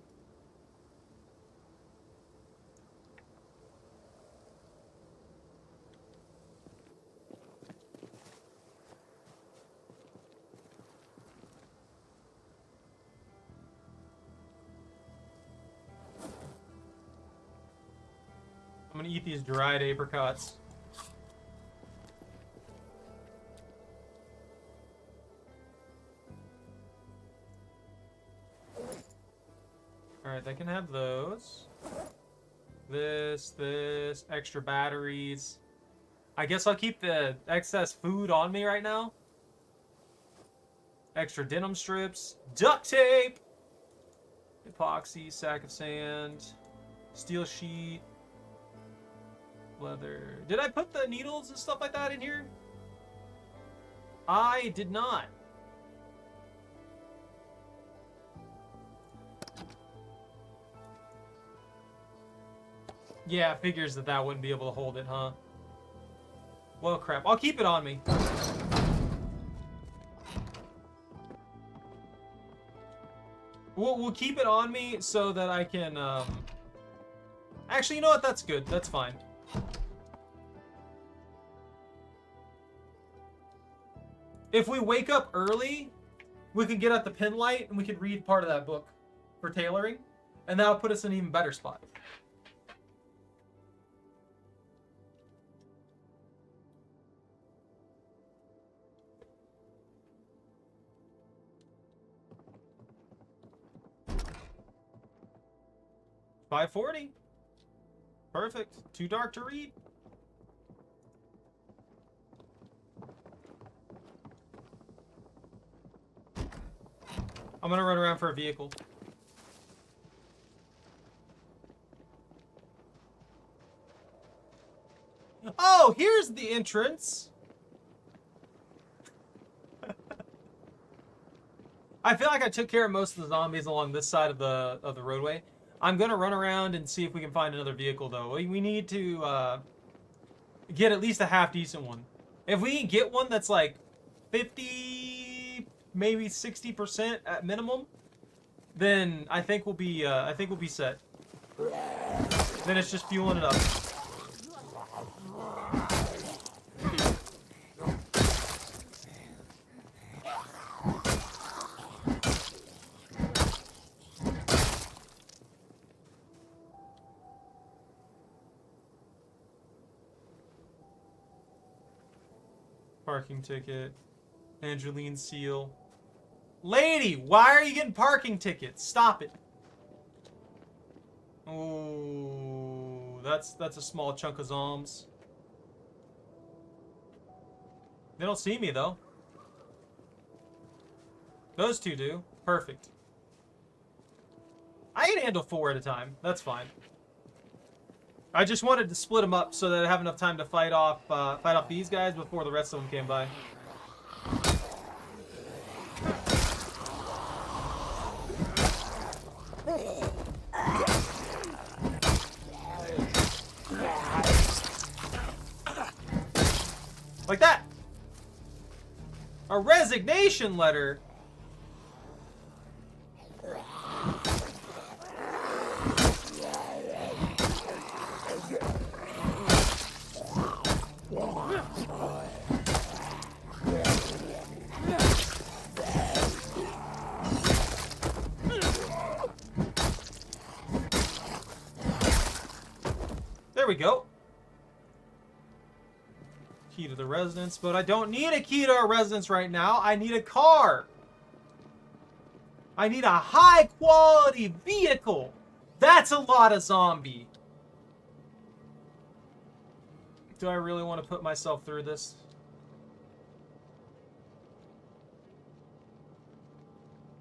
I'm gonna eat these dried apricots. Alright, they can have those. This, extra batteries. I guess I'll keep the excess food on me right now. Extra denim strips. Duct tape! Epoxy, sack of sand. Steel sheet. Leather. Did I put the needles and stuff like that in here? I did not. Yeah, figures that wouldn't be able to hold it, huh? Well, crap. I'll keep it on me. We'll keep it on me so that I can, Actually, you know what? That's good. That's fine. If we wake up early, we can get at the pin light and we can read part of that book for tailoring, and that'll put us in an even better spot. $5.40. Perfect. Too dark to read. I'm gonna run around for a vehicle. Oh, here's the entrance. I feel like I took care of most of the zombies along this side of the roadway. I'm gonna run around and see if we can find another vehicle, though. We need to get at least a half decent one. If we can get one that's like 50, maybe 60% at minimum, then I think we'll be set. Then it's just fueling it up. Parking ticket. Angeline Seal. Lady, why are you getting parking tickets? Stop it. Oh, that's a small chunk of zombs. They don't see me though. Those two do. Perfect. I can handle 4 at a time. That's fine. I just wanted to split them up so that I have enough time to fight off these guys before the rest of them came by. Like that. A resignation letter. There we go. Key to the residence, but I don't need a key to our residence right now. I need a car. I need a high quality vehicle. That's a lot of zombie. Do I really want to put myself through this?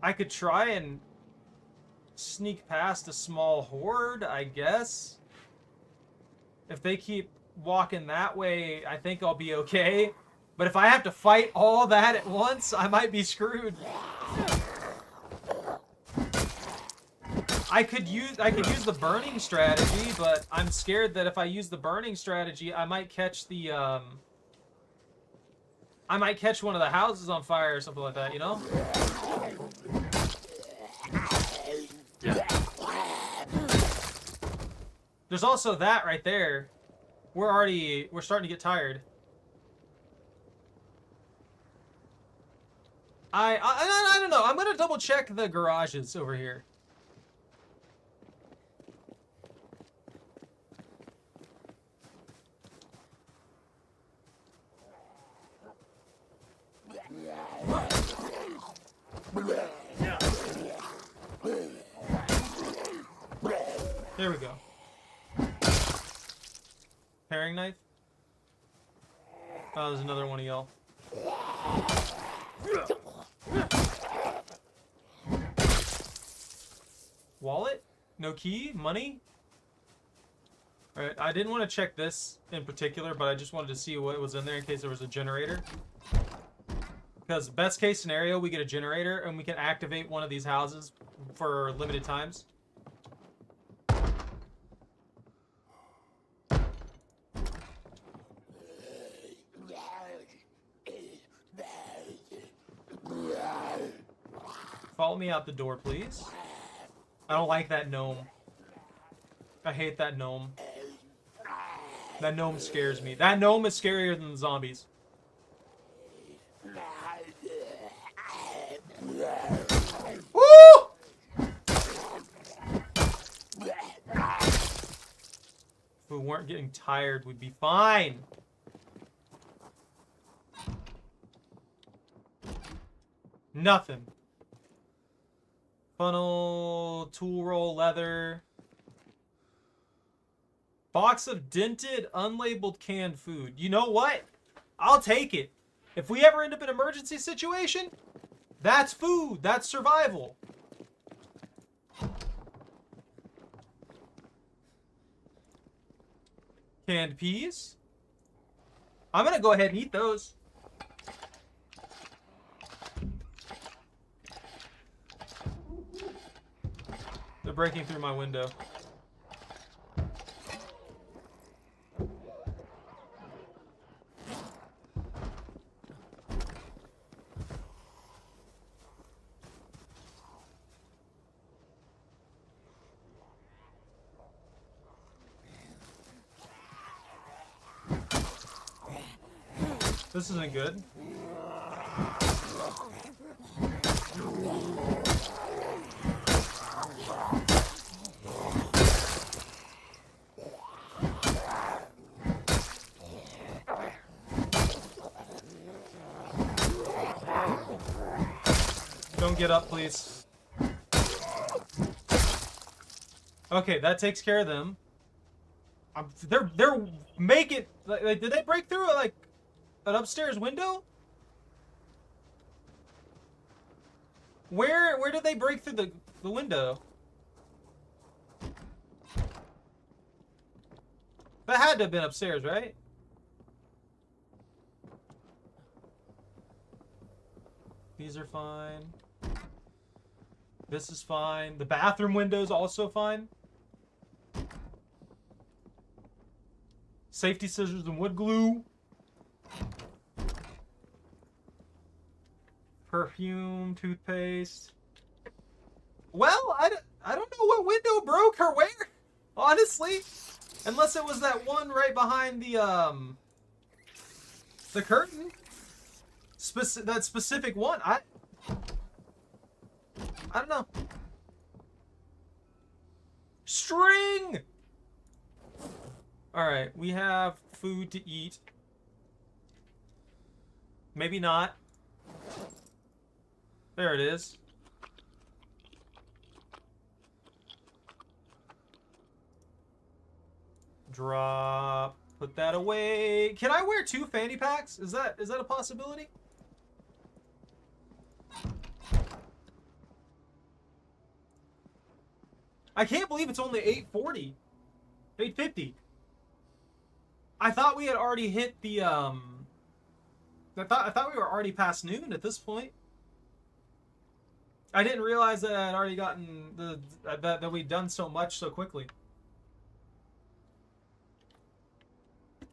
I could try and sneak past a small horde, I guess. If they keep walking that way, I think I'll be okay. But if I have to fight all that at once, I might be screwed. I could use the burning strategy, but I'm scared that if I use the burning strategy, I might catch the I might catch one of the houses on fire or something like that, you know? There's also that right there. We're starting to get tired. I don't know. I'm gonna double check the garages over here. There we go. Paring knife? Oh, there's another one of y'all. Wallet? No key? Money? Alright, I didn't want to check this in particular, but I just wanted to see what was in there in case there was a generator. Because best case scenario, we get a generator and we can activate one of these houses for limited times. Follow me out the door, please. I don't like that gnome. I hate that gnome. That gnome scares me. That gnome is scarier than the zombies. Woo! If we weren't getting tired, we'd be fine. Nothing. Funnel, tool roll, leather. Box of dented, unlabeled canned food. You know what? I'll take it. If we ever end up in an emergency situation, that's food. That's survival. Canned peas. I'm going to go ahead and eat those. They're breaking through my window. This isn't good. Don't get up, please. Okay, that takes care of them. They're making like did they break through like an upstairs window? Where did they break through the window? That had to have been upstairs, right? These are fine. This is fine. The bathroom window's also fine. Safety scissors and wood glue. Perfume, toothpaste. Well, I don't know what window broke or where, honestly. Unless it was that one right behind the curtain. That specific one. I don't know. String! Alright, we have food to eat. Maybe not. There it is. Drop. Put that away. Can I wear 2 fanny packs? Is that a possibility? I can't believe it's only 8:40. 8:50. I thought we had already hit the I thought we were already past noon at this point. I didn't realize that I had already gotten that we'd done so much so quickly.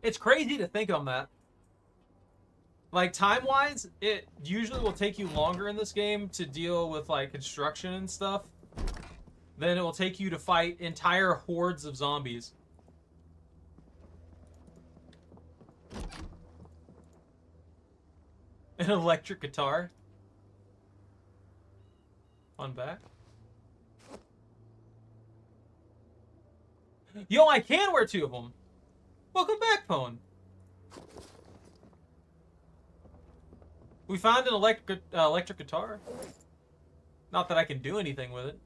It's crazy to think on that. Like, time-wise, it usually will take you longer in this game to deal with, like, construction and stuff than it will take you to fight entire hordes of zombies. An electric guitar. On back. Yo, I can wear 2 of them. Welcome back, Pwn. We found an electric guitar. Not that I can do anything with it.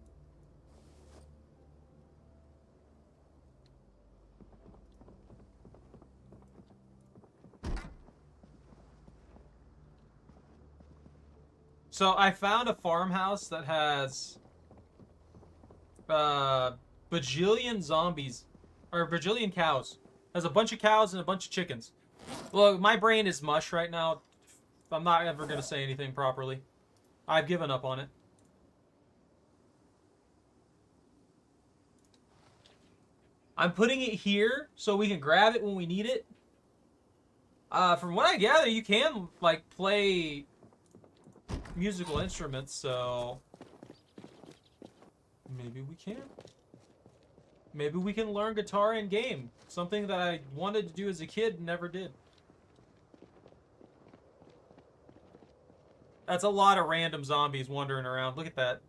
So I found a farmhouse that has bajillion zombies, or bajillion cows. Has a bunch of cows and a bunch of chickens. Look, my brain is mush right now. I'm not ever going to say anything properly. I've given up on it. I'm putting it here so we can grab it when we need it. From what I gather, you can, like, play musical instruments, so maybe we can. Maybe we can learn guitar in game. Something that I wanted to do as a kid and never did. That's a lot of random zombies wandering around. Look at that.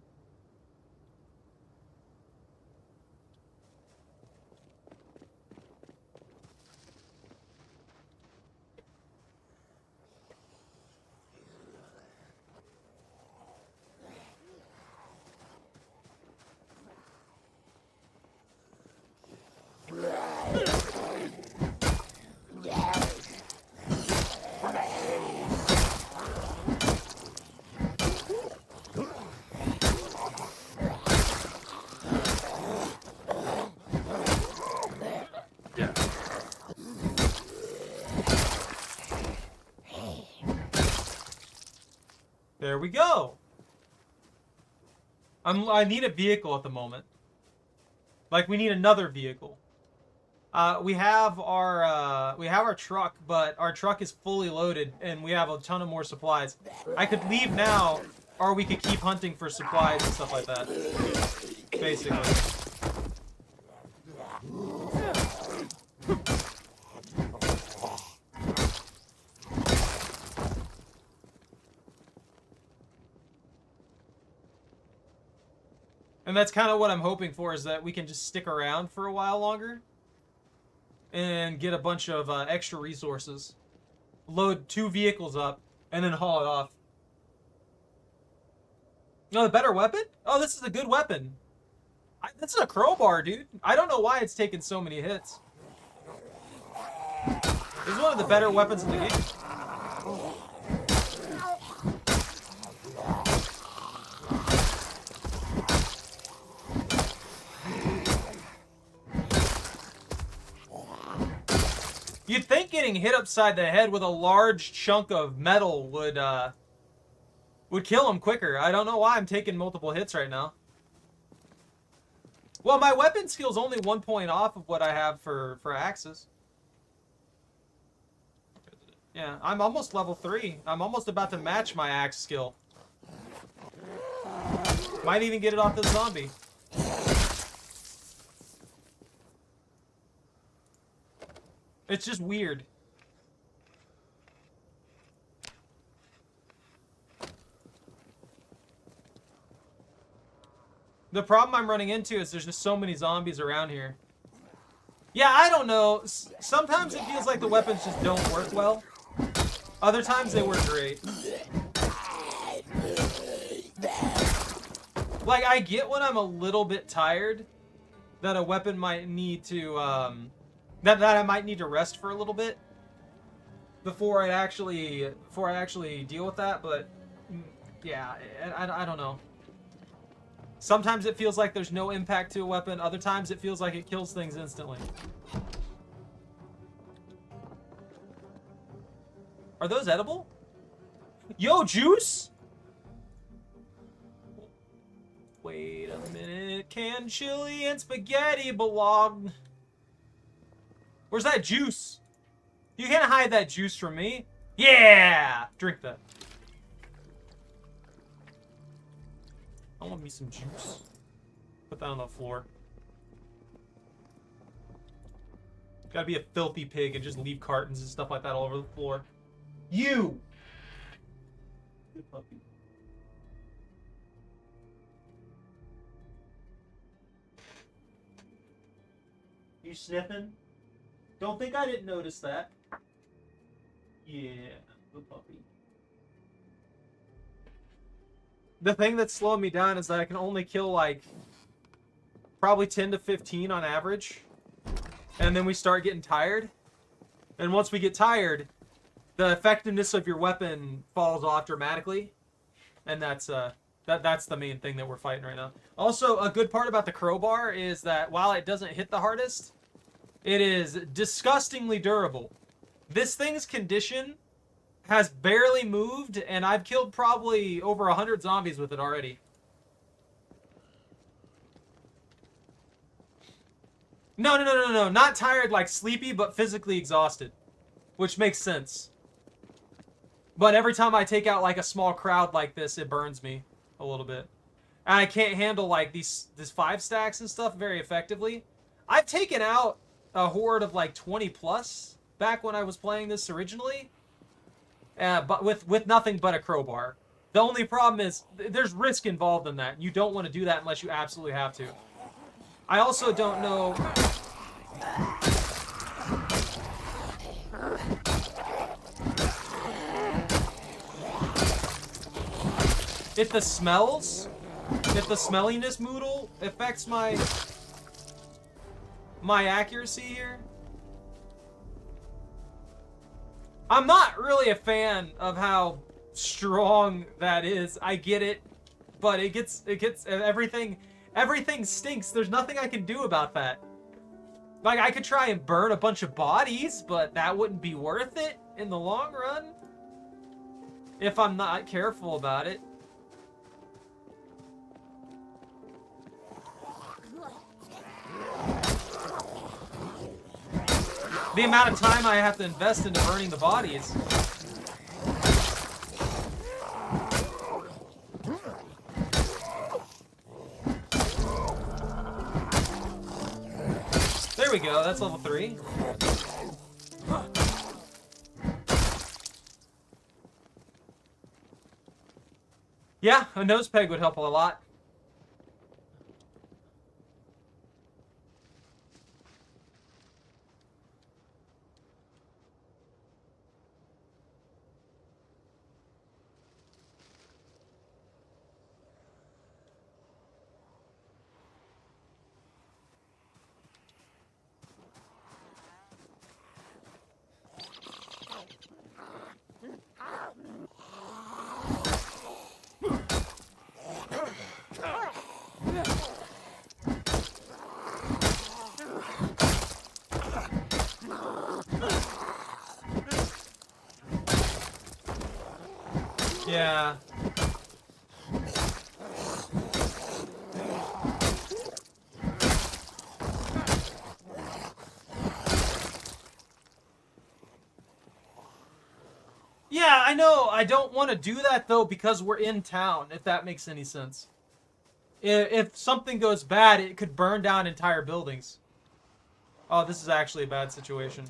There we go. I need a vehicle at the moment. Like, we need another vehicle. We have our truck, but our truck is fully loaded, and we have a ton of more supplies. I could leave now, or we could keep hunting for supplies and stuff like that. Basically. And that's kind of what I'm hoping for, is that we can just stick around for a while longer and get a bunch of extra resources. Load 2 vehicles up and then haul it off. No, the better weapon? Oh, this is a good weapon. This is a crowbar, dude. I don't know why it's taken so many hits. This is one of the better weapons in the game. You'd think getting hit upside the head with a large chunk of metal would kill him quicker. I don't know why I'm taking multiple hits right now. Well, my weapon skill's only 1 point off of what I have for axes. Yeah, I'm almost level 3. I'm almost about to match my axe skill. Might even get it off the zombie. It's just weird. The problem I'm running into is there's just so many zombies around here. Yeah, I don't know. Sometimes it feels like the weapons just don't work well. Other times they work great. Like, I get when I'm a little bit tired that a weapon might need to, that I might need to rest for a little bit before I actually deal with that, but yeah, I don't know. Sometimes it feels like there's no impact to a weapon, other times it feels like it kills things instantly. Are those edible? Yo, juice? Wait a minute, can chili and spaghetti belong? Where's that juice? You can't hide that juice from me. Yeah! Drink that. I want me some juice. Put that on the floor. Gotta be a filthy pig and just leave cartons and stuff like that all over the floor. You! Good puppy. You sniffing? Don't think I didn't notice that. Yeah, good puppy. The thing that's slowing me down is that I can only kill, like, probably 10 to 15 on average. And then we start getting tired. And once we get tired, the effectiveness of your weapon falls off dramatically. And that's the main thing that we're fighting right now. Also, a good part about the crowbar is that while it doesn't hit the hardest, it is disgustingly durable. This thing's condition has barely moved, and I've killed probably over 100 zombies with it already. No. Not tired like sleepy, but physically exhausted. Which makes sense. But every time I take out like a small crowd like this, it burns me a little bit. And I can't handle like these 5 stacks and stuff very effectively. I've taken out a horde of like 20 plus back when I was playing this originally. But with nothing but a crowbar. The only problem is there's risk involved in that. You don't want to do that unless you absolutely have to. I also don't know. If the smelliness moodle affects my accuracy here. I'm not really a fan of how strong that is. I get it, but it gets everything stinks. There's nothing I can do about that. Like, I could try and burn a bunch of bodies, but that wouldn't be worth it in the long run if I'm not careful about it. The amount of time I have to invest into burning the bodies. There we go, that's level 3. Yeah, a nose peg would help a lot. Yeah. Yeah, I know. I don't want to do that, though, because we're in town, if that makes any sense. If something goes bad, it could burn down entire buildings. Oh, this is actually a bad situation.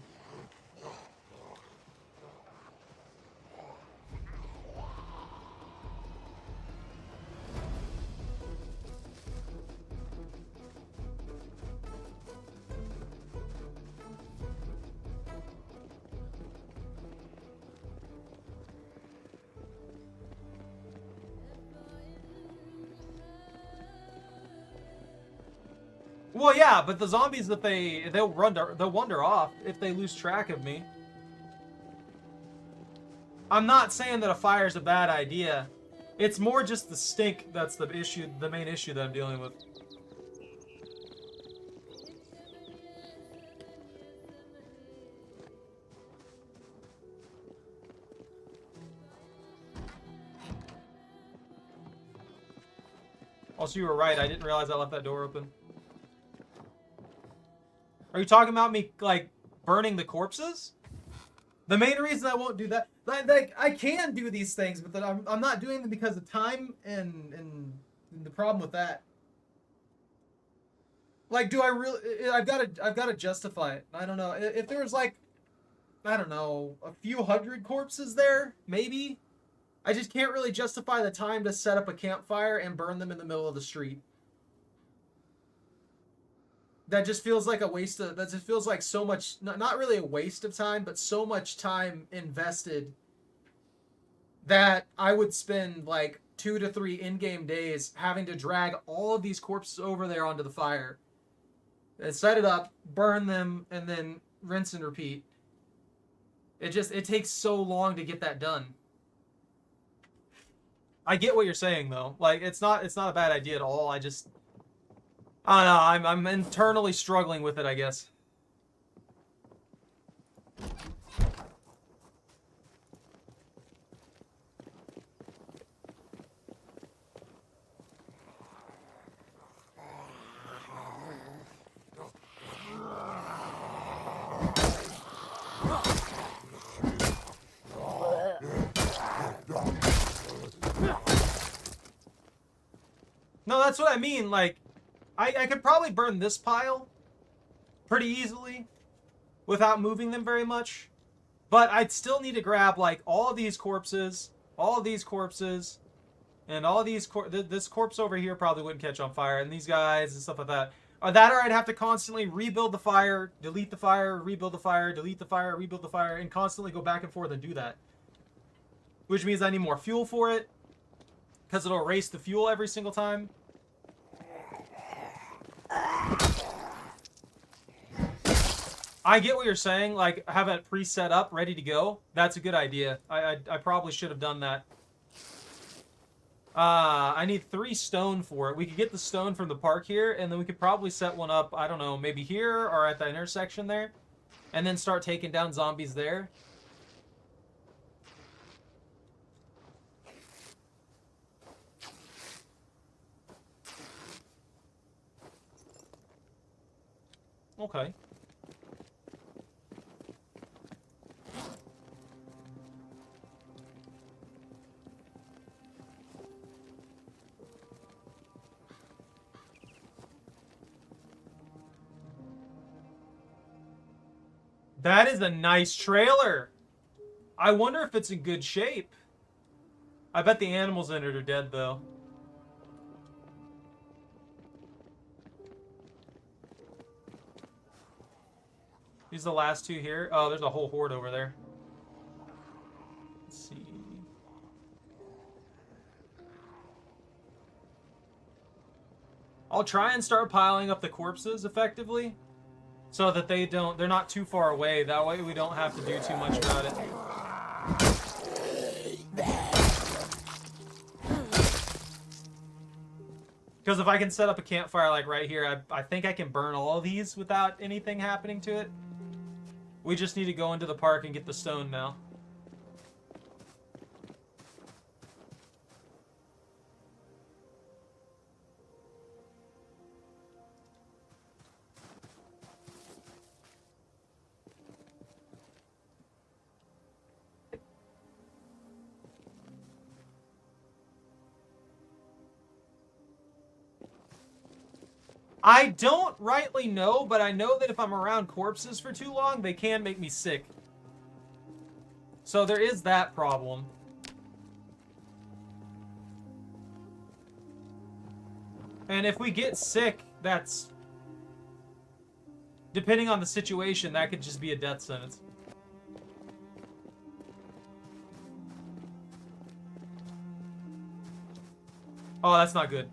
Well, yeah, but the zombies, if they'll wander off if they lose track of me. I'm not saying that a fire is a bad idea. It's more just the stink that's the issue, the main issue that I'm dealing with. Also, you were right. I didn't realize I left that door open. Are you talking about me, like, burning the corpses? The main reason I won't do that, like I can do these things, but I'm not doing them because of time and the problem with that. Like, do I really? I've got to justify it. I don't know. If there was like, I don't know, a few hundred corpses there, maybe. I just can't really justify the time to set up a campfire and burn them in the middle of the street. That just feels like a waste of, that just feels like so much, not really a waste of time, but so much time invested that I would spend like 2 to 3 in-game days having to drag all of these corpses over there onto the fire and set it up, burn them, and then rinse and repeat. It takes so long to get that done. I get what you're saying though. Like, it's not a bad idea at all. I don't know, I'm internally struggling with it, I guess. No, that's what I mean. Like, I could probably burn this pile pretty easily without moving them very much. But I'd still need to grab, like, all of these corpses, and all these this corpse over here probably wouldn't catch on fire, and these guys and stuff like that. Or I'd have to constantly rebuild the fire, delete the fire, rebuild the fire, delete the fire, rebuild the fire, and constantly go back and forth and do that. Which means I need more fuel for it, because it'll erase the fuel every single time. I get what you're saying, like, have it pre-set up, ready to go. That's a good idea. I probably should have done that. I need 3 stone for it. We could get the stone from the park here, and then we could probably set one up, I don't know, maybe here or at the intersection there. And then start taking down zombies there. Okay. That is a nice trailer. I wonder if it's in good shape. I bet the animals in it are dead, though. These are the last 2 here. Oh, there's a whole horde over there. Let's see. I'll try and start piling up the corpses effectively, so that they're not too far away. That way we don't have to do too much about it. Because if I can set up a campfire like right here, I think I can burn all of these without anything happening to it. We just need to go into the park and get the stone now. I don't rightly know, but I know that if I'm around corpses for too long, they can make me sick. So there is that problem. And if we get sick, that's... depending on the situation, that could just be a death sentence. Oh, that's not good.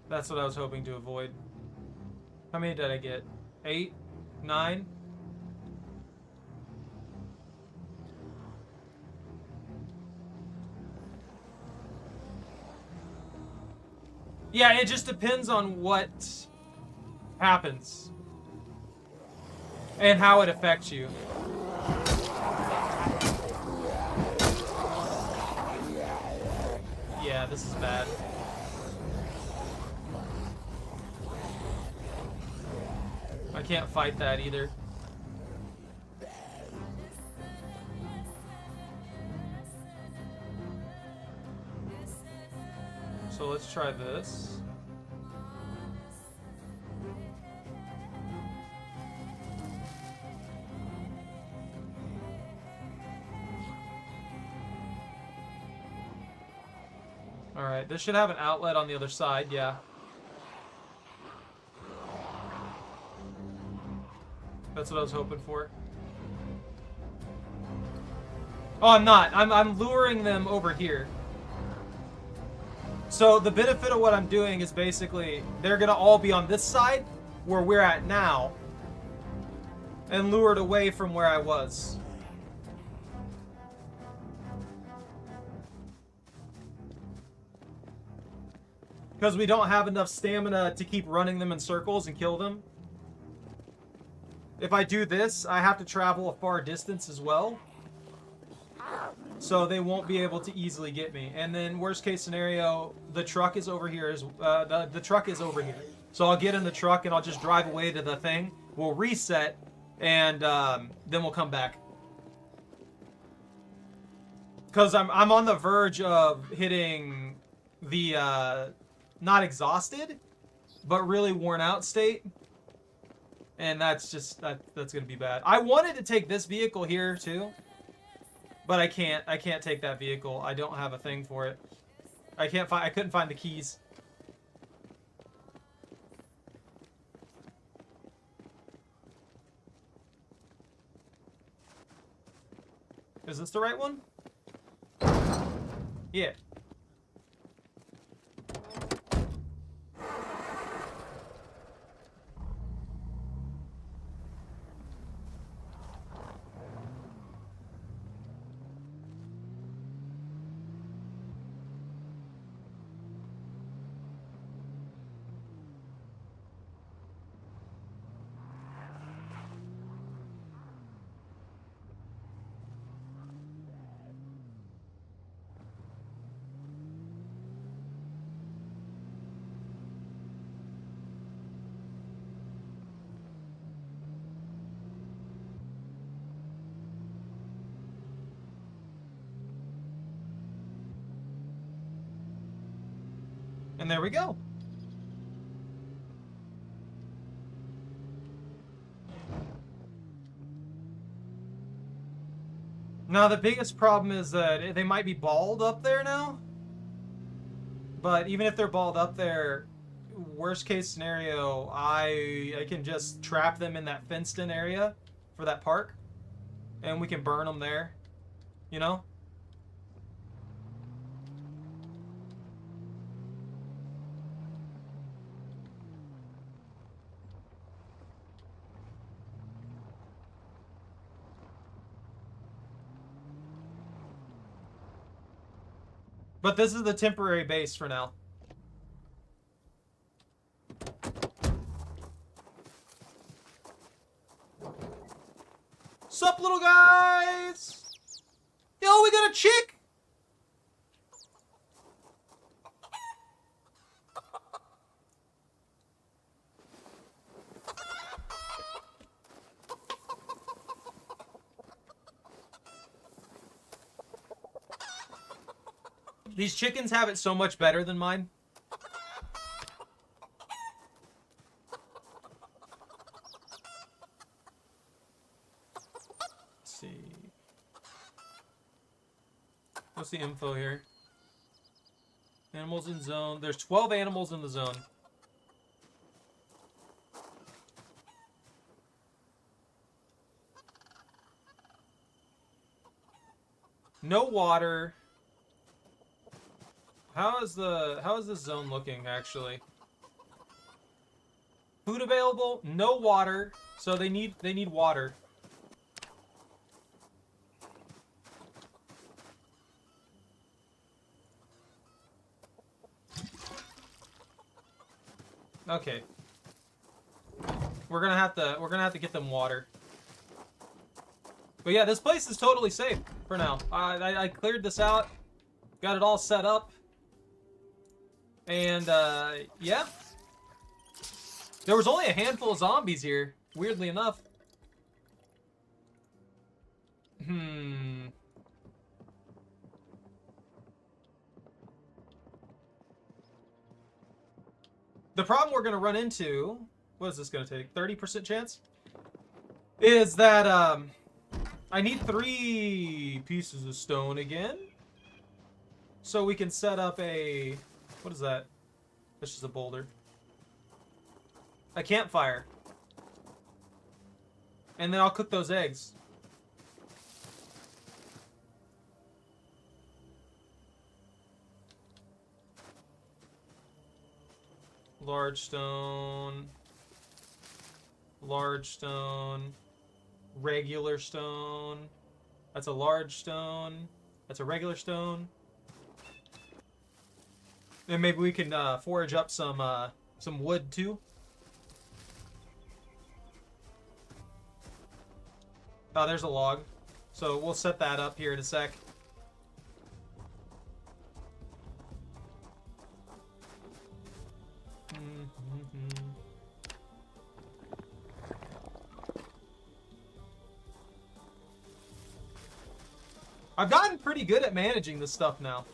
That's what I was hoping to avoid. How many did I get? 8? 9? Yeah, it just depends on what happens. And how it affects you. Yeah, this is bad. I can't fight that either. So let's try this. Alright, this should have an outlet on the other side, yeah. That's what I was hoping for. Oh, I'm not. I'm luring them over here. So the benefit of what I'm doing is basically they're gonna all be on this side where we're at now and lured away from where I was. Because we don't have enough stamina to keep running them in circles and kill them. If I do this, I have to travel a far distance as well. So they won't be able to easily get me. And then worst case scenario, the truck is over here. The truck is over here. So I'll get in the truck and I'll just drive away to the thing. We'll reset and then we'll come back. Because I'm on the verge of hitting the not exhausted, but really worn out state. And that's just, that's going to be bad. I wanted to take this vehicle here too. But I can't take that vehicle. I don't have a thing for it. I couldn't find the keys. Is this the right one? Yeah. And there we go. Now the biggest problem is that they might be balled up there now. But even if they're balled up there, worst case scenario, I can just trap them in that fenced in area for that park. And we can burn them there. You know? But this is the temporary base for now. Sup, little guys? Yo, we got a chick! These chickens have it so much better than mine. Let's see. What's the info here? Animals in zone. There's 12 animals in the zone. No water. How is this zone looking actually? Food available, no water, so they need water. Okay. We're gonna have to get them water. But yeah, this place is totally safe for now. I cleared this out, got it all set up, and yeah. There was only a handful of zombies here, weirdly enough. The problem we're gonna run into, what is this gonna take? 30% chance? Is that I need 3 pieces of stone again, so we can set up a, what is that? That's just a boulder. A campfire. And then I'll cook those eggs. Large stone. Large stone. Regular stone. That's a large stone. That's a regular stone. And maybe we can forage up some wood too. Oh, there's a log. So we'll set that up here in a sec. I've gotten pretty good at managing this stuff now.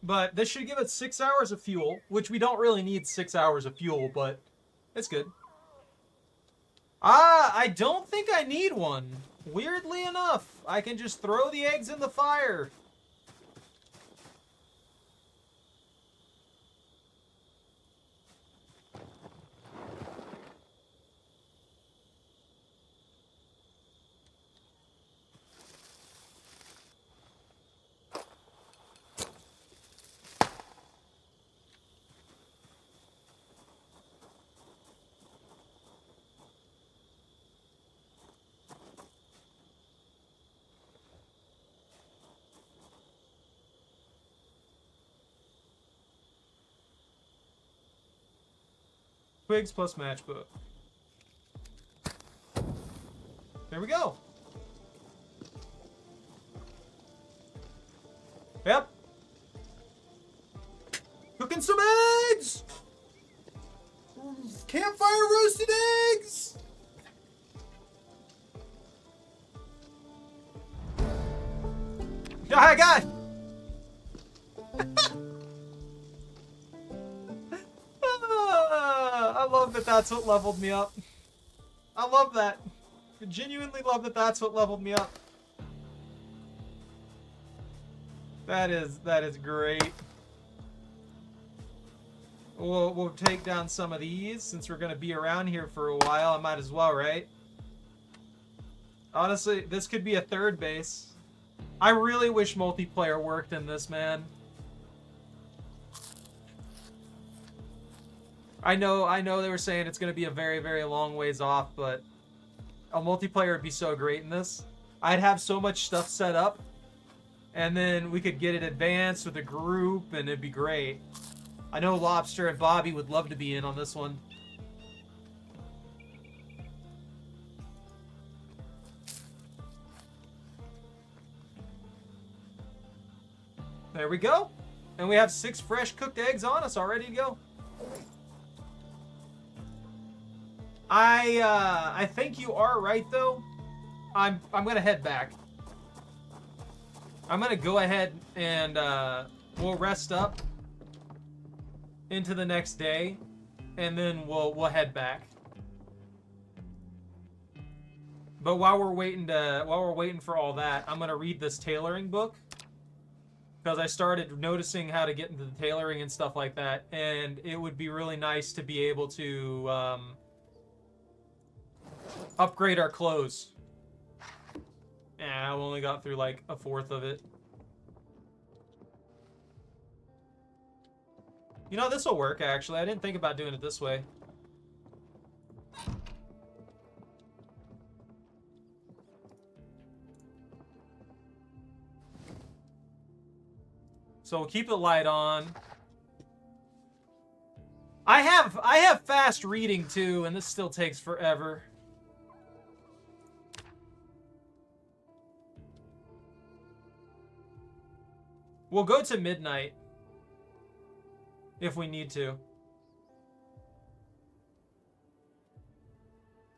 But this should give us 6 hours of fuel, which we don't really need 6 hours of fuel, but it's good. I don't think I need one. Weirdly enough, I can just throw the eggs in the fire. Twigs plus matchbook. There we go. Yep. Cooking some eggs! Campfire roasted eggs! Oh my god! I love that that's what leveled me up. I love that. I genuinely love that that's what leveled me up. That is great. We'll take down some of these since we're gonna be around here for a while. I might as well, right? Honestly, this could be a third base. I really wish multiplayer worked in this, man. I know they were saying it's going to be a very, very long ways off, but a multiplayer would be so great in this. I'd have so much stuff set up, and then we could get it advanced with a group, and it'd be great. I know Lobster and Bobby would love to be in on this one. There we go. And we have 6 fresh cooked eggs on us, all ready to go. I think you are right, though. I'm gonna head back. I'm gonna go ahead and we'll rest up into the next day, and then we'll head back. But while we're waiting for all that, I'm gonna read this tailoring book, because I started noticing how to get into the tailoring and stuff like that, and it would be really nice to be able to upgrade our clothes. Yeah, I only got through like a fourth of it. You know, this will work, actually. I didn't think about doing it this way. So we'll keep the light on. I have fast reading too, and this still takes forever. We'll go to midnight if we need to.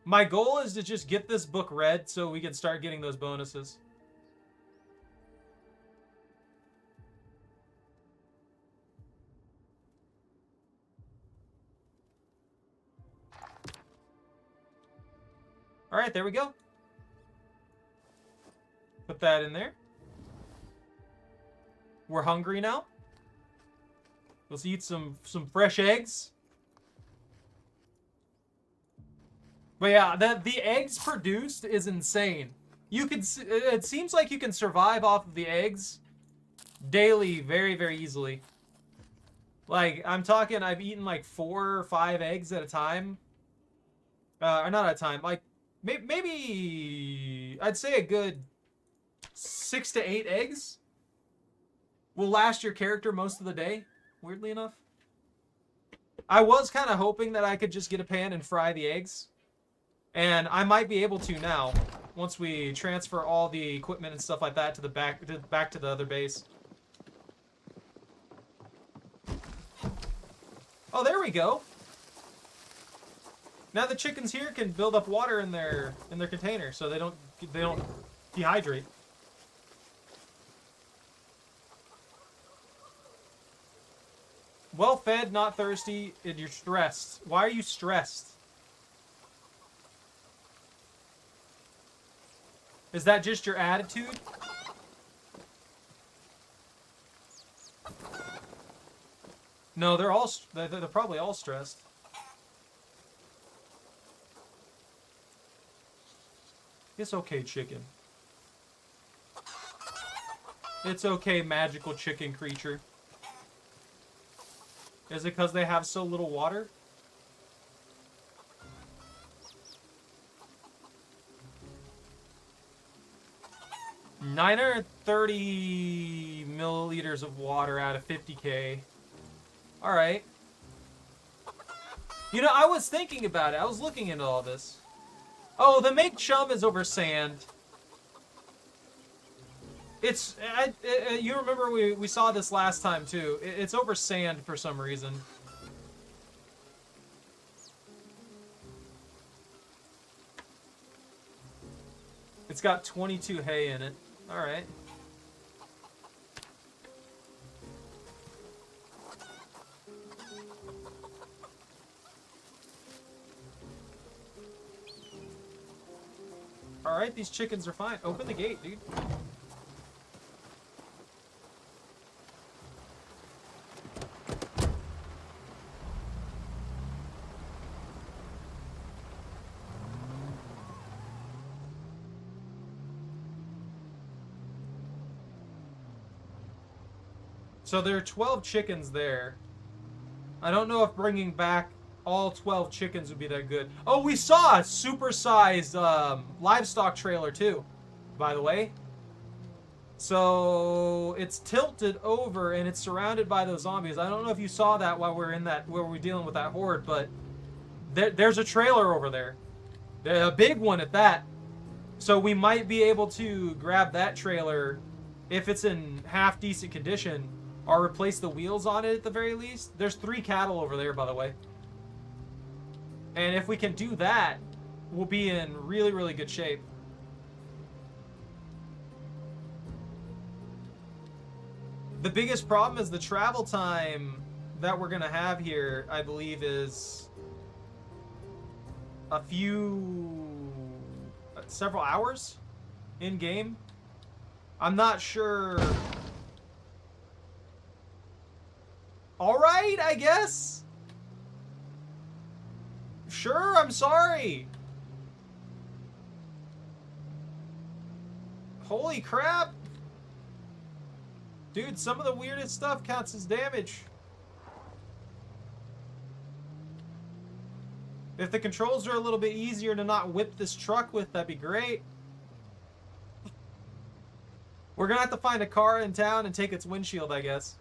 My goal is to just get this book read so we can start getting those bonuses. All right, there we go. Put that in there. We're hungry now. Let's eat some fresh eggs. But yeah, the eggs produced is insane. You can, it seems like you can survive off of the eggs daily very, very easily. Like, I'm talking, I've eaten like 4 or 5 eggs at a time. Or not at a time, like maybe I'd say a good 6 to 8 eggs will last your character most of the day, weirdly enough. I was kind of hoping that I could just get a pan and fry the eggs. And I might be able to now, once we transfer all the equipment and stuff like that to the back to the other base. Oh, there we go. Now the chickens here can build up water in their container, so they don't dehydrate. Well fed, not thirsty, and you're stressed. Why are you stressed? Is that just your attitude? No, they're probably all stressed. It's okay, chicken. It's okay, magical chicken creature. Is it because they have so little water? $930 milliliters of water out of 50k. Alright. You know, I was thinking about it. I was looking into all this. Oh, the make chum is over sand. It's... you remember we saw this last time, too. It's over sand for some reason. It's got 22 hay in it. Alright. Alright, these chickens are fine. Open the gate, dude. So there are 12 chickens there. I don't know if bringing back all 12 chickens would be that good. Oh, we saw a supersized livestock trailer too, by the way. So it's tilted over and it's surrounded by those zombies. I don't know if you saw that while we're in that, where we're dealing with that horde, but there's a trailer over there. A big one at that. So we might be able to grab that trailer if it's in half decent condition, or replace the wheels on it at the very least. There's 3 cattle over there, by the way. And if we can do that, we'll be in really, really good shape. The biggest problem is the travel time that we're gonna have here, I believe, is several hours in game. I'm not sure. All right, I guess. Sure, I'm sorry. Holy crap. Dude, some of the weirdest stuff counts as damage. If the controls are a little bit easier to not whip this truck with, that'd be great. We're gonna have to find a car in town and take its windshield, I guess.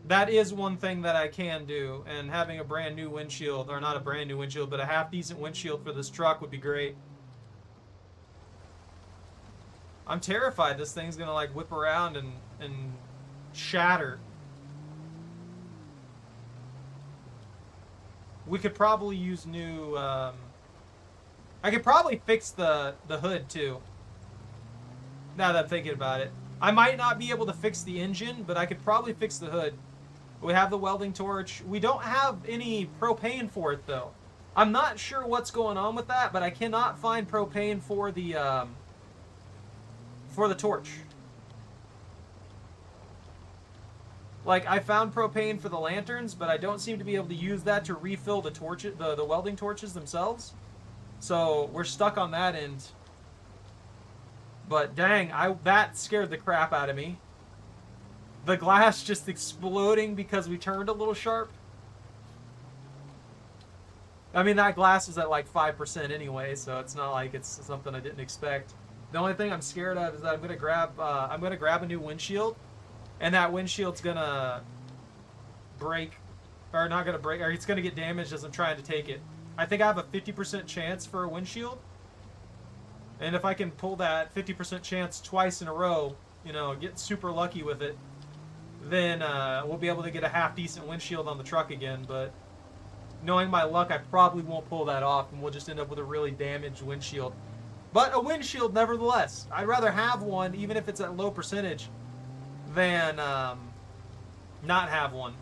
That is one thing that I can do, and having a brand new windshield, or not a brand new windshield, but a half decent windshield for this truck would be great. I'm terrified this thing's gonna like whip around and shatter. We could probably use new, I could probably fix the hood too. Now that I'm thinking about it. I might not be able to fix the engine, but I could probably fix the hood. We have the welding torch. We don't have any propane for it though. I'm not sure what's going on with that, but I cannot find propane for the torch. Like, I found propane for the lanterns, but I don't seem to be able to use that to refill the torches, the welding torches themselves. So we're stuck on that end. But dang, that scared the crap out of me. The glass just exploding because we turned a little sharp. I mean, that glass is at like 5% anyway, so it's not like it's something I didn't expect. The only thing I'm scared of is that I'm gonna grab a new windshield, and that windshield's gonna break, or not gonna break, or it's gonna get damaged as I'm trying to take it. I think I have a 50% chance for a windshield, and if I can pull that 50% chance twice in a row, you know, get super lucky with it, then we'll be able to get a half-decent windshield on the truck again. But knowing my luck, I probably won't pull that off, and we'll just end up with a really damaged windshield. But a windshield, nevertheless. I'd rather have one, even if it's at low percentage, than not have one.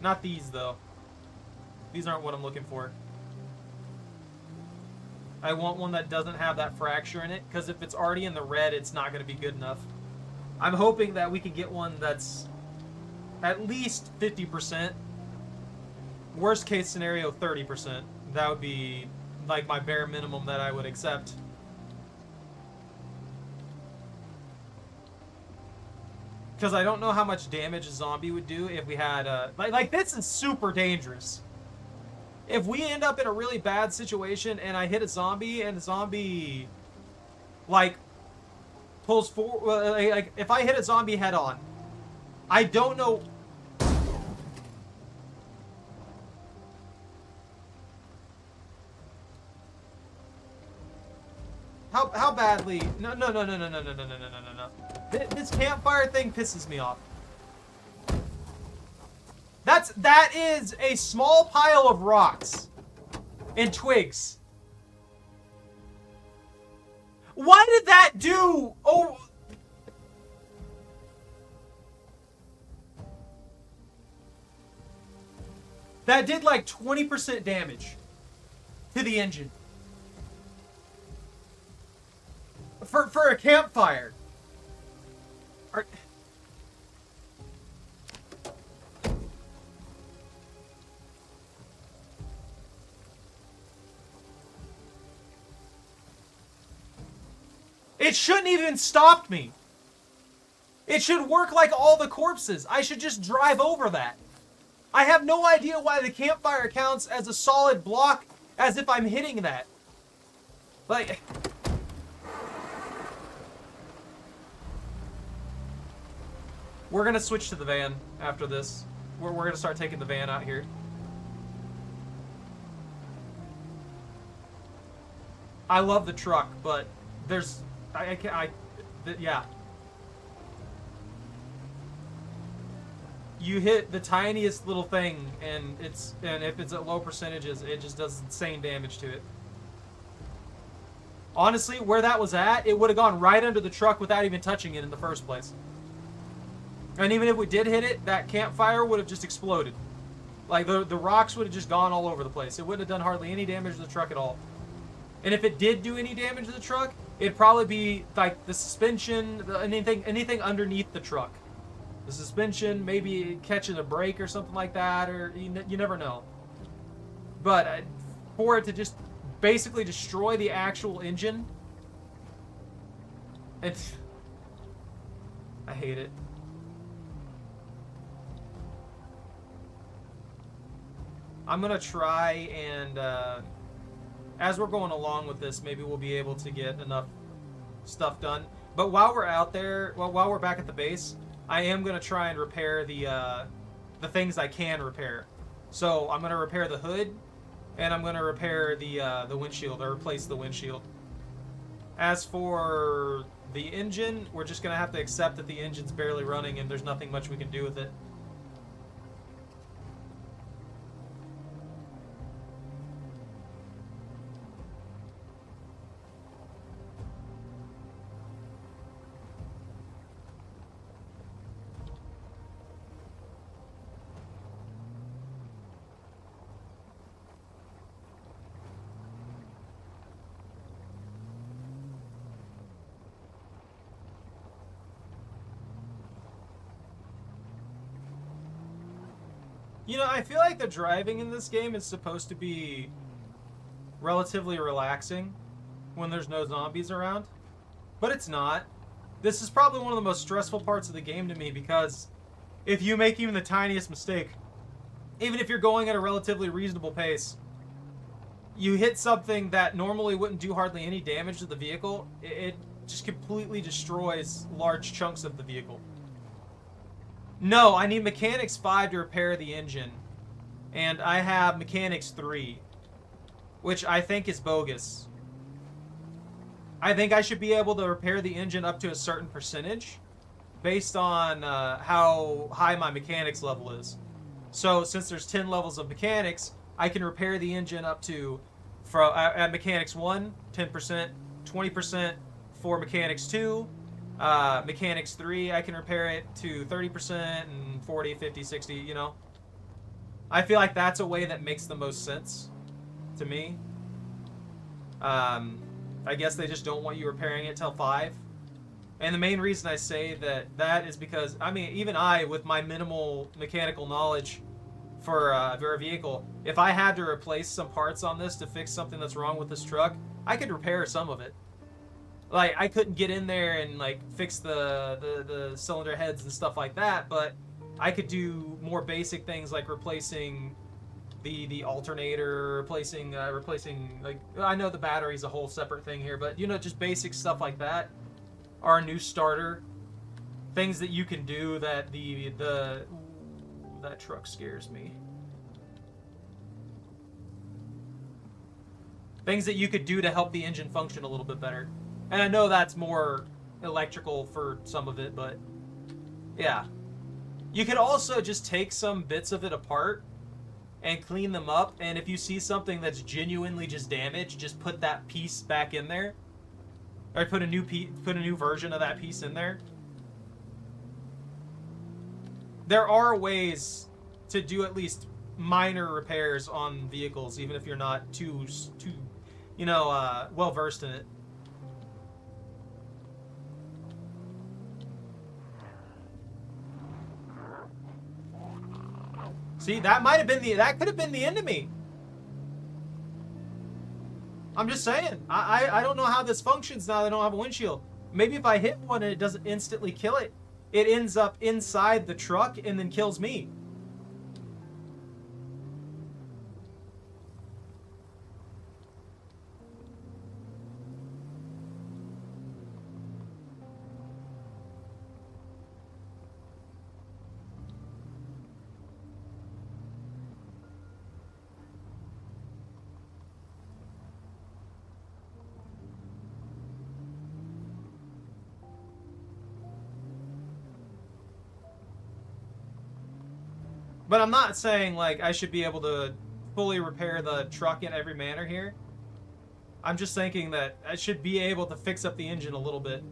Not these, though. These aren't what I'm looking for. I want one that doesn't have that fracture in it, because if it's already in the red, it's not going to be good enough. I'm hoping that we can get one that's at least 50%. Worst case scenario, 30%. That would be like my bare minimum that I would accept. Because I don't know how much damage a zombie would do if we had a... Like this is super dangerous. If we end up in a really bad situation and I hit a zombie and the zombie, like, pulls forward... Like, if I hit a zombie head on, I don't know... How badly... No. This campfire thing pisses me off. That is a small pile of rocks and twigs. Why did that do? Oh, that did like 20% damage to the engine for a campfire. It shouldn't even stopped me. It should work like all the corpses. I should just drive over that. I have no idea why the campfire counts as a solid block as if I'm hitting that. Like... We're gonna switch to the van after this. We're gonna start taking the van out here. I love the truck, but there's... yeah. you hit the tiniest little thing, and if it's at low percentages, it just does insane damage to it. Honestly, where that was at, it would have gone right under the truck without even touching it in the first place. And even if we did hit it, that campfire would have just exploded. Like, the rocks would have just gone all over the place. It wouldn't have done hardly any damage to the truck at all. And if it did do any damage to the truck, it'd probably be, like, the suspension, anything underneath the truck. The suspension, maybe catching a brake or something like that, or you never know. But for it to just basically destroy the actual engine, I hate it. I'm gonna try and, as we're going along with this, maybe we'll be able to get enough stuff done. But while we're out there, while we're back at the base, I am gonna try and repair the things I can repair. So I'm gonna repair the hood, and I'm gonna repair the windshield, or replace the windshield. As for the engine, we're just gonna have to accept that the engine's barely running and there's nothing much we can do with it. You know, I feel like the driving in this game is supposed to be relatively relaxing when there's no zombies around, but it's not. This is probably one of the most stressful parts of the game to me, because if you make even the tiniest mistake, even if you're going at a relatively reasonable pace, you hit something that normally wouldn't do hardly any damage to the vehicle, it just completely destroys large chunks of the vehicle. No, I need Mechanics 5 to repair the engine. And I have Mechanics 3, which I think is bogus. I think I should be able to repair the engine up to a certain percentage based on how high my mechanics level is. So since there's 10 levels of mechanics, I can repair the engine up to, at Mechanics 1, 10%, 20% for Mechanics 2, Mechanics 3, I can repair it to 30% and 40, 50, 60, you know. I feel like that's a way that makes the most sense to me. I guess they just don't want you repairing it till 5. And the main reason I say that is because, I mean, even I, with my minimal mechanical knowledge for a vehicle, if I had to replace some parts on this to fix something that's wrong with this truck, I could repair some of it. Like, I couldn't get in there and, like, fix the cylinder heads and stuff like that, but I could do more basic things like replacing the alternator, replacing, like, I know the battery's a whole separate thing here, but, you know, just basic stuff like that. Or a new starter. Things that you can do that that truck scares me. Things that you could do to help the engine function a little bit better. And I know that's more electrical for some of it, but yeah. You could also just take some bits of it apart and clean them up, and if you see something that's genuinely just damaged, just put that piece back in there. Or put a new version of that piece in there. There are ways to do at least minor repairs on vehicles, even if you're not too you know, well versed in it. See, that could have been the enemy. I'm just saying. I don't know how this functions now that I don't have a windshield. Maybe if I hit one and it doesn't instantly kill it, it ends up inside the truck and then kills me. But I'm not saying, like, I should be able to fully repair the truck in every manner here. I'm just thinking that I should be able to fix up the engine a little bit.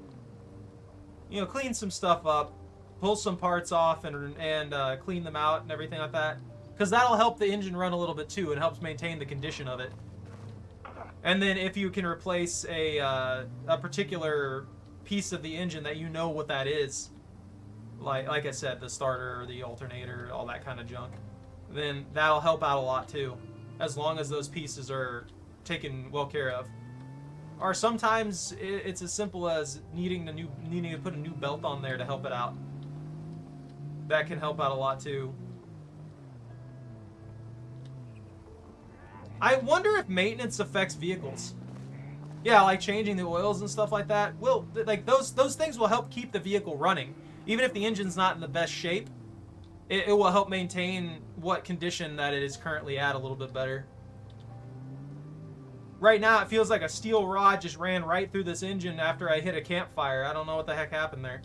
You know, clean some stuff up, pull some parts off, and clean them out and everything like that. Because that'll help the engine run a little bit too. It helps maintain the condition of it. And then if you can replace a particular piece of the engine that you know what that is, like I said, the starter or the alternator, all that kind of junk, then that'll help out a lot too, as long as those pieces are taken well care of. Or sometimes it's as simple as needing to put a new belt on there to help it out. That can help out a lot too. I wonder if maintenance affects vehicles. Yeah, like changing the oils and stuff like that. Will, like, those things will help keep the vehicle running. Even if the engine's not in the best shape, it will help maintain what condition that it is currently at a little bit better. Right now, it feels like a steel rod just ran right through this engine after I hit a campfire. I don't know what the heck happened there.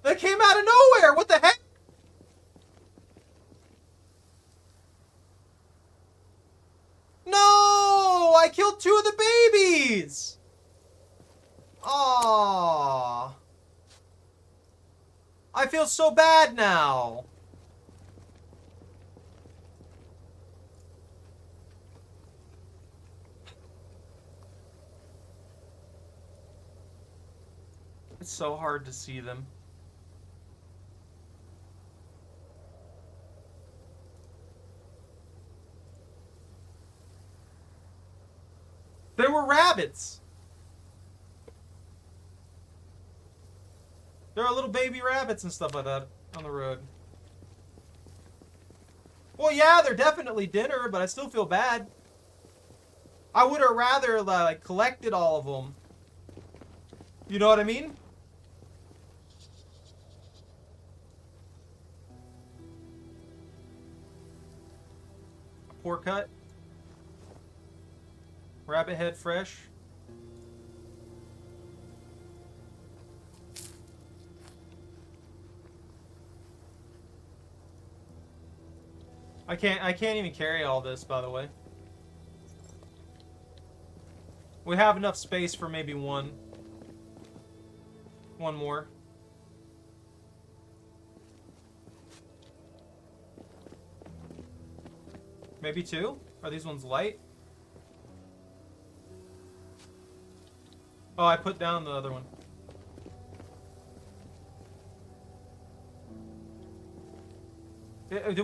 That came out of nowhere! What the heck? No! I killed 2 of the babies! Aww. I feel so bad now. It's so hard to see them. They were rabbits. There are little baby rabbits and stuff like that on the road. Well, yeah, they're definitely dinner, but I still feel bad. I would have rather, like, collected all of them. You know what I mean? A poor cut. Rabbit head fresh. I can't even carry all this, by the way. We have enough space for maybe one more. Maybe 2? Are these ones light? Oh, I put down the other one.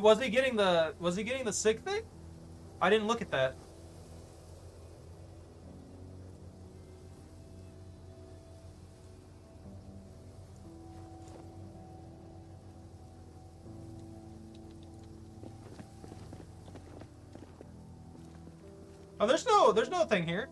Was he getting the sick thing? I didn't look at that. Oh, there's no thing here.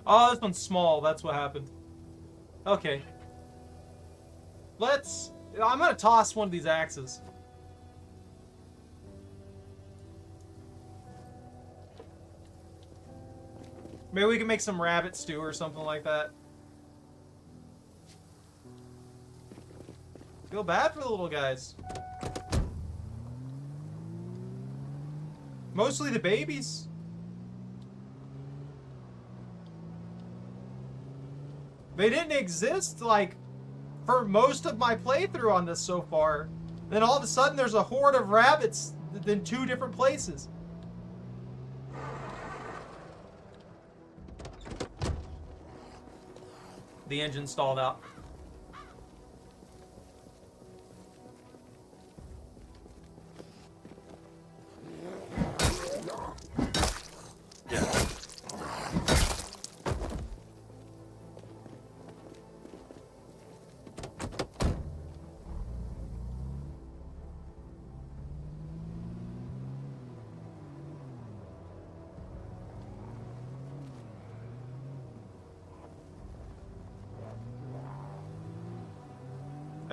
Oh, this one's small. That's what happened. Okay. I'm gonna toss one of these axes. Maybe we can make some rabbit stew or something like that. Feel bad for the little guys. Mostly the babies. They didn't exist, like, for most of my playthrough on this so far. Then all of a sudden there's a horde of rabbits in 2 different places. The engine stalled out.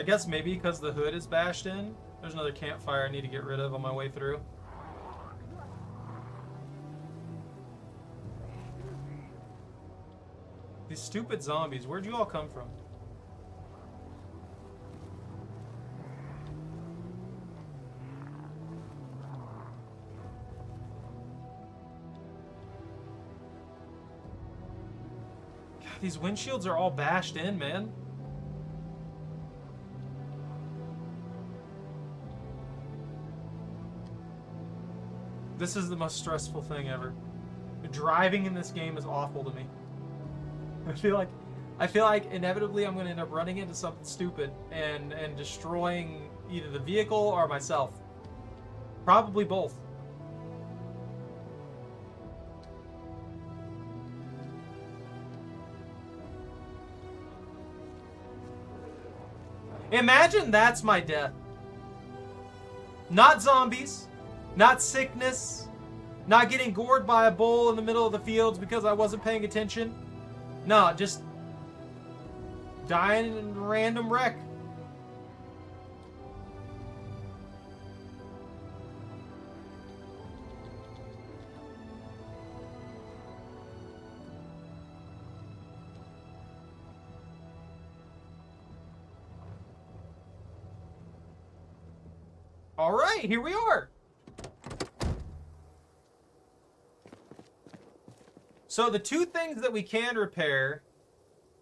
I guess maybe because the hood is bashed in. There's another campfire I need to get rid of on my way through. These stupid zombies, where'd you all come from? God, these windshields are all bashed in, man. This is the most stressful thing ever. Driving in this game is awful to me. I feel like inevitably I'm gonna end up running into something stupid and destroying either the vehicle or myself. Probably both. Imagine that's my death. Not zombies, not sickness, not getting gored by a bull in the middle of the fields because I wasn't paying attention. No, just dying in a random wreck. All right, here we are. So the two things that we can repair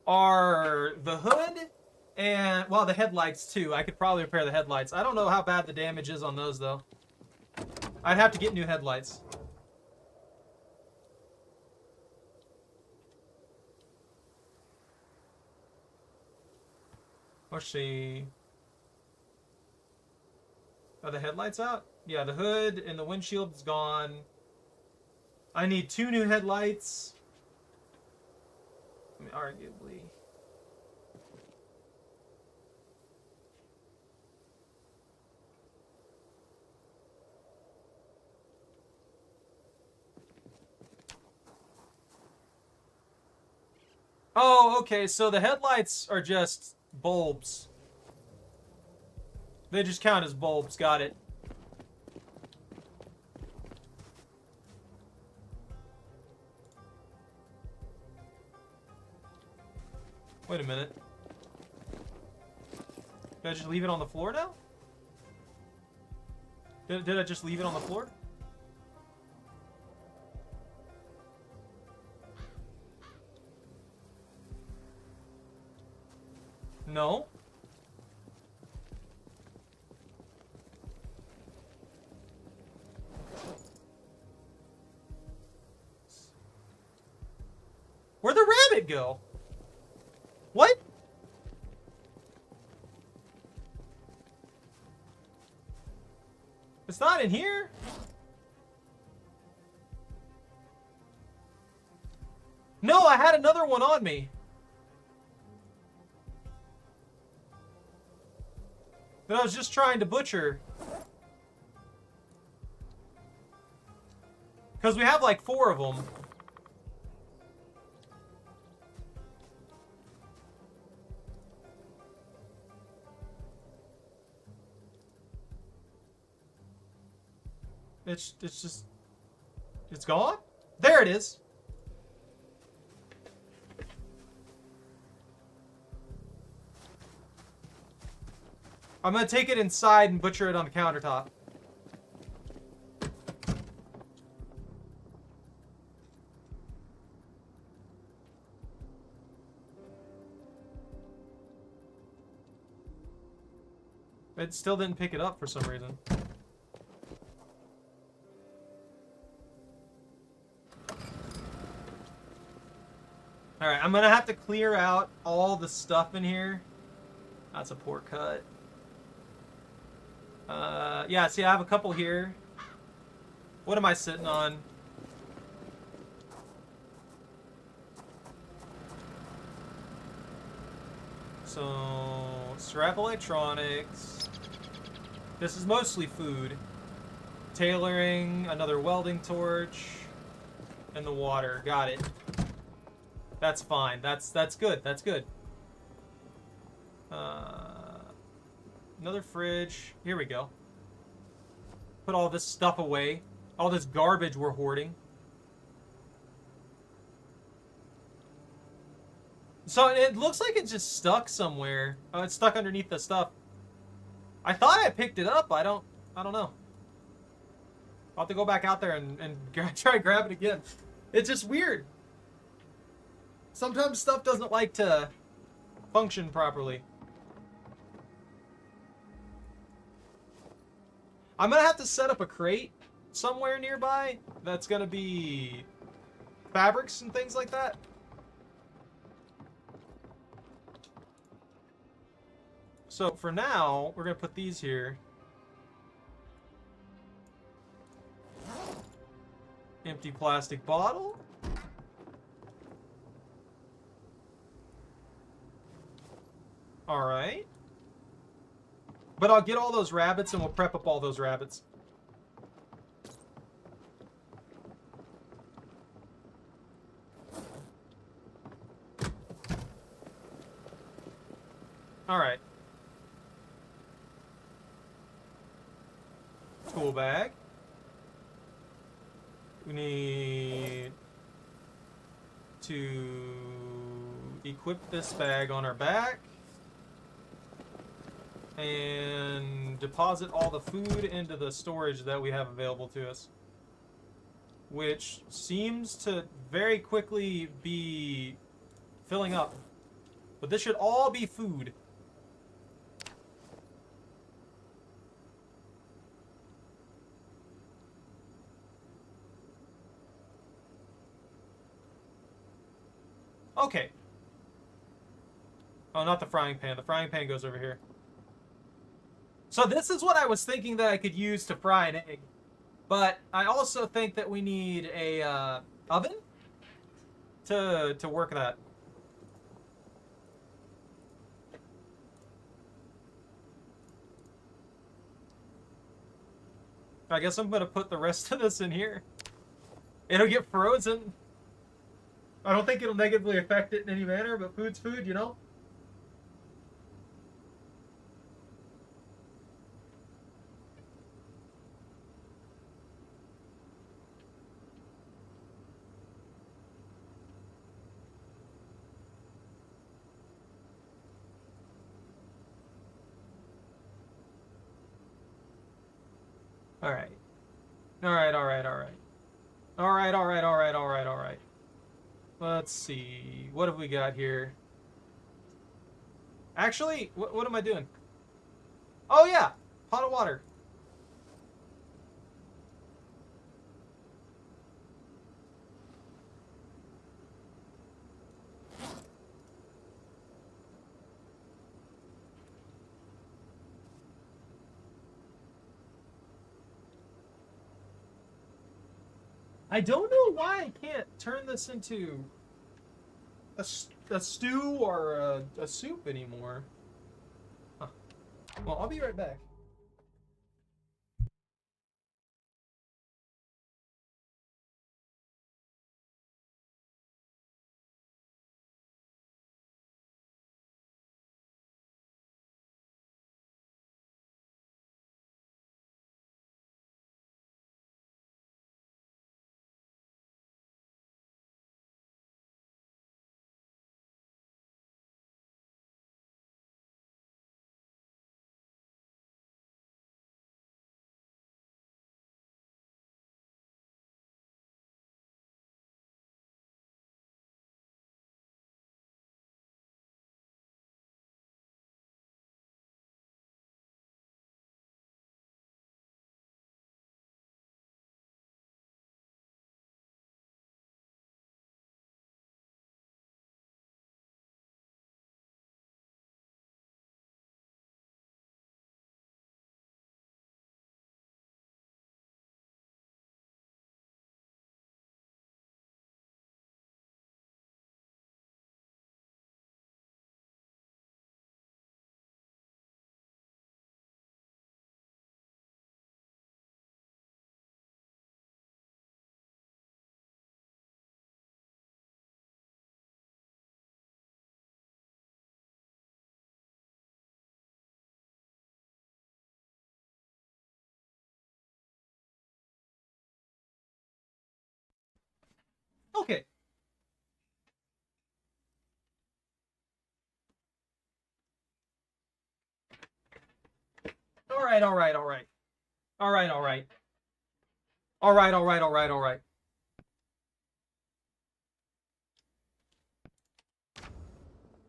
are the hood and, well, the headlights too. I could probably repair the headlights. I don't know how bad the damage is on those though. I'd have to get new headlights. Let's see. Are the headlights out? Yeah, the hood and the windshield is gone. I need 2 new headlights. I mean, arguably. Oh, okay, so the headlights are just bulbs. They just count as bulbs, got it. Wait a minute. Did I just leave it on the floor now? Did I just leave it on the floor? No. Where'd the rabbit go? What? It's not in here? No, I had another one on me. That I was just trying to butcher. Because we have like 4 of them. It's just... It's gone? There it is. I'm gonna take it inside and butcher it on the countertop. It still didn't pick it up for some reason. Alright, I'm gonna have to clear out all the stuff in here. That's a poor cut. Yeah, see, I have a couple here. What am I sitting on? So, scrap electronics. This is mostly food. Tailoring, another welding torch, and the water. Got it. That's fine. That's good. That's good. Another fridge. Here we go. Put all this stuff away. All this garbage we're hoarding. So it looks like it's just stuck somewhere. Oh, it's stuck underneath the stuff. I thought I picked it up. I don't know. I'll have to go back out there and try and grab it again. It's just weird. Sometimes stuff doesn't like to function properly. I'm gonna have to set up a crate somewhere nearby that's gonna be fabrics and things like that. So for now, we're gonna put these here. Empty plastic bottle. All right. But I'll get all those rabbits and we'll prep up all those rabbits. All right. Tool bag. We need to equip this bag on our back and deposit all the food into the storage that we have available to us, which seems to very quickly be filling up. But this should all be food. Okay. Oh, not the frying pan. The frying pan goes over here. So this is what I was thinking that I could use to fry an egg. But I also think that we need a oven to work that. I guess I'm going to put the rest of this in here. It'll get frozen. I don't think it'll negatively affect it in any manner, but food's food, you know? All right. All right, all right, all right. All right, all right, all right, all right, all right. Let's see. What have we got here? Actually, what am I doing? Oh, yeah. Pot of water. I don't know why I can't turn this into a stew or a soup anymore. Huh. Well, I'll be right back. Okay. Alright, alright, alright. Alright, alright. Alright, alright, alright, alright.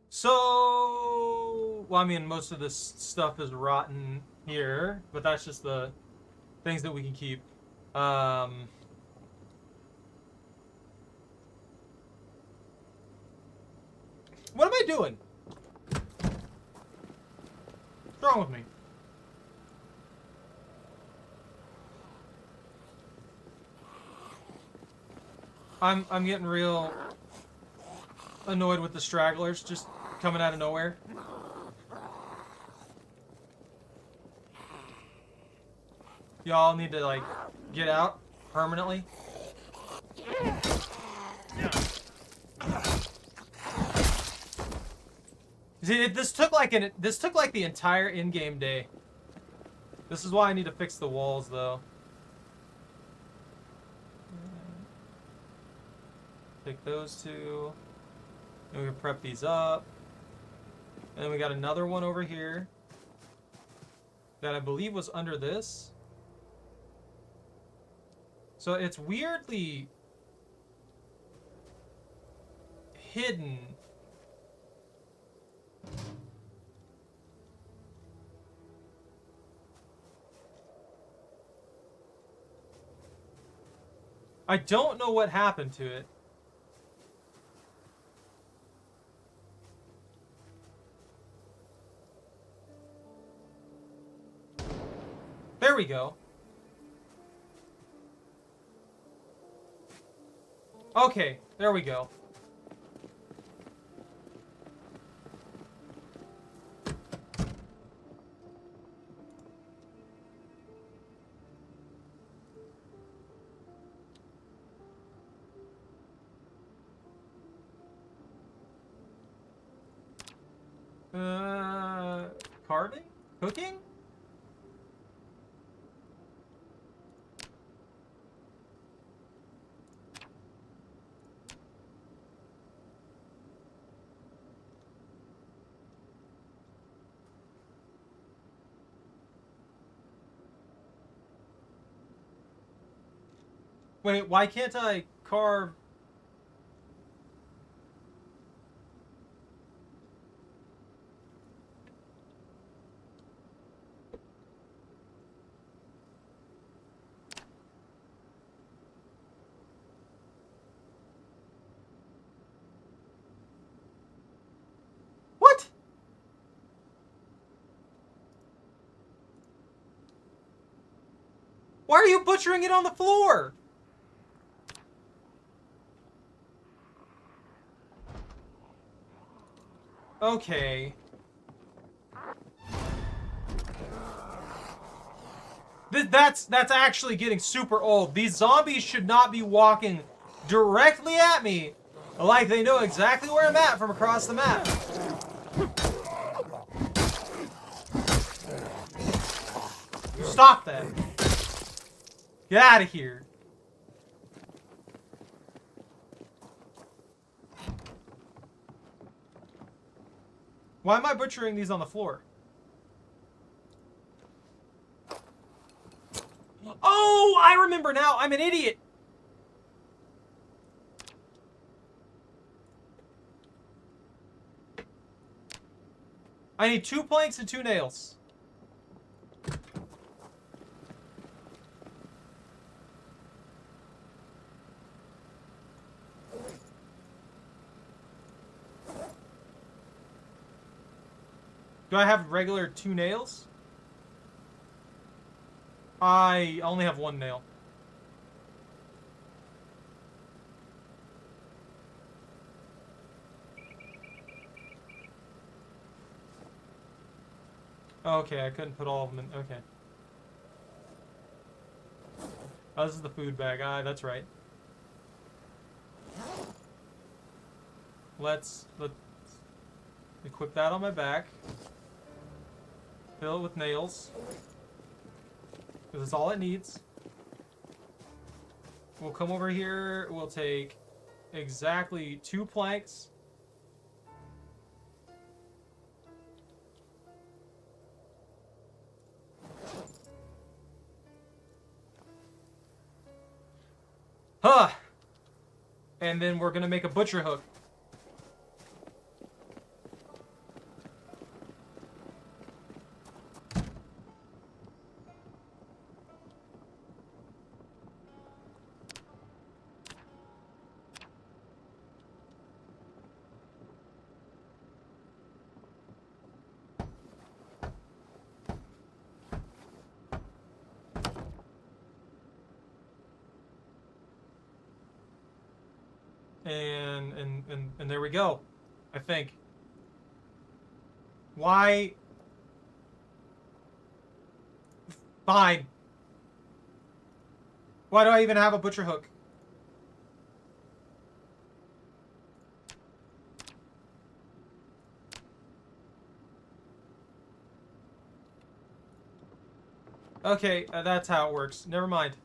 So, well, I mean, most of this stuff is rotten here, but that's just the things that we can keep. What am I doing? What's wrong with me? I'm getting real annoyed with the stragglers just coming out of nowhere. Y'all need to like get out permanently. See, this took like the entire in-game day. This is why I need to fix the walls though. Take those two. And we can prep these up. And then we got another one over here that I believe was under this. So it's weirdly hidden. I don't know what happened to it. There we go. Okay, there we go. Carving? Cooking? Wait, why can't I carve? What? Why are you butchering it on the floor? Okay. That's actually getting super old. These zombies should not be walking directly at me like they know exactly where I'm at from across the map. Stop that. Get out of here. Why am I butchering these on the floor? Oh, I remember now. I'm an idiot. I need 2 planks and 2 nails. Do I have regular 2 nails? I only have 1 nail. Okay, I couldn't put all of them in. Okay. Oh, this is the food bag. Ah, that's right. Let's equip that on my back. Fill it with nails. Because it's all it needs. We'll come over here. We'll take exactly 2 planks. Huh. And then we're gonna make a butcher hook. And there we go. I think. Why? Fine. Why do I even have a butcher hook? Okay, that's how it works. Never mind.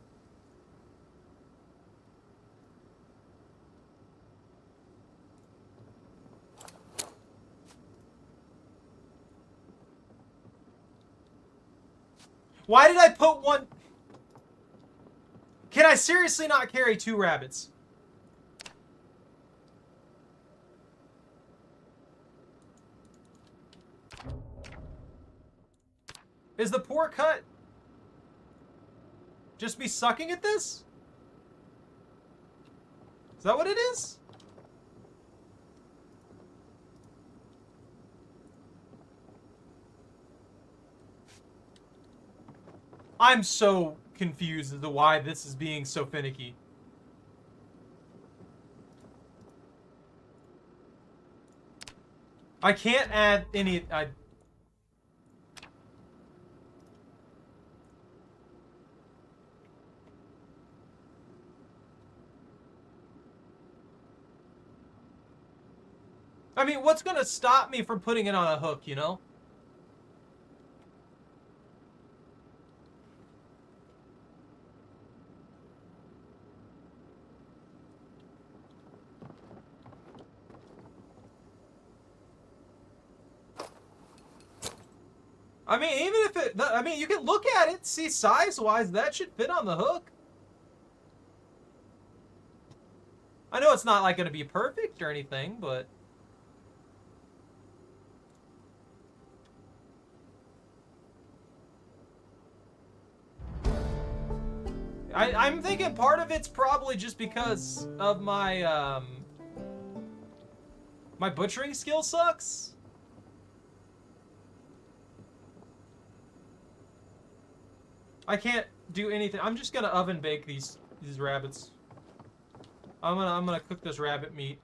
Why did I put one? Can I seriously not carry 2 rabbits? Is the poor cut just be sucking at this? Is that what it is? I'm so confused as to why this is being so finicky. I can't add any... I mean, what's gonna stop me from putting it on a hook, you know? I mean, even if it... I mean, you can look at it, see size-wise, that should fit on the hook. I know it's not, like, gonna be perfect or anything, but... I'm thinking part of it's probably just because of my, my butchering skill sucks. I can't do anything. I'm just gonna oven bake these rabbits. I'm gonna cook this rabbit meat.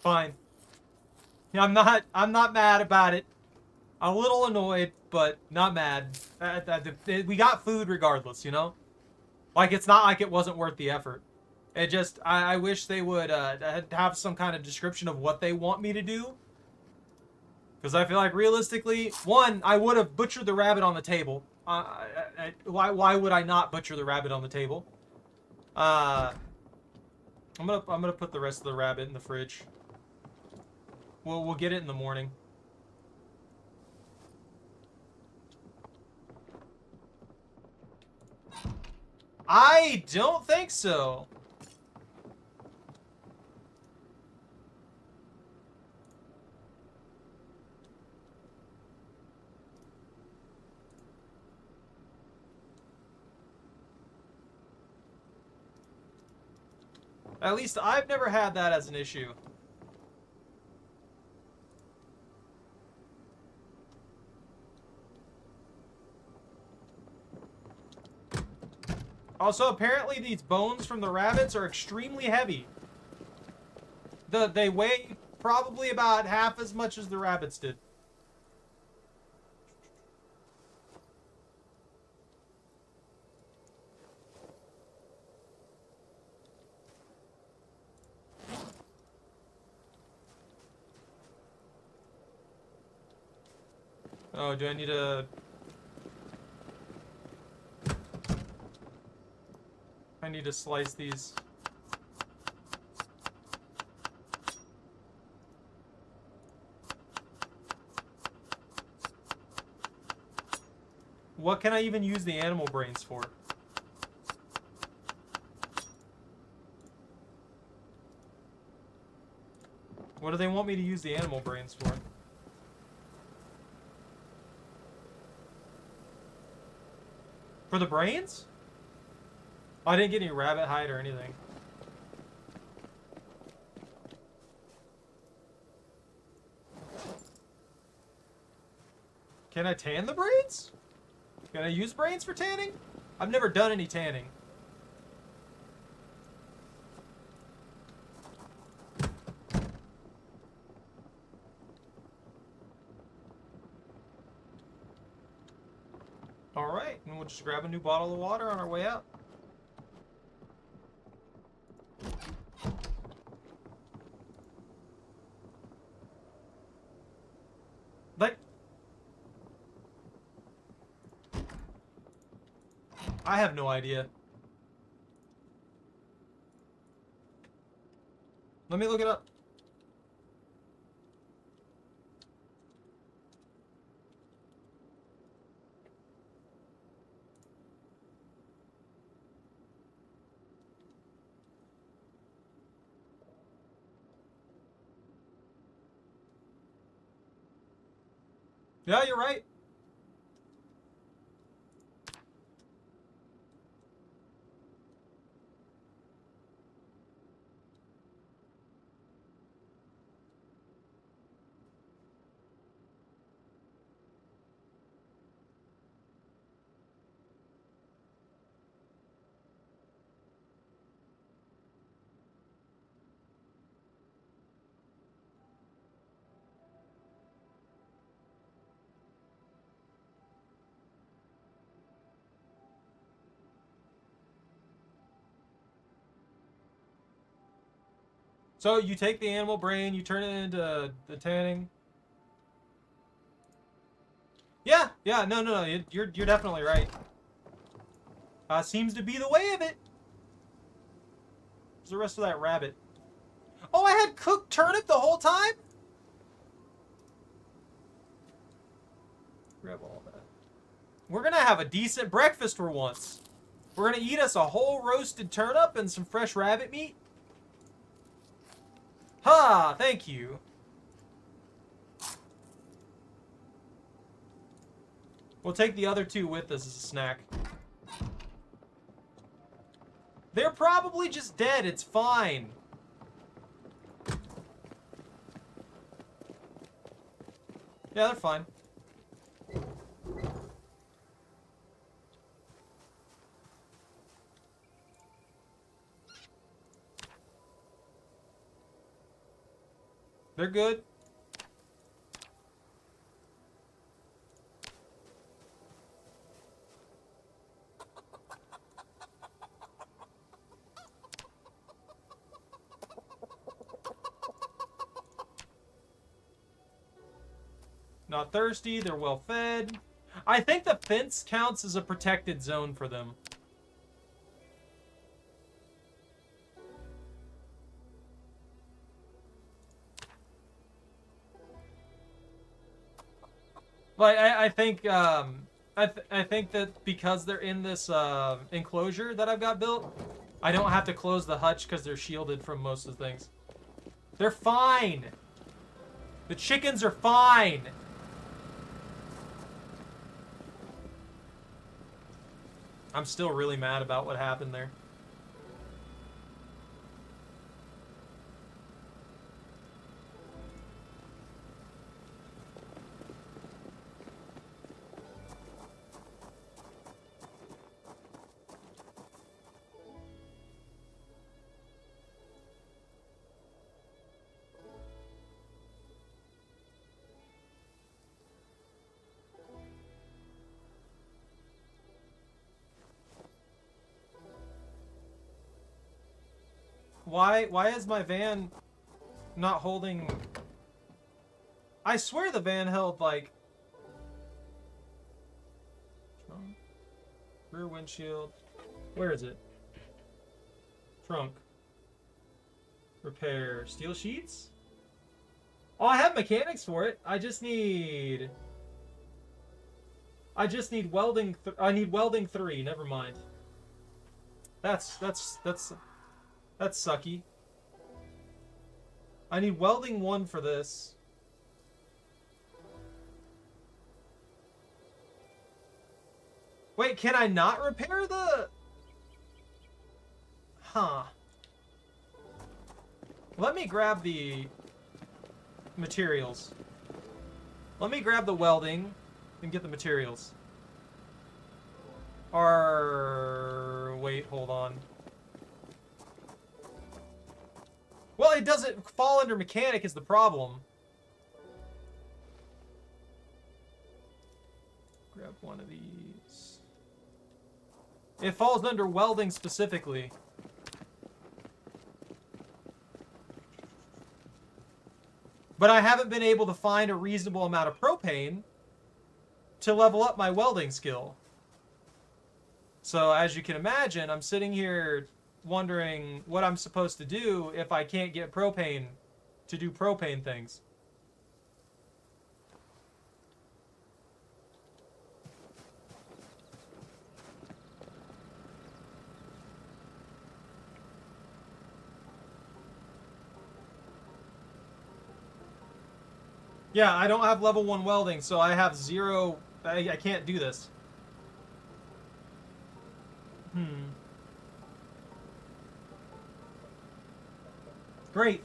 Fine. Yeah, I'm not mad about it. I'm a little annoyed, but not mad. We got food regardless, you know? Like, it's not like it wasn't worth the effort. It just, I wish they would have some kind of description of what they want me to do. Because I feel like, realistically, one, I would have butchered the rabbit on the table. Why would I not butcher the rabbit on the table? I'm gonna put the rest of the rabbit in the fridge. We'll get it in the morning. I don't think so. At least I've never had that as an issue. Also, apparently these bones from the rabbits are extremely heavy. They weigh probably about half as much as the rabbits did. Oh, do I need to... I need to slice these. What can I even use the animal brains for? What do they want me to use the animal brains for? For the brains? Oh, I didn't get any rabbit hide or anything. Can I tan the brains? Can I use brains for tanning? I've never done any tanning. Alright, and we'll just grab a new bottle of water on our way out. Like... I have no idea. Let me look it up. Yeah, you're right. So you take the animal brain, you turn it into the tanning. Yeah, no, you're definitely right. Seems to be the way of it. Where's the rest of that rabbit? Oh, I had cooked turnip the whole time? Grab all that. We're gonna have a decent breakfast for once. We're gonna eat us a whole roasted turnip and some fresh rabbit meat. Ha! Thank you. We'll take the other two with us as a snack. They're probably just dead. It's fine. Yeah, they're fine. They're good. Not thirsty, they're well fed. I think the fence counts as a protected zone for them. Like, I think I think that because they're in this enclosure that I've got built, I don't have to close the hutch because they're shielded from most of the things. They're fine. The chickens are fine. I'm still really mad about what happened there. Why is my van not holding... I swear the van held, like... Trunk. Rear windshield. Where is it? Trunk. Repair. Steel sheets? Oh, I have mechanics for it. I just need welding. I need welding 3. Never mind. That's sucky. I need welding 1 for this. Wait, can I not repair the... Huh. Let me grab the materials. Let me grab the welding and get the materials. Or... Wait, hold on. Well, it doesn't fall under mechanic is the problem. Grab one of these. It falls under welding specifically. But I haven't been able to find a reasonable amount of propane to level up my welding skill. So as you can imagine, I'm sitting here wondering what I'm supposed to do if I can't get propane to do propane things. Yeah, I don't have level 1 welding, so I have 0... I can't do this. Great.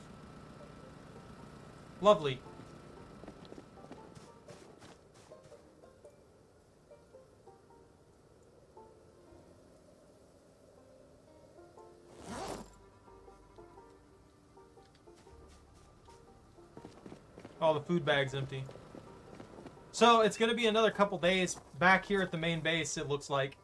Lovely. Oh, the food bag's empty. So, it's going to be another couple days back here at the main base, it looks like.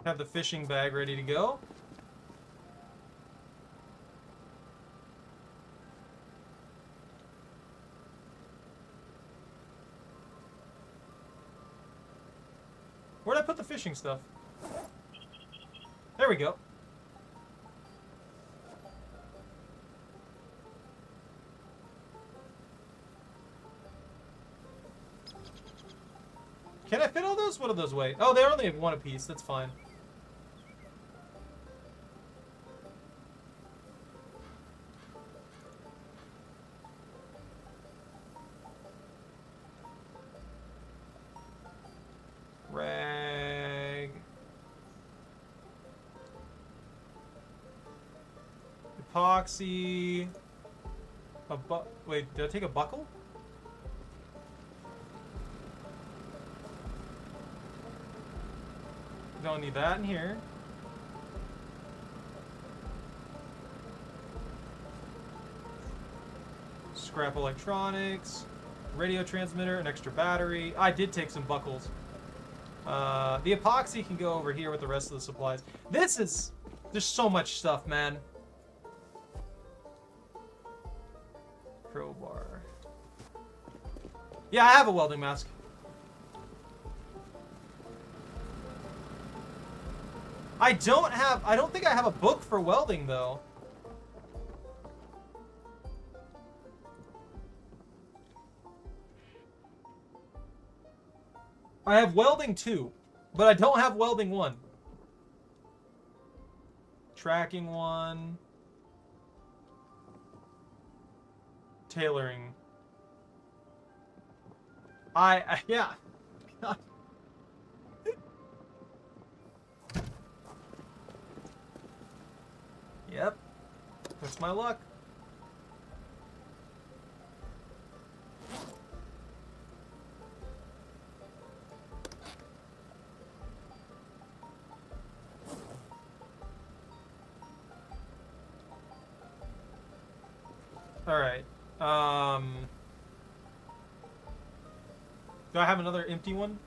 Have the fishing bag ready to go. Where'd I put the fishing stuff? There we go. Can I fit all those? What do those weigh? Oh, they only have 1 apiece. That's fine. Rag. Epoxy. Wait, did I take a buckle? Don't need that in here. Scrap electronics, radio transmitter, an extra battery. I did take some buckles. The epoxy can go over here with the rest of the supplies. This is... There's so much stuff, man. Crowbar. Yeah, I have a welding mask. I don't think I have a book for welding, though. I have welding 2, but I don't have welding 1. Tracking 1. Tailoring. Yeah. That's my luck. Alright. Do I have another empty one?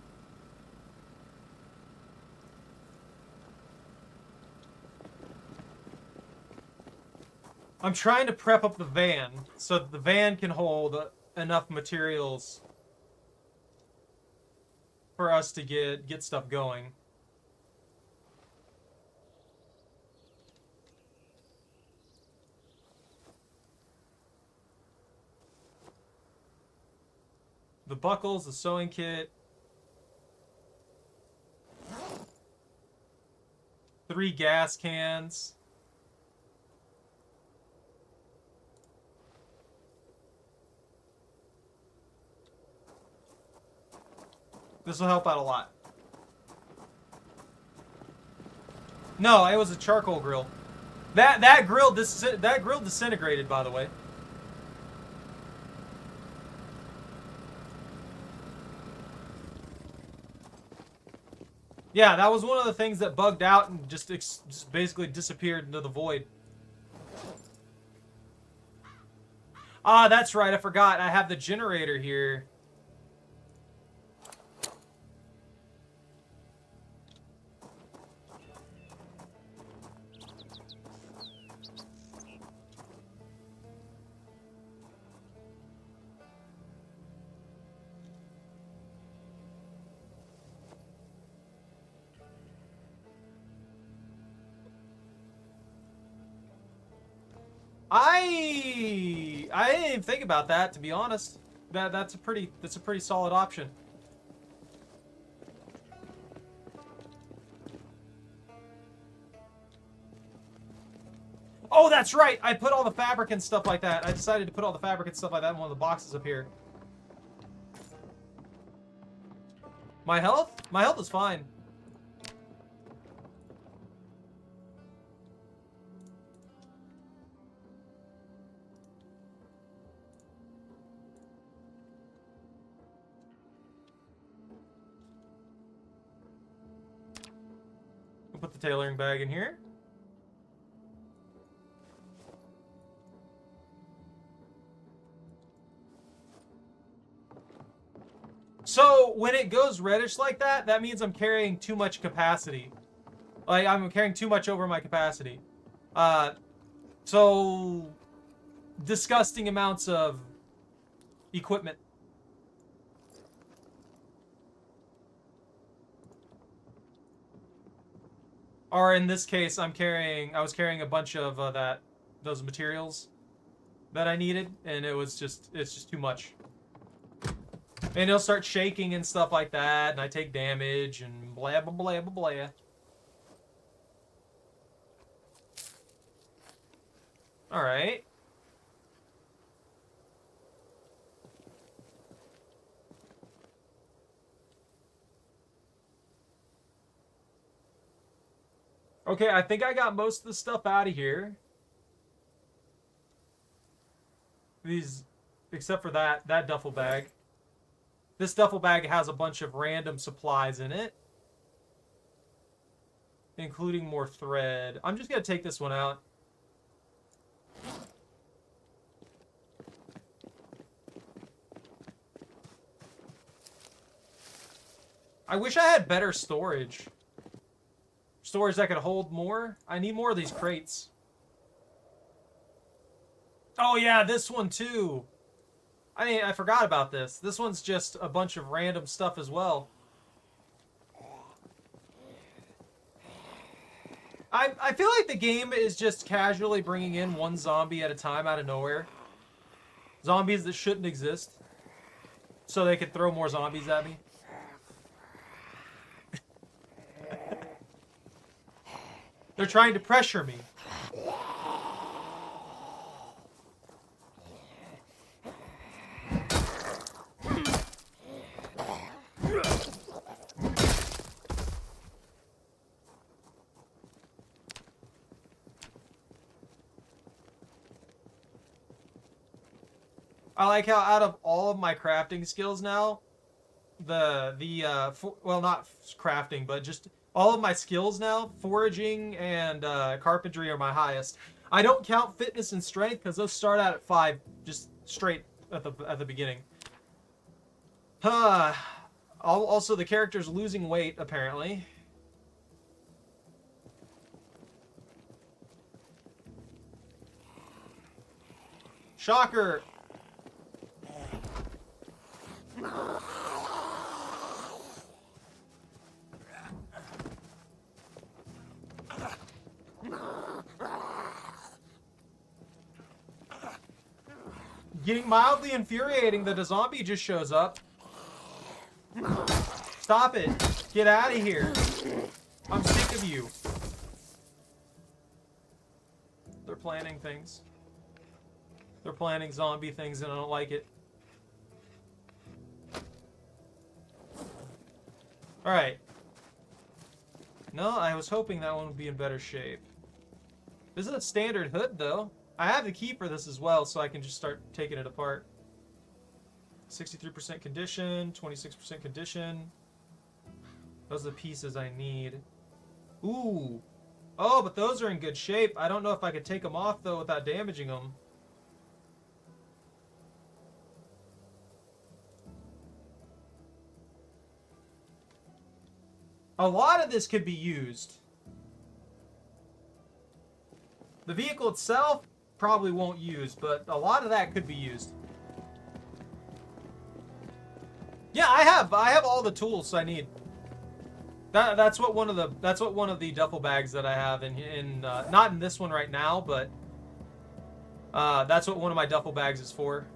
I'm trying to prep up the van so that the van can hold enough materials for us to get stuff going. The buckles, the sewing kit. 3 gas cans. This will help out a lot. No, it was a charcoal grill. That grill disintegrated, by the way. Yeah, that was one of the things that bugged out and just basically disappeared into the void. Ah, that's right. I forgot. I have the generator here. I didn't even think about that, to be honest. That's a pretty solid option. Oh, that's right. I put all the fabric and stuff like that. I decided to put all the fabric and stuff like that in one of the boxes up here. My health? My health is fine. Put the tailoring bag in here. So when it goes reddish like that, that means I'm carrying too much capacity. Like I'm carrying too much over my capacity. So disgusting amounts of equipment. Or in this case, I was carrying a bunch of those materials that I needed, and it's just too much. And it'll start shaking and stuff like that, and I take damage, and blah, blah, blah, blah, blah. Alright. Okay, I think I got most of the stuff out of here. Except for that duffel bag. This duffel bag has a bunch of random supplies in it, including more thread. I'm just gonna take this one out. I wish I had better storage. Storage that could hold more. I need more of these crates. Oh yeah, this one too. I mean, I forgot about this. This one's just a bunch of random stuff as well. I feel like the game is just casually bringing in one zombie at a time out of nowhere. Zombies that shouldn't exist. So they could throw more zombies at me. They're trying to pressure me. I like how out of all of my crafting skills now, well, not crafting, but just all of my skills now, foraging and carpentry are my highest. I don't count fitness and strength because those start out at 5, just straight at the beginning. Also, the character's losing weight apparently. Shocker! Getting mildly infuriating that a zombie just shows up. Stop it. Get out of here. I'm sick of you. They're planning things. They're planning zombie things and I don't like it. Alright. No, I was hoping that one would be in better shape. This is a standard hood, though. I have the key for this as well, so I can just start taking it apart. 63% condition, 26% condition. Those are the pieces I need. Ooh. Oh, but those are in good shape. I don't know if I could take them off, though, without damaging them. A lot of this could be used. The vehicle itself probably won't use, but a lot of that could be used. Yeah, I have all the tools I need. That's what one of the duffel bags that I have in not in this one right now, but that's what one of my duffel bags is for.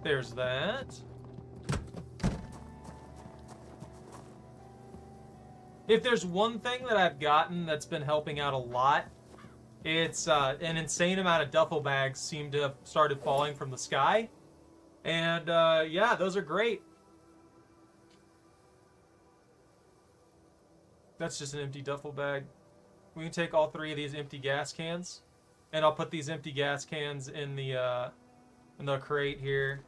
There's that. If there's one thing that I've gotten that's been helping out a lot, it's an insane amount of duffel bags seem to have started falling from the sky. And yeah, those are great. That's just an empty duffel bag. We can take all 3 of these empty gas cans, and I'll put these empty gas cans in the crate here.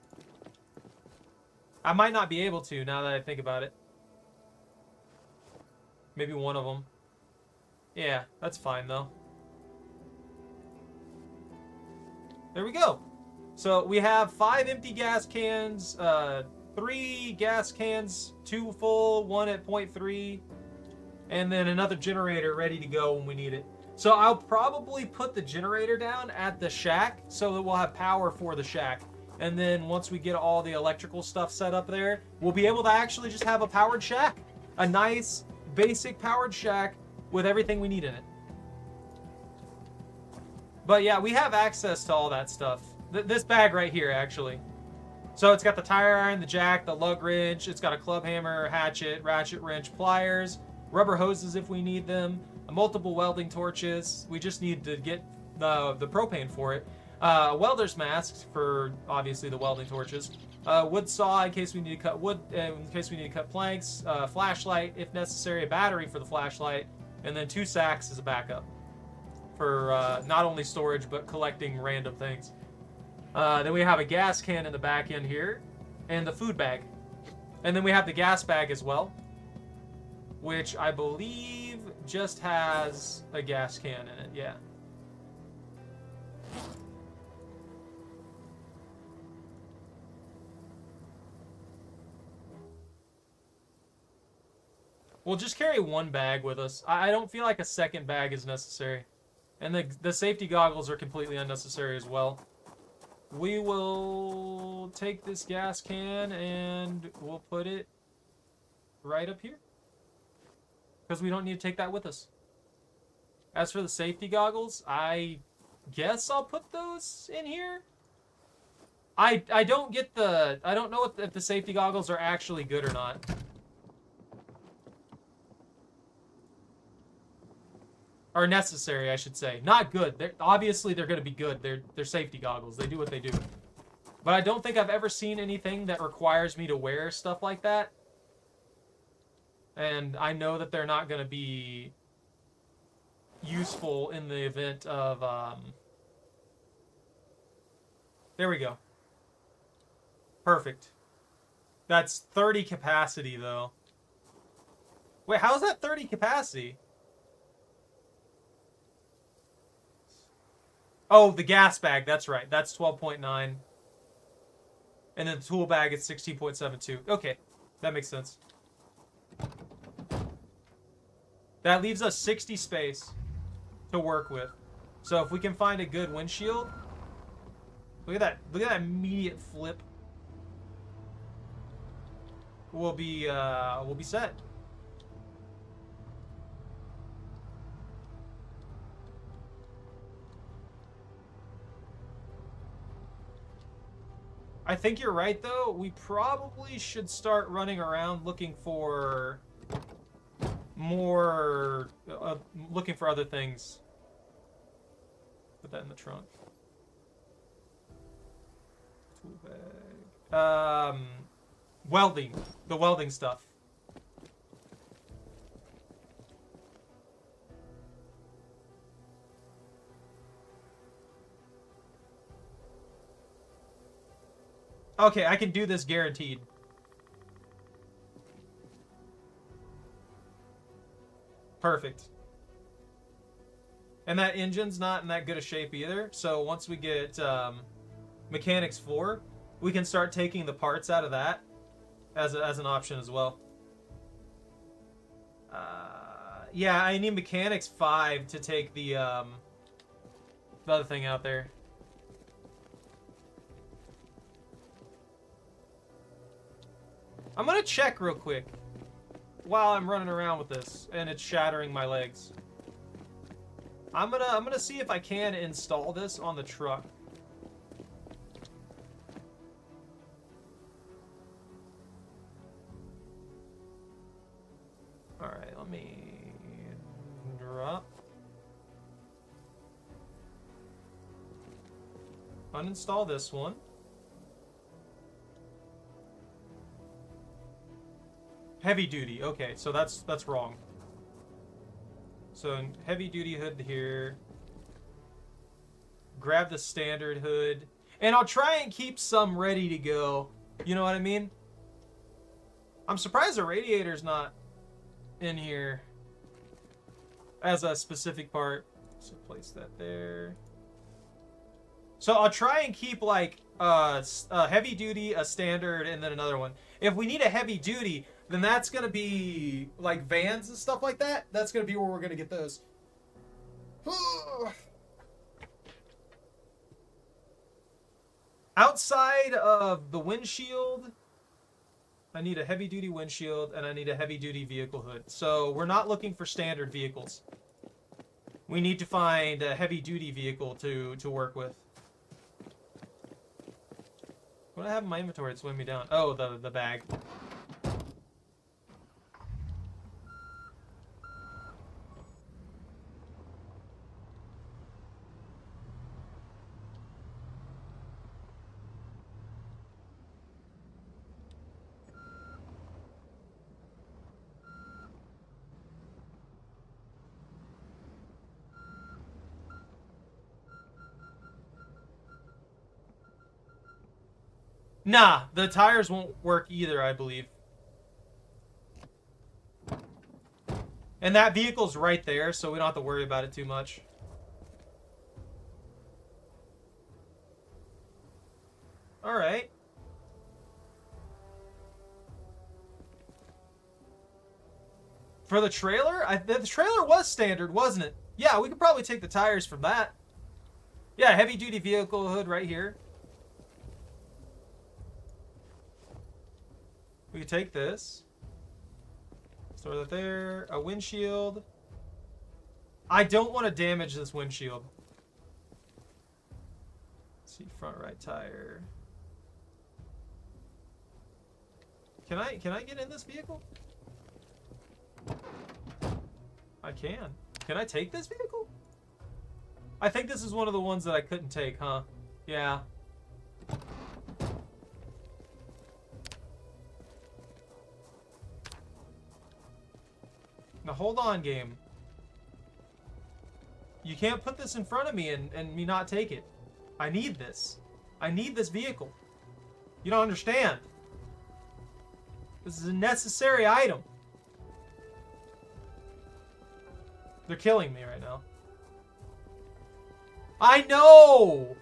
I might not be able to now that I think about it. Maybe one of them. Yeah, that's fine though. There we go. So we have 5 empty gas cans, 3 gas cans, 2 full, 1 at 0.3, and then another generator ready to go when we need it. So I'll probably put the generator down at the shack so that we'll have power for the shack. And then once we get all the electrical stuff set up there, we'll be able to actually just have a powered shack. A nice, basic powered shack with everything we need in it. But yeah, we have access to all that stuff. This bag right here, actually. So it's got the tire iron, the jack, the lug wrench. It's got a club hammer, hatchet, ratchet wrench, pliers, rubber hoses if we need them, multiple welding torches. We just need to get the propane for it. Welder's masks for obviously the welding torches. Wood saw in case we need to cut wood, in case we need to cut planks. Flashlight if necessary, a battery for the flashlight, and then 2 sacks as a backup for not only storage but collecting random things. Then we have a gas can in the back end here, and the food bag, and then we have the gas bag as well, which I believe just has a gas can in it. Yeah. We'll just carry 1 bag with us. I don't feel like a second bag is necessary. And the safety goggles are completely unnecessary as well. We will take this gas can and we'll put it right up here. Because we don't need to take that with us. As for the safety goggles, I guess I'll put those in here. I don't know if the safety goggles are actually good or not. Or necessary, I should say. Not good. Obviously, they're going to be good. They're safety goggles. They do what they do. But I don't think I've ever seen anything that requires me to wear stuff like that. And I know that they're not going to be useful in the event of... There we go. Perfect. That's 30 capacity, though. Wait, how is that 30 capacity? Oh, the gas bag. That's right. That's 12.9. And then the tool bag is 16.72. Okay, that makes sense. That leaves us 60 space to work with. So if we can find a good windshield... Look at that. Look at that immediate flip. We'll be set. I think you're right, though. We probably should start running around looking for more, looking for other things. Put that in the trunk. Tool bag. Welding. The welding stuff. Okay, I can do this guaranteed. Perfect. And that engine's not in that good a shape either. So once we get Mechanics 4, we can start taking the parts out of that as an option as well. Yeah, I need Mechanics 5 to take the other thing out there. I'm gonna check real quick while I'm running around with this and it's shattering my legs. I'm gonna see if I can install this on the truck. All right, let me drop. Uninstall this one. Heavy duty. Okay, so that's wrong. So heavy duty hood here. Grab the standard hood. And I'll try and keep some ready to go. You know what I mean? I'm surprised the radiator's not in here as a specific part. So place that there. So I'll try and keep like a heavy duty, a standard, and then another one. If we need a heavy duty, then that's going to be like vans and stuff like that. That's going to be where we're going to get those. Outside of the windshield, I need a heavy-duty windshield, and I need a heavy-duty vehicle hood. So we're not looking for standard vehicles. We need to find a heavy-duty vehicle to work with. What do I have in my inventory that's weighing me down? Oh, the bag. Nah, the tires won't work either, I believe. And that vehicle's right there, so we don't have to worry about it too much. Alright. For the trailer? The trailer was standard, wasn't it? Yeah, we could probably take the tires from that. Yeah, heavy-duty vehicle hood right here. We could take this. Store that there. A windshield. I don't want to damage this windshield. Let's see, front right tire. Can I get in this vehicle? I can. Can I take this vehicle? I think this is one of the ones that I couldn't take, huh? Yeah. Now hold on, game. You can't put this in front of me and me not take it. I need this. I need this vehicle. You don't understand. This is a necessary item. They're killing me right now. I know!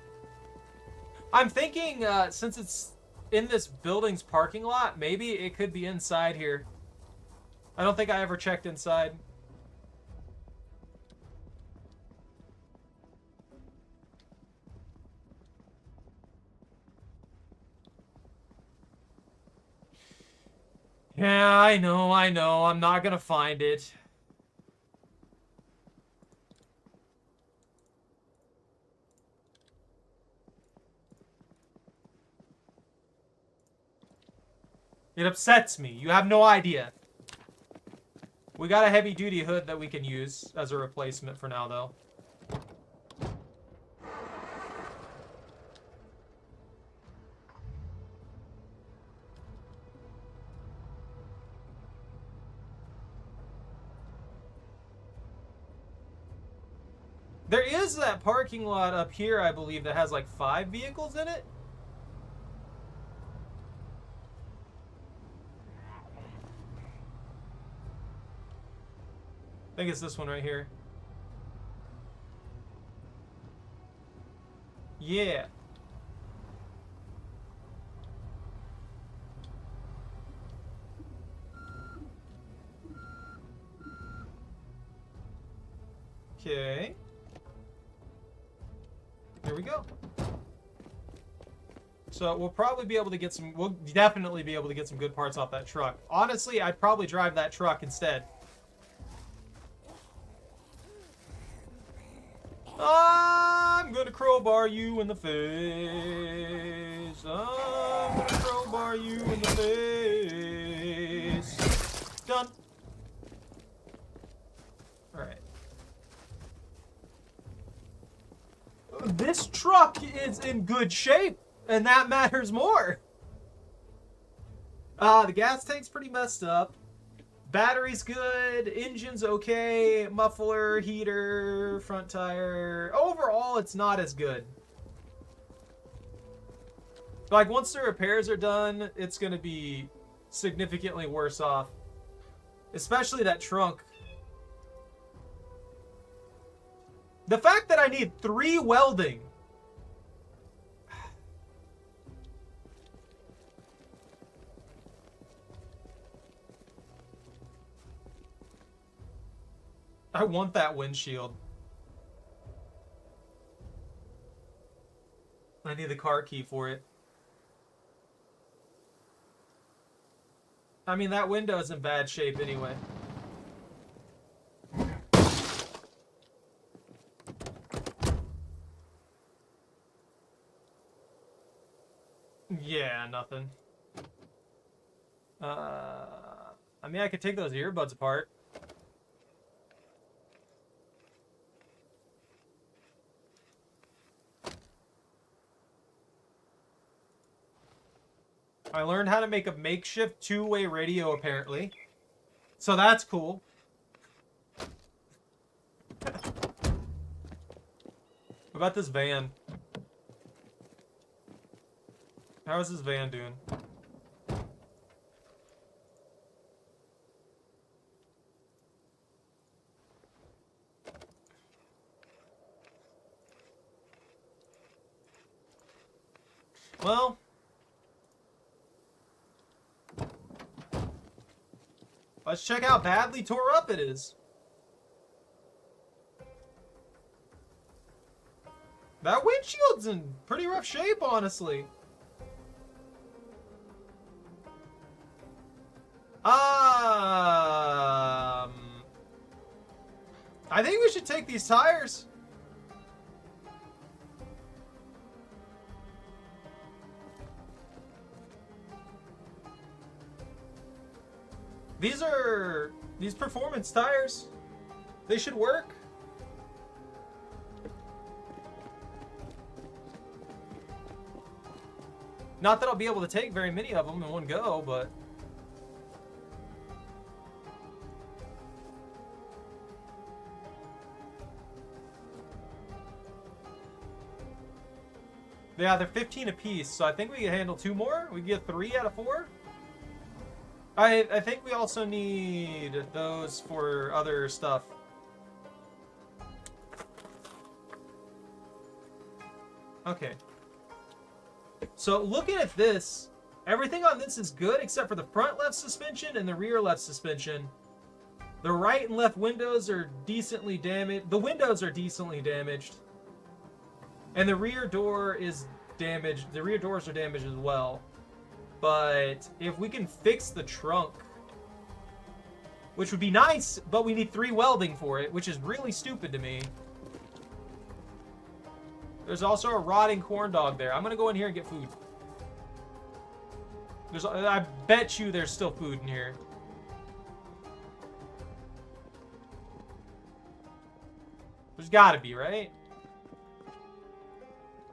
I'm thinking, since it's in this building's parking lot, maybe it could be inside here. I don't think I ever checked inside. Yeah, I know. I'm not gonna find it. It upsets me. You have no idea. We got a heavy-duty hood that we can use as a replacement for now, though. There is that parking lot up here, I believe, that has like 5 vehicles in it. I think it's this one right here. Yeah. Okay. Here we go. So we'll probably be able to get some, we'll definitely be able to get some good parts off that truck. Honestly, I'd probably drive that truck instead. I'm gonna crowbar you in the face. I'm gonna crowbar you in the face. Done. Alright. This truck is in good shape, and that matters more. The gas tank's pretty messed up. Battery's good, engine's okay, muffler, heater, front tire. Overall, it's not as good. Like, once the repairs are done, it's going to be significantly worse off. Especially that trunk. The fact that I need 3 welding. I want that windshield. I need the car key for it. I mean, that window's in bad shape anyway. Yeah, nothing. I mean, I could take those earbuds apart. I learned how to make a makeshift 2-way radio, apparently. So that's cool. What about this van? How is this van doing? Well... let's check how badly tore up it is. That windshield's in pretty rough shape, honestly. I think we should take these tires. These are performance tires. They should work. Not that I'll be able to take very many of them in one go, but... Yeah, they're 15 apiece, so I think we can handle 2 more. We can get 3 out of 4. I think we also need those for other stuff. Okay. So looking at this, everything on this is good except for the front left suspension and the rear left suspension. The right and left windows are decently damaged. The windows are decently damaged. And the rear door is damaged. The rear doors are damaged as well. But if we can fix the trunk, which would be nice, but we need 3 welding for it, which is really stupid to me. There's also a rotting corn dog there. I'm going to go in here and get food. I bet you there's still food in here. There's got to be, right?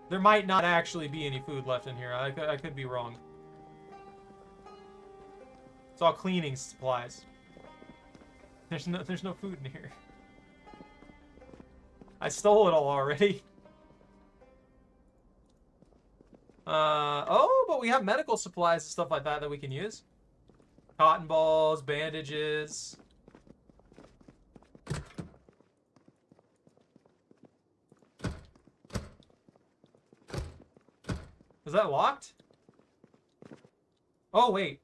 There might not actually be any food left in here. I could be wrong. It's all cleaning supplies. There's no food in here. I stole it all already. Oh, but we have medical supplies and stuff like that we can use. Cotton balls, bandages. Is that locked? Oh, wait.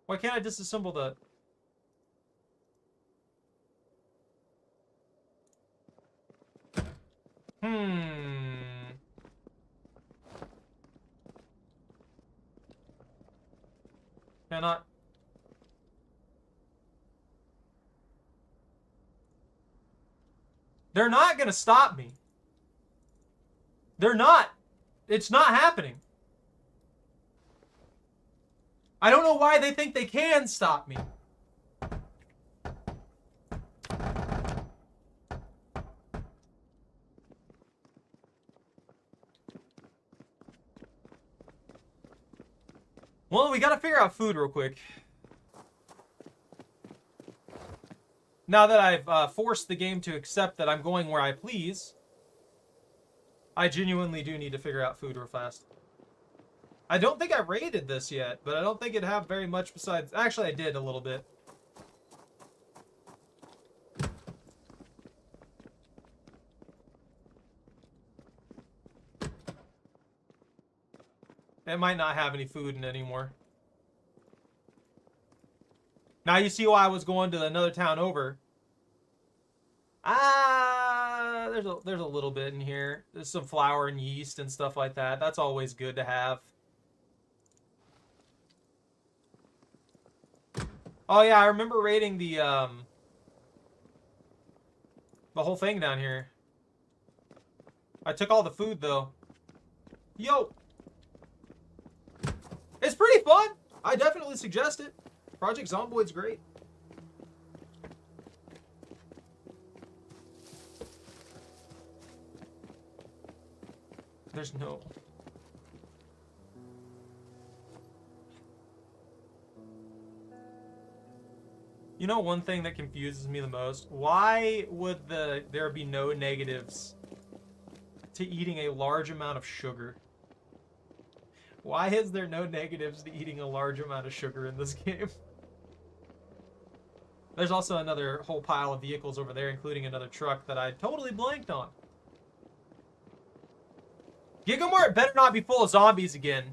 Why can't I disassemble the... Cannot... They're not gonna stop me. They're not. It's not happening. I don't know why they think they can stop me. Well, we gotta figure out food real quick. Now that I've forced the game to accept that I'm going where I please, I genuinely do need to figure out food real fast. I don't think I raided this yet, but I don't think it'd have very much besides... Actually, I did a little bit. It might not have any food in it anymore. Now you see why I was going to another town over. There's a little bit in here. There's some flour and yeast and stuff like that. That's always good to have. Oh yeah, I remember raiding the whole thing down here. I took all the food though. Yo! It's pretty fun! I definitely suggest it. Project Zomboid's great. There's no... You know one thing that confuses me the most? Why would there be no negatives to eating a large amount of sugar? Why is there no negatives to eating a large amount of sugar in this game? There's also another whole pile of vehicles over there, including another truck that I totally blanked on. Gigamart better not be full of zombies again.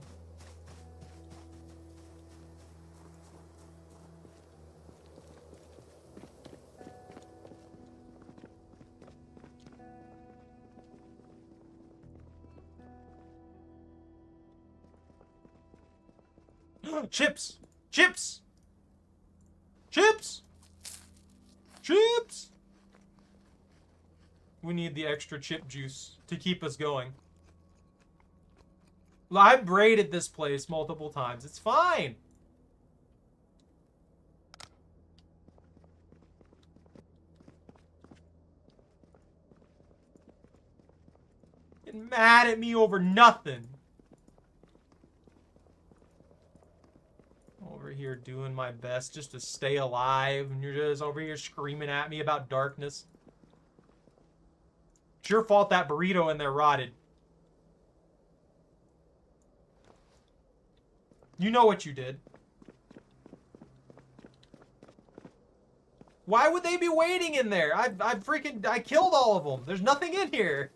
Chips! Chips! Chips! Chips! We need the extra chip juice to keep us going. I've raided this place multiple times. It's fine. Getting mad at me over nothing. Over here doing my best just to stay alive, and you're just over here screaming at me about darkness. It's your fault that burrito in there rotted. You know what you did. Why would they be waiting in there? I killed all of them. There's nothing in here.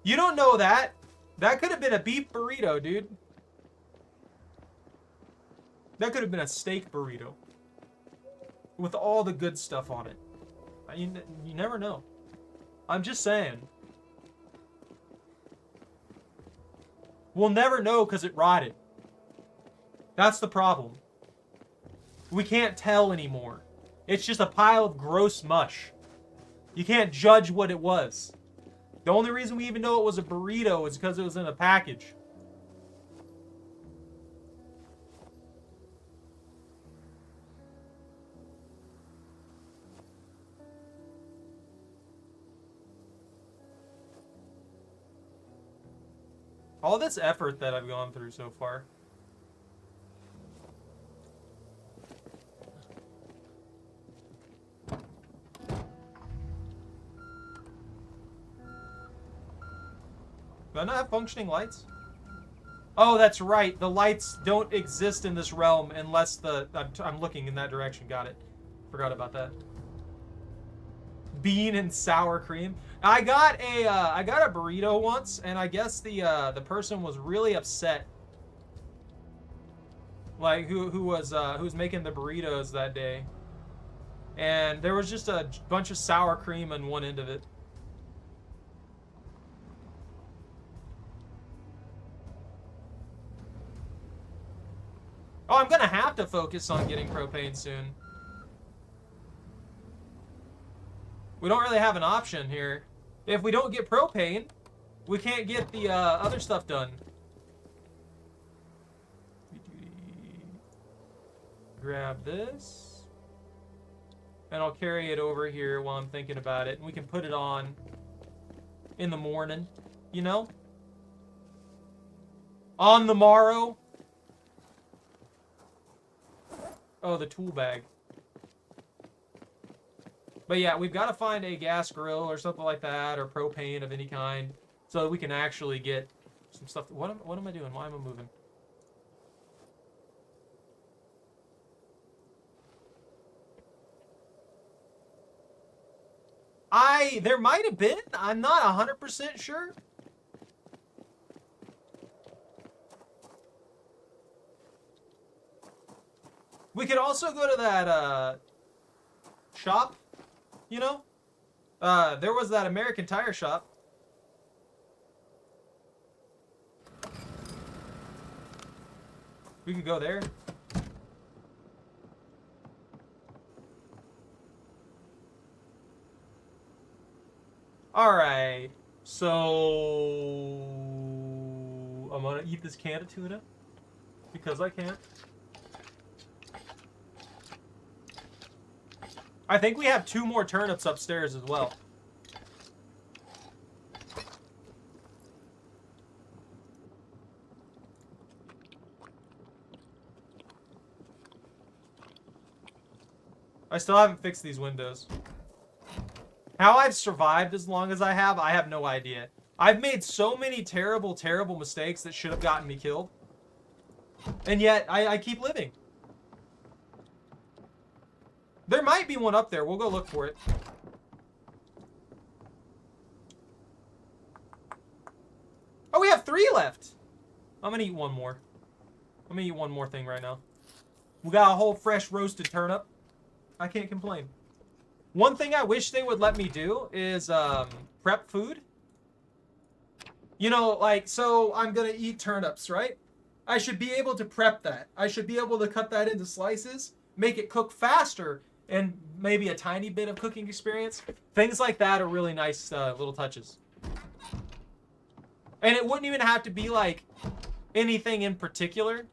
You don't know that. That could have been a beef burrito, dude. That could have been a steak burrito. With all the good stuff on it. You never know. I'm just saying. We'll never know because it rotted. That's the problem. We can't tell anymore. It's just a pile of gross mush. You can't judge what it was. The only reason we even know it was a burrito is because it was in a package. All this effort that I've gone through so far. Do I not have functioning lights? Oh, that's right. The lights don't exist in this realm unless I'm looking in that direction. Got it. Forgot about that. Bean and sour cream. I got a burrito once, and I guess the person was really upset. Like who was making the burritos that day, and there was just a bunch of sour cream on one end of it. Oh, I'm gonna have to focus on getting propane soon. We don't really have an option here. If we don't get propane, we can't get the other stuff done. Grab this. And I'll carry it over here while I'm thinking about it. And we can put it on in the morning, you know? On the morrow. Oh, the tool bag. But yeah, we've got to find a gas grill or something like that, or propane of any kind, so that we can actually get some stuff. What am I doing? Why am I moving? There might have been. I'm not 100% sure. We could also go to that shop. You know, there was that American Tire shop. We could go there. Alright, so I'm gonna eat this can of tuna because I can. I think we have 2 more turnips upstairs as well. I still haven't fixed these windows. How I've survived as long as I have no idea. I've made so many terrible, terrible mistakes that should have gotten me killed. And yet, I keep living. There might be one up there. We'll go look for it. Oh, we have 3 left. I'm gonna eat one more. I'm gonna eat one more thing right now. We got a whole fresh roasted turnip. I can't complain. One thing I wish they would let me do is prep food. You know, like, so I'm gonna eat turnips, right? I should be able to prep that. I should be able to cut that into slices, make it cook faster, and maybe a tiny bit of cooking experience. Things like that are really nice little touches. And it wouldn't even have to be like anything in particular.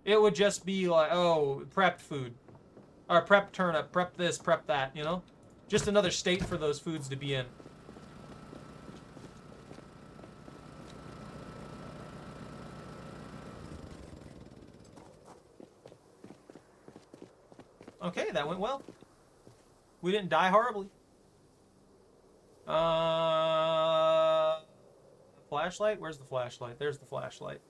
It would just be like, oh, prepped food. Or prep turnip, prep this, prep that, you know? Just another state for those foods to be in. Okay, that went well. We didn't die horribly. Flashlight? Where's the flashlight? There's the flashlight.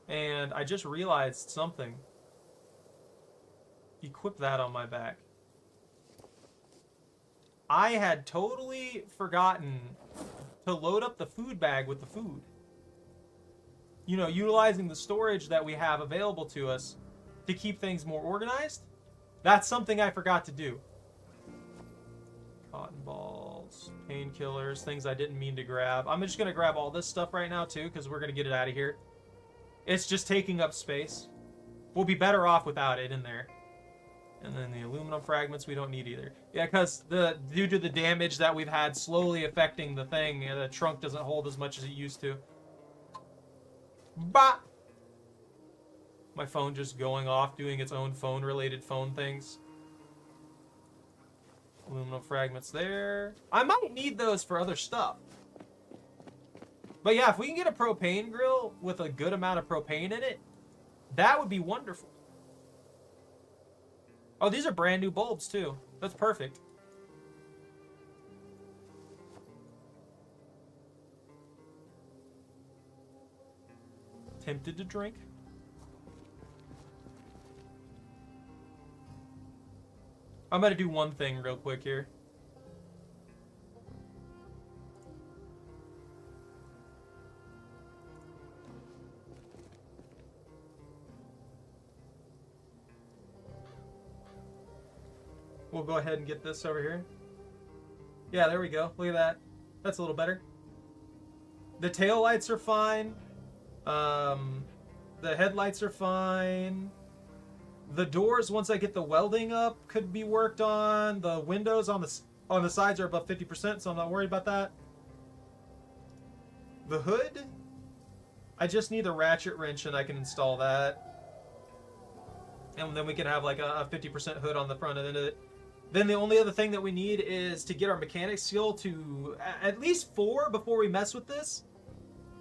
And I just realized something. Equip that on my back. I had totally forgotten to load up the food bag with the food. You know, utilizing the storage that we have available to us to keep things more organized. That's something I forgot to do. Cotton balls, painkillers, things I didn't mean to grab. I'm just going to grab all this stuff right now too, because we're going to get it out of here. It's just taking up space. We'll be better off without it in there. And then the aluminum fragments we don't need either. Yeah, because due to the damage that we've had slowly affecting the thing, the trunk doesn't hold as much as it used to. Bah! My phone just going off, doing its own phone-related phone things. Aluminum fragments there. I might need those for other stuff. But yeah, if we can get a propane grill with a good amount of propane in it, that would be wonderful. Oh, these are brand new bulbs too. That's perfect. Tempted to drink. I'm gonna do one thing real quick here. We'll go ahead and get this over here. Yeah, there we go. Look at that. That's a little better. The tail lights are fine. The headlights are fine. The doors, once I get the welding up, could be worked on. The windows on the sides are above 50%, so I'm not worried about that. The hood, I just need a ratchet wrench and I can install that. And then we can have like a 50% hood on the front end of it. Then the only other thing that we need is to get our mechanic skill to at least 4 before we mess with this,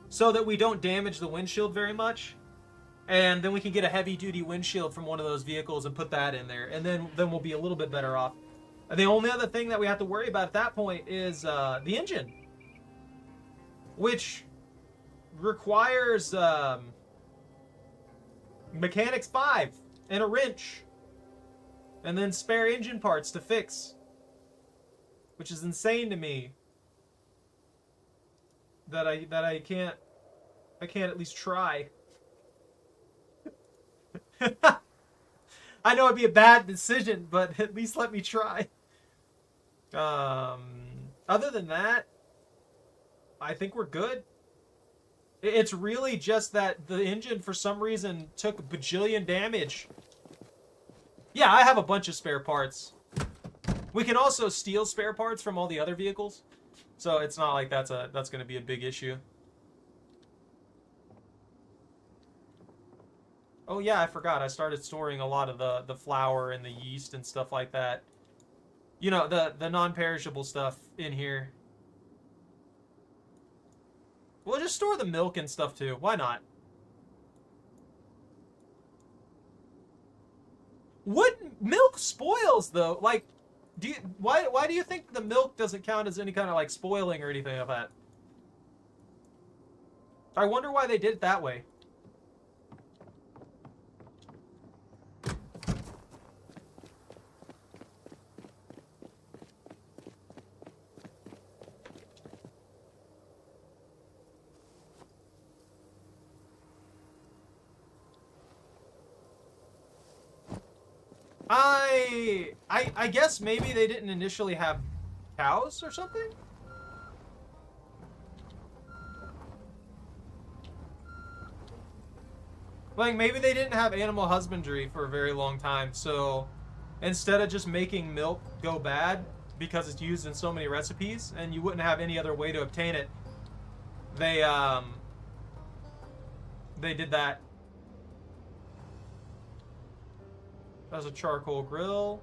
so that we don't damage the windshield very much. And then we can get a heavy-duty windshield from one of those vehicles and put that in there, and then we'll be a little bit better off. And the only other thing that we have to worry about at that point is the engine, which requires Mechanics 5 and a wrench. And then spare engine parts to fix. Which is insane to me. That I can't at least try. I know it'd be a bad decision, but at least let me try. Other than that, I think we're good. It's really just that the engine for some reason took a bajillion damage. Yeah, I have a bunch of spare parts. We can also steal spare parts from all the other vehicles, so it's not like that's going to be a big issue. Oh yeah, I forgot. I started storing a lot of the flour and the yeast and stuff like that. You know, the non-perishable stuff in here. We'll just store the milk and stuff too. Why not? What milk spoils though? Like, why do you think the milk doesn't count as any kind of like spoiling or anything like that? I wonder why they did it that way. I guess maybe they didn't initially have cows or something? Like, maybe they didn't have animal husbandry for a very long time, so instead of just making milk go bad because it's used in so many recipes and you wouldn't have any other way to obtain it, they did that. That's a charcoal grill.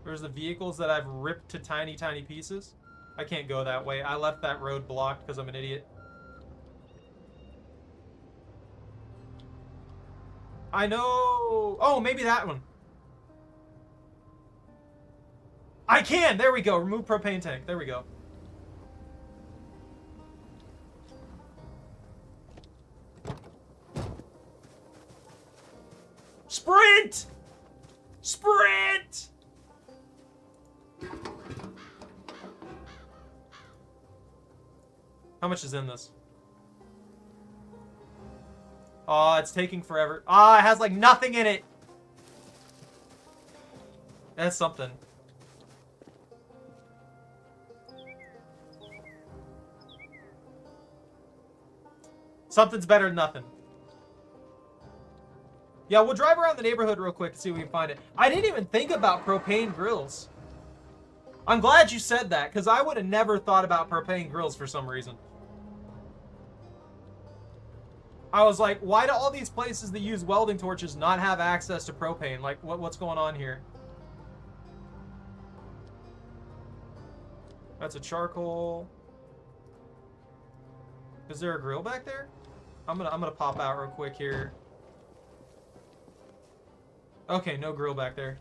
There's the vehicles that I've ripped to tiny, tiny pieces. I can't go that way. I left that road blocked because I'm an idiot. I know. Oh, maybe that one. I can. There we go. Remove propane tank. There we go. Sprint! Sprint! How much is in this? Oh, it's taking forever. Ah, it has like nothing in it. That's something. Something's better than nothing. Yeah, we'll drive around the neighborhood real quick and see if we can find it. I didn't even think about propane grills. I'm glad you said that, because I would have never thought about propane grills for some reason. I was like, why do all these places that use welding torches not have access to propane? Like, what's going on here? That's a charcoal. Is there a grill back there? I'm gonna pop out real quick here. Okay, no grill back there.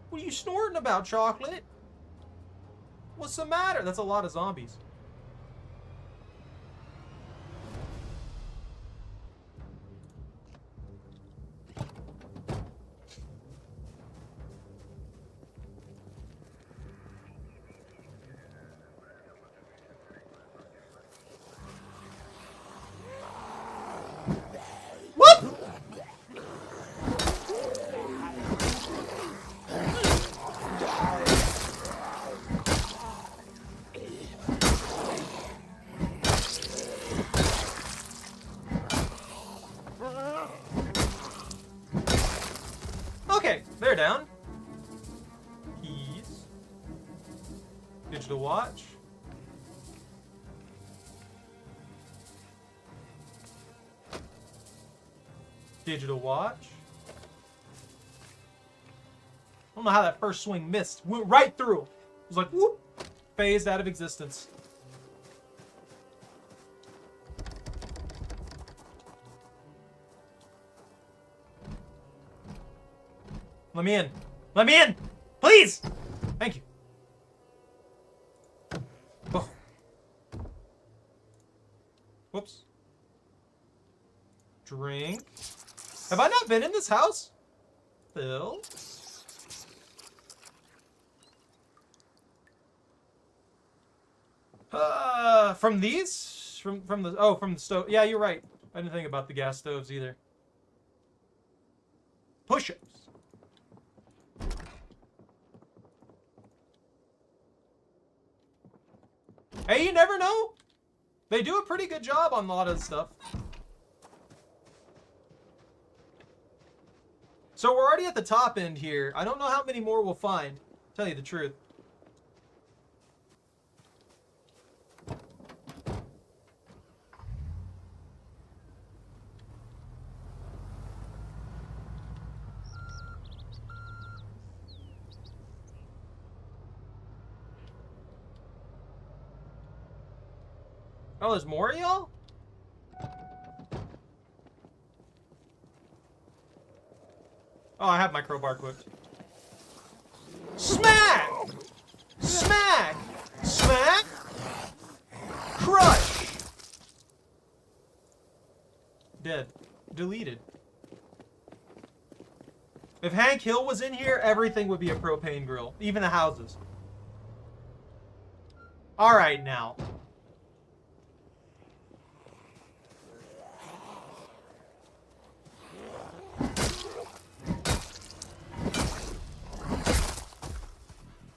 What are you snorting about, Chocolate? What's the matter? That's a lot of zombies. Okay, they're down. Keys. Digital watch. Digital watch. I don't know how that first swing missed. Went right through. It was like, whoop. Phased out of existence. Let me in. Let me in! Please! Thank you. Oh. Whoops. Drink. Have I not been in this house? Phil? From these? From the... Oh, from the stove. Yeah, you're right. I didn't think about the gas stoves either. Push-ups. Hey, you never know. They do a pretty good job on a lot of stuff. So we're already at the top end here. I don't know how many more we'll find, tell you the truth. Oh, there's more of y'all? Oh, I have my crowbar equipped. Smack! Smack! Smack! Crush! Dead. Deleted. If Hank Hill was in here, everything would be a propane grill. Even the houses. Alright now.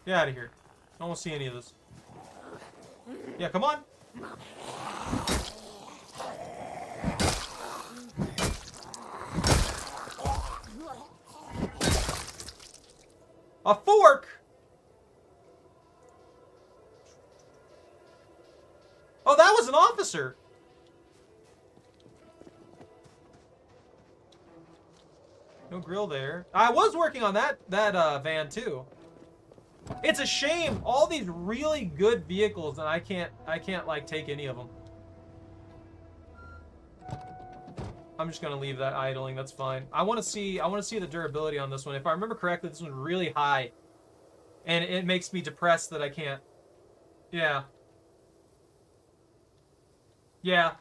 Get out of here. I don't want to see any of this. Yeah, come on. A fork? Oh, that was an officer. No grill there. I was working on that van too. It's a shame, all these really good vehicles, and I can't like take any of them. I'm just gonna leave that idling. That's fine. I want to see the durability on this one. If I remember correctly, this one's really high, and it makes me depressed that I can't. Yeah. Yeah.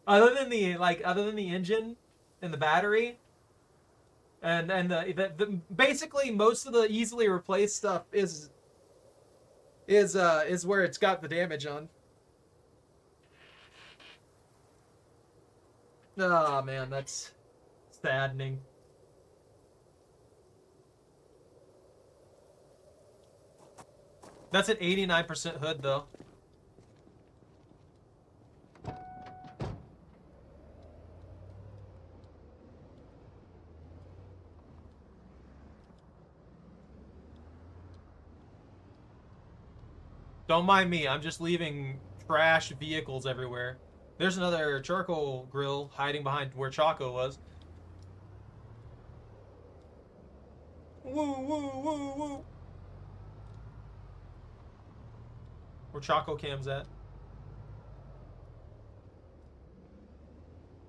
Other than the engine and the battery, and the basically most of the easily replaced stuff is where it's got the damage on. Oh man, that's saddening. That's an 89% hood though. Don't mind me, I'm just leaving trash vehicles everywhere. There's another charcoal grill hiding behind where Choco was. Woo, woo, woo, woo. Where Choco Cam's at.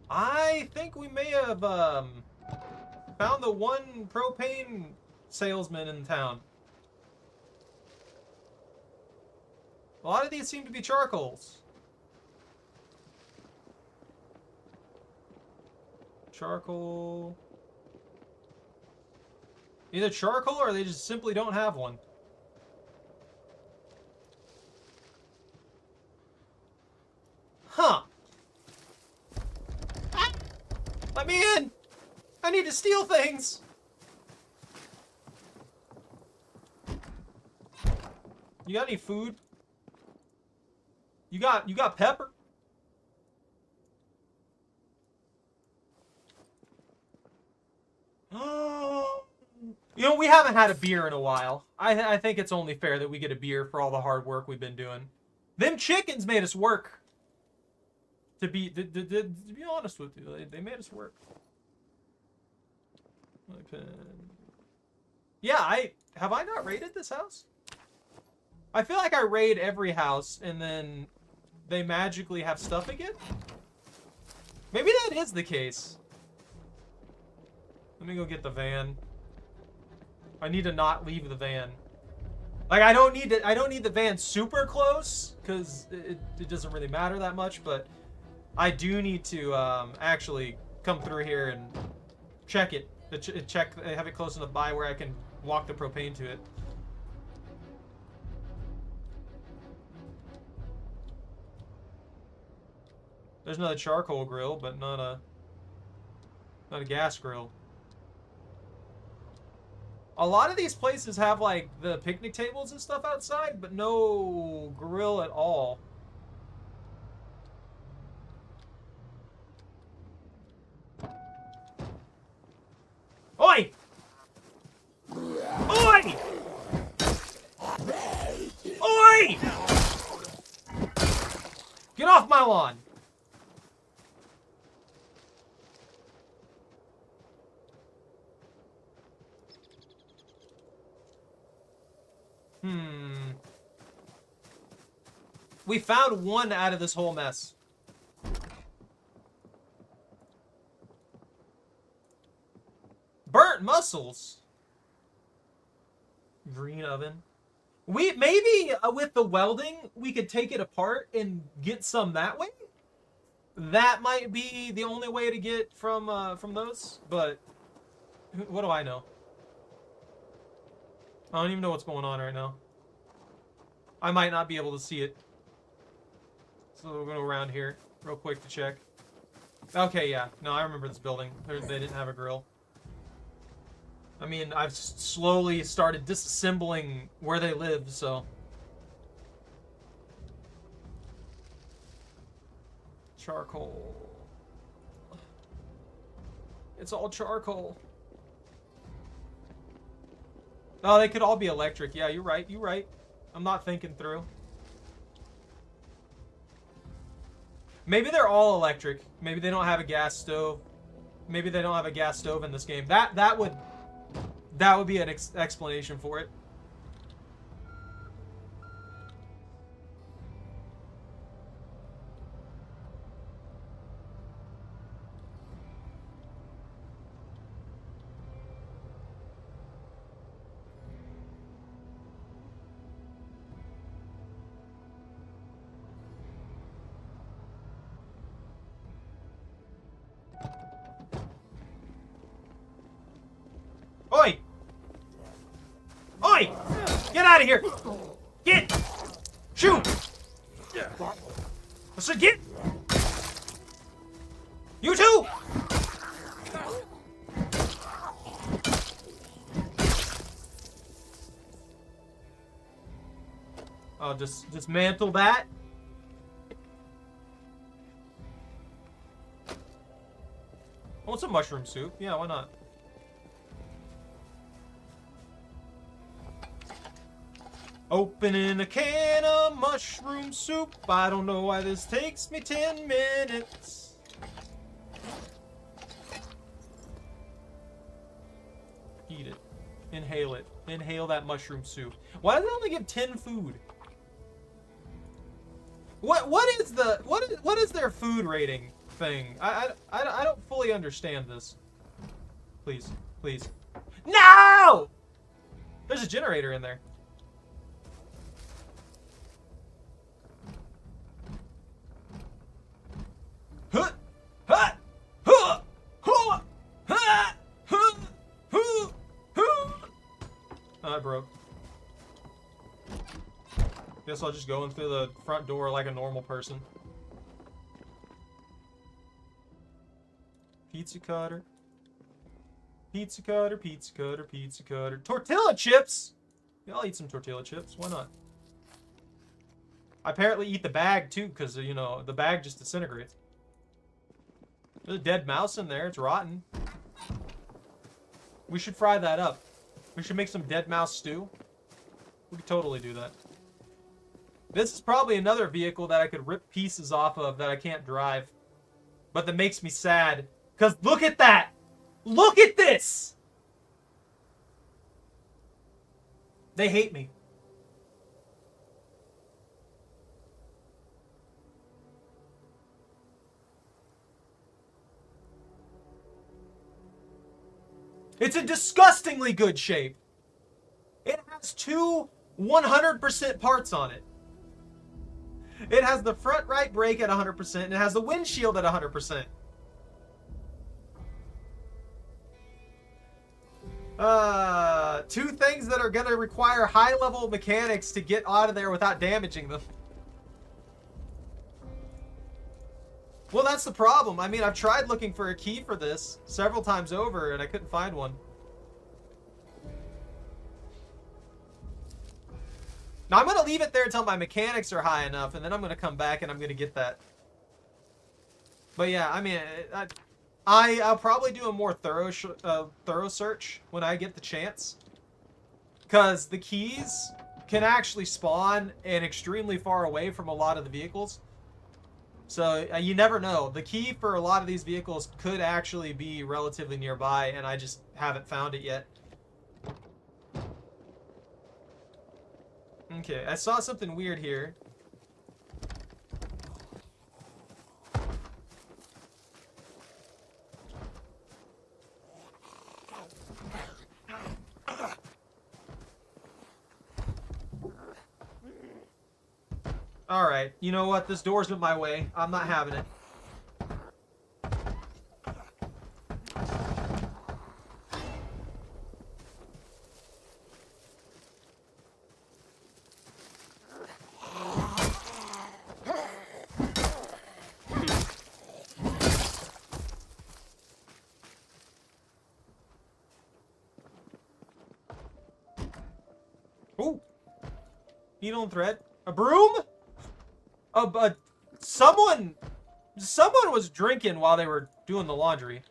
I think we may have found the one propane salesman in town. A lot of these seem to be charcoals. Charcoal. Either charcoal or they just simply don't have one. Huh. Let me in! I need to steal things! You got any food? You got pepper? You know, we haven't had a beer in a while. I think it's only fair that we get a beer for all the hard work we've been doing. Them chickens made us work. To be honest with you, they made us work. Yeah, have I not raided this house? I feel like I raid every house and then they magically have stuff again? Maybe that is the case. Let me go get the van. I need to not leave the van. Like I don't need the van super close because it doesn't really matter that much, but I do need to actually come through here and check it. Have it close enough by where I can walk the propane to it. There's another charcoal grill, but not a gas grill. A lot of these places have like the picnic tables and stuff outside, but no grill at all. Oi! Oi! Oi! Get off my lawn! We found one out of this whole mess. Burnt mussels. Green oven. Maybe with the welding, we could take it apart and get some that way. That might be the only way to get from those, but what do I know? I don't even know what's going on right now. I might not be able to see it. So we're going to go around here real quick to check. Okay, yeah. No, I remember this building. They didn't have a grill. I mean, I've slowly started disassembling where they live, so. Charcoal. It's all charcoal. Oh, they could all be electric. Yeah, you're right. You're right. I'm not thinking through. Maybe they're all electric. Maybe they don't have a gas stove. Maybe they don't have a gas stove in this game. That would be an explanation for it. Oi! Oi! Get out of here! Get! Shoot! I said get! You too! I'll just dismantle that. I want some mushroom soup. Yeah, why not? Opening a can of mushroom soup. I don't know why this takes me 10 minutes. Eat it. Inhale it. Inhale that mushroom soup. Why do they only give 10 food? What is their food rating thing? I don't fully understand this. Please. Please. No! There's a generator in there. I broke. Guess I'll just go in through the front door like a normal person. Pizza cutter. Pizza cutter, pizza cutter, pizza cutter. Tortilla chips! Yeah, I'll eat some tortilla chips. Why not? I apparently eat the bag too, because, you know, the bag just disintegrates. There's a dead mouse in there. It's rotten. We should fry that up. We should make some dead mouse stew. We could totally do that. This is probably another vehicle that I could rip pieces off of that I can't drive. But that makes me sad. Because look at that! Look at this! They hate me. It's in disgustingly good shape. It has two 100% parts on it. It has the front right brake at 100%, and it has the windshield at 100%. Two things that are going to require high-level mechanics to get out of there without damaging them. Well, that's the problem. I mean, I've tried looking for a key for this several times over, and I couldn't find one. Now, I'm going to leave it there until my mechanics are high enough, and then I'm going to come back and I'm going to get that. But yeah, I mean, I'll probably do a more thorough search when I get the chance. Because the keys can actually spawn in extremely far away from a lot of the vehicles. So you never know. The key for a lot of these vehicles could actually be relatively nearby, and I just haven't found it yet. Okay, I saw something weird here. Alright, you know what? This door's in my way. I'm not having it. Ooh! Needle and thread. A broom? Someone was drinking while they were doing the laundry.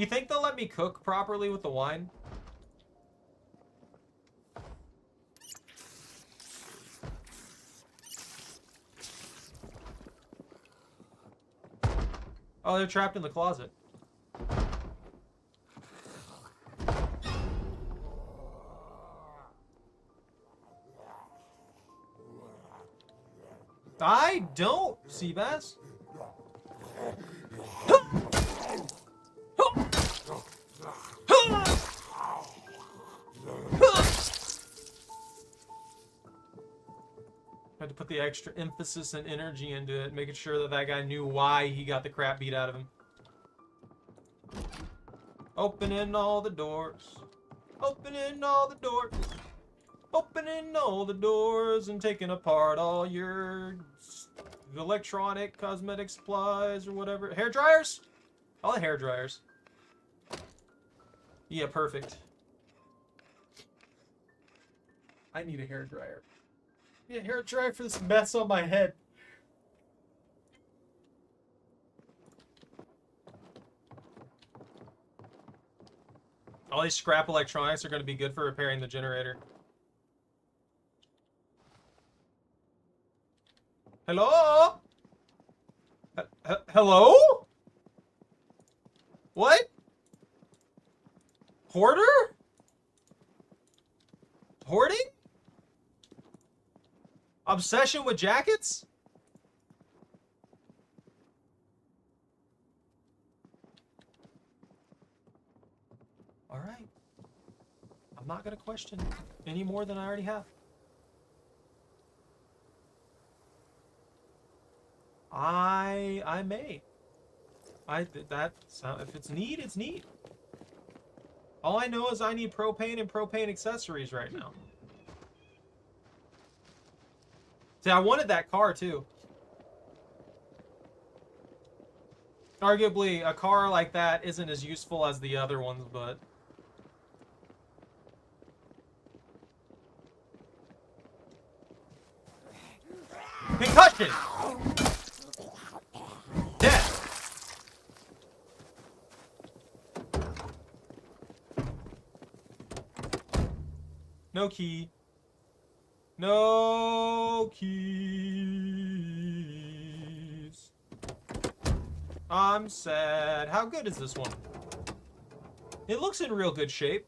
You think they'll let me cook properly with the wine? Oh, they're trapped in the closet. I don't, Seabass. Had to put the extra emphasis and energy into it, making sure that that guy knew why he got the crap beat out of him. Opening all the doors. Opening all the doors. Opening all the doors and taking apart all your electronic cosmetic supplies or whatever. Hair dryers? All the hair dryers. Yeah, perfect. I need a hair dryer. Yeah, hair dryer for this mess on my head. All these scrap electronics are going to be good for repairing the generator. Hello? Hello? What? Hoarder? Hoarding? Obsession with jackets? Alright. I'm not gonna question any more than I already have. I may. If it's need, it's need. All I know is I need propane and propane accessories right now. See, I wanted that car too. Arguably, a car like that isn't as useful as the other ones, but... Concussion! Dead! No key. No keys. I'm sad. How good is this one? It looks in real good shape.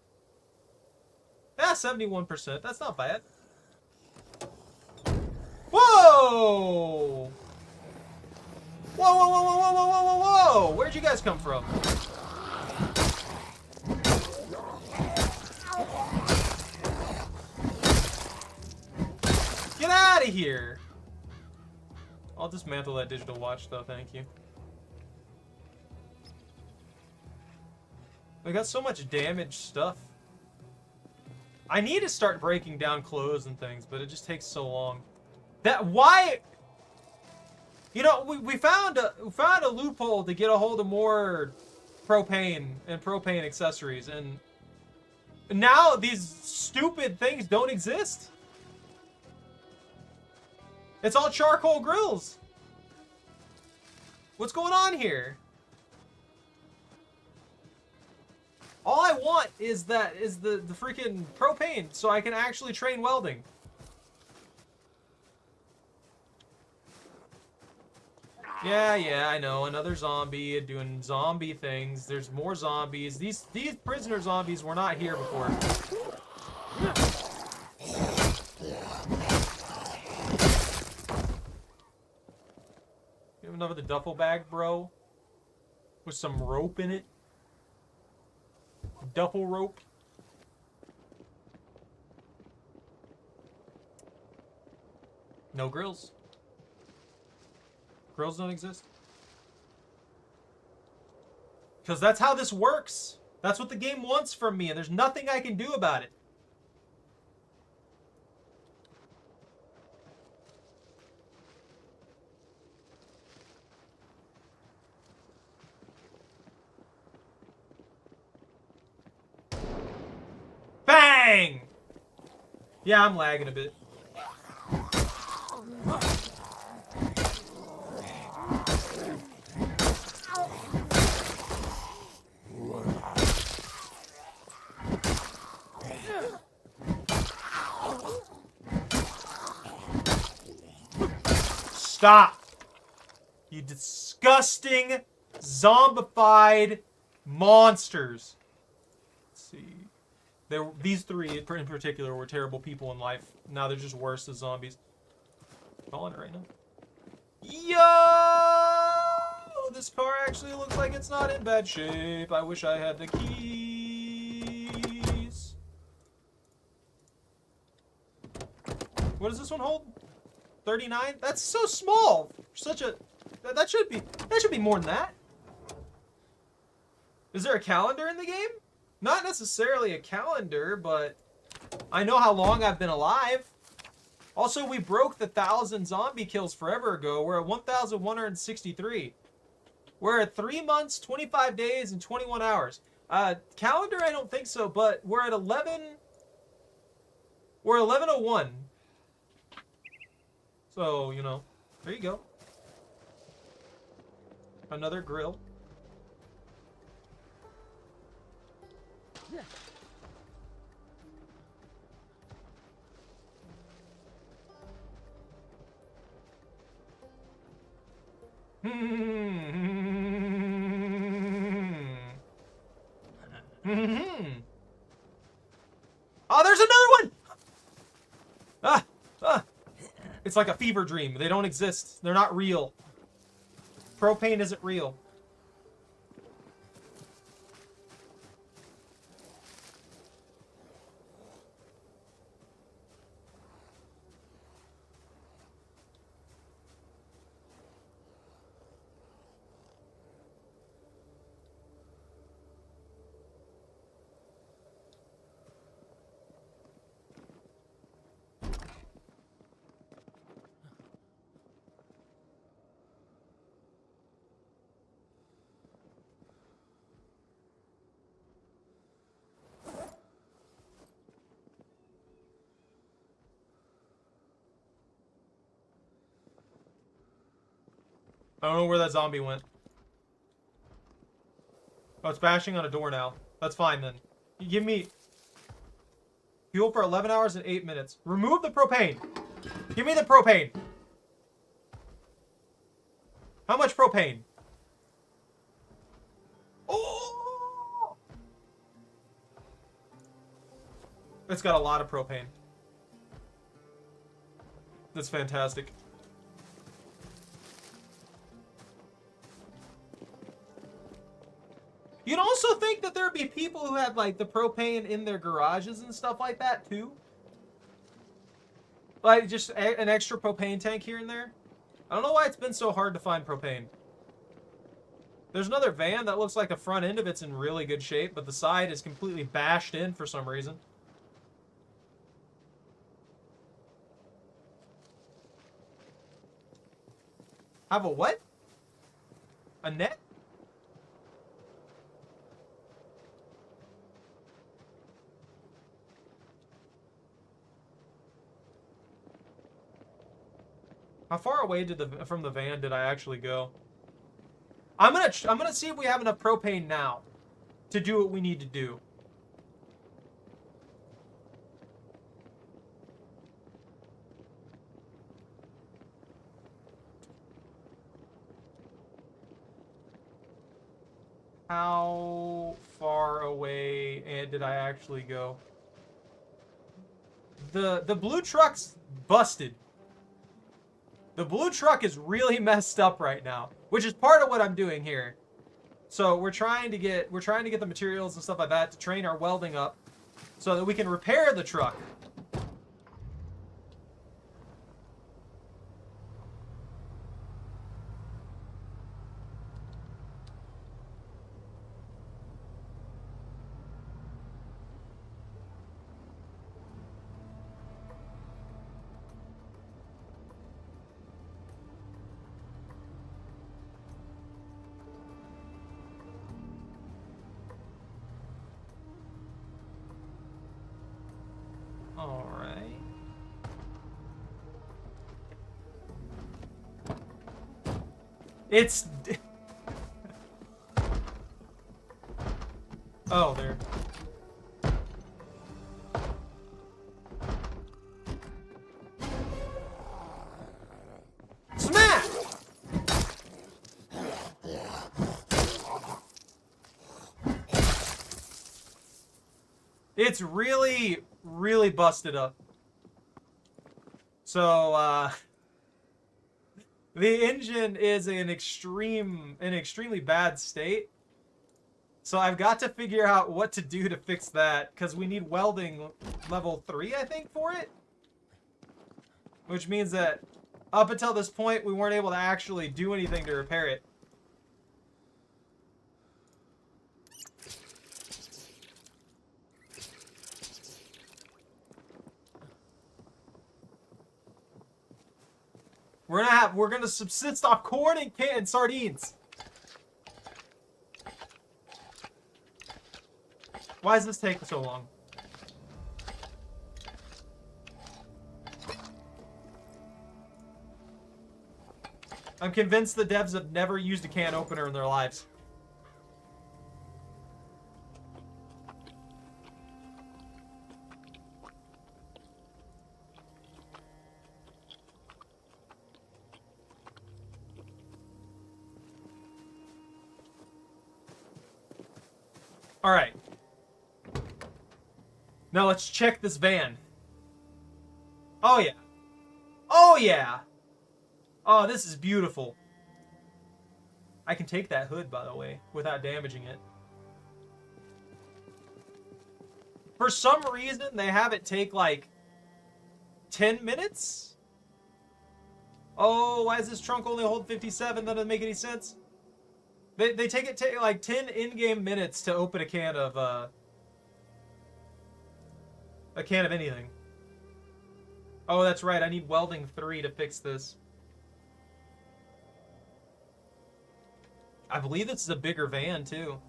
Yeah, 71%. That's not bad. Whoa! Whoa, whoa, whoa, whoa, whoa, whoa, whoa, whoa! Where'd you guys come from? Get out of here! I'll dismantle that digital watch, though, thank you. We got so much damaged stuff. I need to start breaking down clothes and things, but it just takes so long. Why? You know, we found a loophole to get a hold of more propane and propane accessories, and now these stupid things don't exist. It's all charcoal grills. What's going on here? All I want is the freaking propane so I can actually train welding. Yeah, I know. Another zombie doing zombie things. There's more zombies. These prisoner zombies were not here before. You have another duffel bag, bro? With some rope in it? Duffel rope? No grills. Grills don't exist. Because that's how this works. That's what the game wants from me, and there's nothing I can do about it. Bang! Yeah, I'm lagging a bit. Stop! You disgusting, zombified monsters. Let's see. These three in particular were terrible people in life. Now they're just worse as zombies. Calling it right now. Yo! This car actually looks like it's not in bad shape. I wish I had the keys. What does this one hold? 39? That's so small. Such a that should be more than that. Is there a calendar in the game? Not necessarily a calendar, but I know how long I've been alive. Also, we broke the 1,000 zombie kills forever ago. We're at 1,163. We're at 3 months, 25 days, and 21 hours. Calendar, I don't think so, but we're at 11. We're 11:01. So, you know, there you go. Another grill. Yeah. Oh, there's another one! It's like a fever dream. They don't exist. They're not real. Propane isn't real. I don't know where that zombie went. Oh, it's bashing on a door now. That's fine then. You give me fuel for 11 hours and 8 minutes. Remove the propane. Give me the propane. How much propane? Oh! It's got a lot of propane. That's fantastic. You'd also think that there'd be people who had, like, the propane in their garages and stuff like that, too. Like, just an extra propane tank here and there. I don't know why it's been so hard to find propane. There's another van that looks like the front end of it's in really good shape, but the side is completely bashed in for some reason. Have a what? A net? How far away from the van did I actually go? I'm gonna see if we have enough propane now to do what we need to do. How far away did I actually go? The blue truck's busted. The blue truck is really messed up right now, which is part of what I'm doing here. So we're trying to get the materials and stuff like that to train our welding up so that we can repair the truck. All right. It's... Oh, there. Smash! It's really, really busted up. So, the engine is in extremely bad state. So I've got to figure out what to do to fix that, because we need welding level 3, I think, for it. Which means that up until this point, we weren't able to actually do anything to repair it. We're gonna subsist off corn and canned sardines. Why does this take so long? I'm convinced the devs have never used a can opener in their lives. All right. Now let's check this van. Oh yeah. Oh yeah. Oh, this is beautiful. I can take that hood, by the way, without damaging it. For some reason, they have it take like 10 minutes? Oh, why does this trunk only hold 57? That doesn't make any sense. They take like 10 in-game minutes to open a can of anything. Oh, that's right. I need welding 3 to fix this. I believe this is a bigger van, too.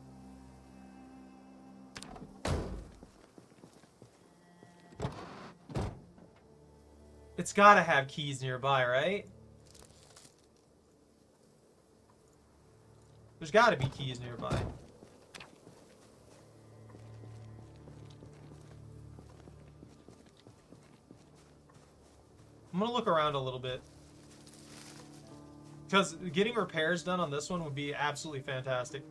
It's gotta have keys nearby, right? There's gotta be keys nearby. I'm gonna look around a little bit. Because getting repairs done on this one would be absolutely fantastic.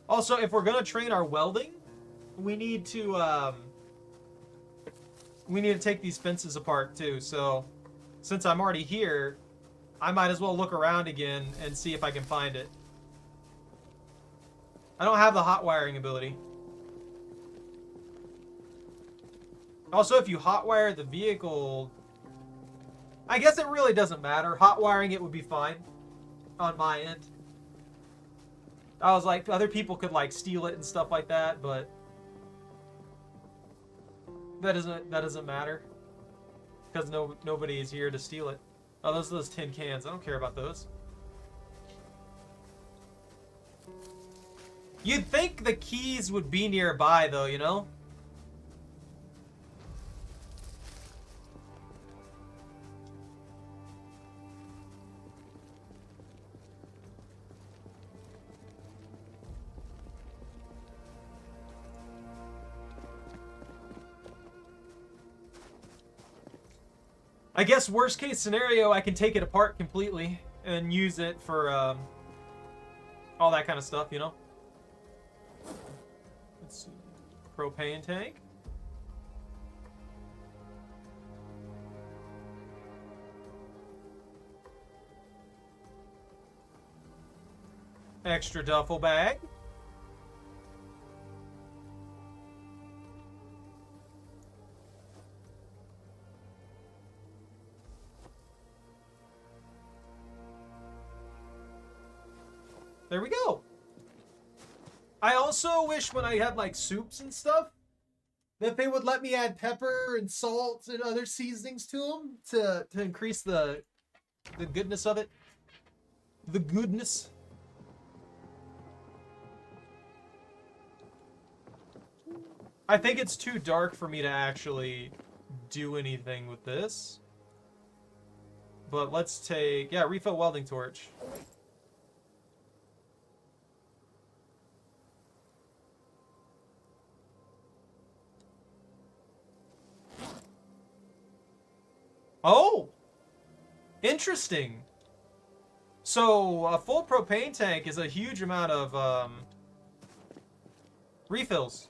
Also, if we're gonna train our welding, we need to take these fences apart too. So, since I'm already here, I might as well look around again and see if I can find it. I don't have the hot wiring ability. Also, if you hot wire the vehicle, I guess it really doesn't matter. Hot wiring it would be fine on my end. I was like, other people could like steal it and stuff like that, but that doesn't matter because nobody is here to steal it. Oh, those are those tin cans. I don't care about those. You'd think the keys would be nearby, though, you know? I guess worst case scenario, I can take it apart completely and use it for all that kind of stuff, you know? Let's see. Propane tank. Extra duffel bag. There we go. I also wish when I had like soups and stuff that they would let me add pepper and salt and other seasonings to them to increase the goodness of it. The goodness. I think it's too dark for me to actually do anything with this. But let's take, yeah, refill welding torch. Oh! Interesting. So, a full propane tank is a huge amount of, Refills.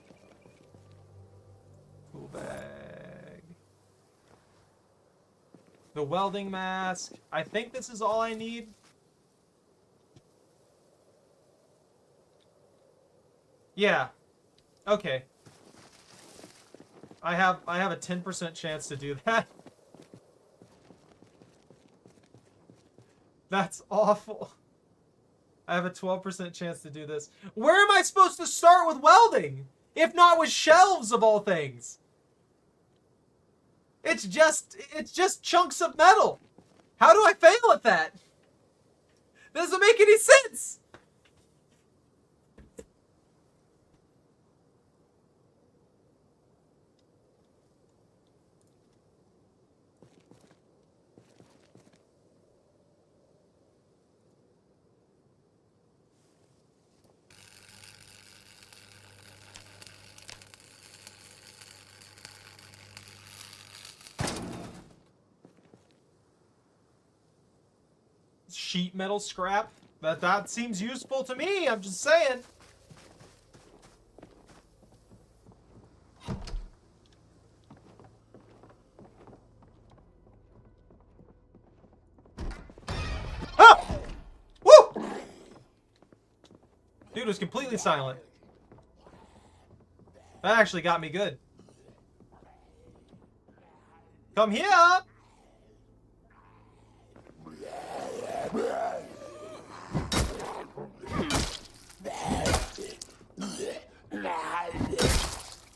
Tool bag. The welding mask. I think this is all I need. Yeah. Okay. I have a 10% chance to do that. That's awful. I have a 12% chance to do this. Where am I supposed to start with welding? If not with shelves of all things. It's just chunks of metal. How do I fail at that? That doesn't make any sense. Sheet metal scrap. That seems useful to me. I'm just saying. Ah! Woo! Dude was completely silent. That actually got me good. Come here!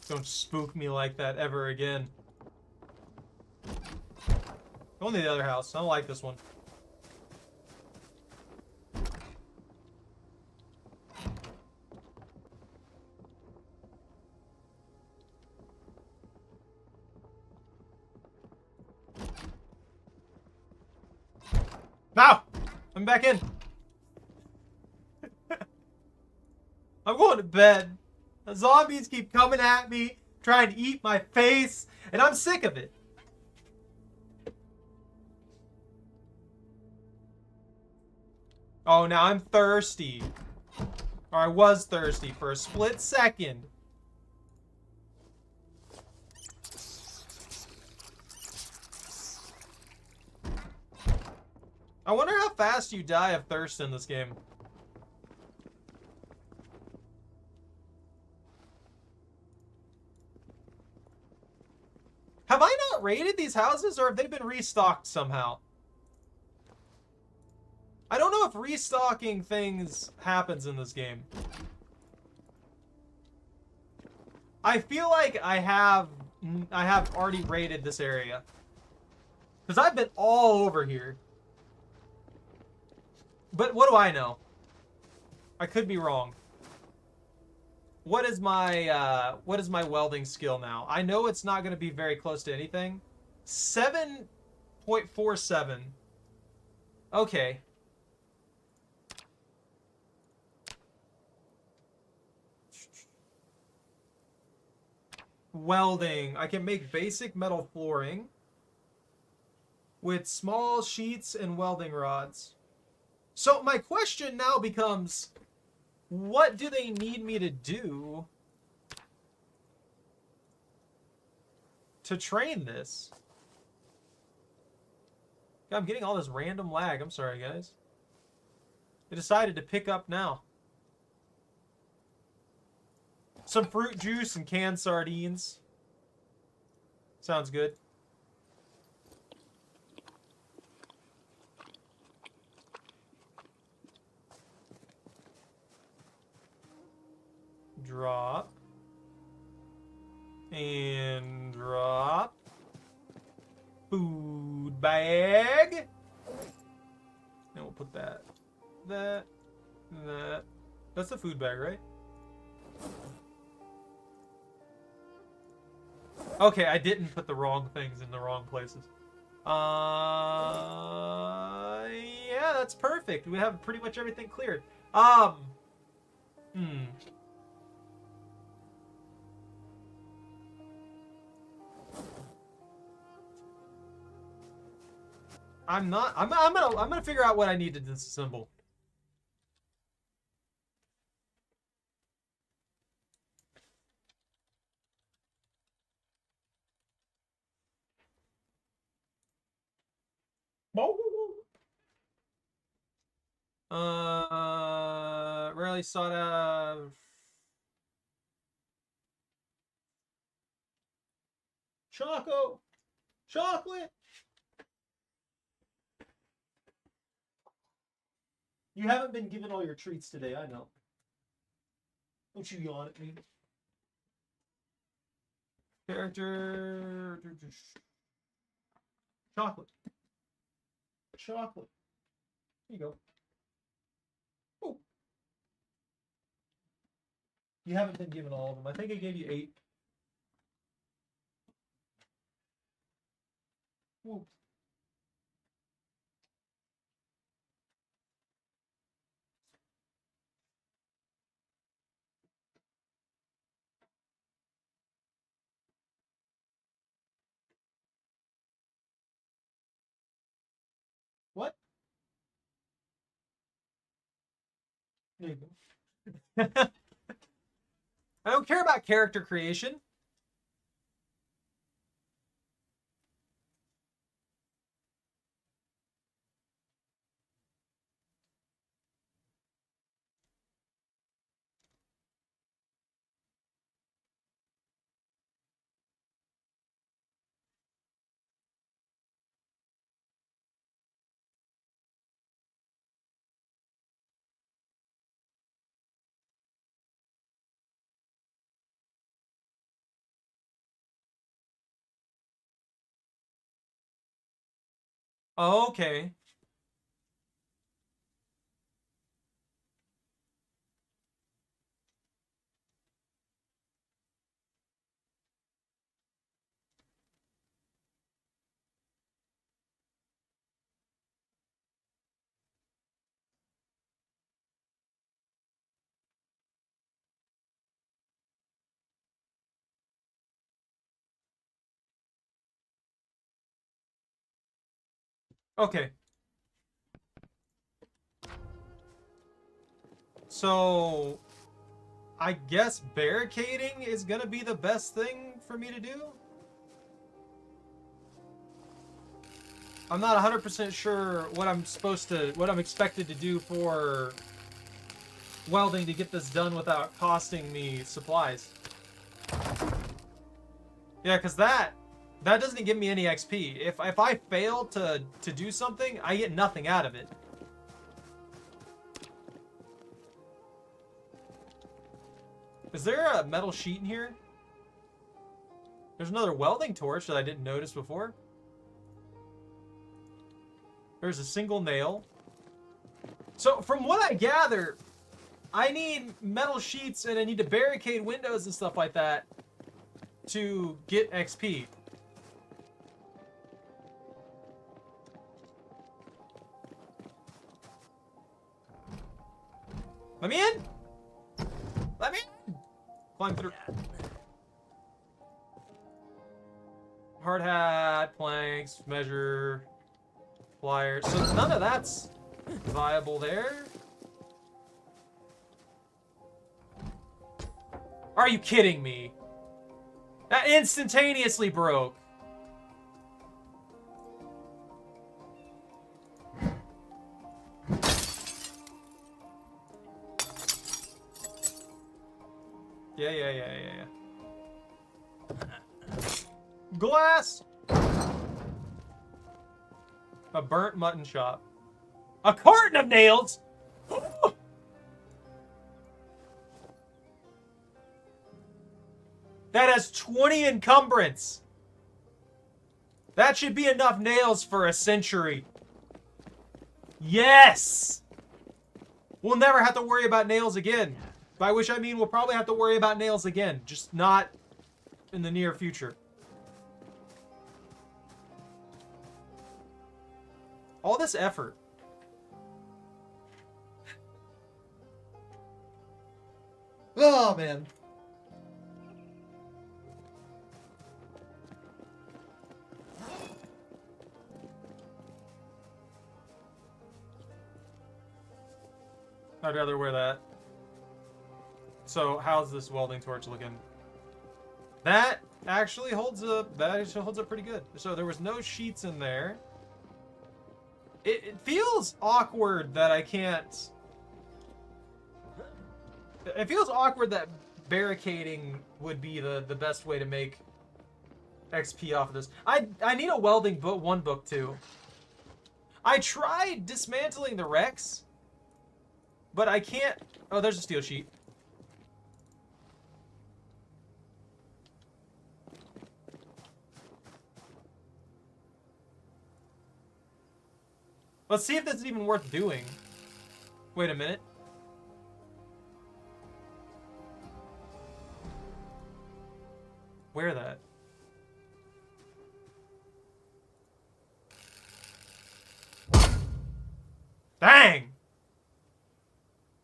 Don't spook me like that ever again. Go into the other house. I don't like this one. Now! I'm back in. I'm going to bed. The zombies keep coming at me, trying to eat my face, and I'm sick of it. Oh, now I'm thirsty. Or I was thirsty for a split second. I wonder how fast you die of thirst in this game. Have I not raided these houses, or have they been restocked somehow? I don't know if restocking things happens in this game. I feel like I have already raided this area. Because I've been all over here. But what do I know? I could be wrong. What is my welding skill now? I know it's not going to be very close to anything. 7.47. Okay. Welding. I can make basic metal flooring with small sheets and welding rods. So my question now becomes, what do they need me to do to train this? God, I'm getting all this random lag. I'm sorry, guys. I decided to pick up now. Some fruit juice and canned sardines. Sounds good. Drop. And drop. Food bag. And we'll put that. That. That's the food bag, right? Okay, I didn't put the wrong things in the wrong places. Yeah, that's perfect. We have pretty much everything cleared. I'm gonna figure out what I need to disassemble. Rarely sought out. Chocolate. You haven't been given all your treats today, I know. Don't you yawn at me. Character. Chocolate. Chocolate. Here you go. Oh. You haven't been given all of them. I think I gave you 8. Whoa. What? There you go. I don't care about character creation. Oh, okay. Okay. So, I guess barricading is gonna be the best thing for me to do? I'm not 100% sure what I'm expected to do for welding to get this done without costing me supplies. Yeah, because that doesn't give me any XP. If I fail to do something, I get nothing out of it. Is there a metal sheet in here? There's another welding torch that I didn't notice before. There's a single nail. So from what I gather, I need metal sheets and I need to barricade windows and stuff like that to get XP. Let me in! Let me in! Climb through. Hard hat, planks, measure, pliers. So none of that's viable there. Are you kidding me? That instantaneously broke. Yeah. Glass! A burnt mutton chop. A carton of nails! That has 20 encumbrance. That should be enough nails for a century. Yes! We'll never have to worry about nails again. By which I mean we'll probably have to worry about nails again. Just not in the near future. All this effort. Oh, man. I'd rather wear that. So, how's this welding torch looking? That actually holds up. That actually holds up pretty good. So there was no sheets in there. It feels awkward that I can't... It feels awkward that barricading would be the best way to make XP off of this. I need a welding book, one book too. I tried dismantling the Rex, but I can't... Oh, there's a steel sheet. Let's see if this is even worth doing. Wait a minute. Where that? Dang!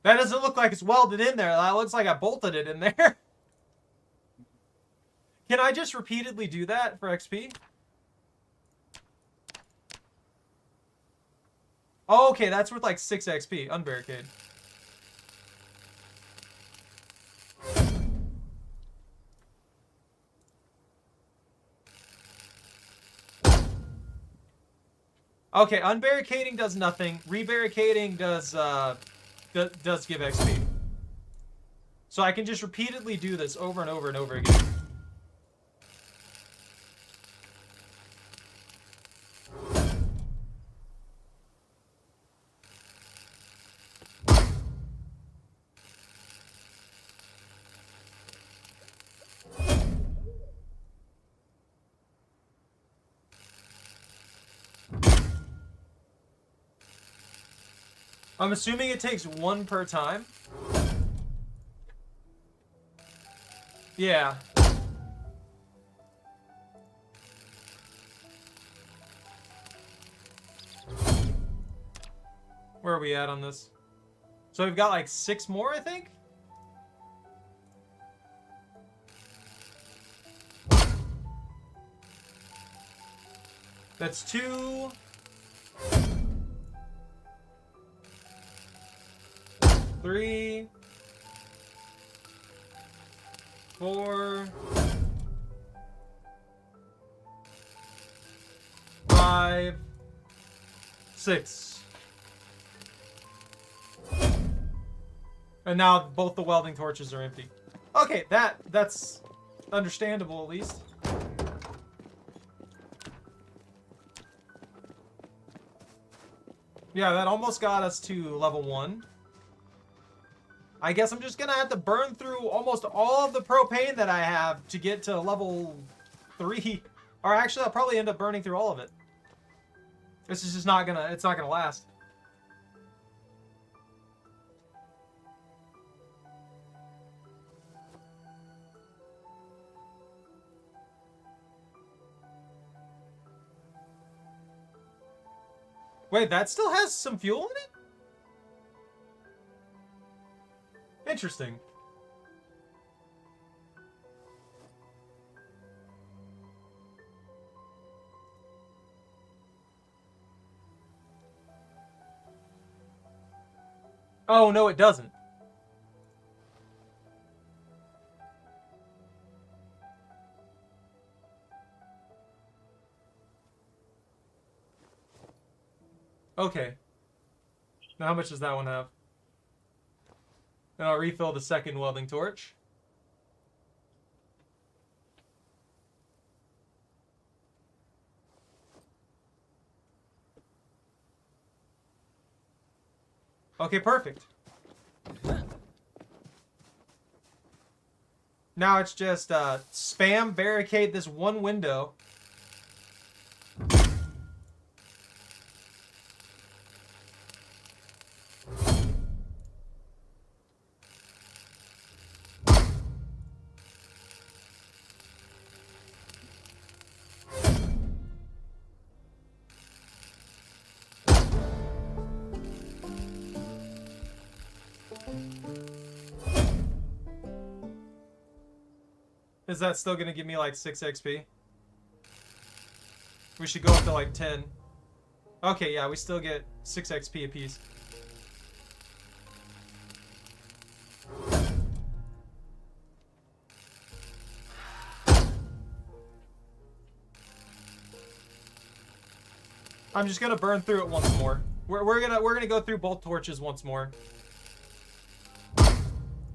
That doesn't look like it's welded in there. That looks like I bolted it in there. Can I just repeatedly do that for XP? Oh, okay, that's worth like 6 XP. Unbarricade. Okay, unbarricading does nothing. Rebarricading does give XP. So I can just repeatedly do this over and over and over again. I'm assuming it takes 1 per time. Yeah. Where are we at on this? So we've got like 6 more, I think? That's 2... 3, 4, 5, 6. And now both the welding torches are empty. Okay, that's understandable at least. Yeah, that almost got us to level 1. I guess I'm just gonna have to burn through almost all of the propane that I have to get to level 3. Or actually, I'll probably end up burning through all of it. This is just not gonna, it's not gonna last. Wait, that still has some fuel in it? Interesting. Oh, no, it doesn't. Okay. Now how much does that one have? And I'll refill the second welding torch. Okay, perfect. Now it's just spam barricade this one window. Is that still gonna give me like 6 XP? We should go up to like 10. Okay, yeah, we still get 6 XP apiece. I'm just gonna burn through it once more. We're gonna go through both torches once more.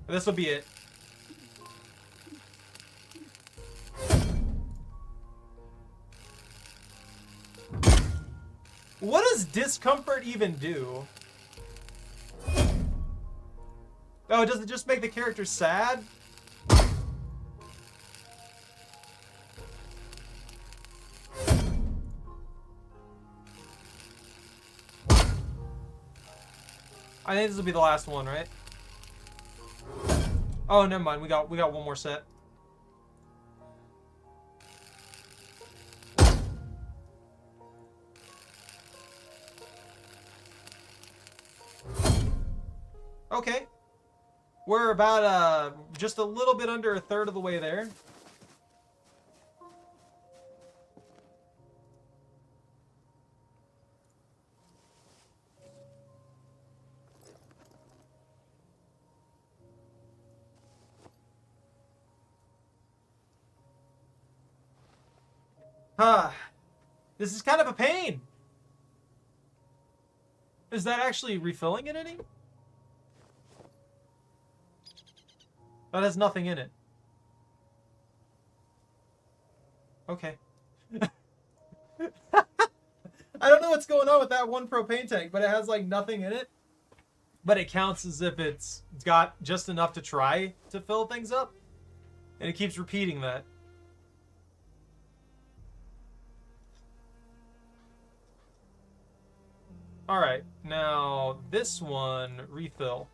This will be it. What does discomfort even do? Oh, does it just make the character sad? I think this will be the last one, right? Oh, never mind. We got one more set. Okay. We're about just a little bit under a third of the way there. This is kind of a pain. Is that actually refilling it any? That has nothing in it. Okay. I don't know what's going on with that one propane tank, but it has like nothing in it. But it counts as if it's got just enough to try to fill things up. And it keeps repeating that. Alright, now this one, refill.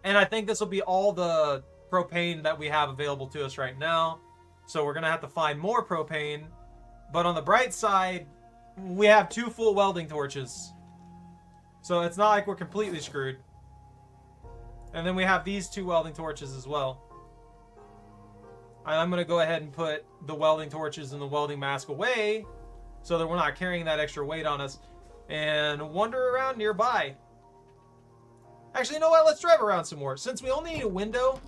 And I think this will be all the propane that we have available to us right now. So we're going to have to find more propane. But on the bright side, we have 2 full welding torches. So it's not like we're completely screwed. And then we have these 2 welding torches as well. I'm going to go ahead and put the welding torches and the welding mask away, so that we're not carrying that extra weight on us, and wander around nearby. Actually, you know what? Let's drive around some more. Since we only need a window,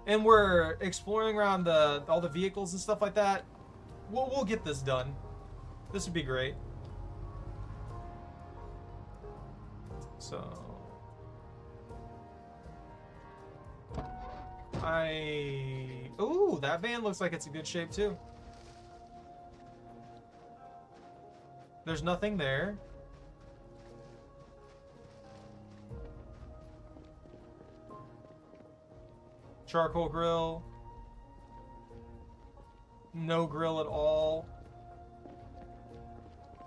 and we're exploring around all the vehicles and stuff like that, we'll get this done. This would be great. So... Ooh, that van looks like it's in good shape, too. There's nothing there. Charcoal grill. No grill at all.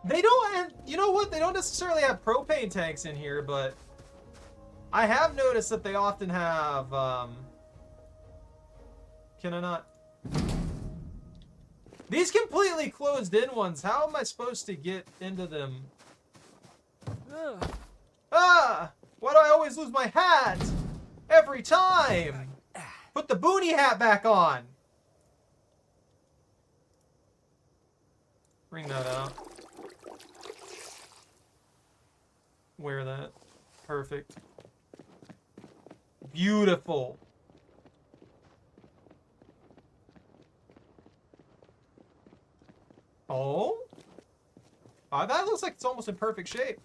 They don't, and you know what? They don't necessarily have propane tanks in here, but I have noticed that they often have, can I not? These completely closed in ones, how am I supposed to get into them? Ah! Why do I always lose my hat? Every time! Put the boonie hat back on! Bring that out. Wear that. Perfect. Beautiful. Oh? That looks like it's almost in perfect shape.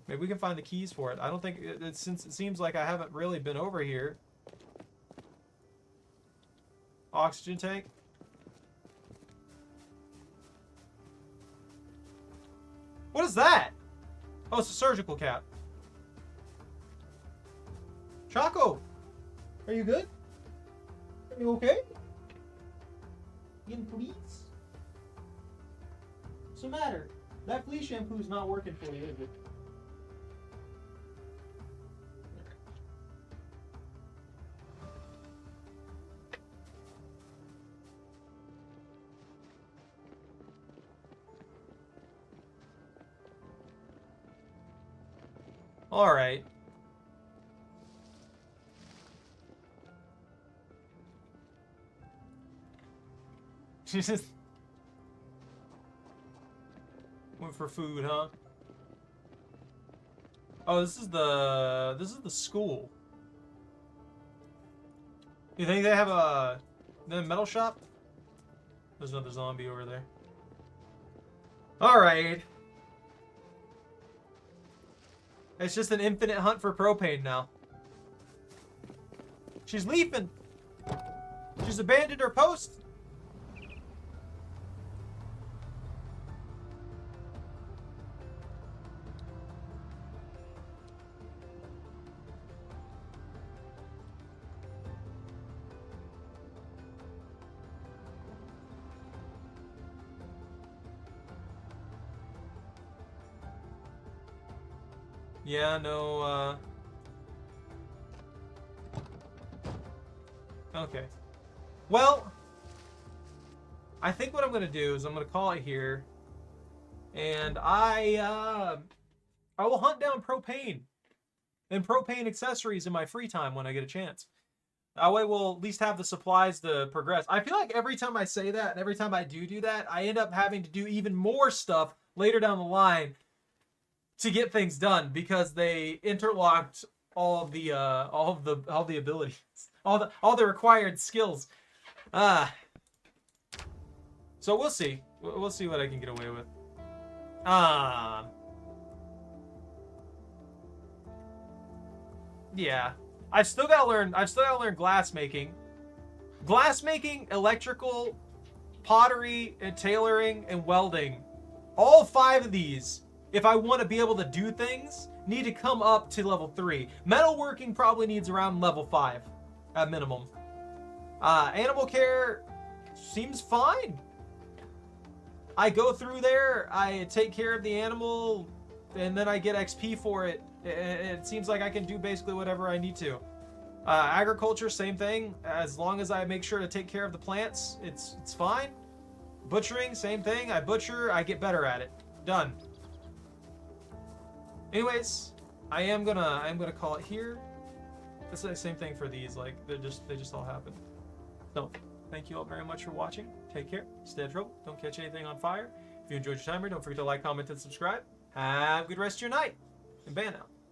Maybe we can find the keys for it. I don't think, since it seems like I haven't really been over here. Oxygen tank. What is that? Oh, it's a surgical cap. Choco, are you good? Are you okay? In please? What's the matter? That flea shampoo's not working for you, is it? All right. She just went for food, huh? Oh, this is the school. You think they have a metal shop? There's another zombie over there. Alright. It's just an infinite hunt for propane now. She's leaving. She's abandoned her post. Yeah, no, okay. Well, I think what I'm going to do is I'm going to call it here. And I will hunt down propane and propane accessories in my free time when I get a chance. That way we'll at least have the supplies to progress. I feel like every time I say that and every time I do that, I end up having to do even more stuff later down the line to get things done because they interlocked all the abilities, all the required skills. So we'll see. We'll see what I can get away with. Yeah. I've still gotta learn glass making. Glass making, electrical, pottery, and tailoring, and welding. All 5 of these, if I want to be able to do things, need to come up to level 3. Metalworking probably needs around level 5 at minimum. Animal care seems fine. I go through there, I take care of the animal, and then I get XP for it. It seems like I can do basically whatever I need to. Agriculture, same thing. As long as I make sure to take care of the plants, it's fine. Butchering, same thing. I butcher, I get better at it. Done. Anyways, I'm gonna call it here. It's the same thing for these. Like they just all happen. So thank you all very much for watching. Take care. Stay out of trouble. Don't catch anything on fire. If you enjoyed your timer, don't forget to like, comment, and subscribe. Have a good rest of your night. And ban out.